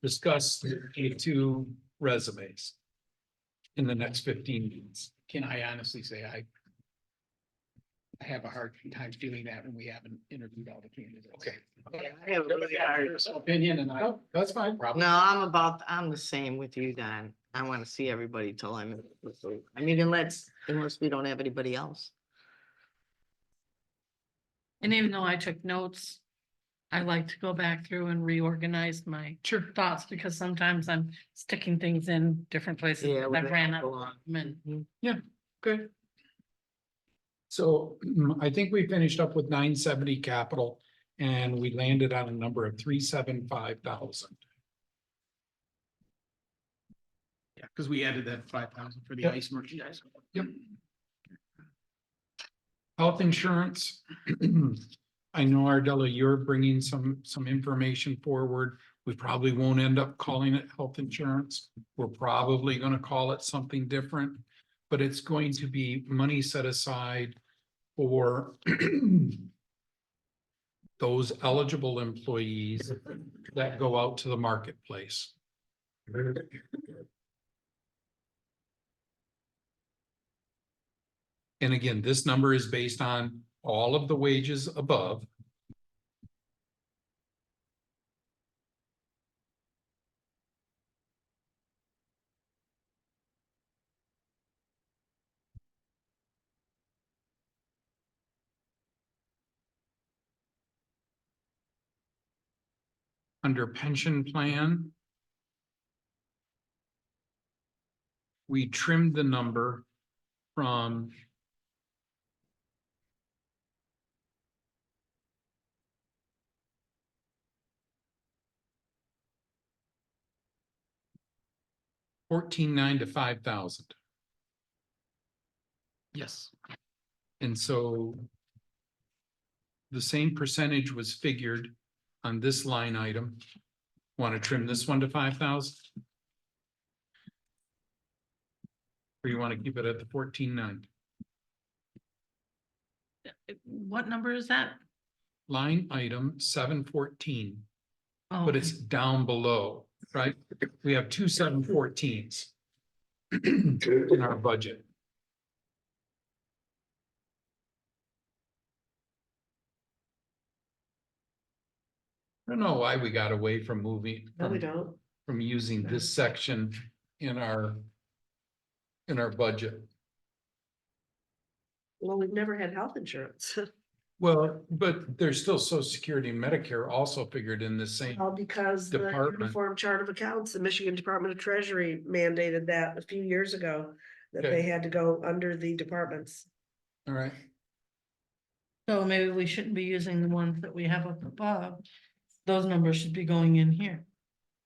discuss the 2 resumes in the next 15 minutes? Can I honestly say I have a hard time doing that when we haven't interviewed all the candidates. Okay. I have a really hard. Personal opinion and I No, that's fine. probably. No, I'm the same with you, Don. I want to see everybody till I'm, I mean, unless we don't have anybody else. And even though I took notes, I like to go back through and reorganize my thoughts, because sometimes I'm sticking things in different places. Yeah, that well, I ran that out go of on. them. Good. So I think we finished up with 970 capital and we landed on a number of 375,000. Yeah, because we added that 5,000 for the Yep. ice merchandise. Yep. Health insurance. I know Ardella, you're bringing some information forward. We probably won't end up calling it health insurance. We're probably going to call it something different, but it's going to be money set aside for those eligible employees that go out to the marketplace. And again, this number is based on all of the wages above. under pension plan, we trimmed the number from $14,900 to $5,000. Yes. And so the same percentage was figured on this line item. Want to trim this one to 5,000? Or you want to keep it at the 14,900? What number is that? Line item 714, Oh, but it's down below, right? We have two 714s in our budget. I don't know why we got away from moving. No, we from- don't. From using this section in our budget. Well, we've never had health insurance. Well, but there's still Social Security and Medicare also figured in the same. All because the Department. Uniform Chart of Accounts, the Michigan Department of Treasury mandated that a few years ago. That Okay. they had to go under the departments. All right, so maybe we shouldn't be using the ones that we have up above. Those numbers should be going in here.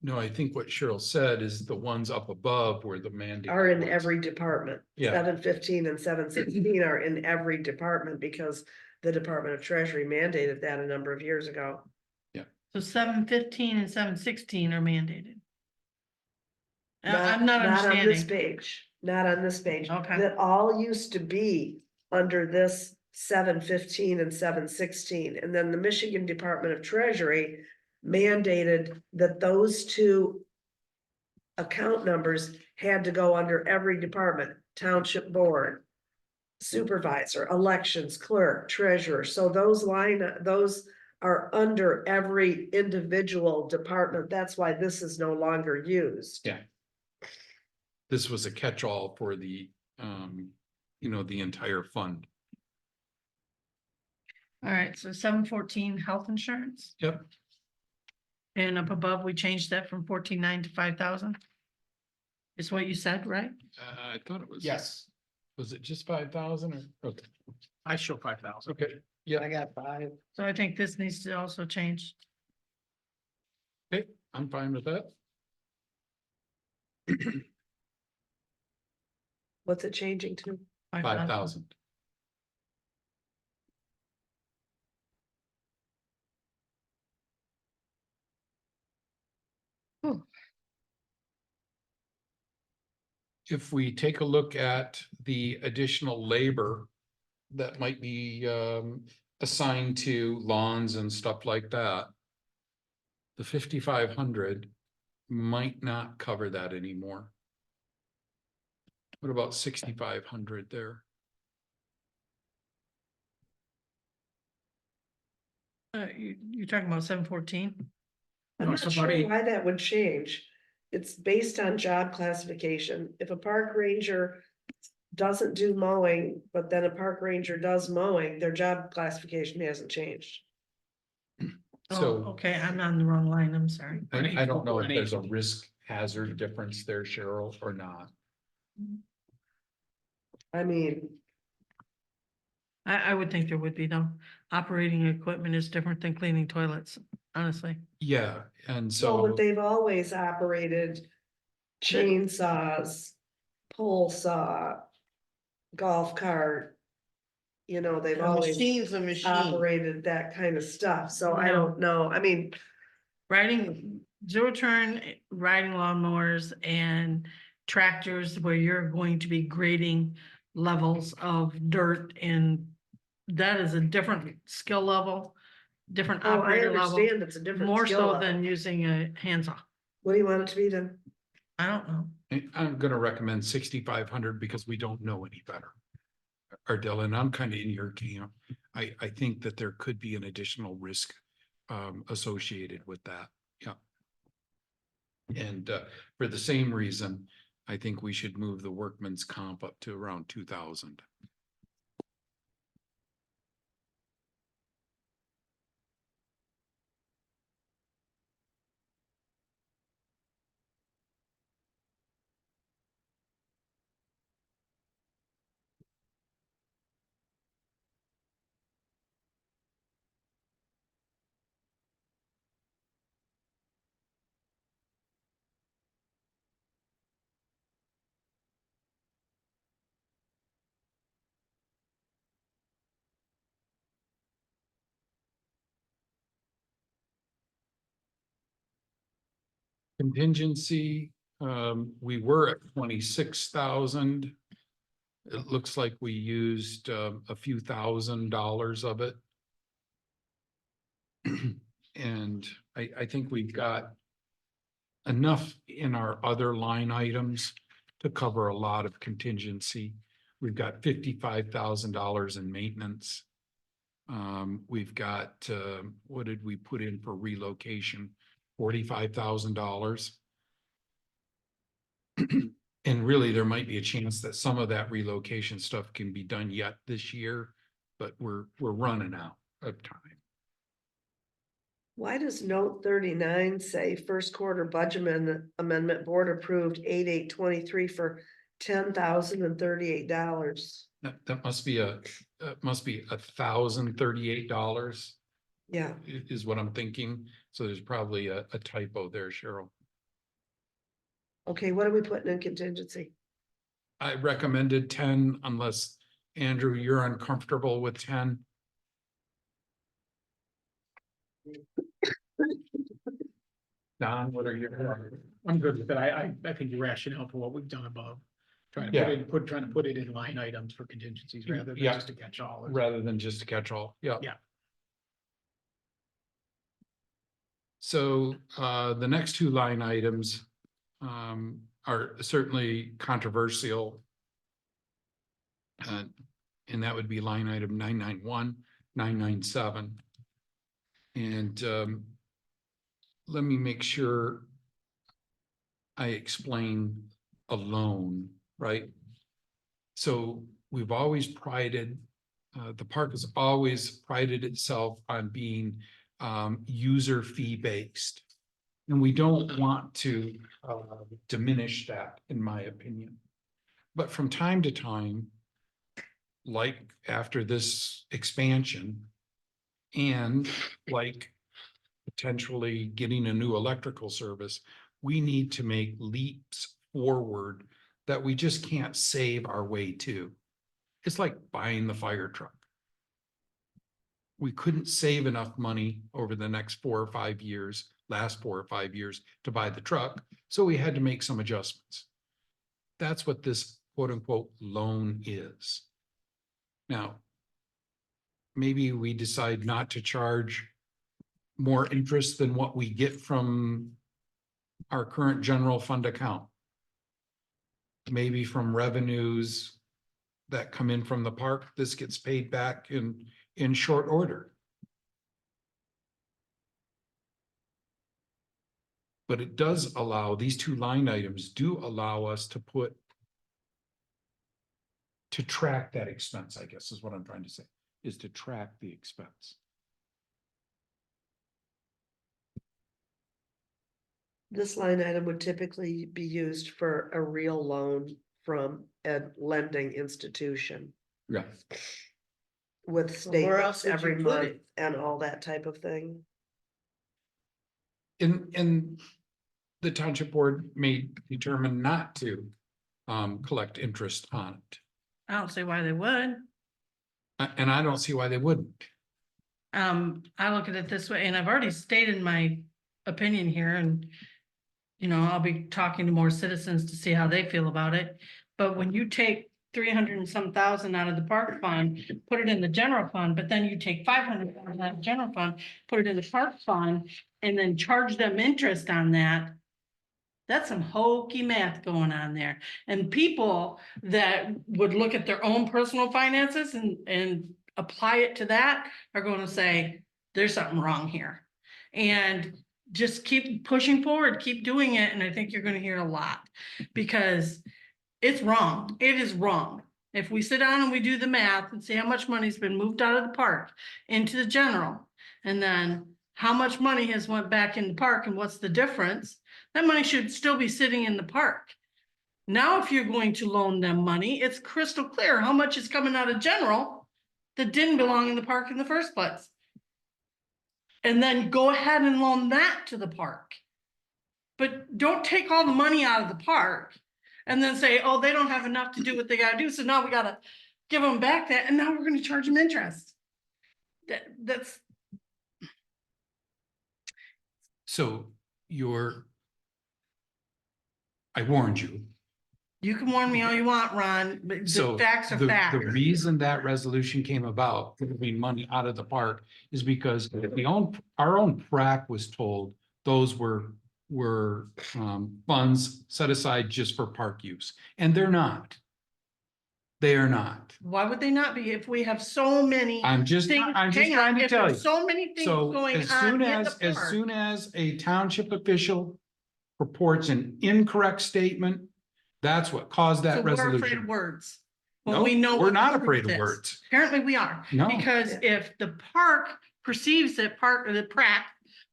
no, I think what Cheryl said is the ones up above were the mandate. Are in ones. every department. Yeah. 715 and 716 are in every department because the Department of Treasury mandated that a number of years ago. So 715 and 716 are mandated. I'm Not not on this understanding. page, not on this page. Okay. That all used to be under this 715 and 716. And then the Michigan Department of Treasury mandated that those two account numbers had to go under every department, township board, supervisor, elections, clerk, treasurer. So those are under every individual department. That's why this is no longer used. Yeah. This was a catch-all for the, the entire fund. All right, so 714 health insurance. Yep. And up above, we changed that from 14,900 to 5,000. Is what you said, right? I thought it was. Yes, Was it just 5,000 or? Okay. I show 5,000. Okay, yeah, I got 5. So I think this needs to also change. okay, I'm fine with that. What's it changing to? 5,000. If we take a look at the additional labor that might be assigned to lawns and stuff like that, the 5,500 might not cover that anymore. What about 6,500 there? You're talking about 714? I'm No, not sure somebody- why that would change. It's based on job classification. If a park ranger doesn't do mowing, but then a park ranger does mowing, their job classification hasn't changed. Oh, So okay, I'm on the wrong line, I'm sorry. I don't know if there's a risk hazard difference there, Cheryl, or not. I mean, I would think there would be though. Operating equipment is different than cleaning toilets, honestly. Yeah, and but so, they've always operated chainsaws, pole saw, golf cart. You know, they've always Machine's a machine. operated that kind of stuff, so I No. don't know, I mean, Riding zero turn, riding lawnmowers and tractors where you're going to be grading levels of dirt and that is a different skill level, different oh, I operator level. understand it's a different More skill so level. than using a handsaw. What do you want it to be then? I don't know. I'm gonna recommend 6,500 because we don't know any better. Or Dylan, I'm kind of in your camp. I think that there could be an additional risk associated with that, yeah. And for the same reason, I think we should move the workman's comp up to around 2,000. Contingency, we were at 26,000. It looks like we used a few $1,000s of it. And I think we've got enough in our other line items to cover a lot of contingency. We've got $55,000 in maintenance. We've got, what did we put in for relocation? $45,000. And really, there might be a chance that some of that relocation stuff can be done yet this year, but we're running out of time. Why does note 39 say first quarter budget amendment board approved 8/8/23 for $10,038? That must be $1,038 Yeah, is what I'm thinking. So there's probably a typo there, Cheryl. okay, what are we putting in contingency? I recommended 10 unless, Andrew, you're uncomfortable with 10. Don, what are your? I'm good with it. I think the rationale for what we've done above. Trying to Yeah. trying to put it in line items for contingencies rather than Yeah. just a catch-all. Rather than just a catch-all, yeah. Yeah. So the next two line items are certainly controversial. And that would be line item 991, 997. And let me make sure I explain a loan, right? So we've always prided, the park has always prided itself on being user fee based. And we don't want to diminish that, in my opinion. But from time to time, like after this expansion, and like potentially getting a new electrical service, we need to make leaps forward that we just can't save our way to. It's like buying the fire truck. We couldn't save enough money over the next 4 or 5 years, last 4 or 5 years, to buy the truck, so we had to make some adjustments. That's what this quote unquote loan is. Now, maybe we decide not to charge more interest than what we get from our current general fund account. Maybe from revenues that come in from the park, this gets paid back in short order. But it does allow, these two line items do allow us to track that expense, I guess is what I'm trying to say, is to track the expense. This line item would typically be used for a real loan from a lending institution Yeah. with where else statements would you every put month it? and all that type of thing. And the township board may determine not to collect interest on it. I don't see why they would. And I don't see why they wouldn't. I look at it this way, and I've already stated my opinion here, and you know, I'll be talking to more citizens to see how they feel about it. But when you take 300 and some thousand out of the park fund, put it in the general fund, but then you take 500 out of that general fund, put it in the park fund, and then charge them interest on that. That's some hokey math going on there. And people that would look at their own personal finances and apply it to that are going to say, there's something wrong here. And just keep pushing forward, keep doing it. And I think you're going to hear a lot because it's wrong. It is wrong. If we sit down and we do the math and see how much money's been moved out of the park into the general, and then how much money has went back in the park and what's the difference, that money should still be sitting in the park. Now, if you're going to loan them money, it's crystal clear how much is coming out of general that didn't belong in the park in the first place. And then go ahead and loan that to the park. But don't take all the money out of the park and then say, oh, they don't have enough to do what they gotta do, so now we gotta give them back that, and now we're gonna charge them interest. That's. So your I warned you. You can warn me all you want, Ron, but So the facts are the facts. reason that resolution came about, moving money out of the park, is because our own PrAC was told those were funds set aside just for park use, and they're not. They are not. Why would they not be if we have so many? I'm just things- trying hang on, to if tell there's you. So many things So going as on soon in as, the as park. soon as a township official reports an incorrect statement, that's what caused So that we're afraid of resolution. words. When No, we know we're what the not afraid truth of is. words. Apparently we are. No. Because if the park perceives it, or the PrAC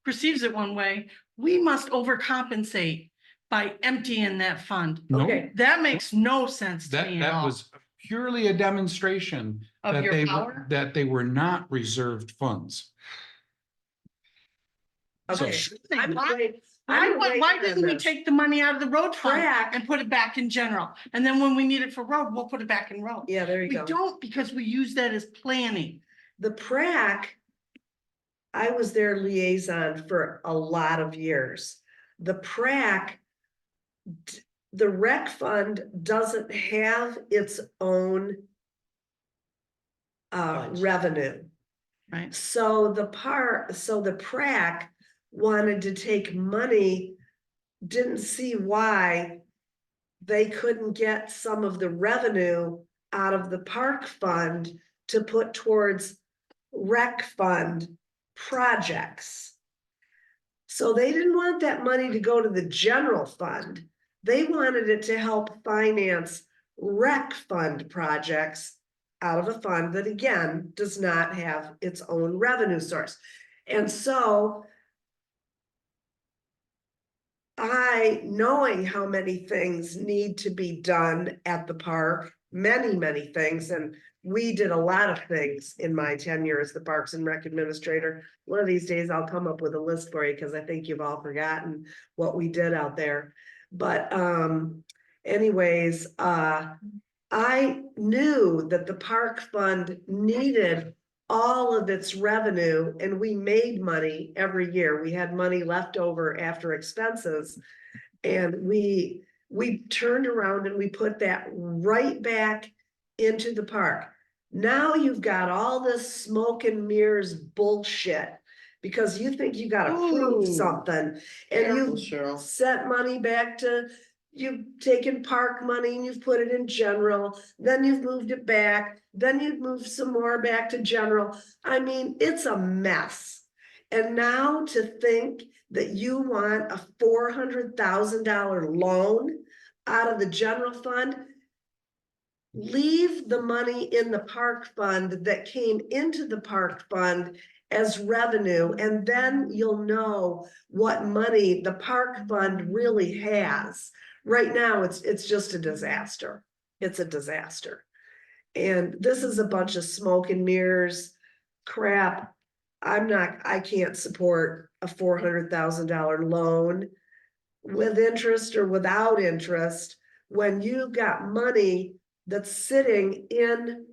perceives it one way, we must overcompensate by emptying that fund. No, Okay. That makes no sense to me at that all. was purely a demonstration Of that your power? that they were not reserved funds. Okay. I'm Why- wait- Why, I'm why waiting didn't on we this. take the money out of the road fund PrAC. and put it back in general? And then when we need it for road, we'll put it back in road. Yeah, there you We go. don't because we use that as planning. The PrAC, I was their liaison for a lot of years. The PrAC, the rec fund doesn't have its own revenue. Right. So the PrAC wanted to take money, didn't see why they couldn't get some of the revenue out of the park fund to put towards rec fund projects. So they didn't want that money to go to the general fund. They wanted it to help finance rec fund projects out of a fund that again does not have its own revenue source. And so knowing how many things need to be done at the park, many things, and we did a lot of things in my tenure as the Parks and Rec Administrator. One of these days I'll come up with a list for you because I think you've all forgotten what we did out there. But anyways, I knew that the park fund needed all of its revenue, and we made money every year. We had money left over after expenses. And we turned around and we put that right back into the park. Now you've got all this smoke and mirrors bullshit because you think you gotta prove Ooh. something. And Careful, you Cheryl. sent money back to, you've taken park money and you've put it in general, then you've moved it back, then you've moved some more back to general. I mean, it's a mess. And now to think that you want a $400,000 loan out of the general fund, leave the money in the park fund that came into the park fund as revenue, and then you'll know what money the park fund really has. Right now, it's just a disaster. It's a disaster. And this is a bunch of smoke and mirrors crap. I can't support a $400,000 loan with interest or without interest when you've got money that's sitting in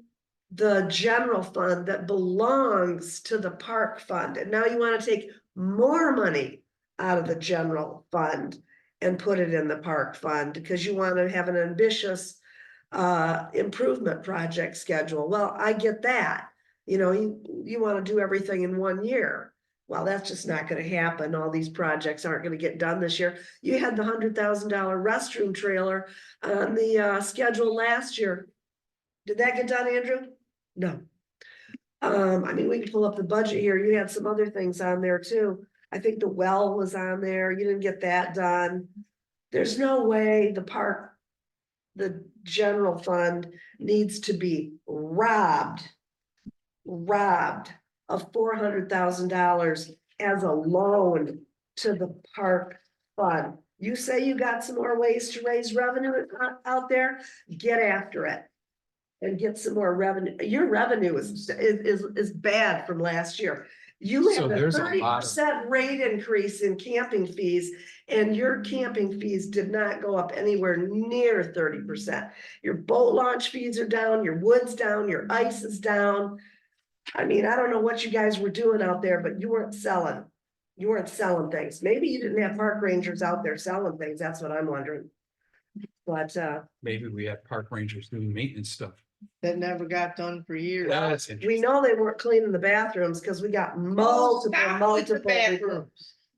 the general fund that belongs to the park fund. And now you want to take more money out of the general fund and put it in the park fund because you want to have an ambitious improvement project schedule. Well, I get that. You know, you want to do everything in 1 year. Well, that's just not going to happen. All these projects aren't going to get done this year. You had the $100,000 restroom trailer on the schedule last year. Did that get done, Andrew? No. I mean, we can pull up the budget here. You had some other things on there too. I think the well was on there. You didn't get that done. There's no way the general fund needs to be robbed of $400,000 as a loan to the park fund. You say you got some more ways to raise revenue out there, get after it. And get some more revenue. Your revenue is bad from last year. You So have a there's a lot of- 30% rate increase in camping fees, and your camping fees did not go up anywhere near 30%. Your boat launch fees are down, your wood's down, your ice is down. I mean, I don't know what you guys were doing out there, but you weren't selling. You weren't selling things. Maybe you didn't have park rangers out there selling things. That's what I'm wondering. But, Maybe we have park rangers doing maintenance stuff. That never got done for years. That's we interesting. know they weren't cleaning the bathrooms because we got multiple. I'm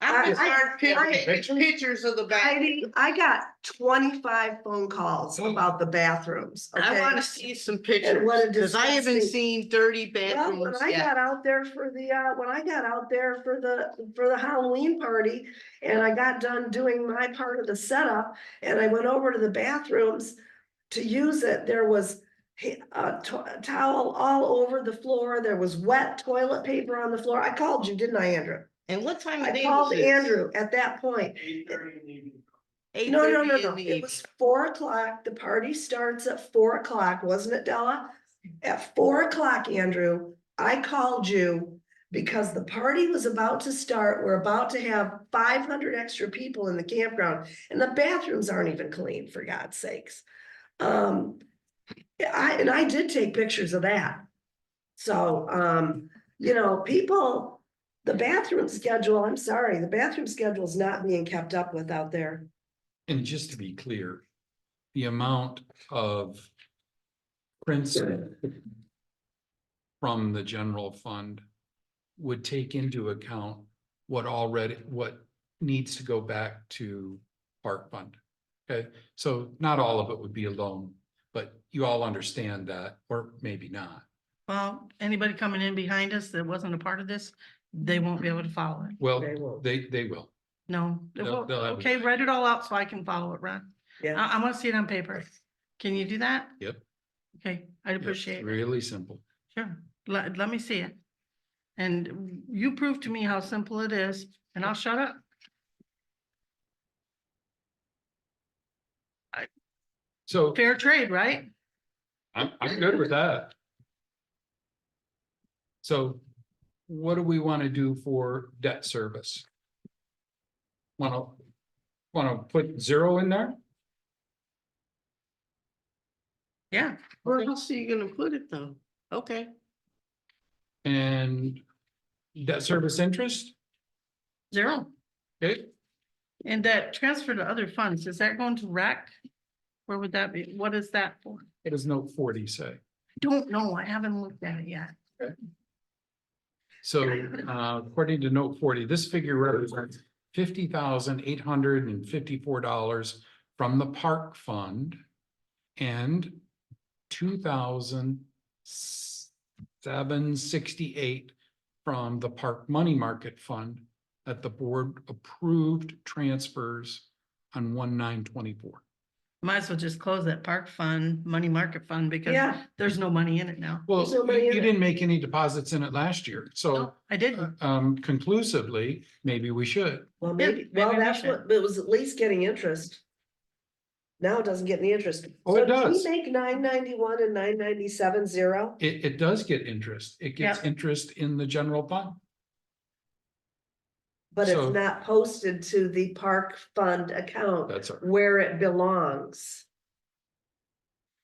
I- I- pictures of the Heidi, I got 25 phone calls about the bathrooms, I okay? wanna see some And pictures, what a cause I haven't disgusting- seen 30 Well, when bathrooms I yet. got out there for the, when I got out there for the Halloween party, and I got done doing my part of the setup, and I went over to the bathrooms to use it, there was a towel all over the floor, there was wet toilet paper on the floor. I called you, didn't I, Andrew? And what time of I day called was this? Andrew at that point. 8:30 No, in the it was evening. 4 o'clock. The party starts at 4 o'clock, wasn't it, Della? At 4 o'clock, Andrew, I called you because the party was about to start. We're about to have 500 extra people in the campground and the bathrooms aren't even clean, for God's sakes. I did take pictures of that. So, people, the bathroom schedule, I'm sorry, the bathroom schedule is not being kept up with out there. And just to be clear, the amount of prints from the general fund would take into account what needs to go back to park fund. Okay, so not all of it would be a loan, but you all understand that, or maybe not. Well, anybody coming in behind us that wasn't a part of this, they won't be able to follow it. Well, They won't. they will. No, They'll have it. okay, write it all out so I can follow it, Ron. Yeah, I want to see it on paper. Can you do that? Yep. Okay, I'd Yep, appreciate it. really simple. Sure, let me see it. And you prove to me how simple it is, and I'll shut up. So Fair trade, right? I'm good with that. So what do we want to do for debt service? Want to put 0 in there? Yeah. Where else are you gonna put it though? Okay. And debt service interest? 0. Okay, And that transfer to other funds, is that going to rec? Where would that be? What is that for? what does note 40 say? Don't know. I haven't looked at it yet. So according to note 40, this figure represents $50,854 from the park fund and $2,768 from the park money market fund that the board approved transfers on 1/9/24. Might as well just close that park fund, money market fund, because yeah, there's no money in it now. Well, There's no money you in it. didn't make any deposits in it last year, so No, I didn't. conclusively, maybe we should. well, Yeah, maybe, well, maybe we that's should. what, it was at least getting interest. Now it doesn't get any interest. Oh, So it did we does. make 991 and 997 0? It does get interest. It gets Yeah. interest in the general fund. But So- it's not posted to the park fund account That's all right. where it belongs.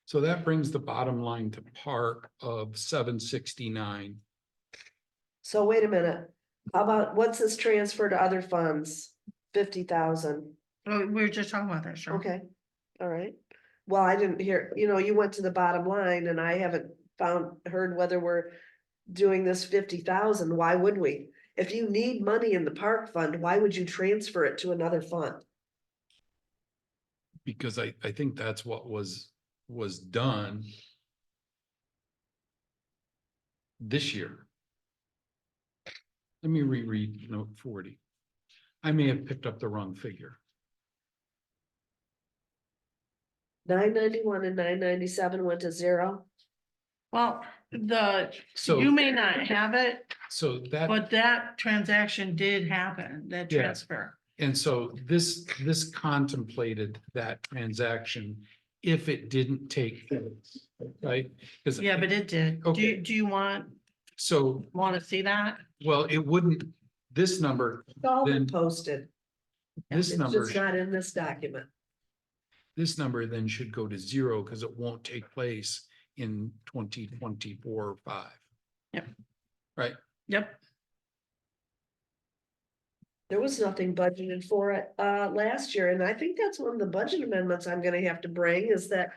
So that brings the bottom line to park of 769. So wait a minute, how about, what's this transfer to other funds? 50,000, Oh, we were just talking about that, sure. okay, all right. Well, I didn't hear, you went to the bottom line and I haven't heard whether we're doing this 50,000, why would we? If you need money in the park fund, why would you transfer it to another fund? Because I think that's what was done this year. Let me reread note 40. I may have picked up the wrong figure. 991 and 997 went to 0. Well, So, you may not have it, so that, but that transaction did happen, that Yeah. transfer. and so this contemplated that transaction if it didn't take place, right? 'Cause- Yeah, but it did. Okay. Do you want So, to see that? well, it wouldn't, this number, It's all been Then- posted, this it's number, just not in this document. this number then should go to 0 because it won't take place in 2024 or 5. Yep. Right? Yep. There was nothing budgeted for it last year, and I think that's one of the budget amendments I'm gonna have to bring is that.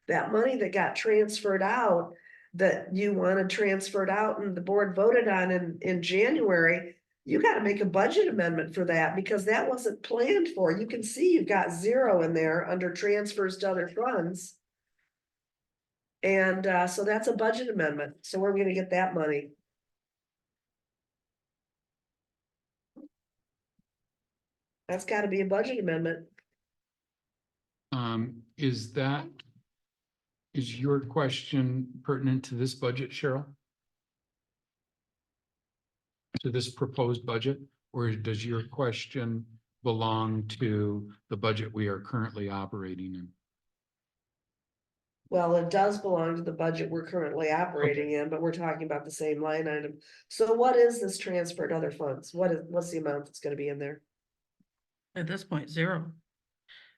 That money that got transferred out, that you wanted transferred out and the board voted on in January. You gotta make a budget amendment for that because that wasn't planned for. You can see you've got zero in there under transfers to other funds. And so that's a budget amendment, so we're gonna get that money. That's gotta be a budget amendment. Is that, is your question pertinent to this budget, Cheryl? To this proposed budget, or does your question belong to the budget we are currently operating in? Well, it does belong to the budget we're currently operating in, but we're talking about the same line item. So what is this transfer to other funds? What's the amount that's gonna be in there? At this point, zero.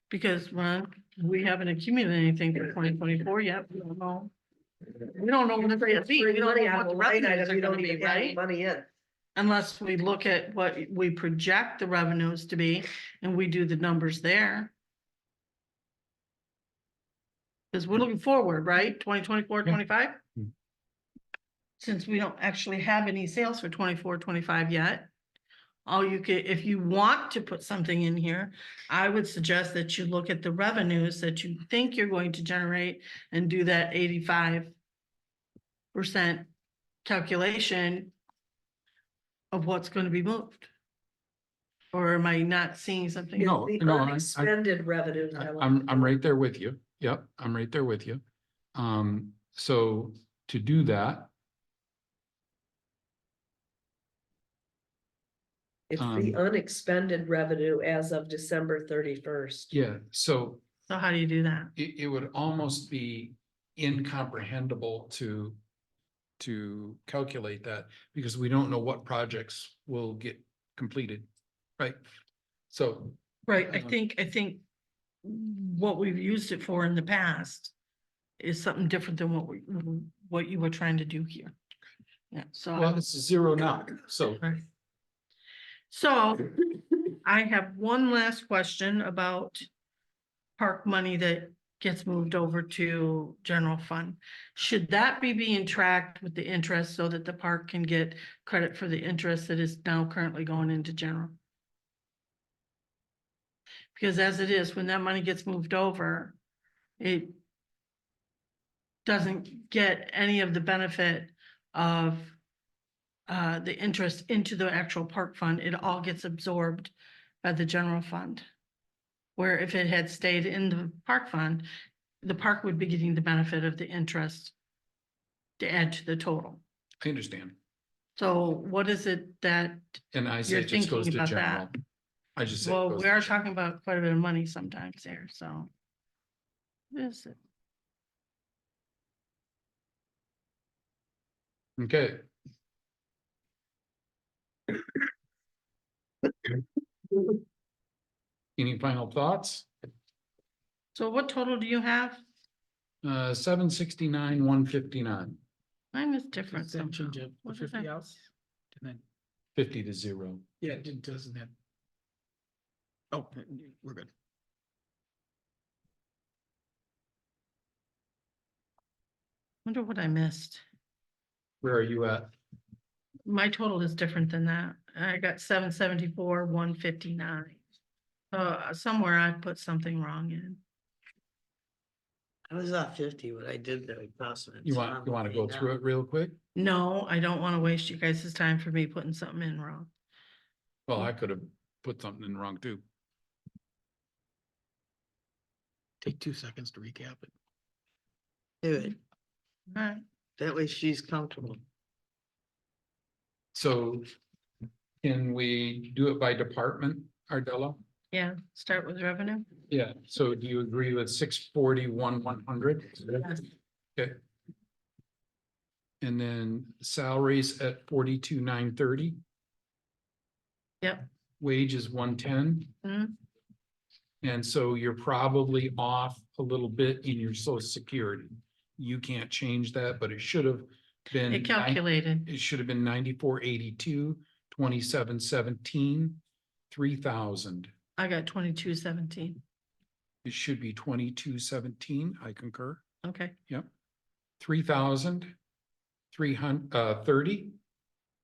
Because, Ron, we haven't accumulated anything for 2024 yet. We don't know. We don't know what it's gonna be. We don't Money know out what of the a line revenues item, are you gonna don't be, even have any right? money in. Unless we look at what we project the revenues to be and we do the numbers there. Because we're looking forward, right? 2024, 25. Hmm. Since we don't actually have any sales for 24, 25 yet. All you could, if you want to put something in here, I would suggest that you look at the revenues that you think you're going to generate and do that 85% calculation of what's going to be moved. Or am I not seeing something? No, It's the no, unexpended revenues. I'm right there with you. Yep, I'm right there with you. So to do that, It's the unexpended revenue as of December 31st. yeah, so So how do you do that? it would almost be incomprehensible to calculate that because we don't know what projects will get completed, right? So, Right, I think what we've used it for in the past is something different than what you were trying to do here. Yeah, so. well, it's zero now, so. Right. So I have one last question about park money that gets moved over to general fund. Should that be being tracked with the interest so that the park can get credit for the interest that is now currently going into general? Because as it is, when that money gets moved over, it doesn't get any of the benefit of the interest into the actual park fund. It all gets absorbed by the general fund. Where if it had stayed in the park fund, the park would be getting the benefit of the interest to add to the total. I understand. So what is it that, And I say You're it just goes thinking to about general. that? I just say. it well, goes we to are general. talking about quite a bit of money sometimes here, so. What is it? Okay. Any final thoughts? So what total do you have? 769, 159, Mine is different Does that change somehow. it What to is 50 that? else? And then, 50 to 0. yeah, it doesn't have. Oh, we're good. Wonder what I missed. Where are you at? My total is different than that. I got 774, 159. Somewhere I put something wrong in. I was at 50 when I did the adjustment. You want to go through it real quick? No, I don't want to waste you guys' time for me putting something in wrong. Well, I could have put something in wrong too. Take 2 seconds to recap it. Do it. All right. That way she's comfortable. So can we do it by department, Ardella? Yeah, start with revenue. Yeah, so do you agree with 641, 100? Okay. And then salaries at 42,930, Yep. wage is 110. Mhm. And so you're probably off a little bit in your social security. You can't change that, but it should have been. It calculated. It should have been 9482, 2717. 3,000. I got 2217. It should be 2217. I concur. Okay, Yep. 3,000, 30,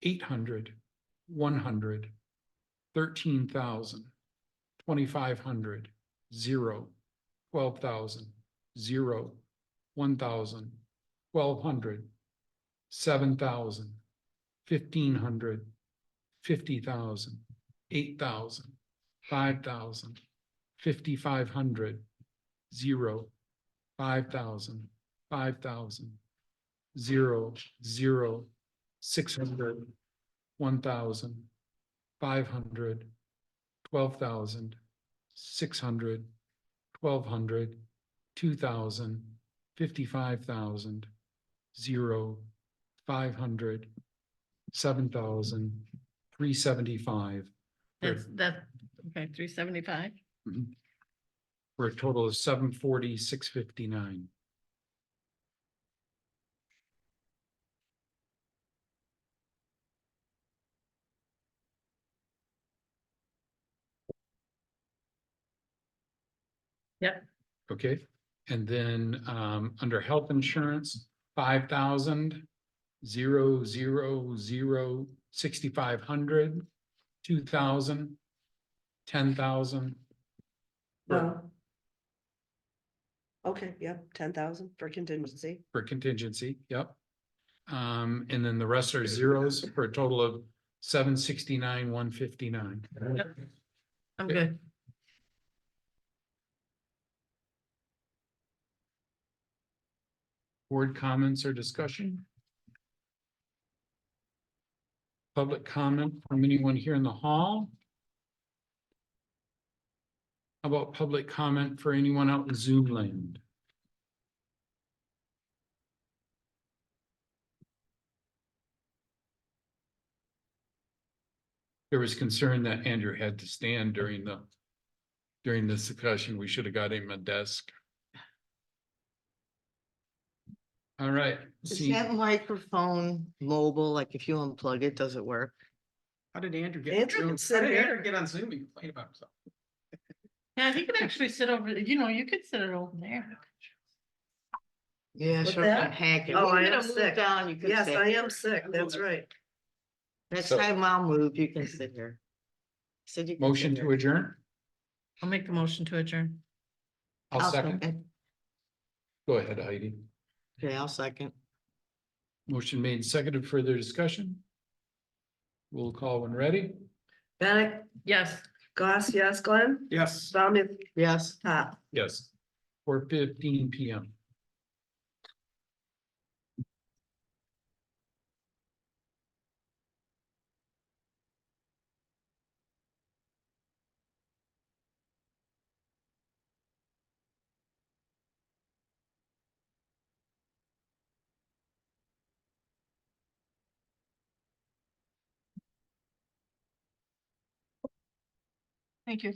800, 100, 13,000, 2,500, 0, 12,000, 0, 1,000, 1,200, 7,000, 1,500, 50,000, 8,000, 5,000, 5,500, 0, 5,000, 5,000, 0, 0, 600, 1,000, 500, 12,000, 600, 1,200, 2,000, 55,000, 0, 500, 7,000, 375. that's, okay, 375. For a total of 740, 659. Yep, Okay, and then under health insurance, 5,000, 0, 0, 0, 6,500, 2,000, 10,000. No. Okay, yep, 10,000 for contingency. For contingency, yep. And then the rest are zeros for a total of 769, 159. I'm good. Board comments or discussion? Public comment from anyone here in the hall? How about public comment for anyone out in Zoom land? There was concern that Andrew had to stand during this discussion. We should have got him a desk. All right. Is See, that microphone mobile? Like if you unplug it, does it work? How did Andrew get? Andrew can How sit did here. Andrew get on Zoom and complain about himself? Yeah, he could actually sit over, you could sit it over there. Yeah, What's sure. that? Hack it. Oh, We're I gonna am move sick. down, you can Yes, sit. I am sick. That's right. Next So- time I'll move, you can sit here. Said you can sit motion to here. adjourn. I'll make the motion to adjourn. I'll second. Go ahead, Heidi. Okay, I'll second. Motion made, and seconded. Further discussion? We'll call when ready. Bennett, Yes. Goss, yes, Glenn, Yes. Dominic, Yes. Top. Yes. 4:15 PM. Thank you.